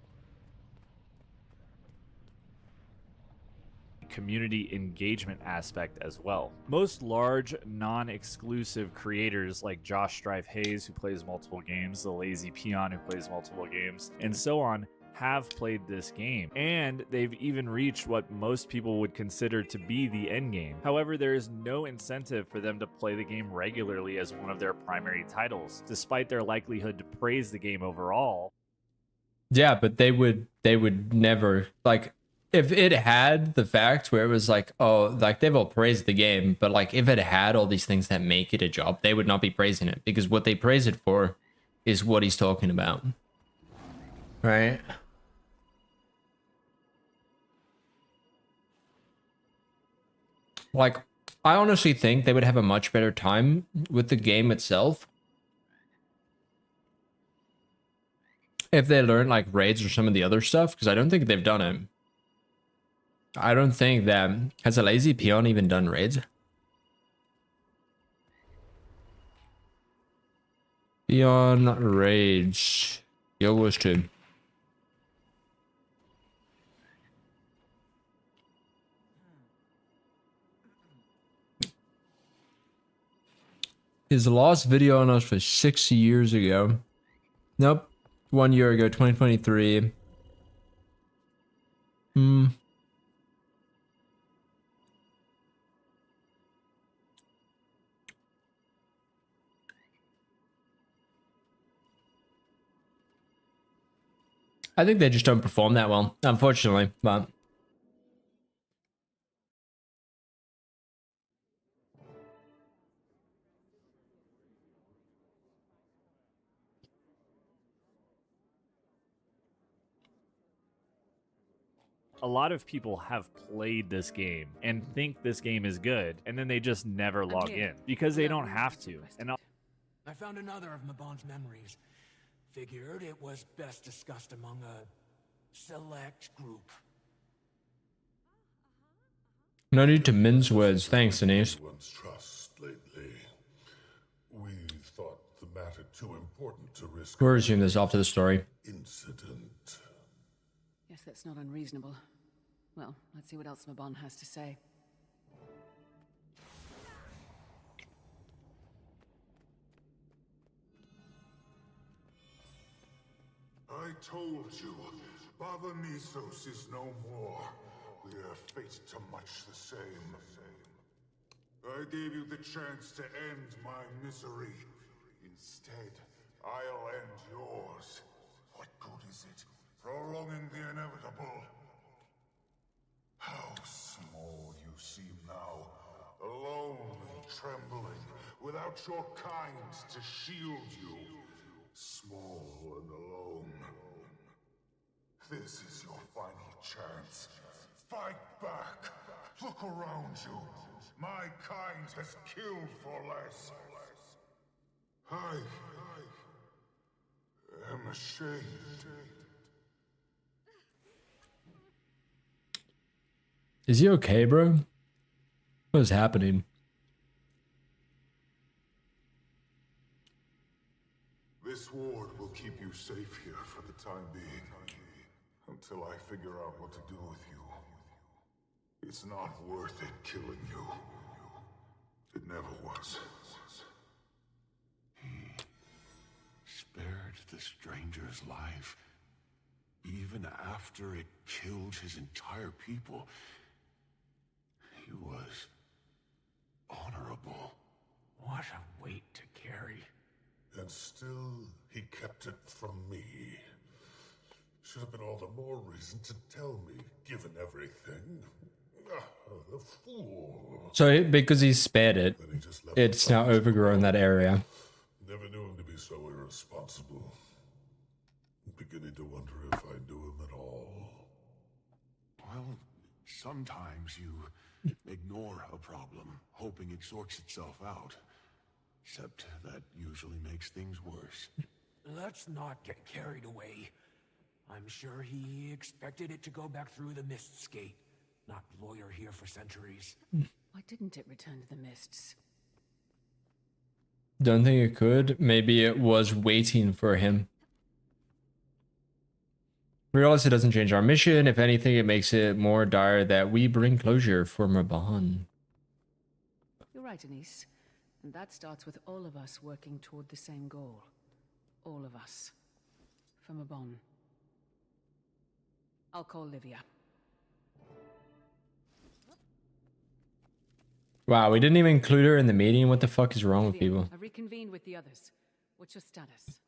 Community engagement aspect as well. Most large non-exclusive creators like Josh Strife Hayes, who plays multiple games, the Lazy Peon, who plays multiple games, and so on, have played this game, and they've even reached what most people would consider to be the end game. However, there is no incentive for them to play the game regularly as one of their primary titles, despite their likelihood to praise the game overall. Yeah, but they would never, like, if it had the fact where it was like, oh, like they've all praised the game, but like if it had all these things that make it a job, they would not be praising it, because what they praise it for is what he's talking about. Right? Like, I honestly think they would have a much better time with the game itself if they learned like raids or some of the other stuff, because I don't think they've done it. I don't think that... Has a Lazy Peon even done raids? Peon raids. Yo, was too. His last video on us was 6 years ago. Nope. 1 year ago, 2023. I think they just don't perform that well, unfortunately, but... A lot of people have played this game and think this game is good, and then they just never log in because they don't have to. And I found another of Mabon's memories. Figured it was best discussed among a select group. No need to mince words. Thanks, Denise. Trust lately. We thought the matter too important to risk. We'll resume this after the story. Incident. Yes, that's not unreasonable. Well, let's see what else Mabon has to say. I told you, Baba Misos is no more. We are fate to much the same. I gave you the chance to end my misery. Instead, I'll end yours. What good is it? Prolonging the inevitable. How small you seem now. Alone and trembling, without your kind to shield you. Small and alone. This is your final chance. Fight back. Look around you. My kind has killed for less. I am ashamed. Is he okay, bro? What is happening? This ward will keep you safe here for the time being. Until I figure out what to do with you. It's not worth it killing you. It never was. He spared the stranger's life. Even after it killed his entire people. He was honorable. What a weight to carry. And still, he kept it from me. Should have been all the more reason to tell me, given everything. The fool. So because he spared it, it's now overgrown that area. Never knew him to be so irresponsible. I'm beginning to wonder if I knew him at all. Well, sometimes you ignore a problem, hoping it sorts itself out. Except that usually makes things worse. Let's not get carried away. I'm sure he expected it to go back through the Mist's gate. Not lawyer here for centuries. Why didn't it return to the Mists? Don't think it could. Maybe it was waiting for him. Regardless, it doesn't change our mission. If anything, it makes it more dire that we bring closure for Mabon. You're right, Anise. And that starts with all of us working toward the same goal. All of us. For Mabon. I'll call Livia. Wow, we didn't even include her in the meeting. What the fuck is wrong with people? I reconvened with the others. What's your status?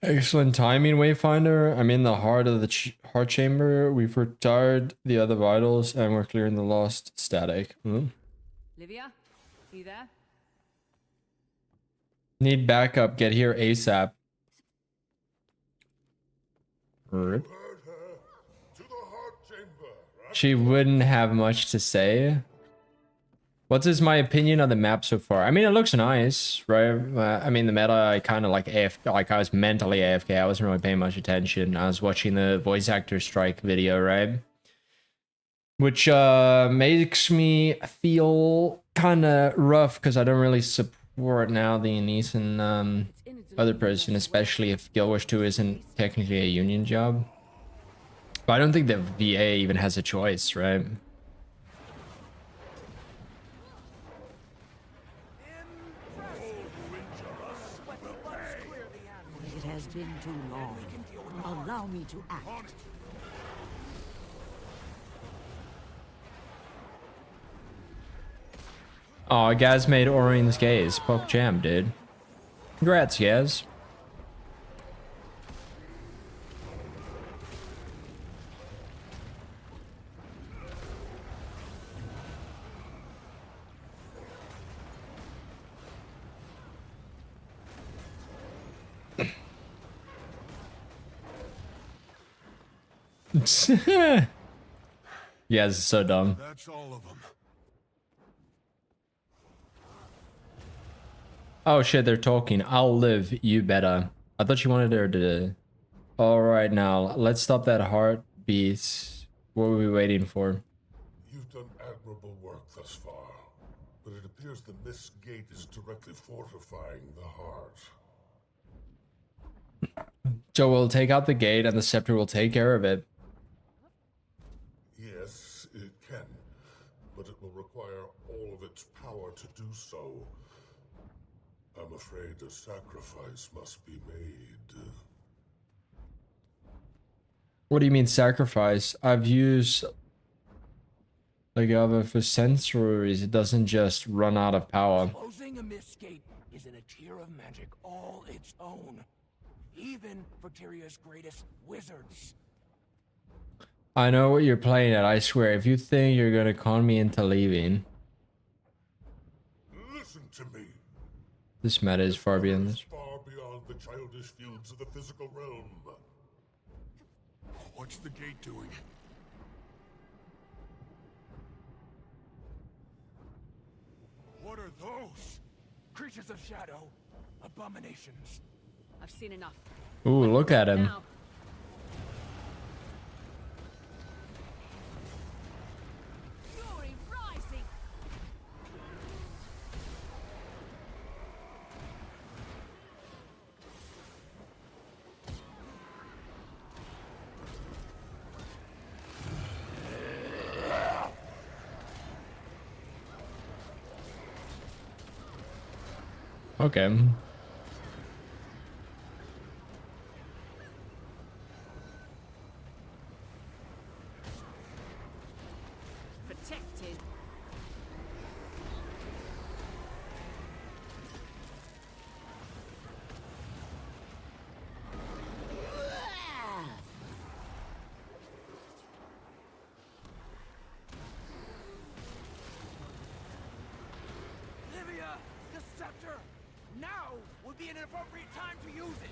Excellent timing, Wayfinder. I'm in the heart of the heart chamber. We've retired the other vitals and we're clearing the lost static. Livia? You there? Need backup. Get here ASAP. Rip. She wouldn't have much to say. What is my opinion on the map so far? I mean, it looks nice, right? I mean, the meta, I kind of like AFK, like I was mentally AFK. I wasn't really paying much attention. I was watching the voice actor strike video, right? Which makes me feel kind of rough because I don't really support now the Anise and other person, especially if Guild Wars 2 isn't technically a union job. But I don't think the VA even has a choice, right? It has been too long. Allow me to act. Oh, Gaz made Orien's gaze. Poke jam, dude. Congrats, Gaz. You guys are so dumb. That's all of them. Oh shit, they're talking. I'll live, you better. I thought you wanted her to... Alright now, let's stop that heartbeat. What were we waiting for? You've done admirable work thus far, but it appears the Mist Gate is directly fortifying the heart. So we'll take out the gate and the scepter will take care of it. Yes, it can, but it will require all of its power to do so. I'm afraid a sacrifice must be made. What do you mean sacrifice? I've used Agave for centuries. It doesn't just run out of power. Closing a Mist Gate is in a tier of magic all its own. Even for Tyria's greatest wizards. I know what you're playing at, I swear. If you think you're gonna con me into leaving. Listen to me. This meta is far beyond this. Far beyond the childish fields of the physical realm. What's the gate doing? What are those? Creatures of shadow, abominations. I've seen enough. Ooh, look at him. Now. Fury rising. Okay. Protected. Livia, the scepter! Now would be an appropriate time to use it!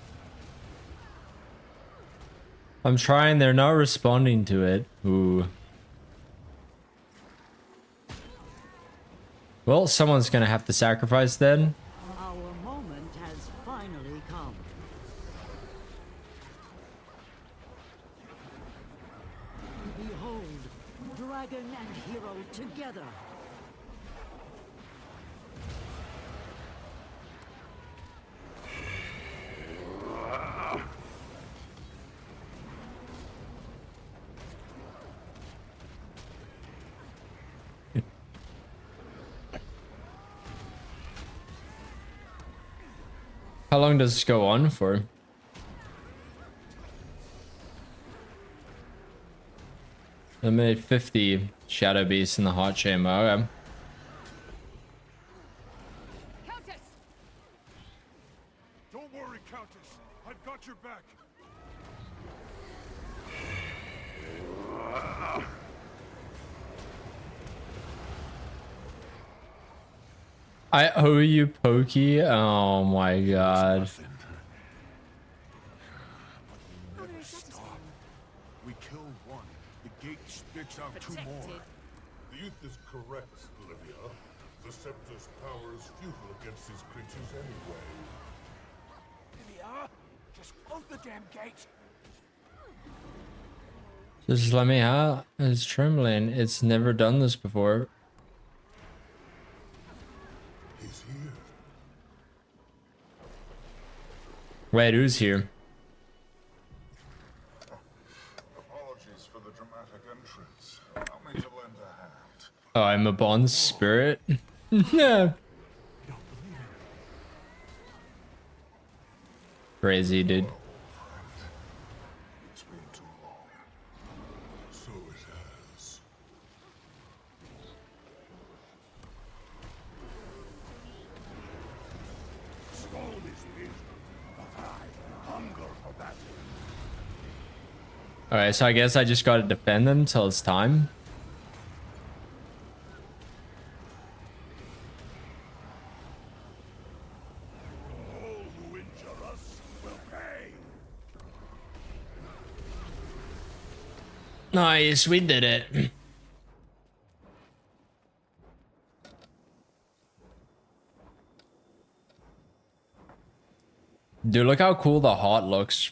I'm trying, they're not responding to it. Ooh. Well, someone's gonna have to sacrifice then. Our moment has finally come. Behold, dragon and hero together. How long does this go on for? Eliminate 50 shadow beasts in the heart chamber. Okay. Countess! Don't worry, Countess. I've got your back. I owe you, Pokey. Oh my god. We kill one, the gate spits out two more. The youth is correct, Olivia. The Scepter's power is futile against these creatures anyway. Livia, just close the damn gate! Just let me out. It's trembling. It's never done this before. He's here. Wait, who's here? Apologies for the dramatic entrance. Allow me to lend a hand. Oh, I'm a bond spirit. Yeah. Crazy, dude. It's been too long. So it has. Stone is built, but I hunger for battle. Alright, so I guess I just gotta defend them till it's time. All who injure us will pay. Nice, we did it. Dude, look how cool the heart looks.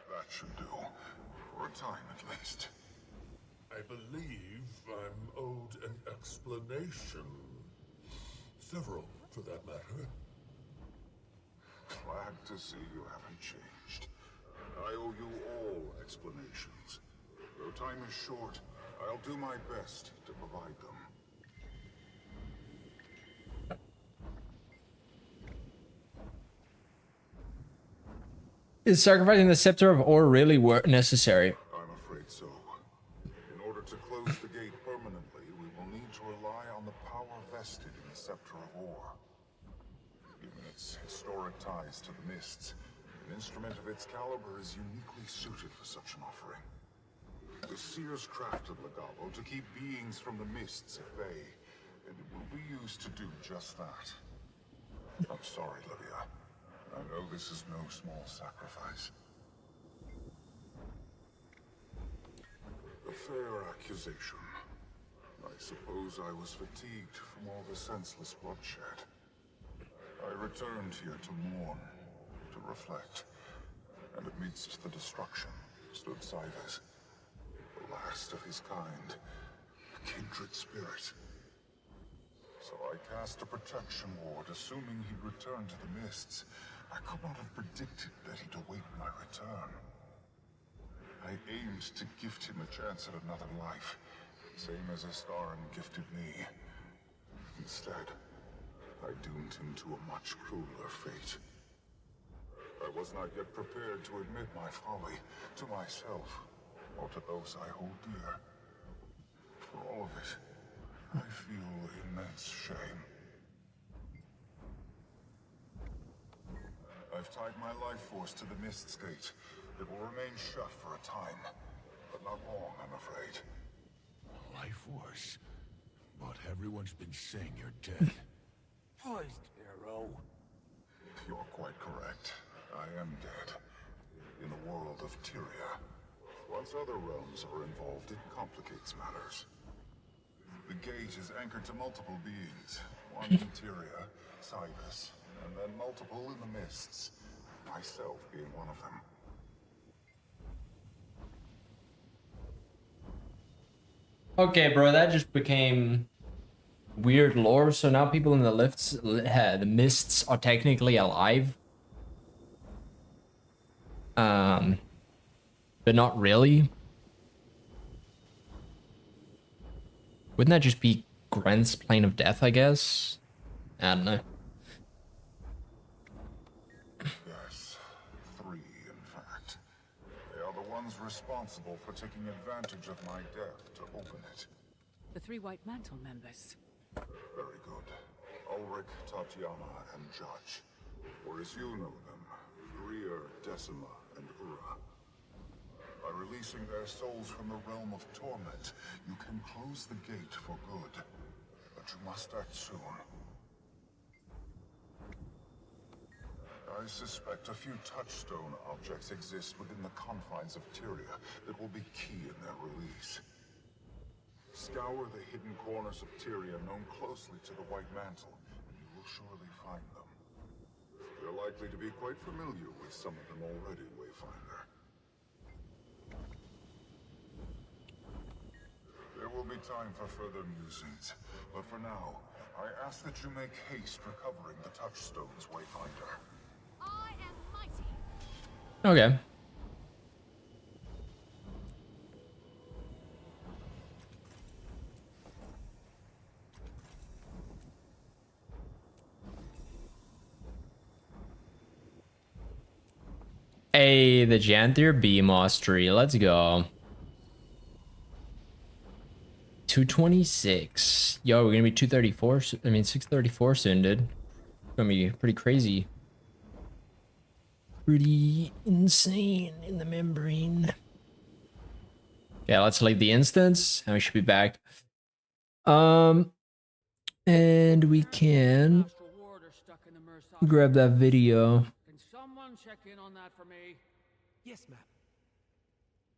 That should do. For a time, at least. I believe I'm owed an explanation. Several, for that matter. Glad to see you haven't changed. I owe you all explanations. Though time is short, I'll do my best to provide them. Is sacrificing the Scepter of Ore really necessary? I'm afraid so. In order to close the gate permanently, we will need to rely on the power vested in the Scepter of Ore. Given its historic ties to the Mists, an instrument of its caliber is uniquely suited for such an offering. The Seers crafted Legato to keep beings from the Mists at bay, and it will be used to do just that. I'm sorry, Livia. I know this is no small sacrifice. A fair accusation. I suppose I was fatigued from all the senseless bloodshed. I returned here to mourn, to reflect, and amidst the destruction stood Cybers, the last of his kind, a kindred spirit. So I cast a protection ward, assuming he'd return to the Mists. I could not have predicted that he'd await my return. I aimed to gift him a chance at another life, same as Astaran gifted me. Instead, I doomed him to a much crueler fate. I was not yet prepared to admit my folly to myself, or to those I hold dear. For all of it, I feel immense shame. I've tied my life force to the Mist's gate. It will remain shut for a time, but not long, I'm afraid. Life force? But everyone's been saying you're dead. Poised, Aerell. You're quite correct. I am dead. In the world of Tyria. Once other realms are involved, it complicates matters. The gate is anchored to multiple beings. One in Tyria, Cybers, and then multiple in the Mists. Myself being one of them. Okay, bro, that just became weird lore. So now people in the Mists are technically alive. But not really. Wouldn't that just be Grant's plane of death, I guess? I don't know. Yes, 3 in fact. They are the ones responsible for taking advantage of my death to open it. The 3 White Mantle members. Very good. Ulrich, Tatiana, and Judge. Or as you know them, Greer, Decima, and Ura. By releasing their souls from the realm of torment, you can close the gate for good. But you must act soon. I suspect a few touchstone objects exist within the confines of Tyria that will be key in their release. Scour the hidden corners of Tyria known closely to the White Mantle, and you will surely find them. You're likely to be quite familiar with some of them already, Wayfinder. There will be time for further musings, but for now, I ask that you make haste recovering the touchstones, Wayfinder. I am mighty. Okay. Hey, the Janthier B Mastery. Let's go. 226. Yo, we're gonna be 234. I mean 634 soon, dude. It's gonna be pretty crazy. Pretty insane in the membrane. Yeah, let's leave the instance and we should be back. And we can grab that video. Can someone check in on that for me? Yes, ma'am.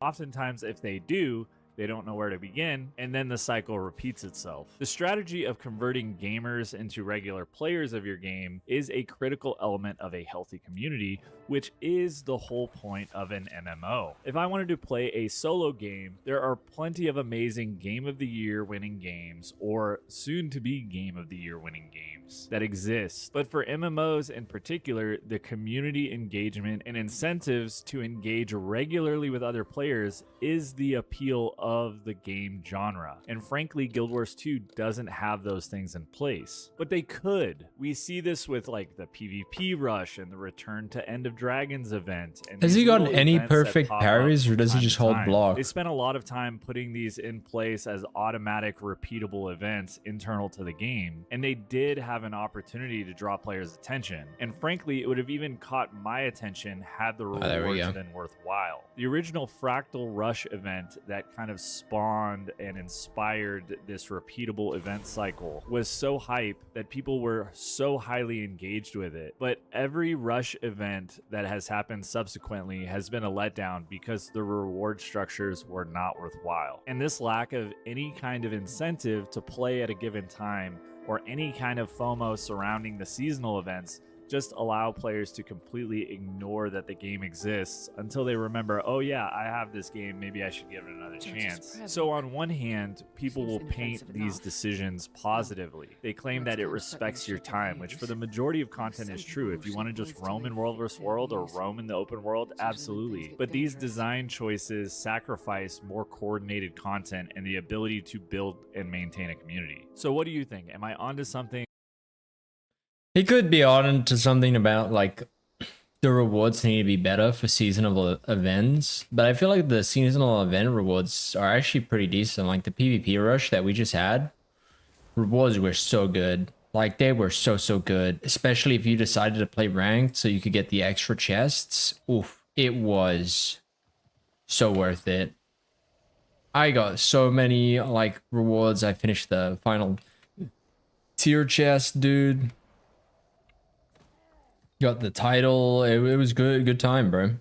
Oftentimes, if they do, they don't know where to begin, and then the cycle repeats itself. The strategy of converting gamers into regular players of your game is a critical element of a healthy community, which is the whole point of an MMO. If I wanted to play a solo game, there are plenty of amazing Game of the Year winning games, or soon to be Game of the Year winning games that exist. But for MMOs in particular, the community engagement and incentives to engage regularly with other players is the appeal of the game genre. And frankly, Guild Wars 2 doesn't have those things in place. But they could. We see this with like the PvP rush and the Return to End of Dragons event. And Has he these gotten little any events that perfect pop parries, up or does he time just to hold time. block? They spent a lot of time putting these in place as automatic repeatable events internal to the game, and they did have an opportunity to draw players' attention. And frankly, it would have even caught my attention had the there we rewards go. been worthwhile. The original Fractal Rush event that kind of spawned and inspired this repeatable event cycle was so hype that people were so highly engaged with it. But every Rush event that has happened subsequently has been a letdown because the reward structures were not worthwhile. And this lack of any kind of incentive to play at a given time, or any kind of FOMO surrounding the seasonal events, just allow players to completely ignore that the game exists until they remember, oh yeah, I have this game, maybe I should give it another chance. So on one hand, people will paint these decisions positively. They claim that it respects your time, which for the majority of content is true. If you want to just roam in World vs. World or roam in the open world, absolutely. But these design choices sacrifice more coordinated content and the ability to build and maintain a community. So what do you think? Am I onto something? He could be on to something about like the rewards need to be better for seasonal events, but I feel like the seasonal event rewards are actually pretty decent. Like the PvP rush that we just had, rewards were so good. Like they were so good, especially if you decided to play ranked so you could get the extra chests. Oof, it was so worth it. I got so many like rewards. I finished the final tier chest, dude. Got the title. It was good time, bro.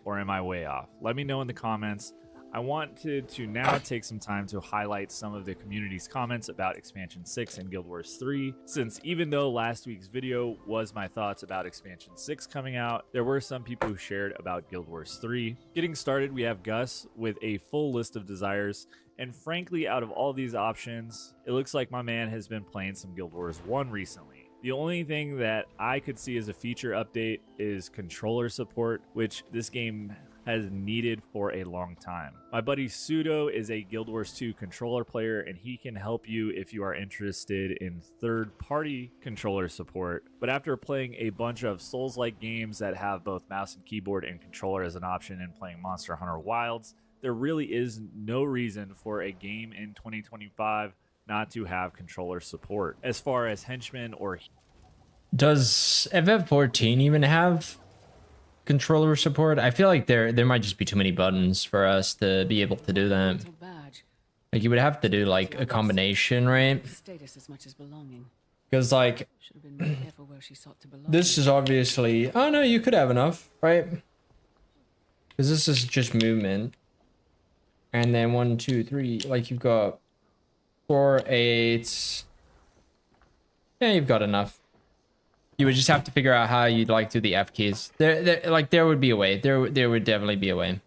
Or am I way off? Let me know in the comments. I wanted to now take some time to highlight some of the community's comments about Expansion 6 and Guild Wars 3, since even though last week's video was my thoughts about Expansion 6 coming out, there were some people who shared about Guild Wars 3. Getting started, we have Gus with a full list of desires, and frankly, out of all these options, it looks like my man has been playing some Guild Wars 1 recently. The only thing that I could see as a feature update is controller support, which this game has needed for a long time. My buddy Pseudo is a Guild Wars 2 controller player, and he can help you if you are interested in third-party controller support. But after playing a bunch of Souls-like games that have both mouse and keyboard and controller as an option and playing Monster Hunter Wilds, there really is no reason for a game in 2025 not to have controller support. As far as henchmen or... Does FF14 even have controller support? I feel like there might just be too many buttons for us to be able to do that. Like you would have to do like a combination, right? Because like this is obviously... Oh no, you could have enough, right? Because this is just movement. And then 1, 2, 3, like you've got 4, 8. Yeah, you've got enough. You would just have to figure out how you'd like to do the F keys. There would be a way. There would definitely be a way.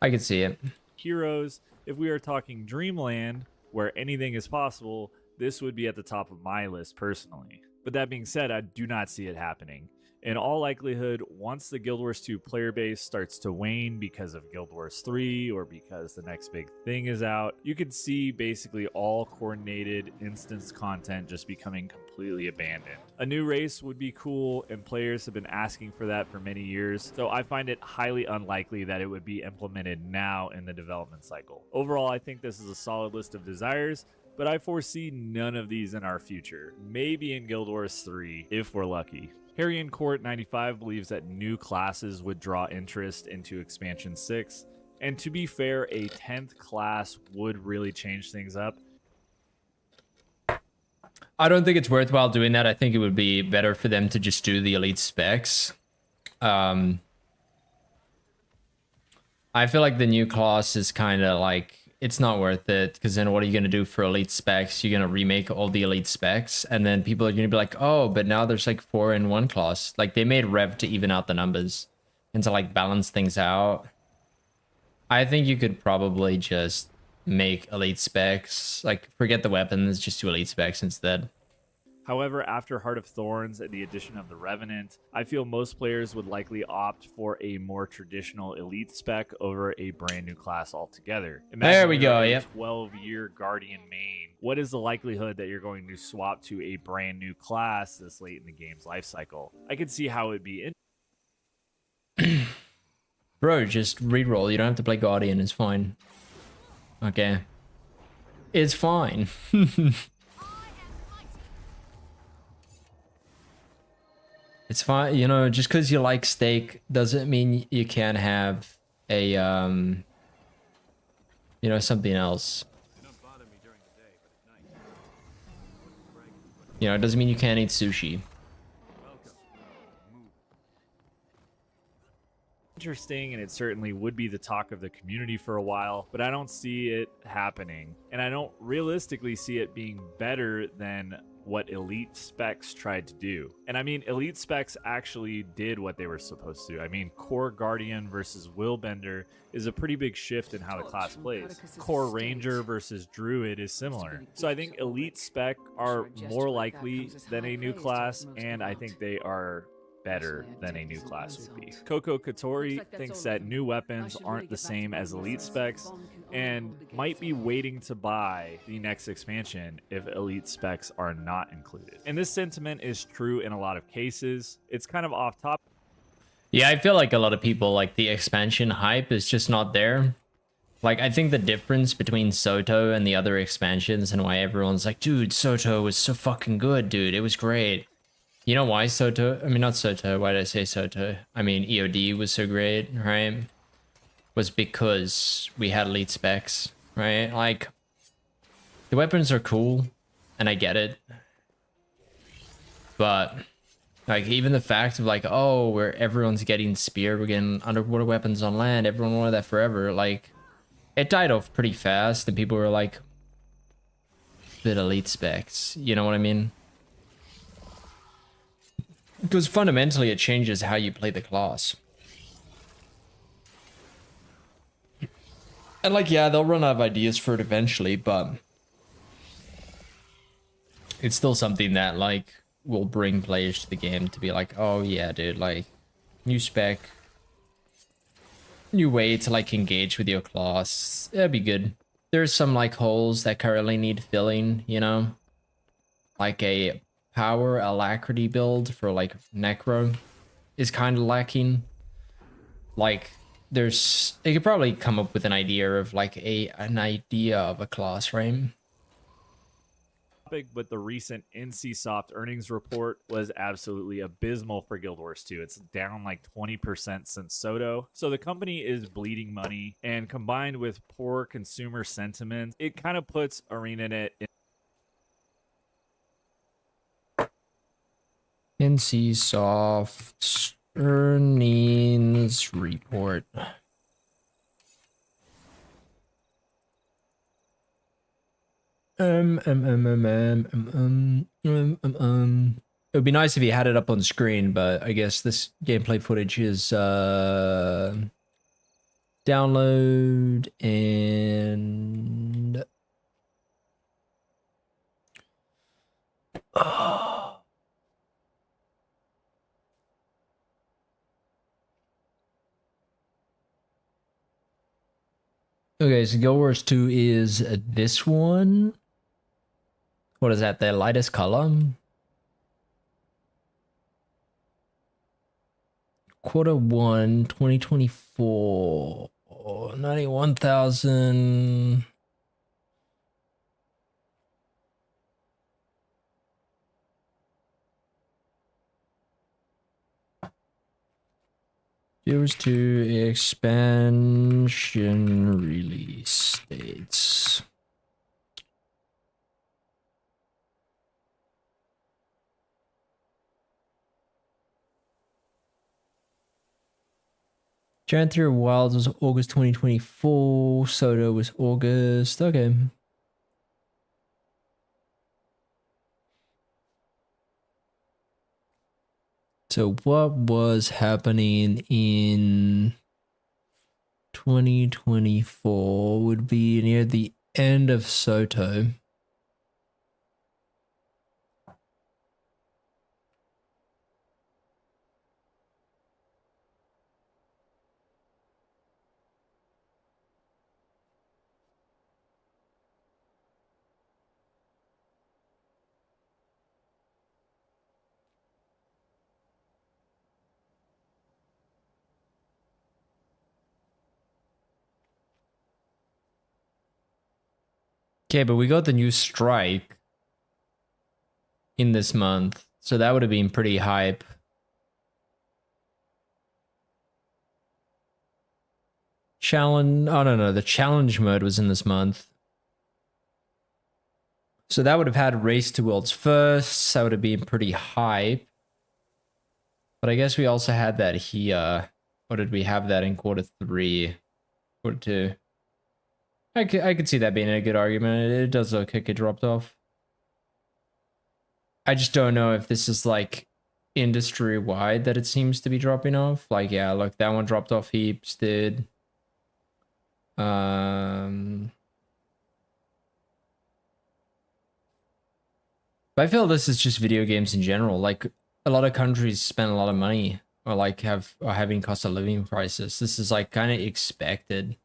I could see it. Heroes, if we are talking Dreamland, where anything is possible, this would be at the top of my list personally. But that being said, I do not see it happening. In all likelihood, once the Guild Wars 2 player base starts to wane because of Guild Wars 3 or because the next big thing is out, you could see basically all coordinated instance content just becoming completely abandoned. A new race would be cool, and players have been asking for that for many years, so I find it highly unlikely that it would be implemented now in the development cycle. Overall, I think this is a solid list of desires, but I foresee none of these in our future. Maybe in Guild Wars 3, if we're lucky. Harry and Court 95 believes that new classes would draw interest into Expansion 6, and to be fair, a 10th class would really change things up. I don't think it's worthwhile doing that. I think it would be better for them to just do the elite specs. I feel like the new class is kind of like, it's not worth it, because then what are you going to do for elite specs? You're going to remake all the elite specs, and then people are going to be like, oh, but now there's like 4 in 1 class. Like, they made Rev to even out the numbers and to like balance things out. I think you could probably just make elite specs, like forget the weapons, just do elite specs instead. However, after Heart of Thorns and the addition of the Revenant, I feel most players would likely opt for a more traditional elite spec over a brand new class altogether. Imagine there we go, you're a yep. 12-year Guardian main. What is the likelihood that you're going to swap to a brand new class this late in the game's life cycle? I could see how it would be Bro, just reroll. You don't have to play Guardian. It's fine. Okay. It's fine. It's fine. You know, just because you like steak doesn't mean you can't have a, you know, something else. You know, it doesn't mean you can't eat sushi. interesting, and it certainly would be the talk of the community for a while, but I don't see it happening, and I don't realistically see it being better than what Elite Specs tried to do. And I mean, Elite Specs actually did what they were supposed to. I mean, Core Guardian versus Willbender is a pretty big shift in how the class plays. Core Ranger versus Druid is similar. So I think Elite Spec are more likely than a new class, and I think they are better than a new class would be. Coco Katori thinks that new weapons aren't the same as Elite Specs and might be waiting to buy the next expansion if Elite Specs are not included. And this sentiment is true in a lot of cases. It's kind of off topic. Yeah, I feel like a lot of people, like, the expansion hype is just not there. Like, I think the difference between Soto and the other expansions and why everyone's like, dude, Soto was so fucking good, dude. It was great. You know why Soto? I mean, not Soto. Why did I say Soto? I mean, EOD was so great, right? Was because we had Elite Specs, right? Like, the weapons are cool, and I get it. But, like, even the fact of, like, oh, where everyone's getting spear, we're getting underwater weapons on land, everyone wanted that forever, like, it died off pretty fast, and people were like, but Elite Specs, you know what I mean? Because fundamentally, it changes how you play the class. And, like, yeah, they'll run out of ideas for it eventually, but it's still something that, like, will bring players to the game to be like, oh, yeah, dude, like, new spec, new way to, like, engage with your class. That'd be good. There's some, like, holes that currently need filling, you know? Like a power alacrity build for, like, Necro is kind of lacking. Like, there's, they could probably come up with an idea of, like, an idea of a class, right? But the recent NCSoft earnings report was absolutely abysmal for Guild Wars 2. It's down like 20% since Soto. So the company is bleeding money, and combined with poor consumer sentiment, it kind of puts ArenaNet in NCSoft earnings report. It would be nice if you had it up on screen, but I guess this gameplay footage is download and okay, so Guild Wars 2 is this one. What is that, the lightest color? Q1 2024. 91,000. Here's to expansion release dates. Jan 3 Wilds was August 2024. Soda was August. Okay. So what was happening in 2024 would be near the end of Soto. Okay, but we got the new strike in this month, so that would have been pretty hype. Challenge, oh no, the challenge mode was in this month. So that would have had Race to Worlds first, that would have been pretty hype. But I guess we also had that here. Or did we have that in Q3? Q2. I could see that being a good argument. It does look like it dropped off. I just don't know if this is like industry-wide that it seems to be dropping off. Like, yeah, look, that one dropped off heaps, dude. But I feel this is just video games in general. Like, a lot of countries spend a lot of money or like are having cost of living crisis. This is like kind of expected.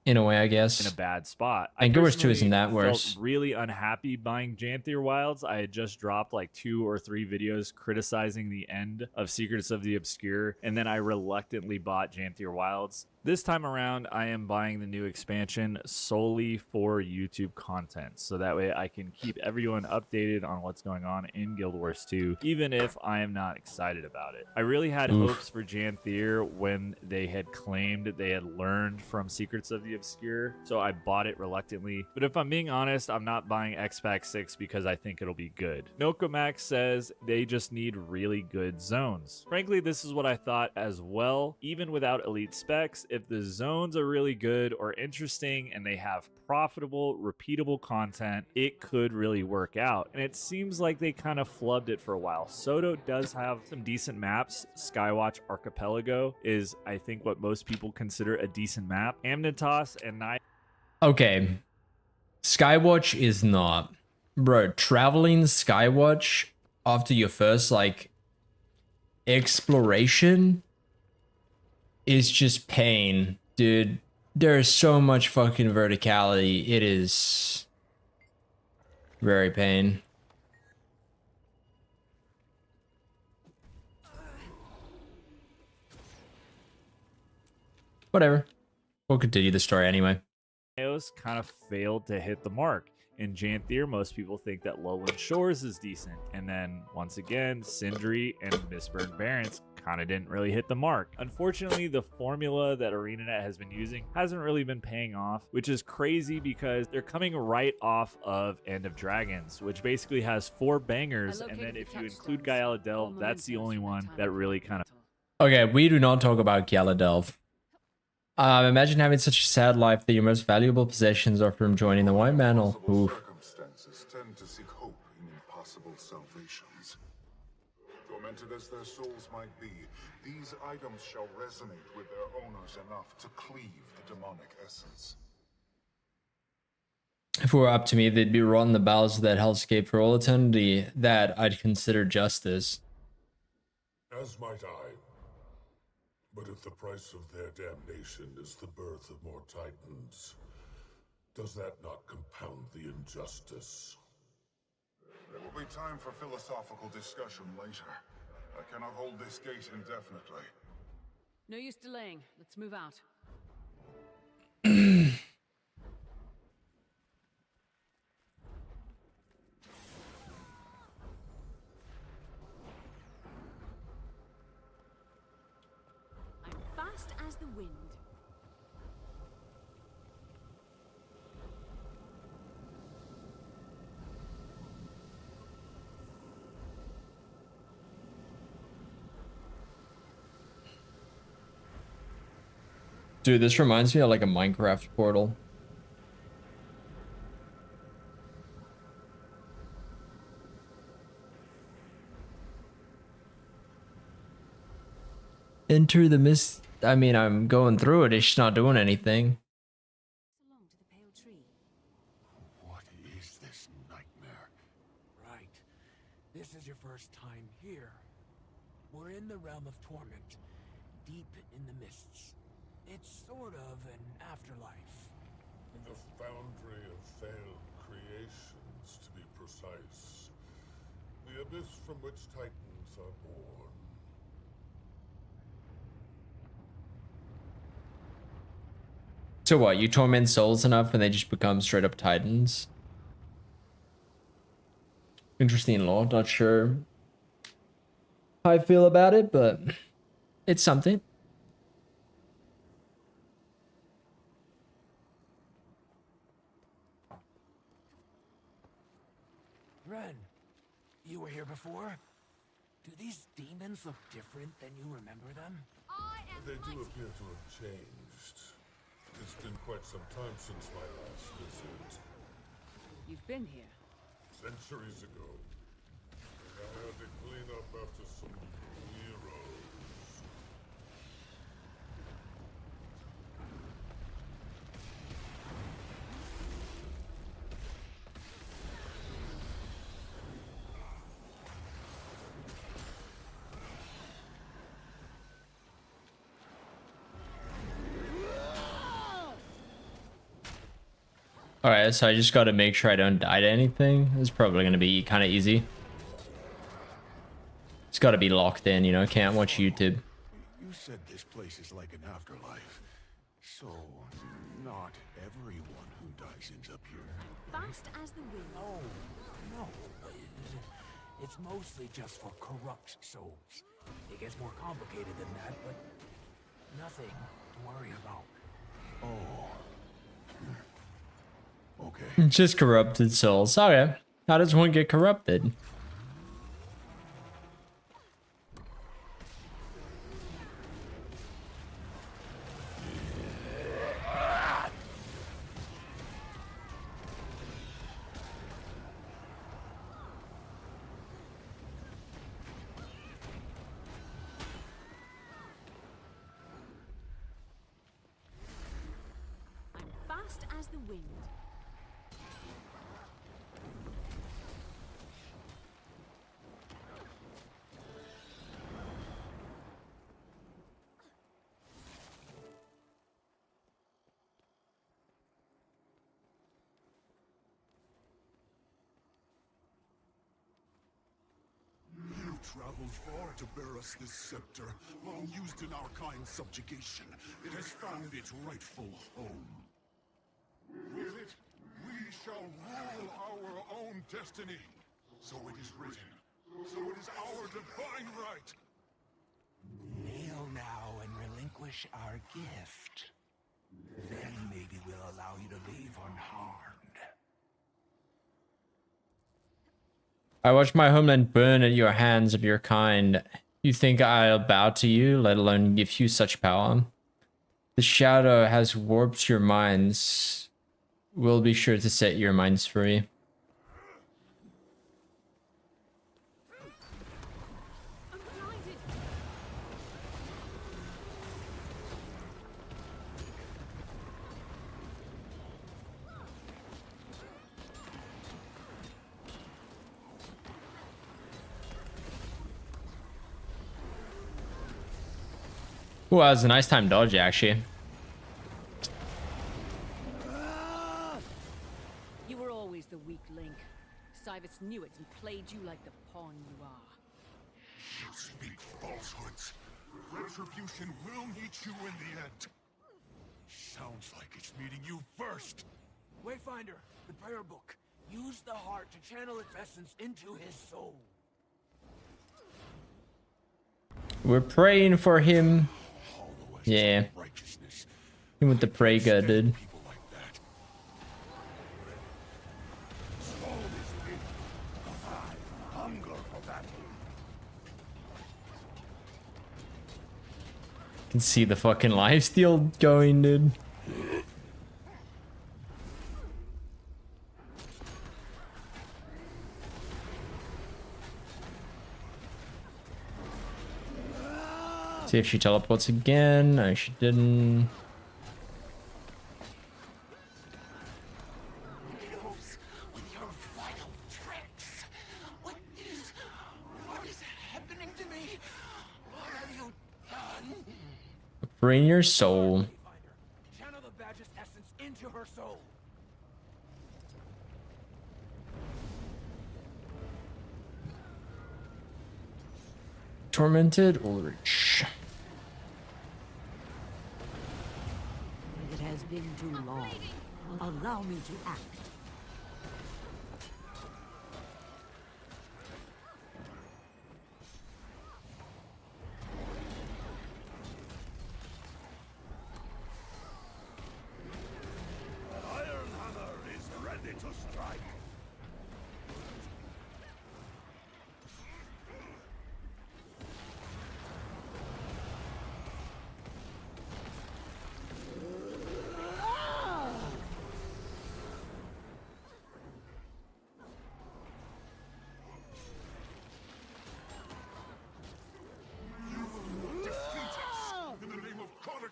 In a way, I guess. In a bad spot. And Guerrilla 2 isn't that worse. Felt really unhappy buying Janthier Wilds. I had just dropped like 2 or 3 videos criticizing the end of Secrets of the Obscure, and then I reluctantly bought Janthier Wilds. This time around, I am buying the new expansion solely for YouTube content, so that way I can keep everyone updated on what's going on in Guild Wars 2, even if I am not excited about it. I really had hopes for Janthier when they had claimed they had learned from Secrets of the Obscure, so I bought it reluctantly. But if I'm being honest, I'm not buying X-Pack 6 because I think it'll be good. Nokomax says they just need really good zones. Frankly, this is what I thought as well. Even without elite specs, if the zones are really good or interesting and they have profitable, repeatable content, it could really work out. And it seems like they kind of flubbed it for a while. Soto does have some decent maps. Skywatch Archipelago is, I think, what most people consider a decent map. Amnitas and Night. Okay. Skywatch is not. Bro, traveling Skywatch after your first, like, exploration is just pain, dude. There is so much fucking verticality. It is very pain. Whatever. We'll continue the story anyway. Kind of failed to hit the mark. In Janthier, most people think that Lowland Shores is decent. And then, once again, Sindri and Mistburn Barrens kind of didn't really hit the mark. Unfortunately, the formula that ArenaNet has been using hasn't really been paying off, which is crazy because they're coming right off of End of Dragons, which basically has 4 bangers. And then if you include Guyala Delve, that's the only one that really kind of... Okay, we do not talk about Guyala Delve. Imagine having such a sad life that your most valuable possessions are from joining the White Mantle. Oof. Circumstances tend to seek hope in impossible salvations. Tormented as their souls might be, these items shall resonate with their owners enough to cleave the demonic essence. If it were up to me, they'd be rotting the bowels of that hellscape for all eternity. That I'd consider justice. As might I. But if the price of their damnation is the birth of more Titans, does that not compound the injustice? There will be time for philosophical discussion later. I cannot hold this gate indefinitely. No use delaying. Let's move out. Fast as the wind. Dude, this reminds me of like a Minecraft portal. Enter the mist. I mean, I'm going through it. It's just not doing anything. What is this nightmare? Right. This is your first time here. We're in the realm of torment, deep in the mists. It's sort of an afterlife. The foundry of failed creations, to be precise. The abyss from which titans are born. So what? You torment souls enough and they just become straight up titans? Interesting lore. Not sure how I feel about it, but it's something. Ren, you were here before? Do these demons look different than you remember them? They do appear to have changed. It's been quite some time since my last visit. You've been here. Centuries ago. I had to clean up after some heroes. Alright, so I just gotta make sure I don't die to anything. It's probably gonna be kind of easy. It's gotta be locked in, you know, can't watch YouTube. You said this place is like an afterlife. So, not everyone who dies ends up here. Fast as the wind. Oh, no. It's mostly just for corrupt souls. It gets more complicated than that, but nothing to worry about. Oh. Okay. Just corrupted souls. Okay. How does one get corrupted? I'm fast as the wind. You've traveled far to bear us this scepter, long used in our kind's subjugation. It has found its rightful home. With it, we shall rule our own destiny. So it is written. So it is our divine right. Kneel now and relinquish our gift. Then maybe we'll allow you to leave unharmed. I watched my homeland burn at your hands of your kind. You think I'll bow to you, let alone give you such power? The shadow has warped your minds. We'll be sure to set your minds free. Ooh, that was a nice time dodge, actually. You were always the weak link. Cyrus knew it and played you like the pawn you are. You speak falsehoods. Retribution will meet you in the end. Sounds like it's meeting you first. Wayfinder, the prayer book. Use the heart to channel its essence into his soul. We're praying for him. Yeah. Him with the Praga, dude. Can see the fucking lifesteal going, dude. See if she teleports again. No, she didn't. Bring your soul. Channel the badge's essence into her soul. Tormented Ulrich. It has been too long. Allow me to act.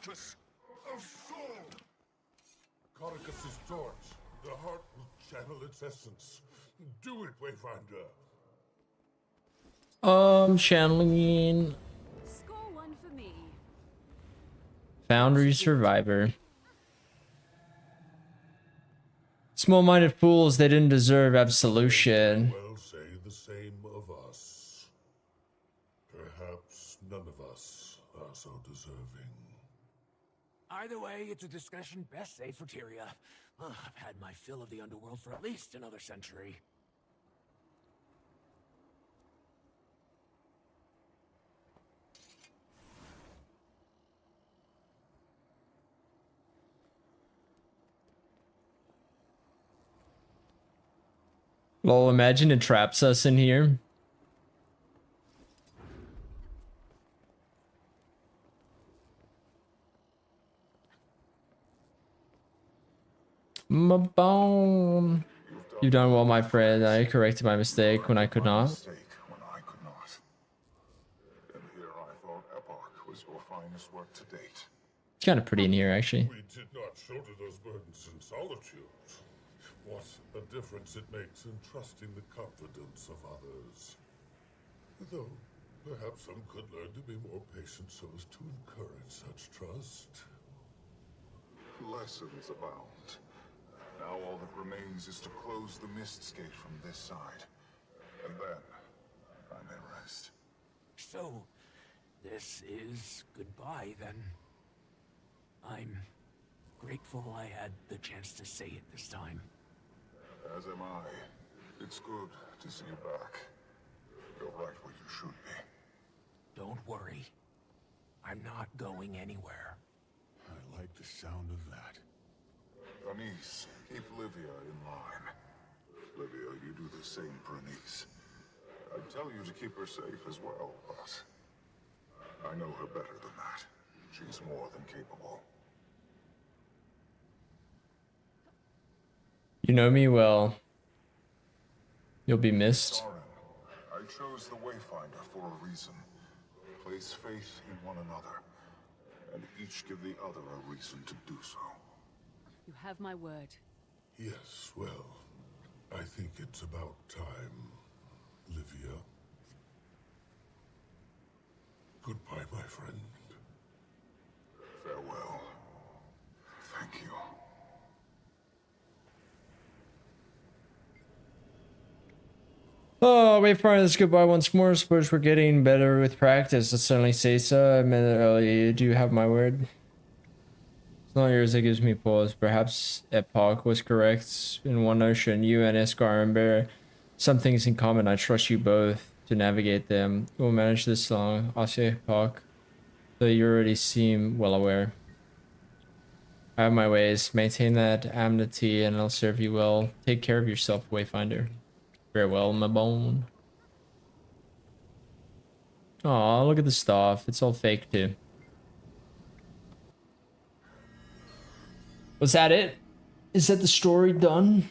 Of soul! Caracas's torch. The heart will channel its essence. Do it, Wayfinder. Channeling. Score one for me. Foundry Survivor. Small-minded fools, they didn't deserve absolution. Well, say the same of us. Perhaps none of us are so deserving. Either way, it's a discussion best saved for Tyria. I've had my fill of the underworld for at least another century. Lol, imagine it traps us in here. My bone. You've done well, my friend. I corrected my mistake when I could not. And here I thought Epoch was your finest work to date. It's kind of pretty in here, actually. We did not shoulder those burdens in solitude. What a difference it makes in trusting the confidence of others. Though, perhaps some could learn to be more patient so as to encourage such trust. Lessons abound. Now all that remains is to close the Mist's Gate from this side. And then, I may rest. So, this is goodbye, then. I'm grateful I had the chance to say it this time. As am I. It's good to see you back. You're right where you should be. Don't worry. I'm not going anywhere. I like the sound of that. Anise, keep Livia in line. Livia, you do the same for Anise. I'd tell you to keep her safe as well, but I know her better than that. She's more than capable. You know me well. You'll be missed. Soren, I chose the Wayfinder for a reason. Place faith in one another, and each give the other a reason to do so. You have my word. Yes, well, I think it's about time, Livia. Goodbye, my friend. Farewell. Thank you. Oh, wait for this goodbye once more. Suppose we're getting better with practice. Let's certainly say so. I meant it earlier. Do you have my word? It's not yours that gives me pause. Perhaps Epoch was correct in one notion. You and Iskar and Bear, some things in common. I trust you both to navigate them. We'll manage this long. Also, Epoch, though you already seem well aware. I have my ways. Maintain that amity and I'll serve you well. Take care of yourself, Wayfinder. Farewell, my bone. Aw, look at the stuff. It's all fake too. Was that it? Is that the story done?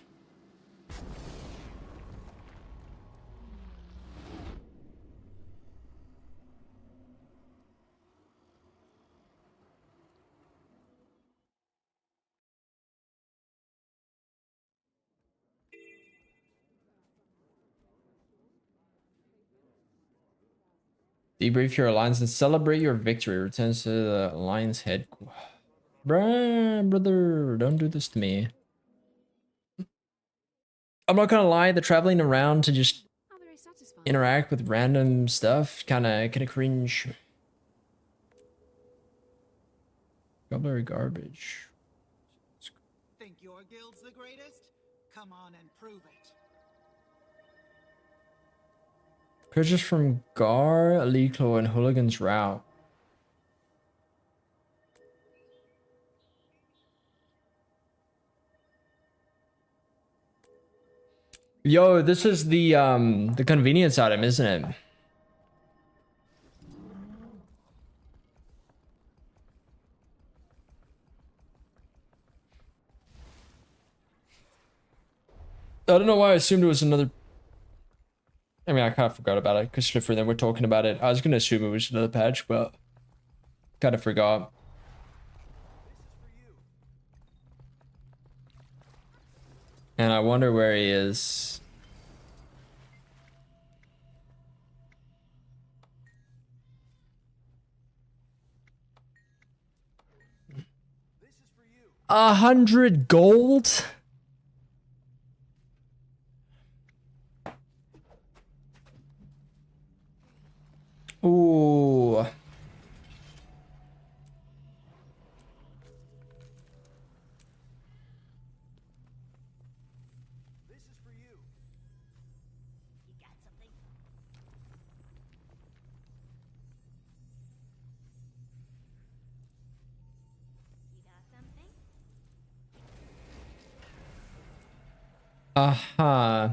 Debrief your alliance and celebrate your victory. Return to the alliance headquarters. Bruh, brother, don't do this to me. I'm not gonna lie, the traveling around to just interact with random stuff kinda cringe. Gobbler garbage. Think your guild's the greatest? Come on and prove it. Purchase from Gar, Aliklo, and Hooligan's Route. Yo, this is the convenience item, isn't it? I don't know why I assumed it was another. I mean, I kind of forgot about it because Sniffer and them were talking about it. I was gonna assume it was another patch, but kind of forgot. And I wonder where he is. $100 gold? Ooh. Uh-huh.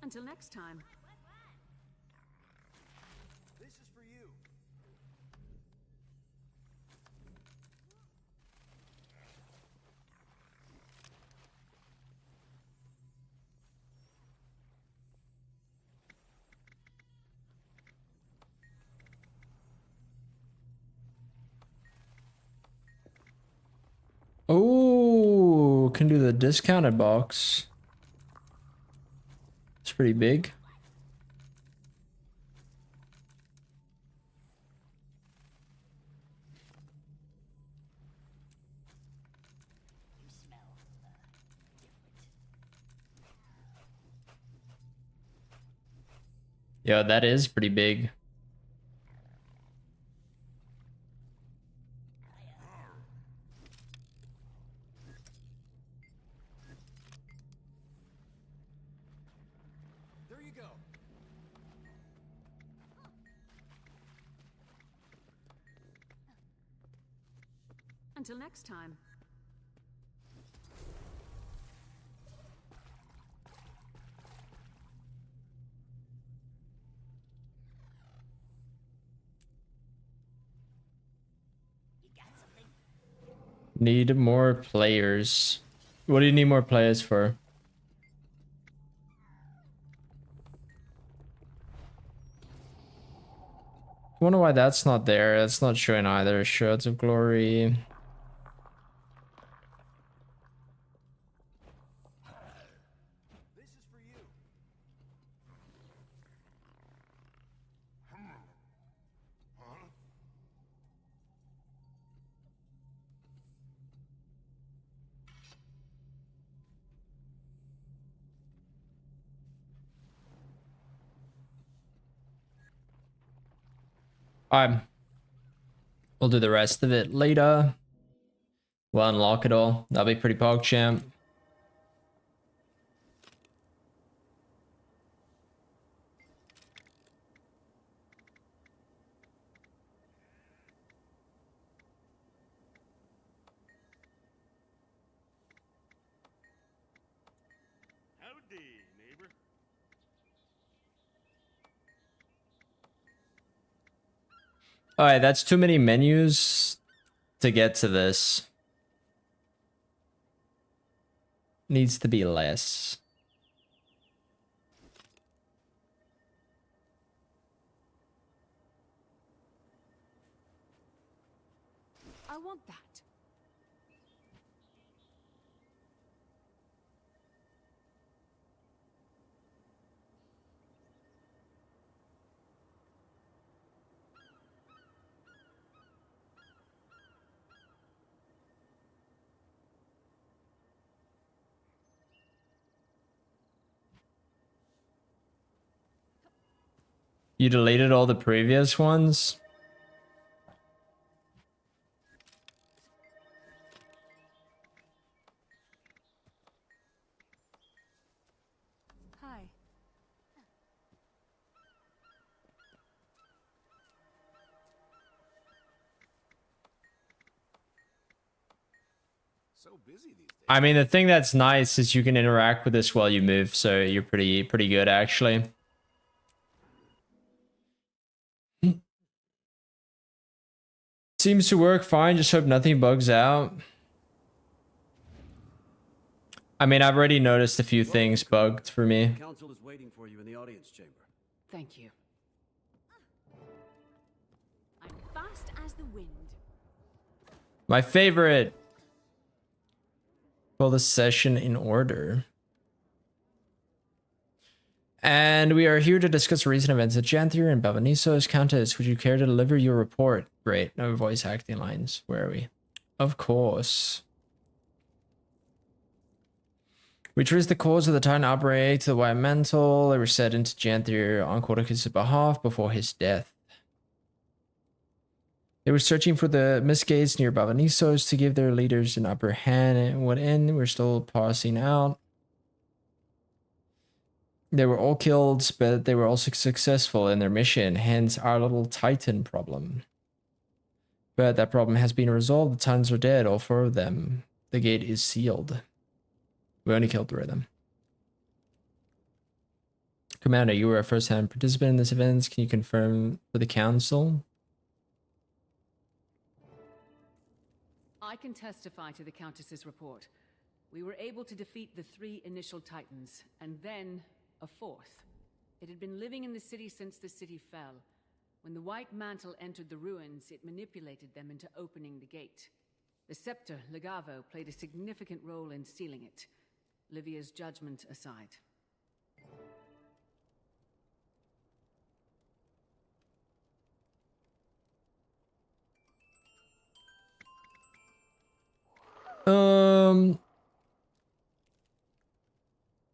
Until next time. This is for you. Oh, can do the discounted box. It's pretty big. Yeah, that is pretty big. There you go. Until next time. Need more players. What do you need more players for? I wonder why that's not there. That's not showing either. Shards of Glory. We'll do the rest of it later. We'll unlock it all. That'll be pretty pog champ. Alright, that's too many menus to get to this. Needs to be less. I want that. You deleted all the previous ones? Hi. So busy these days. I mean, the thing that's nice is you can interact with this while you move, so you're pretty good actually. Seems to work fine, just hope nothing bugs out. I mean, I've already noticed a few things bugged for me. Council is waiting for you in the audience chamber. Thank you. I'm fast as the wind. My favorite. Pull the session in order. And we are here to discuss recent events at Janthier and Balvanisos. Countess, would you care to deliver your report? Great, no voice acting lines. Where are we? Of course. We traced the cause of the Titan outbreak to the White Mantle. They were set into Janthier on Corticus' behalf before his death. They were searching for the Misgates near Balvanisos to give their leaders an upper hand. And what end? We're still parsing out. They were all killed, but they were also successful in their mission, hence our little Titan problem. But that problem has been resolved. The Titans are dead, all 4 of them. The gate is sealed. We only killed 3 of them. Commander, you were a first-hand participant in this event. Can you confirm for the council? I can testify to the Countess's report. We were able to defeat the 3 initial Titans, and then a 4th. It had been living in the city since the city fell. When the White Mantle entered the ruins, it manipulated them into opening the gate. The scepter, Legavo, played a significant role in sealing it. Livia's judgment aside.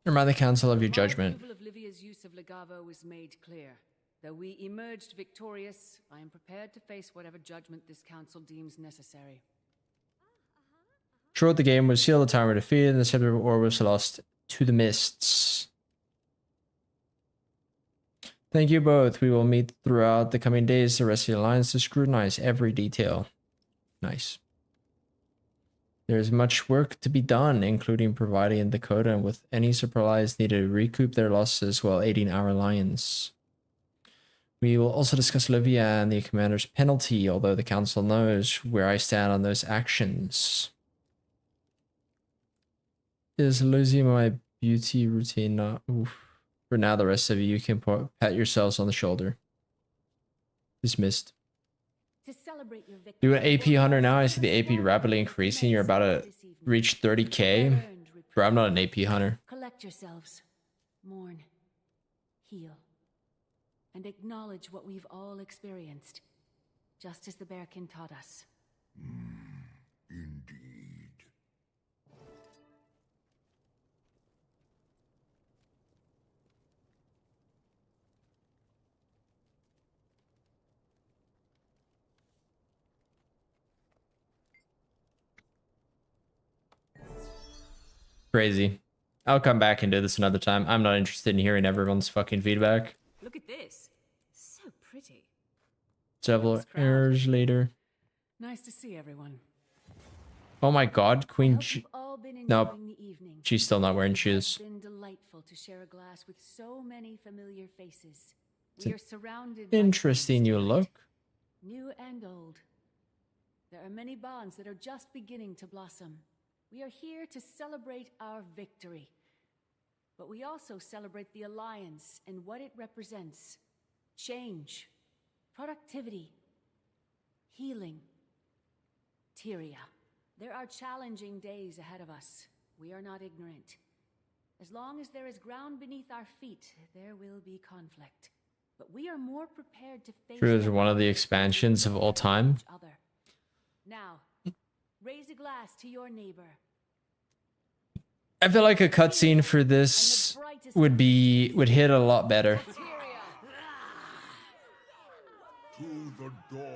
Remind the council of your judgment. My approval of Livia's use of Legavo was made clear. Though we emerged victorious, I am prepared to face whatever judgment this council deems necessary. Throughout the game was sealed, the time were defeated, and the scepter of Or was lost to the mists. Thank you both. We will meet throughout the coming days the rest of the Alliance to scrutinize every detail. Nice. There is much work to be done, including providing Dakota with any supplies needed to recoup their losses while aiding our alliance. We will also discuss Livia and the commander's penalty, although the council knows where I stand on those actions. Is losing my beauty routine not? Oof. For now, the rest of you can pat yourselves on the shoulder. Dismissed. To celebrate your victory, Do an AP 100 now. I see the AP rapidly increasing. You're about to reach 30k. Bro, I'm not an AP hunter. Collect yourselves, mourn, heal, and acknowledge what we've all experienced, just as the Bearkin taught us. Indeed. Crazy. I'll come back and do this another time. I'm not interested in hearing everyone's fucking feedback. Look at this. So pretty. Several hours later. Nice to see everyone. Oh my god, Queen Nope. Enjoying the evening. She's still not wearing shoes. It's been delightful to share a glass with so many familiar faces. We are surrounded by Interesting you look. new and old. There are many bonds that are just beginning to blossom. We are here to celebrate our victory. But we also celebrate the Alliance and what it represents. Change, productivity, healing. Tyria, there are challenging days ahead of us. We are not ignorant. As long as there is ground beneath our feet, there will be conflict. But we are more prepared to face Sure, is one of the expansions of all time. Now, raise a glass to your neighbor. I feel like a cutscene for this would hit a lot better.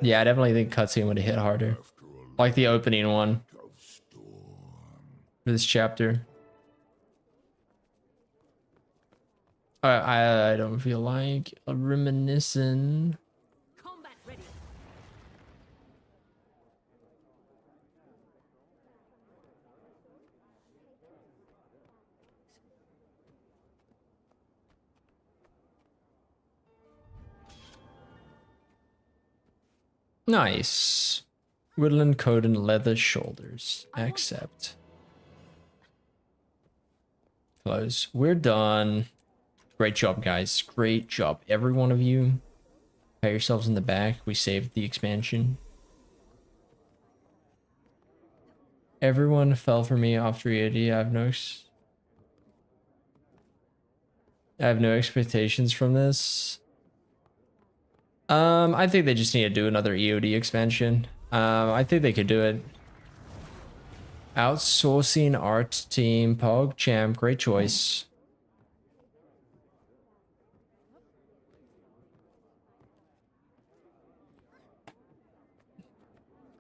Yeah, I definitely think cutscene would hit harder. Like the opening one for this chapter. I don't feel like reminiscing. Combat ready. Nice. Woodland coat and leather shoulders. Accept. Close. We're done. Great job, guys. Great job. Every one of you. Pat yourselves in the back. We saved the expansion. Everyone fell for me after EOD. I have no expectations from this. I think they just need to do another EOD expansion. I think they could do it. Outsourcing art team, Pog Champ, great choice.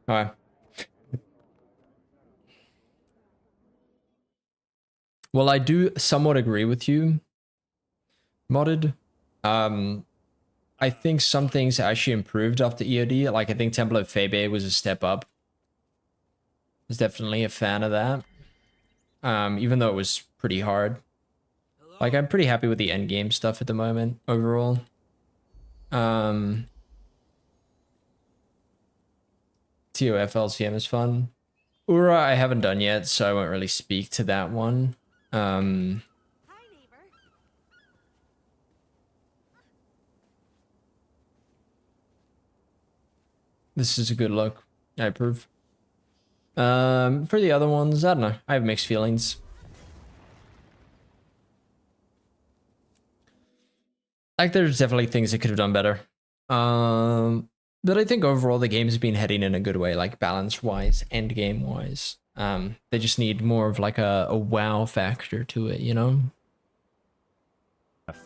Alright. Well, I do somewhat agree with you, Modded. I think some things actually improved after EOD. Like, I think Temple of Febe was a step up. I was definitely a fan of that. Even though it was pretty hard. Like, I'm pretty happy with the endgame stuff at the moment, overall. TOF LCM is fun. Ura, I haven't done yet, so I won't really speak to that one. This is a good look. I approve. For the other ones, I don't know. I have mixed feelings. Like, there's definitely things that could have done better. But I think overall the game's been heading in a good way, like balance-wise, end game-wise. They just need more of like a wow factor to it, you know?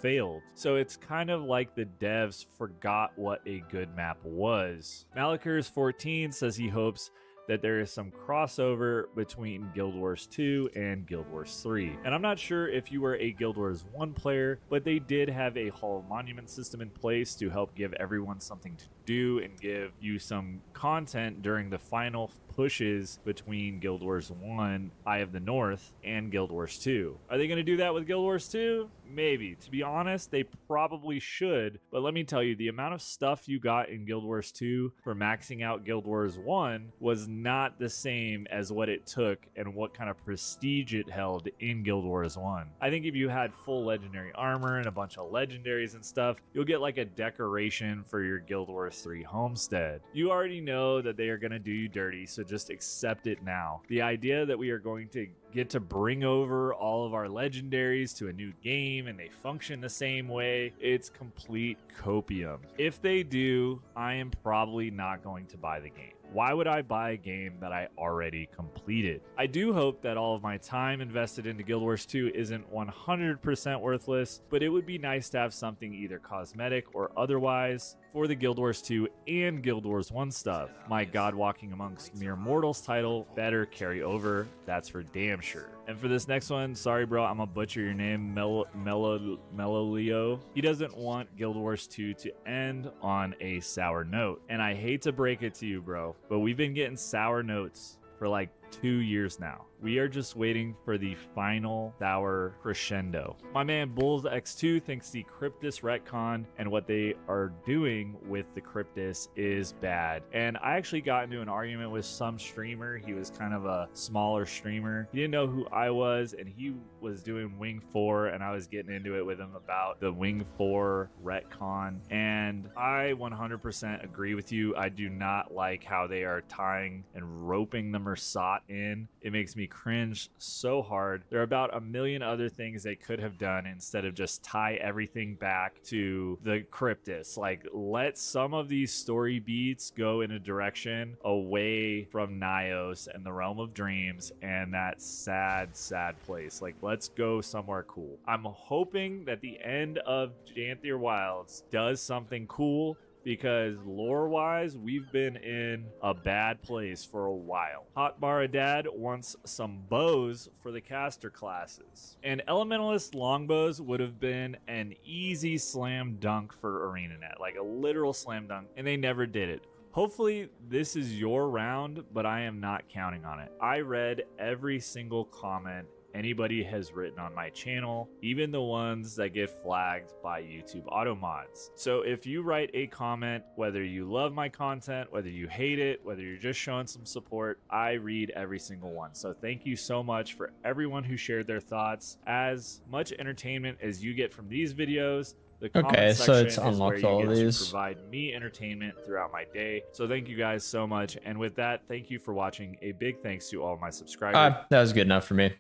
Failed. So it's kind of like the devs forgot what a good map was. Malakers14 says he hopes that there is some crossover between Guild Wars 2 and Guild Wars 3. And I'm not sure if you were a Guild Wars 1 player, but they did have a Hall of Monument system in place to help give everyone something to do and give you some content during the final pushes between Guild Wars 1, Eye of the North, and Guild Wars 2. Are they going to do that with Guild Wars 2? Maybe. To be honest, they probably should. But let me tell you, the amount of stuff you got in Guild Wars 2 for maxing out Guild Wars 1 was not the same as what it took and what kind of prestige it held in Guild Wars 1. I think if you had full legendary armor and a bunch of legendaries and stuff, you'll get like a decoration for your Guild Wars 3 homestead. You already know that they are going to do you dirty, so just accept it now. The idea that we are going to get to bring over all of our legendaries to a new game and they function the same way, it's complete copium. If they do, I am probably not going to buy the game. Why would I buy a game that I already completed? I do hope that all of my time invested into Guild Wars 2 isn't 100% worthless, but it would be nice to have something either cosmetic or otherwise for the Guild Wars 2 and Guild Wars 1 stuff. My God Walking Amongst Mere Mortals title better carry over, that's for damn sure. And for this next one, sorry, bro, I'm gonna butcher your name, Meloleo. He doesn't want Guild Wars 2 to end on a sour note. And I hate to break it to you, bro, but we've been getting sour notes for like 2 years now. We are just waiting for the final sour crescendo. My man Bulls X2 thinks the Cryptus retcon and what they are doing with the Cryptus is bad. And I actually got into an argument with some streamer. He was kind of a smaller streamer. He didn't know who I was, and he was doing Wing 4, and I was getting into it with him about the Wing 4 retcon. And I 100% agree with you. I do not like how they are tying and roping the Mersat in. It makes me cringe so hard. There are about a million other things they could have done instead of just tie everything back to the Cryptus. Like, let some of these story beats go in a direction away from Nyos and the Realm of Dreams and that sad, sad place. Like, let's go somewhere cool. I'm hoping that the end of Janthier Wilds does something cool, because lore-wise, we've been in a bad place for a while. Hot Dad wants some bows for the caster classes. And Elementalist longbows would have been an easy slam dunk for ArenaNet, like a literal slam dunk, and they never did it. Hopefully this is your round, but I am not counting on it. I read every single comment anybody has written on my channel, even the ones that get flagged by YouTube auto mods. So if you write a comment, whether you love my content, whether you hate it, whether you're just showing some support, I read every single one. So thank you so much for everyone who shared their thoughts. As much entertainment as you get from these videos, the comment section is where you get to provide me entertainment throughout my day. So thank you guys so much. And with that, thank you for watching. A big thanks to all my subscribers. That was good enough for me.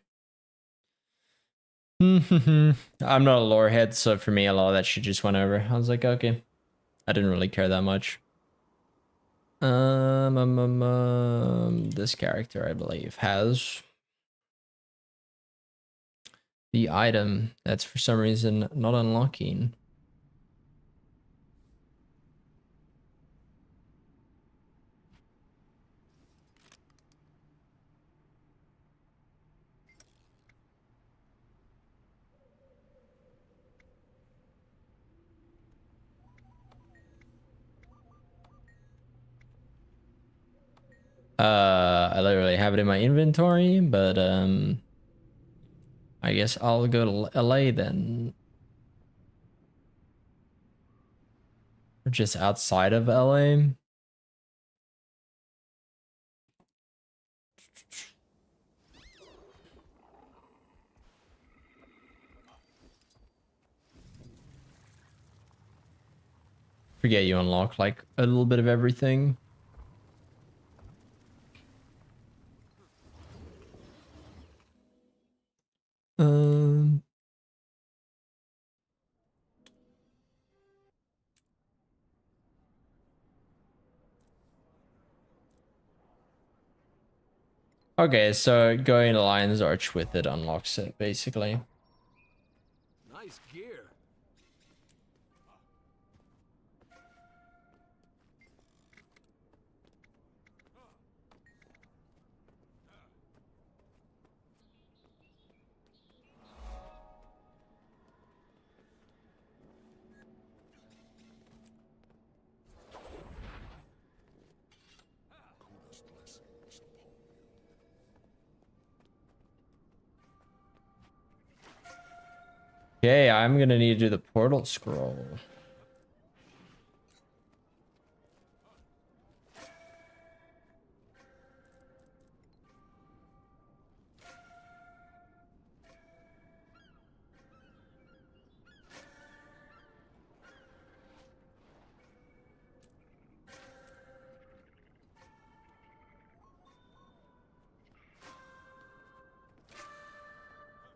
I'm not a lore head, so for me a lot of that shit just went over. I was like, okay, I didn't really care that much. This character I believe has the item that's for some reason not unlocking. I literally have it in my inventory, but I guess I'll go to LA then. Or just outside of LA. Forget you unlock like a little bit of everything. Okay, so going to Lion's Arch with it unlocks it, basically. Nice gear. Okay, I'm gonna need to do the portal scroll.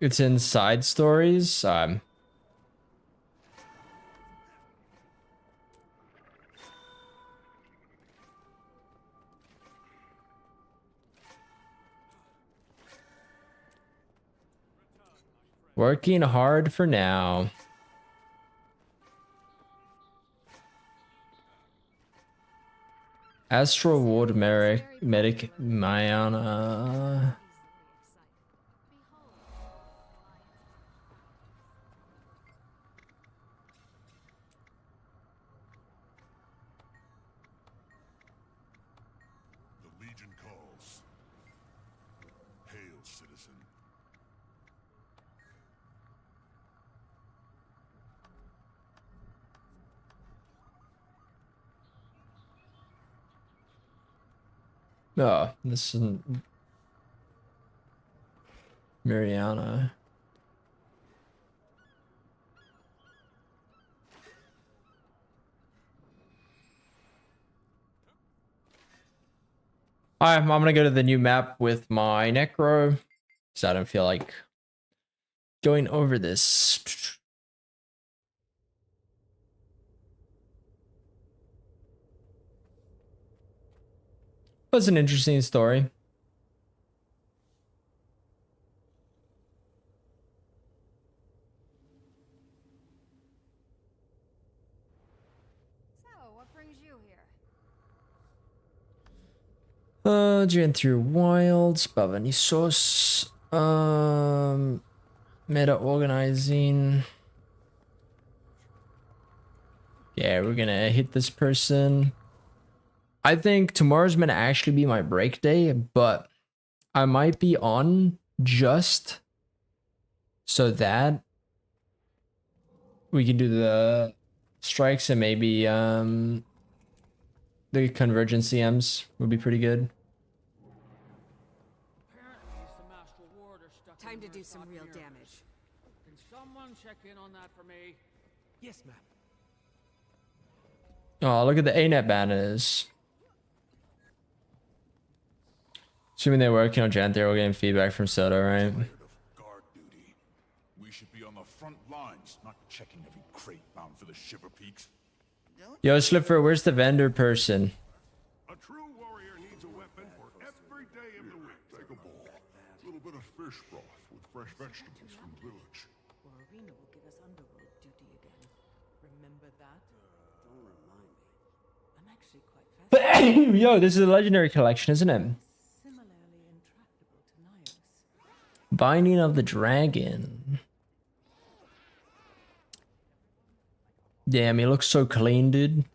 It's in side stories. Working hard for now. Astral Ward Medic Mayana. Legion calls. Hail, citizen. Oh, this isn't Mariana. I'm gonna go to the new map with my Necro, so I don't feel like going over this. Was an interesting story. So, what brings you here? Gen through Wilds, Bavanisos, meta organizing. Yeah, we're gonna hit this person. I think tomorrow's gonna actually be my break day, but I might be on just so that we can do the strikes and maybe the convergent CMs would be pretty good. Time to do some real damage. Can someone check in on that for me? Yes, ma'am. Oh, look at the ANET banners. Assuming they're working on Jan, they're all getting feedback from Soto, right? Guard duty. We should be on the front lines, not checking every crate bound for the Shiver Peaks. Yo, Slipper, where's the vendor person? A true warrior needs a weapon for every day of the week. Take a bowl. A little bit of fish broth with fresh vegetables from the village. Arena will give us underworld duty again. Remember that? Don't remind me. I'm actually quite fascinated. Yo, this is a legendary collection, isn't it? Similarly intractable to Nyos. Binding of the Dragon. Damn, he looks so clean, dude.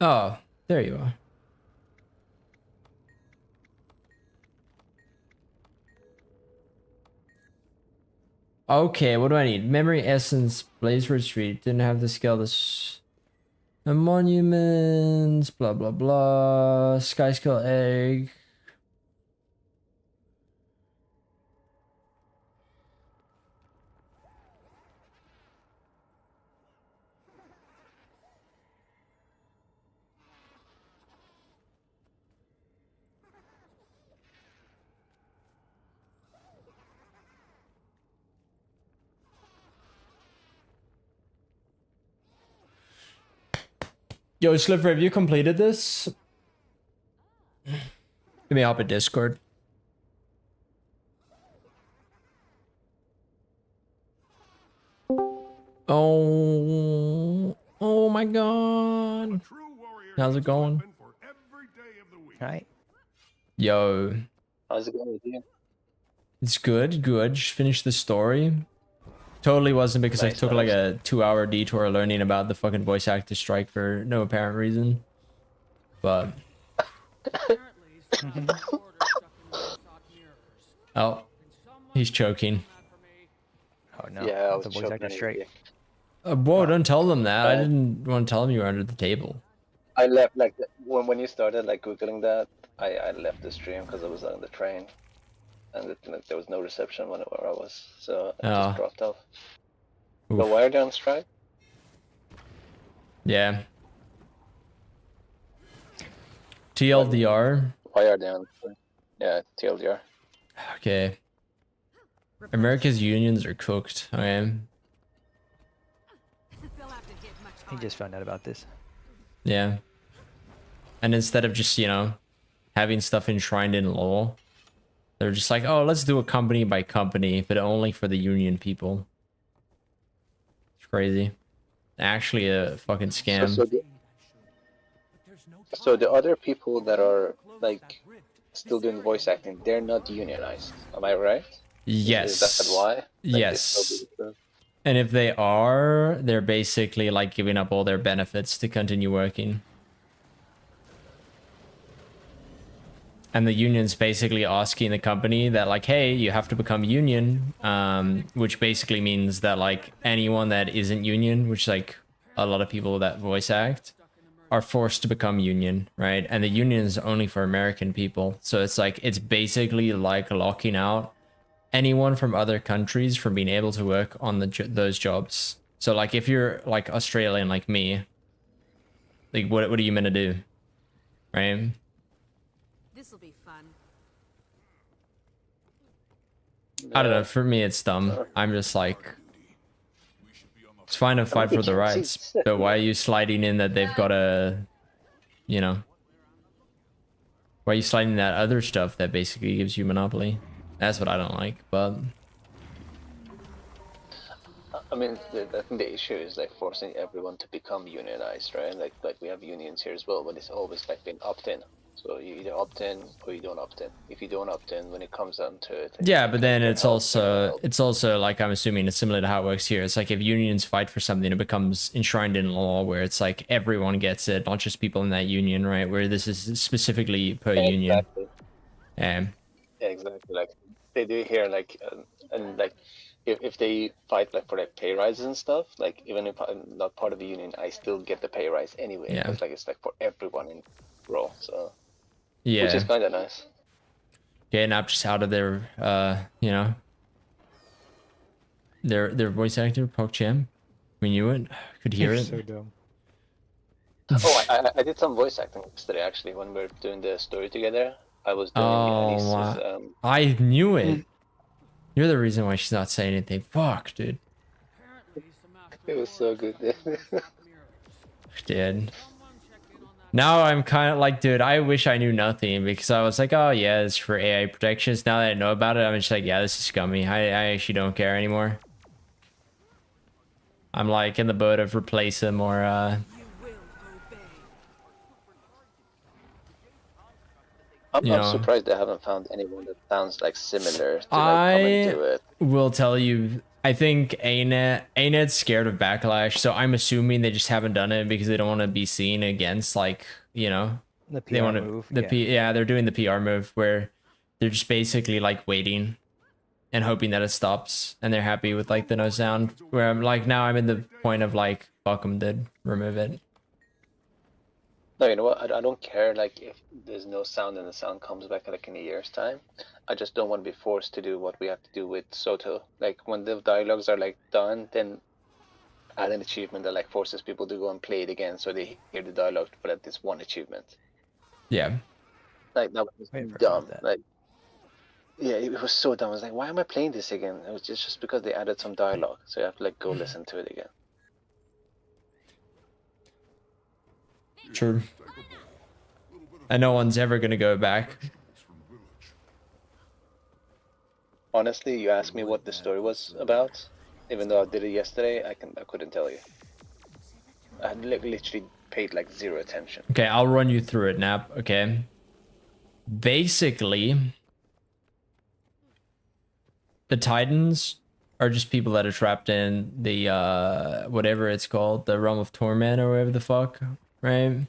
Oh, there you are. Okay, what do I need? Memory Essence, Blaze Retreat. Didn't have the skill. This. The monuments, blah blah blah. Sky Skill Egg. Yo, Sliver, have you completed this? Give me up at Discord. Oh my god. How's it going? Hi. Yo. How's it going with you? It's good, good. Just finished the story. Totally wasn't because I took like a 2-hour detour learning about the fucking voice actor strike for no apparent reason. But oh, he's choking. Oh no. Yeah, I was the voice choking actor anyway. straight. Whoa, don't tell them that. I didn't want to tell them you were under the table. I left like when you started like googling that. I left the stream because I was on the train, and like, there was no reception where I was, so I just dropped off. Oof. But why are they on strike? Yeah. TLDR. Why are they on strike? Yeah, TLDR. Okay. America's unions are cooked. Okay. He just found out about this. Yeah. And instead of just, you know, having stuff enshrined in law, They're just like, oh, let's do a company by company, but only for the union people. It's crazy. Actually a fucking scam. So the other people that are like still doing voice acting, they're not unionized. Am I right? Yes. Is that why? Like, yes. And if they are, they're basically like giving up all their benefits to continue working. And the union's basically asking the company that like, hey, you have to become union, which basically means that like anyone that isn't union, which like a lot of people that voice act, are forced to become union, right? And the union is only for American people. So it's like, it's basically like locking out anyone from other countries from being able to work on those jobs. So like if you're like Australian like me, like what are you meant to do, right? This'll be fun. I don't know, for me it's dumb. I'm just like, it's fine to fight for the rights, but why are you sliding in that they've got a, you know, why are you sliding that other stuff that basically gives you monopoly? That's what I don't like, but I mean, I think the issue is like forcing everyone to become unionized, right? Like we have unions here as well, but it's always like been opt-in. So you either opt-in or you don't opt-in. If you don't opt-in, when it comes down to it, yeah, but then it's also like, I'm assuming it's similar to how it works here. It's like if unions fight for something, it becomes enshrined in law where it's like everyone gets it, not just people in that union, right? Where this is specifically per union. Yeah, exactly. Like they do here, like and like if they fight like for like pay rises and stuff, like even if I'm not part of the union, I still get the pay rise anyway. Yeah. Because like it's like for everyone in row, so Yeah. which is kind of nice. Getting up just out of their, you know, their voice actor, PogChamp. We knew it, could hear it. So dumb. Oh, I did some voice acting yesterday actually when we were doing the story together. I was doing Lisa's, wow. I knew it. You're the reason why she's not saying anything. Fuck, dude. It was so good. Dude. Now I'm kind of like, dude, I wish I knew nothing because I was like, oh yeah, it's for AI protections. Now that I know about it, I'm just like, yeah, this is scummy. I actually don't care anymore. I'm like in the boat of replace them or I'm not surprised they haven't found anyone that sounds like similar to like, come and do it. will tell you, I think ANET's scared of backlash, so I'm assuming they just haven't done it because they don't want to be seen against, like, you know, the PR they want move. yeah, they're doing the PR move where they're just basically like waiting and hoping that it stops, and they're happy with like the no sound. Where I'm like, now I'm in the point of like, fuck them, dude, remove it. No, you know what? I don't care like if there's no sound and the sound comes back like in a year's time. I just don't want to be forced to do what we have to do with Soto. Like when the dialogues are like done, then add an achievement that like forces people to go and play it again so they hear the dialogue for that this one achievement. Yeah. Like that was dumb. Like yeah, it was so dumb. I was like, why am I playing this again? It was just because they added some dialogue, so you have to like go listen to it again. True. And no one's ever gonna go back. Honestly, you asked me what the story was about, even though I did it yesterday, I couldn't tell you. I had literally paid like zero attention. Okay, I'll run you through it, Nap. Okay. Basically, the Titans are just people that are trapped in the whatever it's called, the realm of torment or whatever the fuck, right?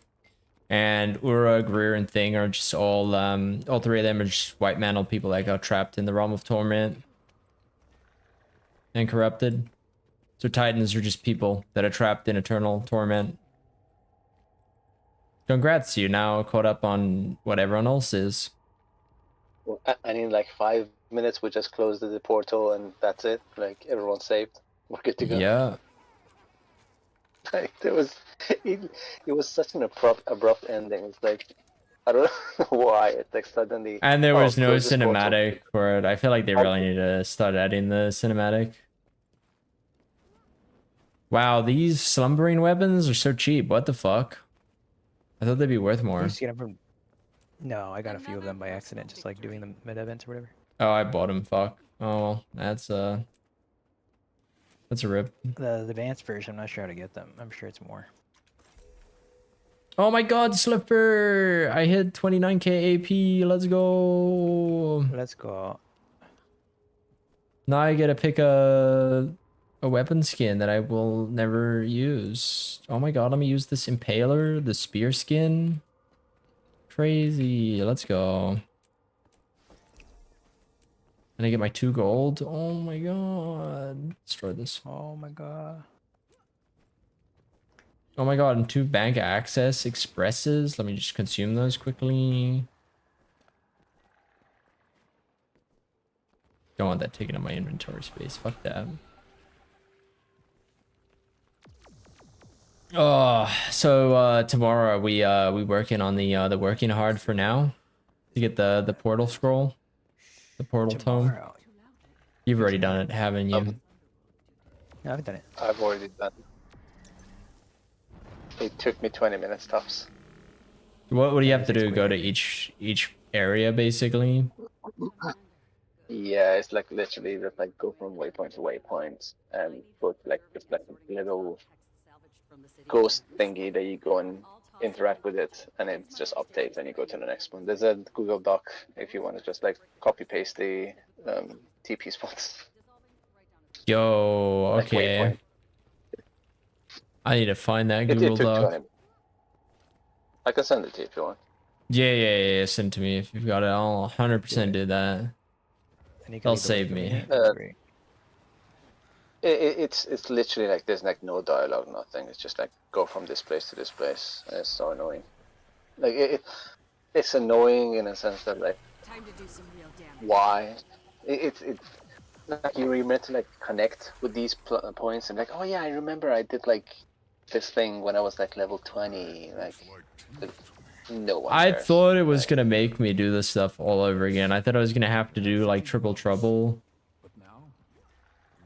And Ura, Greer, and Thing are just all three of them are just white mantle people that got trapped in the realm of torment and corrupted. So Titans are just people that are trapped in eternal torment. Congrats, you now caught up on what everyone else is. Well, and in like 5 minutes, we just closed the portal and that's it. Like everyone's saved. We're good to go. Yeah. Like it was such an abrupt ending. It's like I don't know why it like suddenly. And there was no cinematic for it. I feel like they really need to start adding the cinematic. Wow, these slumbering weapons are so cheap. What the fuck? I thought they'd be worth more. No, I got a few of them by accident, just like doing the mid events or whatever. Oh, I bought him. Fuck. Oh, well, that's a rip. The advanced version, I'm not sure how to get them. I'm sure it's more. Oh my God, Slipper! I hit 29k AP. Let's go. Let's go. Now I get to pick a weapon skin that I will never use. Oh my God, let me use this Impaler, the spear skin. Crazy. Let's go. And I get my 2 gold. Oh my God. Destroy this. Oh my God. Oh my God, and 2 bank access expresses. Let me just consume those quickly. Don't want that taking up my inventory space. Fuck that. Oh, so tomorrow we working on the working hard for now to get the portal scroll, the portal tome. You've already done it, haven't you? No, I haven't done it. I've already done it. It took me 20 minutes tops. What do you have to do? Go to each area basically. Yeah, it's like literally just like go from waypoint to waypoint and put like just like a little ghost thingy that you go and interact with it, and it just updates and you go to the next one. There's a Google Doc if you want to just like copy paste the TP spots. Yo, okay. Like I need to find that Google Doc. I can send it to you if you want. Yeah. Send it to me if you've got it. I'll 100% do that. That'll save me. It's literally like there's like no dialogue, nothing. It's just like go from this place to this place. And it's so annoying. Like it's annoying in a sense that like why it's like you were meant to like connect with these points and like, oh yeah, I remember I did like this thing when I was like level 20. Like no one I cares. thought it was gonna make me do this stuff all over again. I thought I was gonna have to do like triple trouble.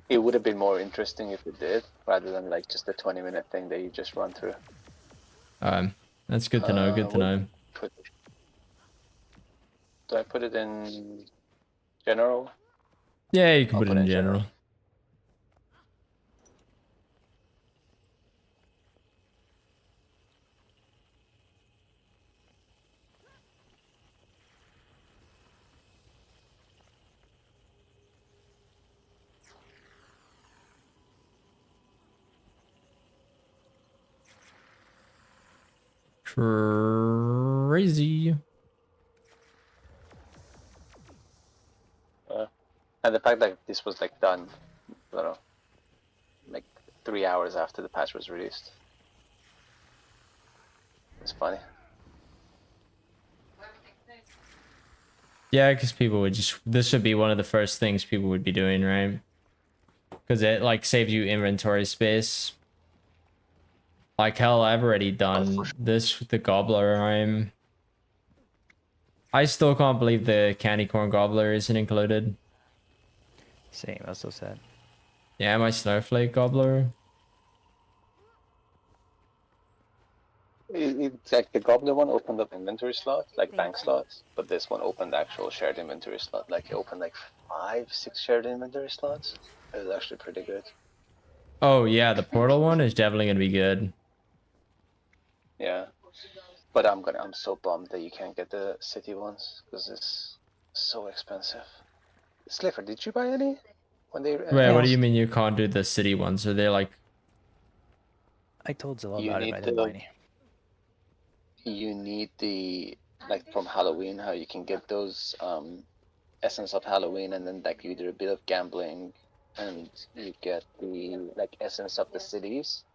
It would have been more interesting if it did, rather than like just a 20-minute thing that you just run through. That's good to know. Good to know. Do I put it in general? Yeah, you can put it in general. Crazy. And the fact that this was like done, I don't know, like 3 hours after the patch was released. It's funny. Yeah, because people would this would be one of the first things people would be doing, right? Because it like saves you inventory space. Like hell, I've already done this with the gobbler. I still can't believe the candy corn gobbler isn't included. Same, that's so sad. Yeah, my snowflake gobbler. It's like the gobbler one opened up inventory slots, like bank slots, but this one opened actual shared inventory slot. Like it opened like 5-6 shared inventory slots. It was actually pretty good. Oh yeah, the portal one is definitely gonna be good. Yeah, but I'm so bummed that you can't get the city ones because it's so expensive. Sliver, did you buy any? When they Wait, what do you mean you can't do the city ones? Are they like? I told Zilla about it, but I didn't buy any. You need the like from Halloween, how you can get those essence of Halloween, and then like you do a bit of gambling, and you get the like essence of the cities.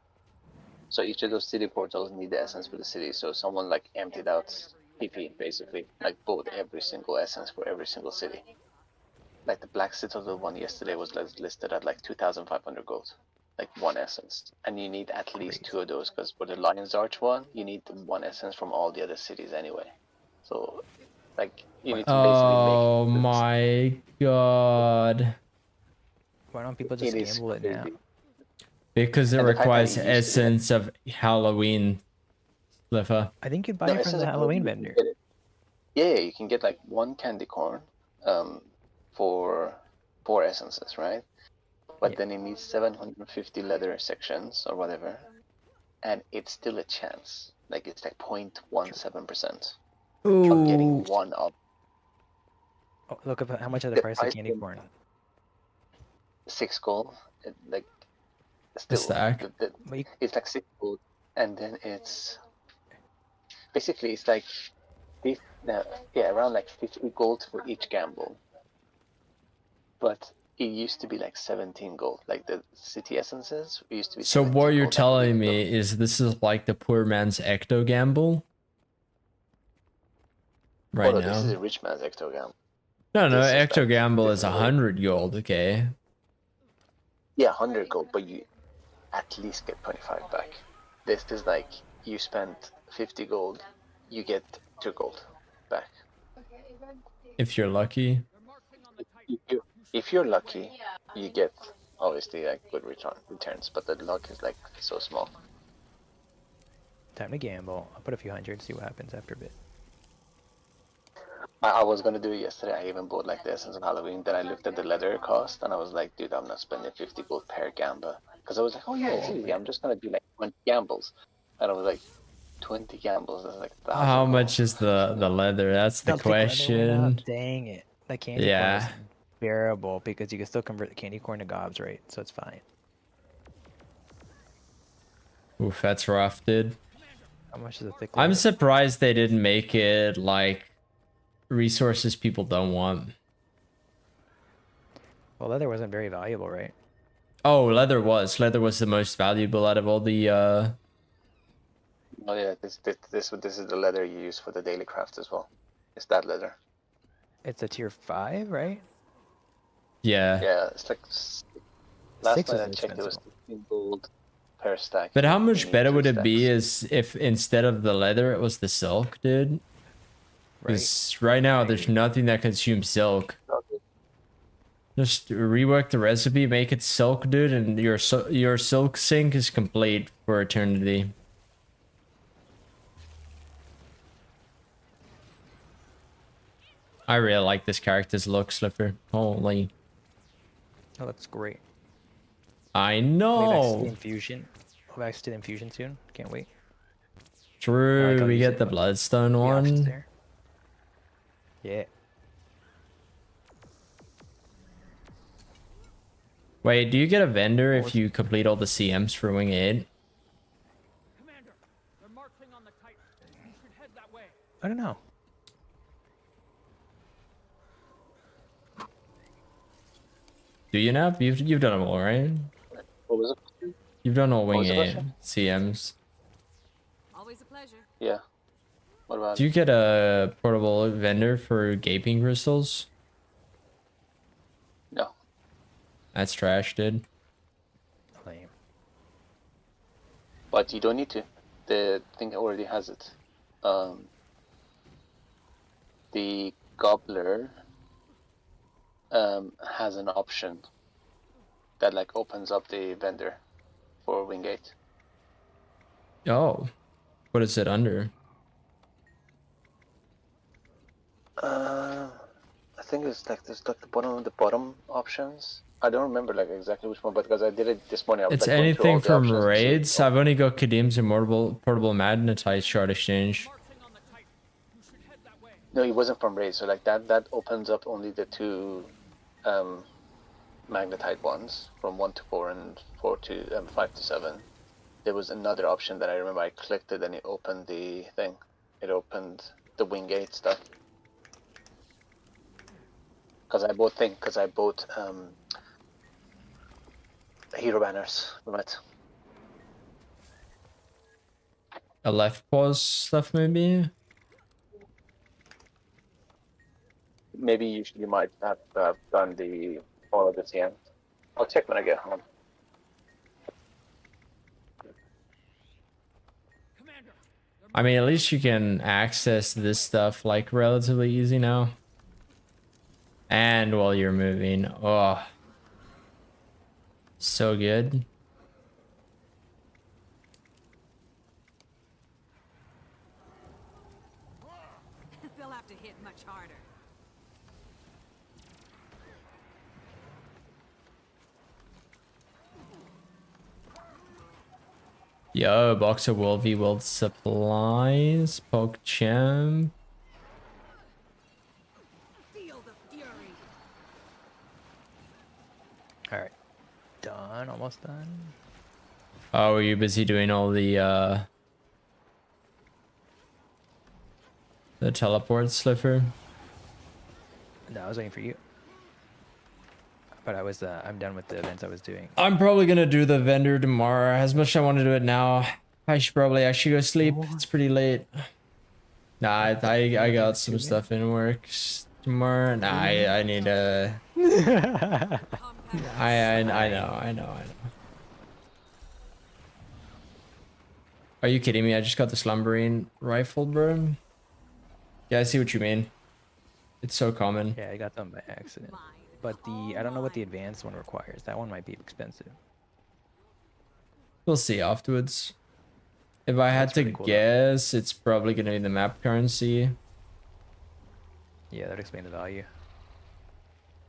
So each of those city portals need the essence for the city. So someone like emptied out PP basically, like bought every single essence for every single city. Like the Black Citadel one yesterday was listed at like 2,500 gold, like one essence, and you need at least 2 of those because for the Lion's Arch one, you need 1 essence from all the other cities anyway. So, like you need to basically make. Oh my god! Why don't people just gamble it now? Because it requires essence of Halloween. Sliver. I think you buy it from the Halloween vendor. Yeah, you can get like 1 candy corn, for 4 essences, right? But then it needs 750 leather sections or whatever, and it's still a chance. Like it's like 0.17% of getting one up. Oh, look at how much are the The price of price candy is corn? 6 gold. Like A still, stack. it's like 6 gold, and then it's basically it's like this, yeah, around like 50 gold for each gamble. But it used to be like 17 gold. Like the city essences used to be So 17 what you're gold. I believe. telling me is this is like the poor man's ecto gamble? Right no, now. this is a rich man's ecto gamble. No, This is ecto like gamble is different way. 100 gold, okay? Yeah, 100 gold, but you at least get 25 back. This is like you spent 50 gold, you get 2 gold back. If you're lucky. If you're lucky, you get obviously like good returns, but the luck is like so small. Time to gamble. I'll put a few hundred, see what happens after a bit. I was gonna do it yesterday. I even bought like the essence of Halloween. Then I looked at the leather cost, and I was like, dude, I'm not spending 50 gold per gamble. Because I was like, oh yeah, it's easy. I'm just gonna do like 20 gambles, and I was like, 20 gambles. That's like 1,000 How gold. much is the leather? That's the Don't think leather went up. question. Dang it. That candy corn is bearable because you can still convert the candy corn to gobs, right? So it's fine. Oof, that's rough, dude. How much is a thick I'm leather? surprised they didn't make it like resources people don't want. Well, leather wasn't very valuable, right? Oh, leather was the most valuable out of all the Oh yeah, this is the leather you use for the daily craft as well. It's that leather. It's a tier 5, right? Yeah. Yeah, it's like last 6 night is I checked. It was expensive. 15 gold per stack. But how You much need better 2 would it be stacks. is if instead of the leather it was the silk, dude? Because right now there's nothing that consumes silk. Just rework the recipe, make it silk, dude, and your silk sink is complete for eternity. I really like this character's look, Slipper. Holy. Oh, that's great. I I'll be back to know. the infusion. I'll be back to the infusion soon. Can't wait. True, I'll we use get it the when bloodstone the option's one. there. Yeah. Wait, do you get a vendor if you complete all the CMs for Wing 8? I don't know. Do you now? You've done them all, right? What was it? You've done all Wing was the 8 question? CMs. Always a pleasure. Yeah. What about? Do you get a portable vendor for gaping crystals? No. That's trash, dude. Lame. But you don't need to. The thing already has it. The gobbler has an option that like opens up the vendor for Wingate. Oh, what is it under? I think it's like there's like the bottom options. I don't remember like exactly which one, but because I did it this morning, I was It's like going through all anything the from options to see- raids. I've only got Kadim's immortal portable magnetite shard exchange. No, it wasn't from raids. So like that opens up only the 2 magnetite ones from 1 to 4 and 4 to 5 to 7. There was another option that I remember I clicked it and it opened the thing. It opened the Wingate stuff. Because I bought hero banners from it. A left pause stuff, maybe? Maybe you might have done all of the TM. I'll check when I get home. I mean, at least you can access this stuff like relatively easy now. And while you're moving. Oh. So good. They'll have to hit much harder. Yo, Boxer World v World Supplies, PogChamp. Alright. Done, almost done. Oh, were you busy doing all the teleport slipper? No, I was waiting for you. But I was, I'm done with the events I was doing. I'm probably gonna do the vendor tomorrow. As much as I want to do it now, I should probably actually go sleep. It's pretty late. Nah, I got some stuff in works tomorrow. Nah, I need to. I know. Are you kidding me? I just got the slumbering rifle, bro. Yeah, I see what you mean. It's so common. Yeah, I got them by accident. But I don't know what the advanced one requires. That one might be expensive. We'll see afterwards. If I had to guess, it's probably gonna be the map currency. Yeah, that'd explain the value.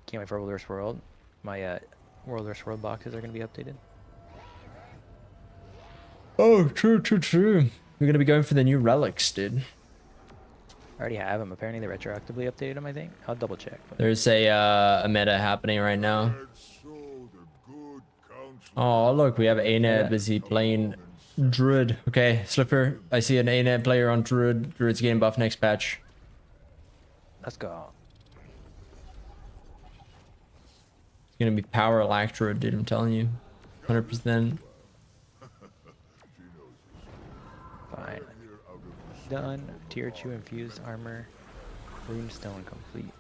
Can't wait for World vs. World. My World vs. World boxes are gonna be updated. Oh, true. We're gonna be going for the new relics, dude. I already have them. Apparently they retroactively updated them, I think. I'll double check. But... There's a meta happening right now. Oh, look, we have A-Net busy playing Druid. Okay, Slipper, I see an A-Net player on Druid. Druid's getting buff next patch. Let's go. It's gonna be power lack Druid, dude, I'm telling you. 100%. Fine. Done. Tier 2 infused armor. Runestone complete.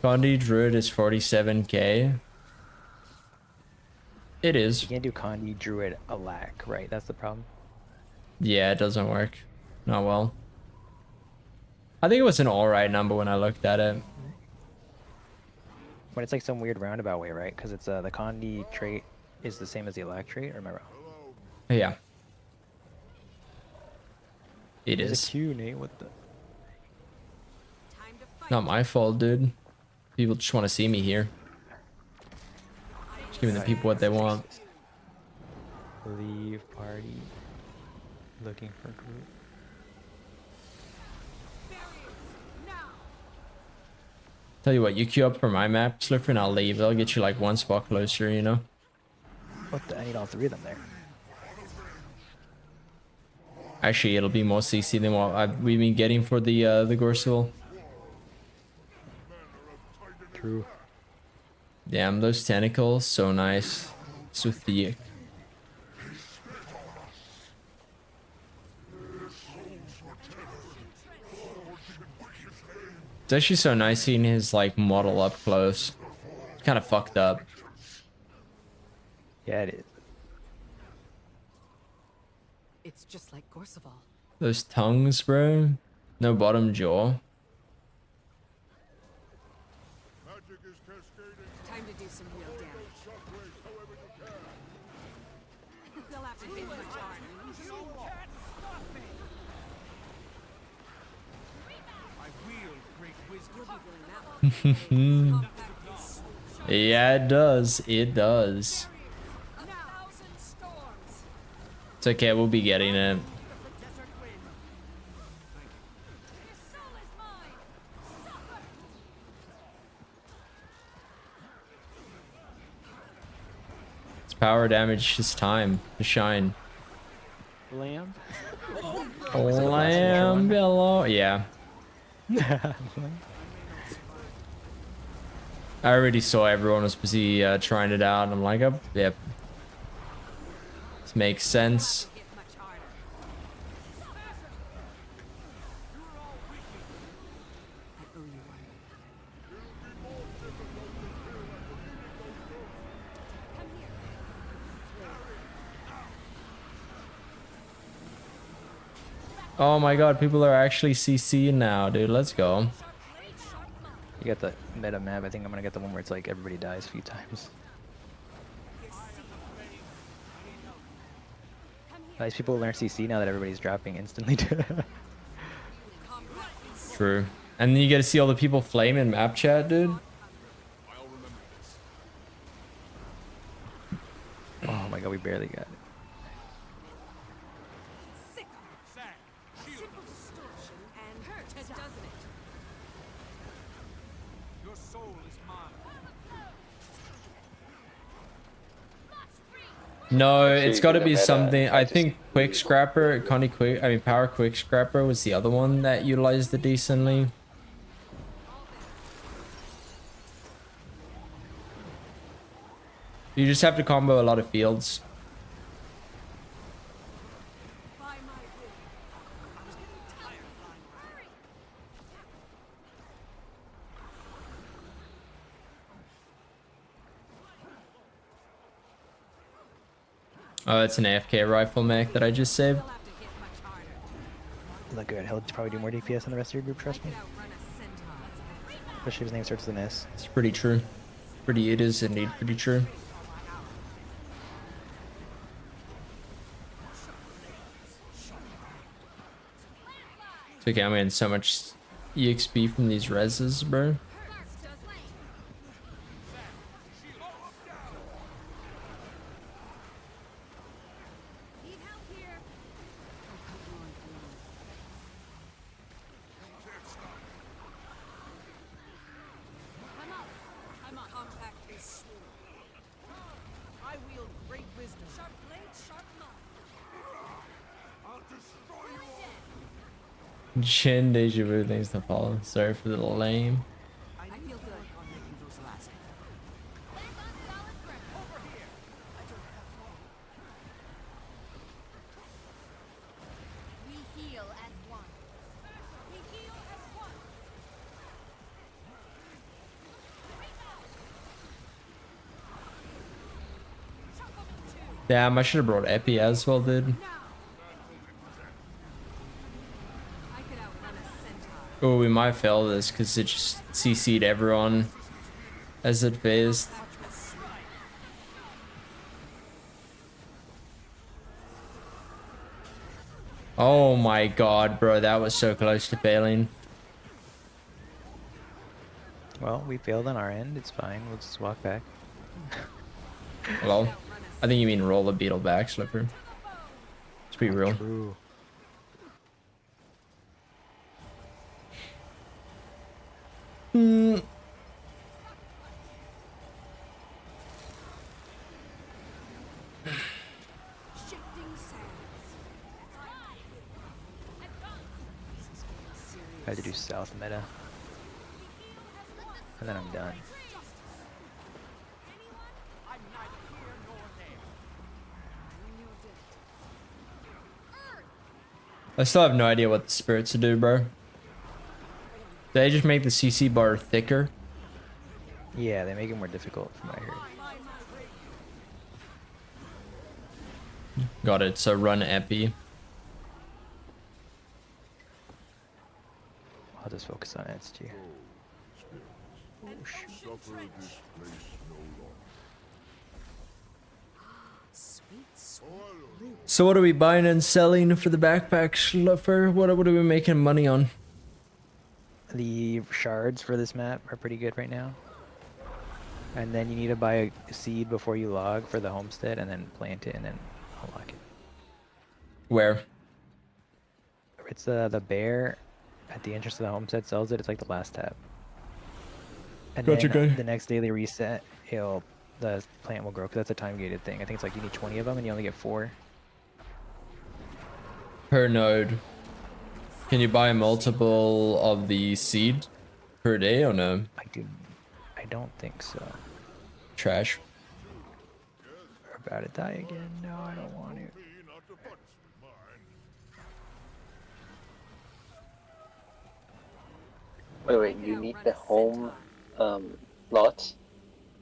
Condi Druid is 47k. It is. You can't do Condi Druid a lack, right? That's the problem. Yeah, it doesn't work. Not well. I think it was an alright number when I looked at it. But it's like some weird roundabout way, right? Because it's the Condi trait is the same as the lack trait, or am I wrong? Yeah. It There's is. a Q, Nate. What the? Not my fault, dude. People just want to see me here. Just giving the people what they want. Leave party. Looking for group. Tell you what, you queue up for my map, Slipper, and I'll leave. I'll get you like one spot closer, you know? What the? I need all three of them there. Actually, it'll be more CC than what we've been getting for the Gorsil. True. Damn, those tentacles, so nice. So thick. It's actually so nice seeing his like model up close. Kind of fucked up. Yeah, it is. It's just like Gorseval. Those tongues, bro. No bottom jaw. Time to do some real damage. They'll have to think much harder. You can't stop me. I wield great wisdom. Yeah, it does. It does. It's okay, we'll be getting it. It's power damage, it's time to shine. Lamb? Lamb below. Yeah. I already saw everyone was busy trying it out, and I'm like, oh, yep. This makes sense. Oh my god, people are actually CCing now, dude. Let's go. You got the meta map. I think I'm gonna get the one where it's like everybody dies a few times. Nice, people learn CC now that everybody's dropping instantly. True. And then you get to see all the people flame in map chat, dude. Oh my god, we barely got it. No, Actually, it's got to the be meta, something. I just think Quick Scrapper, Power Quick Scrapper was the other one that utilized it decently. You just have to combo a lot of fields. Oh, it's an AFK rifle mech that I just saved. Look good. He'll probably do more DPS than the rest of your group, trust me. Especially if his name starts with an S. It's pretty true. It is indeed pretty true. It's okay, I'm getting so much EXP from these reses, bro. Chin Deja Vu things to follow. Sorry for the lame. Damn, I should have brought Epi as well, dude. Oh, we might fail this because it just CC'd everyone as it phased. Oh my god, bro, that was so close to failing. Well, we failed on our end. It's fine. We'll just walk back. Well, I think you mean roll the beetle back, Slipper. Let's be real. True. I had to do south meta. And then I'm done. I still have no idea what the spirits do, bro. Did they just make the CC bar thicker? Yeah, they make it more difficult from what I heard. Got it, so run Epi. I'll just focus on SG. So what are we buying and selling for the backpack, Sluffer? What are we making money on? The shards for this map are pretty good right now. And then you need to buy a seed before you log for the homestead and then plant it and then unlock it. Where? It's the bear at the entrance of the homestead sells it. It's like the last tab. And Gotcha, then guy. the next daily reset, the plant will grow because that's a time gated thing. I think it's like you need 20 of them and you only get 4. Per node. Can you buy multiple of the seed per day or no? I don't think so. Trash. We're about to die again. No, I don't want to. Wait, you need the home lots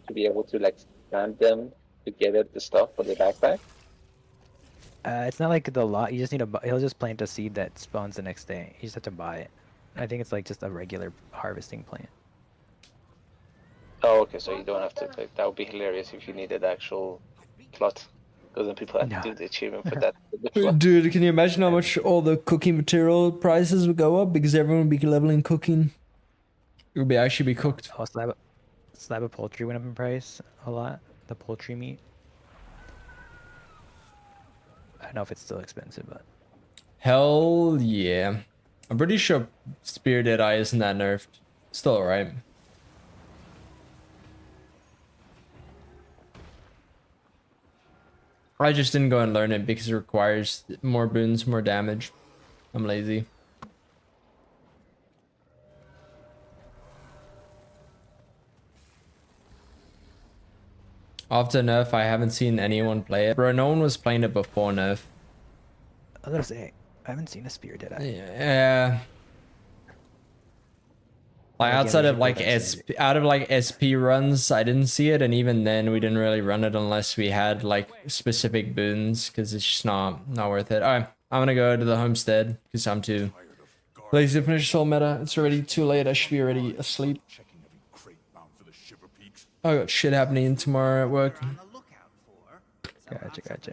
to be able to like stamp them to get at the stuff for the backpack? It's not like the lot. You just need to. He'll just plant a seed that spawns the next day. You just have to buy it. I think it's like just a regular harvesting plant. Oh, okay, so you don't have to. Like, that would be hilarious if you needed actual plot, because then people have to do the achievement for that. Dude, can you imagine how much all the cooking material prices would go up because everyone would be leveling cooking? It would actually be cooked. Oh, slab of poultry went up in price a lot. The poultry meat. I don't know if it's still expensive, but Hell yeah. I'm pretty sure Spear Dead Eye isn't that nerfed. Still alright. I just didn't go and learn it because it requires more boons, more damage. I'm lazy. After nerf, I haven't seen anyone play it. Bro, no one was playing it before nerf. I was gonna say, I haven't seen a spear, did I? Yeah. Like Again, outside we of should like go that side. out of like SP runs, I didn't see it, and even then we didn't really run it unless we had like specific boons, because it's just not worth it. Alright, I'm gonna go to the homestead because I'm too lazy to finish soul meta. It's already too late. I should be already asleep. I got shit happening tomorrow at work. Gotcha.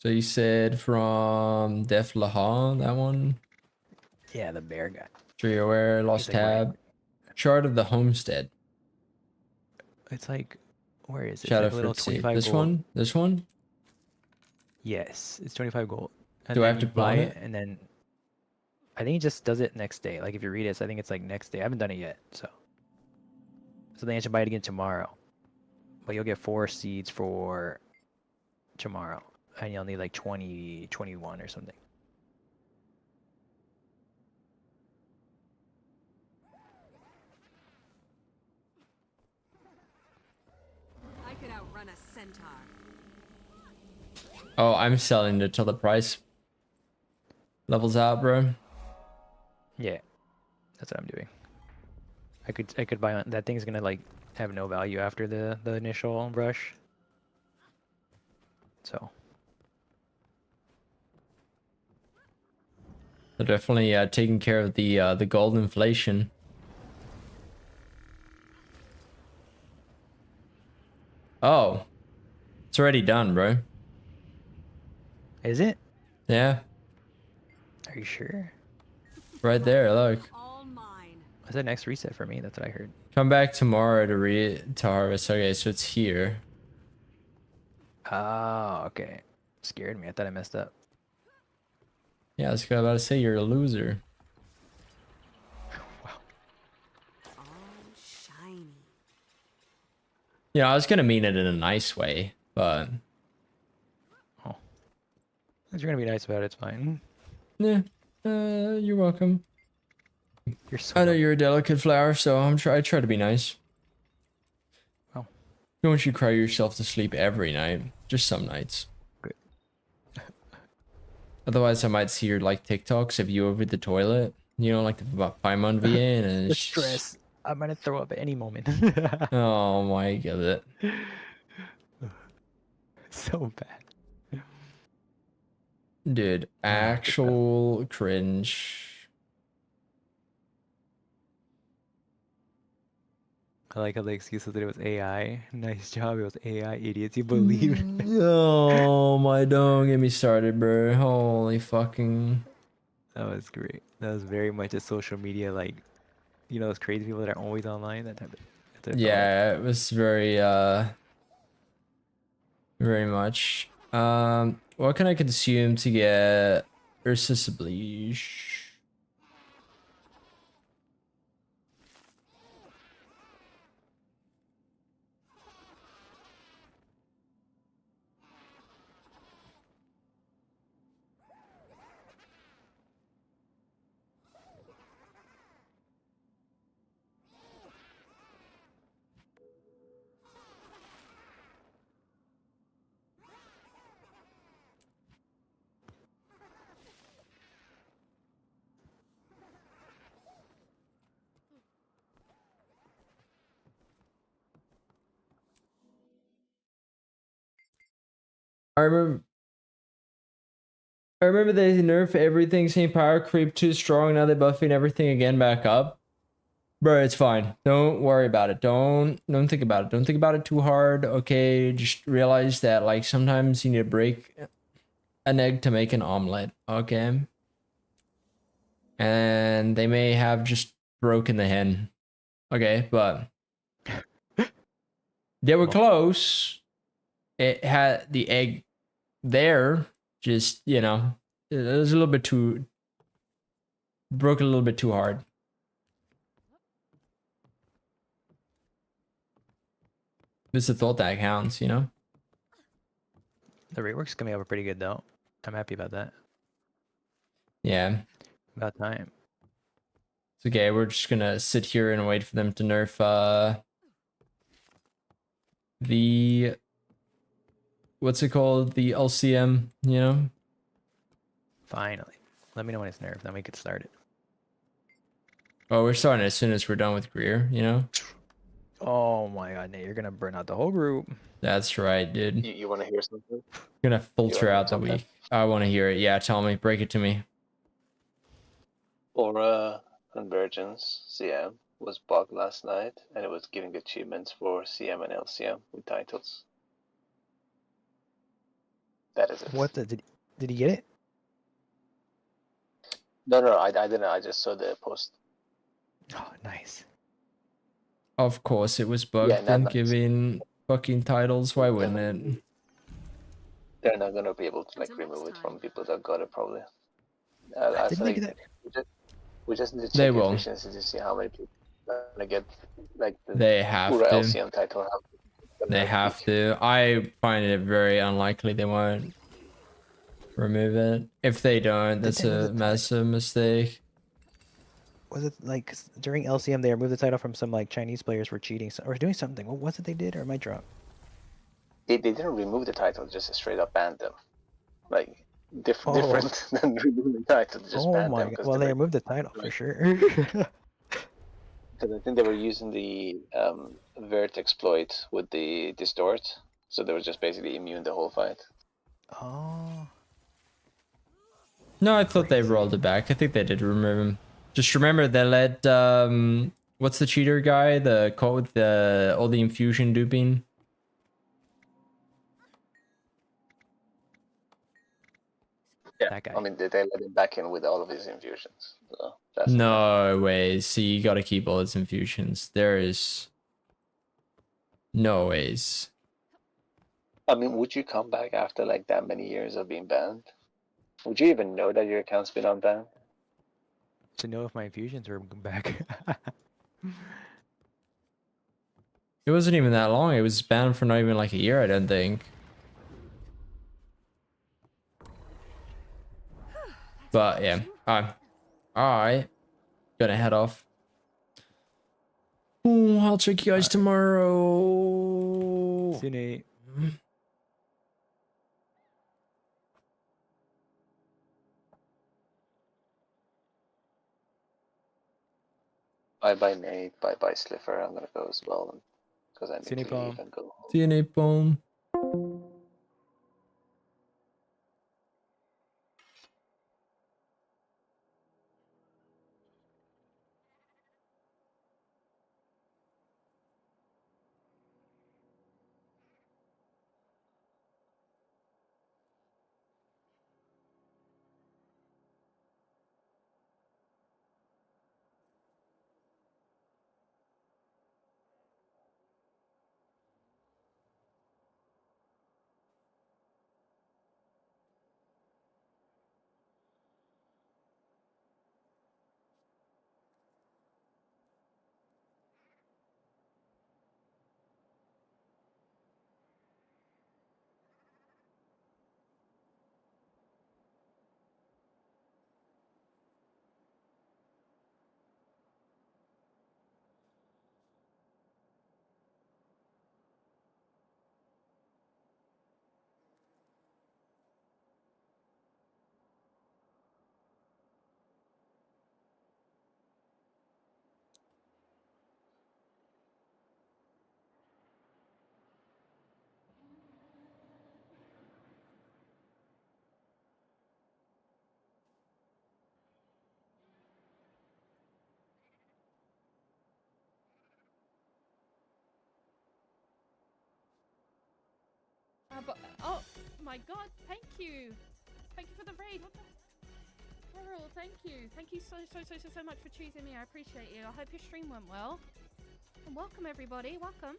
So you said from Def Lahan, that one? Yeah, the bear guy. Sure you're aware, lost He's like tab. Chart of the homestead. It's like, where is it? Shout It's out like a little for 25 this gold. one? This one? Yes, it's 25 gold. And Do I then have to you buy pawn it, it? and then I think it just does it next day. Like if you read it, so I think it's like next day. I haven't done it yet, so then you should buy it again tomorrow. But you'll get 4 seeds for tomorrow, and you'll need like 20, 21 or something. I could outrun a centaur. Oh, I'm selling it till the price levels out, bro. Yeah, that's what I'm doing. I could buy on that thing's gonna like have no value after the initial rush. So They're definitely taking care of the gold inflation. Oh, it's already done, bro. is it? Yeah, Are you sure? right there. Look, What's that next reset for me? That's what I heard. come back tomorrow to harvest. Okay, so it's here. Oh, okay. Scared me. I thought I messed up. Yeah, I was about to say you're a loser. Yeah, I was gonna mean it in a nice way, but If you're gonna be nice about it, it's fine. yeah, you're welcome. You're so I know you're a delicate flower, so I try to be nice. Oh. Don't you cry yourself to sleep every night, just some nights. Good. Otherwise, I might see your like TikToks of you over the toilet. You know, like the Paimon VA, and The it's stress. I'm gonna throw up at any moment. oh my god, So bad. dude, actual cringe. I like how the excuse was that it was AI. Nice job, it was AI, idiots. You believed. Oh my, don't get me started, bro. Holy fucking. That was great. That was very much a social media, like, you know, those crazy people that are always online. That type of Yeah, it was very very much. What can I consume to get Ursus Bleach? I remember they nerfed everything, saying power creep too strong. Now they're buffing everything again back up. Bro, it's fine. Don't worry about it. Don't think about it. Don't think about it too hard. Okay, just realize that like sometimes you need to break an egg to make an omelet. Okay. And they may have just broken the hen. Okay, but they were close. It had the egg there, just, you know, it was a little bit too broke a little bit too hard. It's the thought that counts, you know. The rework's coming over pretty good though. I'm happy about that. Yeah. About time. It's okay. We're just gonna sit here and wait for them to nerf the what's it called? The LCM, you know? Finally. Let me know when it's nerfed, then we could start it. Oh, we're starting as soon as we're done with Greer, you know? Oh my god, Nate, you're gonna burn out the whole group. That's right, dude. You want to hear something? Gonna filter wanna out hear the something? week. I want to hear it. Yeah, tell me. Break it to me. Aura Convergence CM was bugged last night, and it was giving achievements for CM and LCM with titles. That is it. What the did he get it? No, I didn't. I just saw the post. Oh, nice. Of course, it was bugged Yeah, and nice. giving fucking titles. Why wouldn't it? They're not gonna be able to like remove it from people that got it probably. I Didn't they think get that? we just need to They check will. efficiency to see how many people are gonna get like the They have Aura to. LCM title. They have to. I find it very unlikely they won't remove it. If they don't, that's they remove a the massive mistake. Was it like during LCM they removed the title from some like Chinese players for cheating or doing something? What was it they did, or am I drunk? They didn't remove the title, just straight up banned them. Like different than removing the title, just Oh banned my them god. because Well, they removed the title for sure. Because I think they were using the Vert exploit with the distort, so they were just basically immune the whole fight. Oh. No, I thought they rolled it back. I think they did remove him. Just remember they let what's the cheater guy? The caught with the all the infusion duping. Yeah, that guy. I mean they let him back in with all of his infusions. So that's No ways. See, you gotta keep all its infusions. There is no ways. I mean, would you come back after like that many years of being banned? Would you even know that your account's been unbanned? To know if my infusions were back. It wasn't even that long. It was banned for not even like a year, I don't think. But yeah, alright. Gonna head off. Ooh, I'll check you guys tomorrow. See you, Nate. Bye bye Nate, bye bye Slipper. I'm gonna go as well because I See you, need to Napalm. leave and go home. See you, Napalm. Oh my god, thank you. Thank you for the raid. What the? Aerell, thank you. Thank you so much for choosing me. I appreciate you. I hope your stream went well. And welcome everybody. Welcome.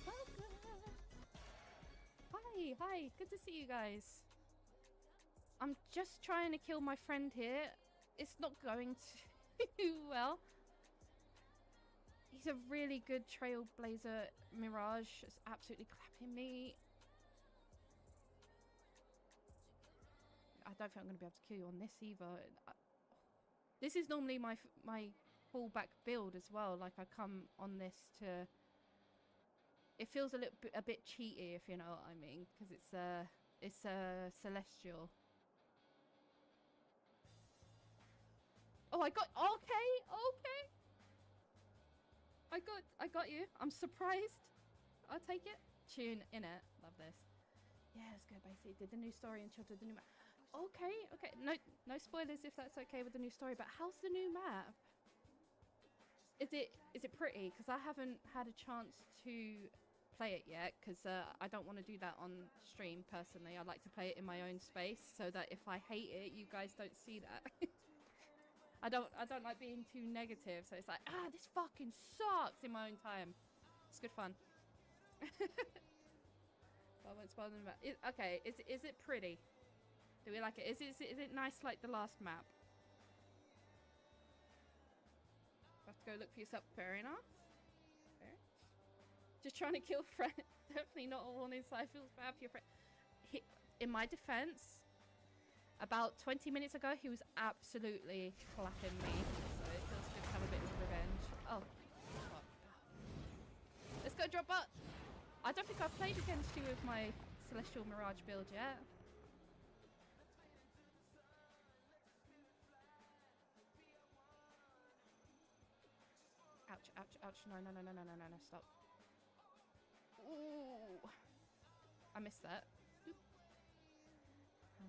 Welcome. Hi. Hi, hi. Good to see you guys. I'm just trying to kill my friend here. It's not going too well. He's a really good trailblazer. Mirage is absolutely clapping me. I don't think I'm going to be able to kill you on this either. This is normally my fallback build as well. Like I come on this to... It feels a bit cheaty, if you know what I mean, because it's a celestial. Oh, I got... Okay. I got you. I'm surprised. I'll take it. Tune in it. Love this. Yeah, let's go, basically. Did the new story and chapter the new map. Okay. No spoilers if that's okay with the new story, but how's the new map? Is it pretty? Because I haven't had a chance to play it yet, because I don't want to do that on stream personally. I like to play it in my own space so that if I hate it, you guys don't see that. I don't like being too negative, so it's like, this fucking sucks in my own time. It's good fun. I won't spoil them about it. Okay, is it pretty? Do we like it? Is it nice like the last map? Have to go look for yourself. Fair enough. Fair. Just trying to kill a friend. Definitely not all on inside. Feels bad for your friend. In my defense, about 20 minutes ago, he was absolutely clapping me. So it feels good to have a bit of revenge. Oh, fuck. Let's go drop up. I don't think I've played against you with my Celestial Mirage build yet. Ouch, ouch, ouch. No, stop. Ooh. I missed that.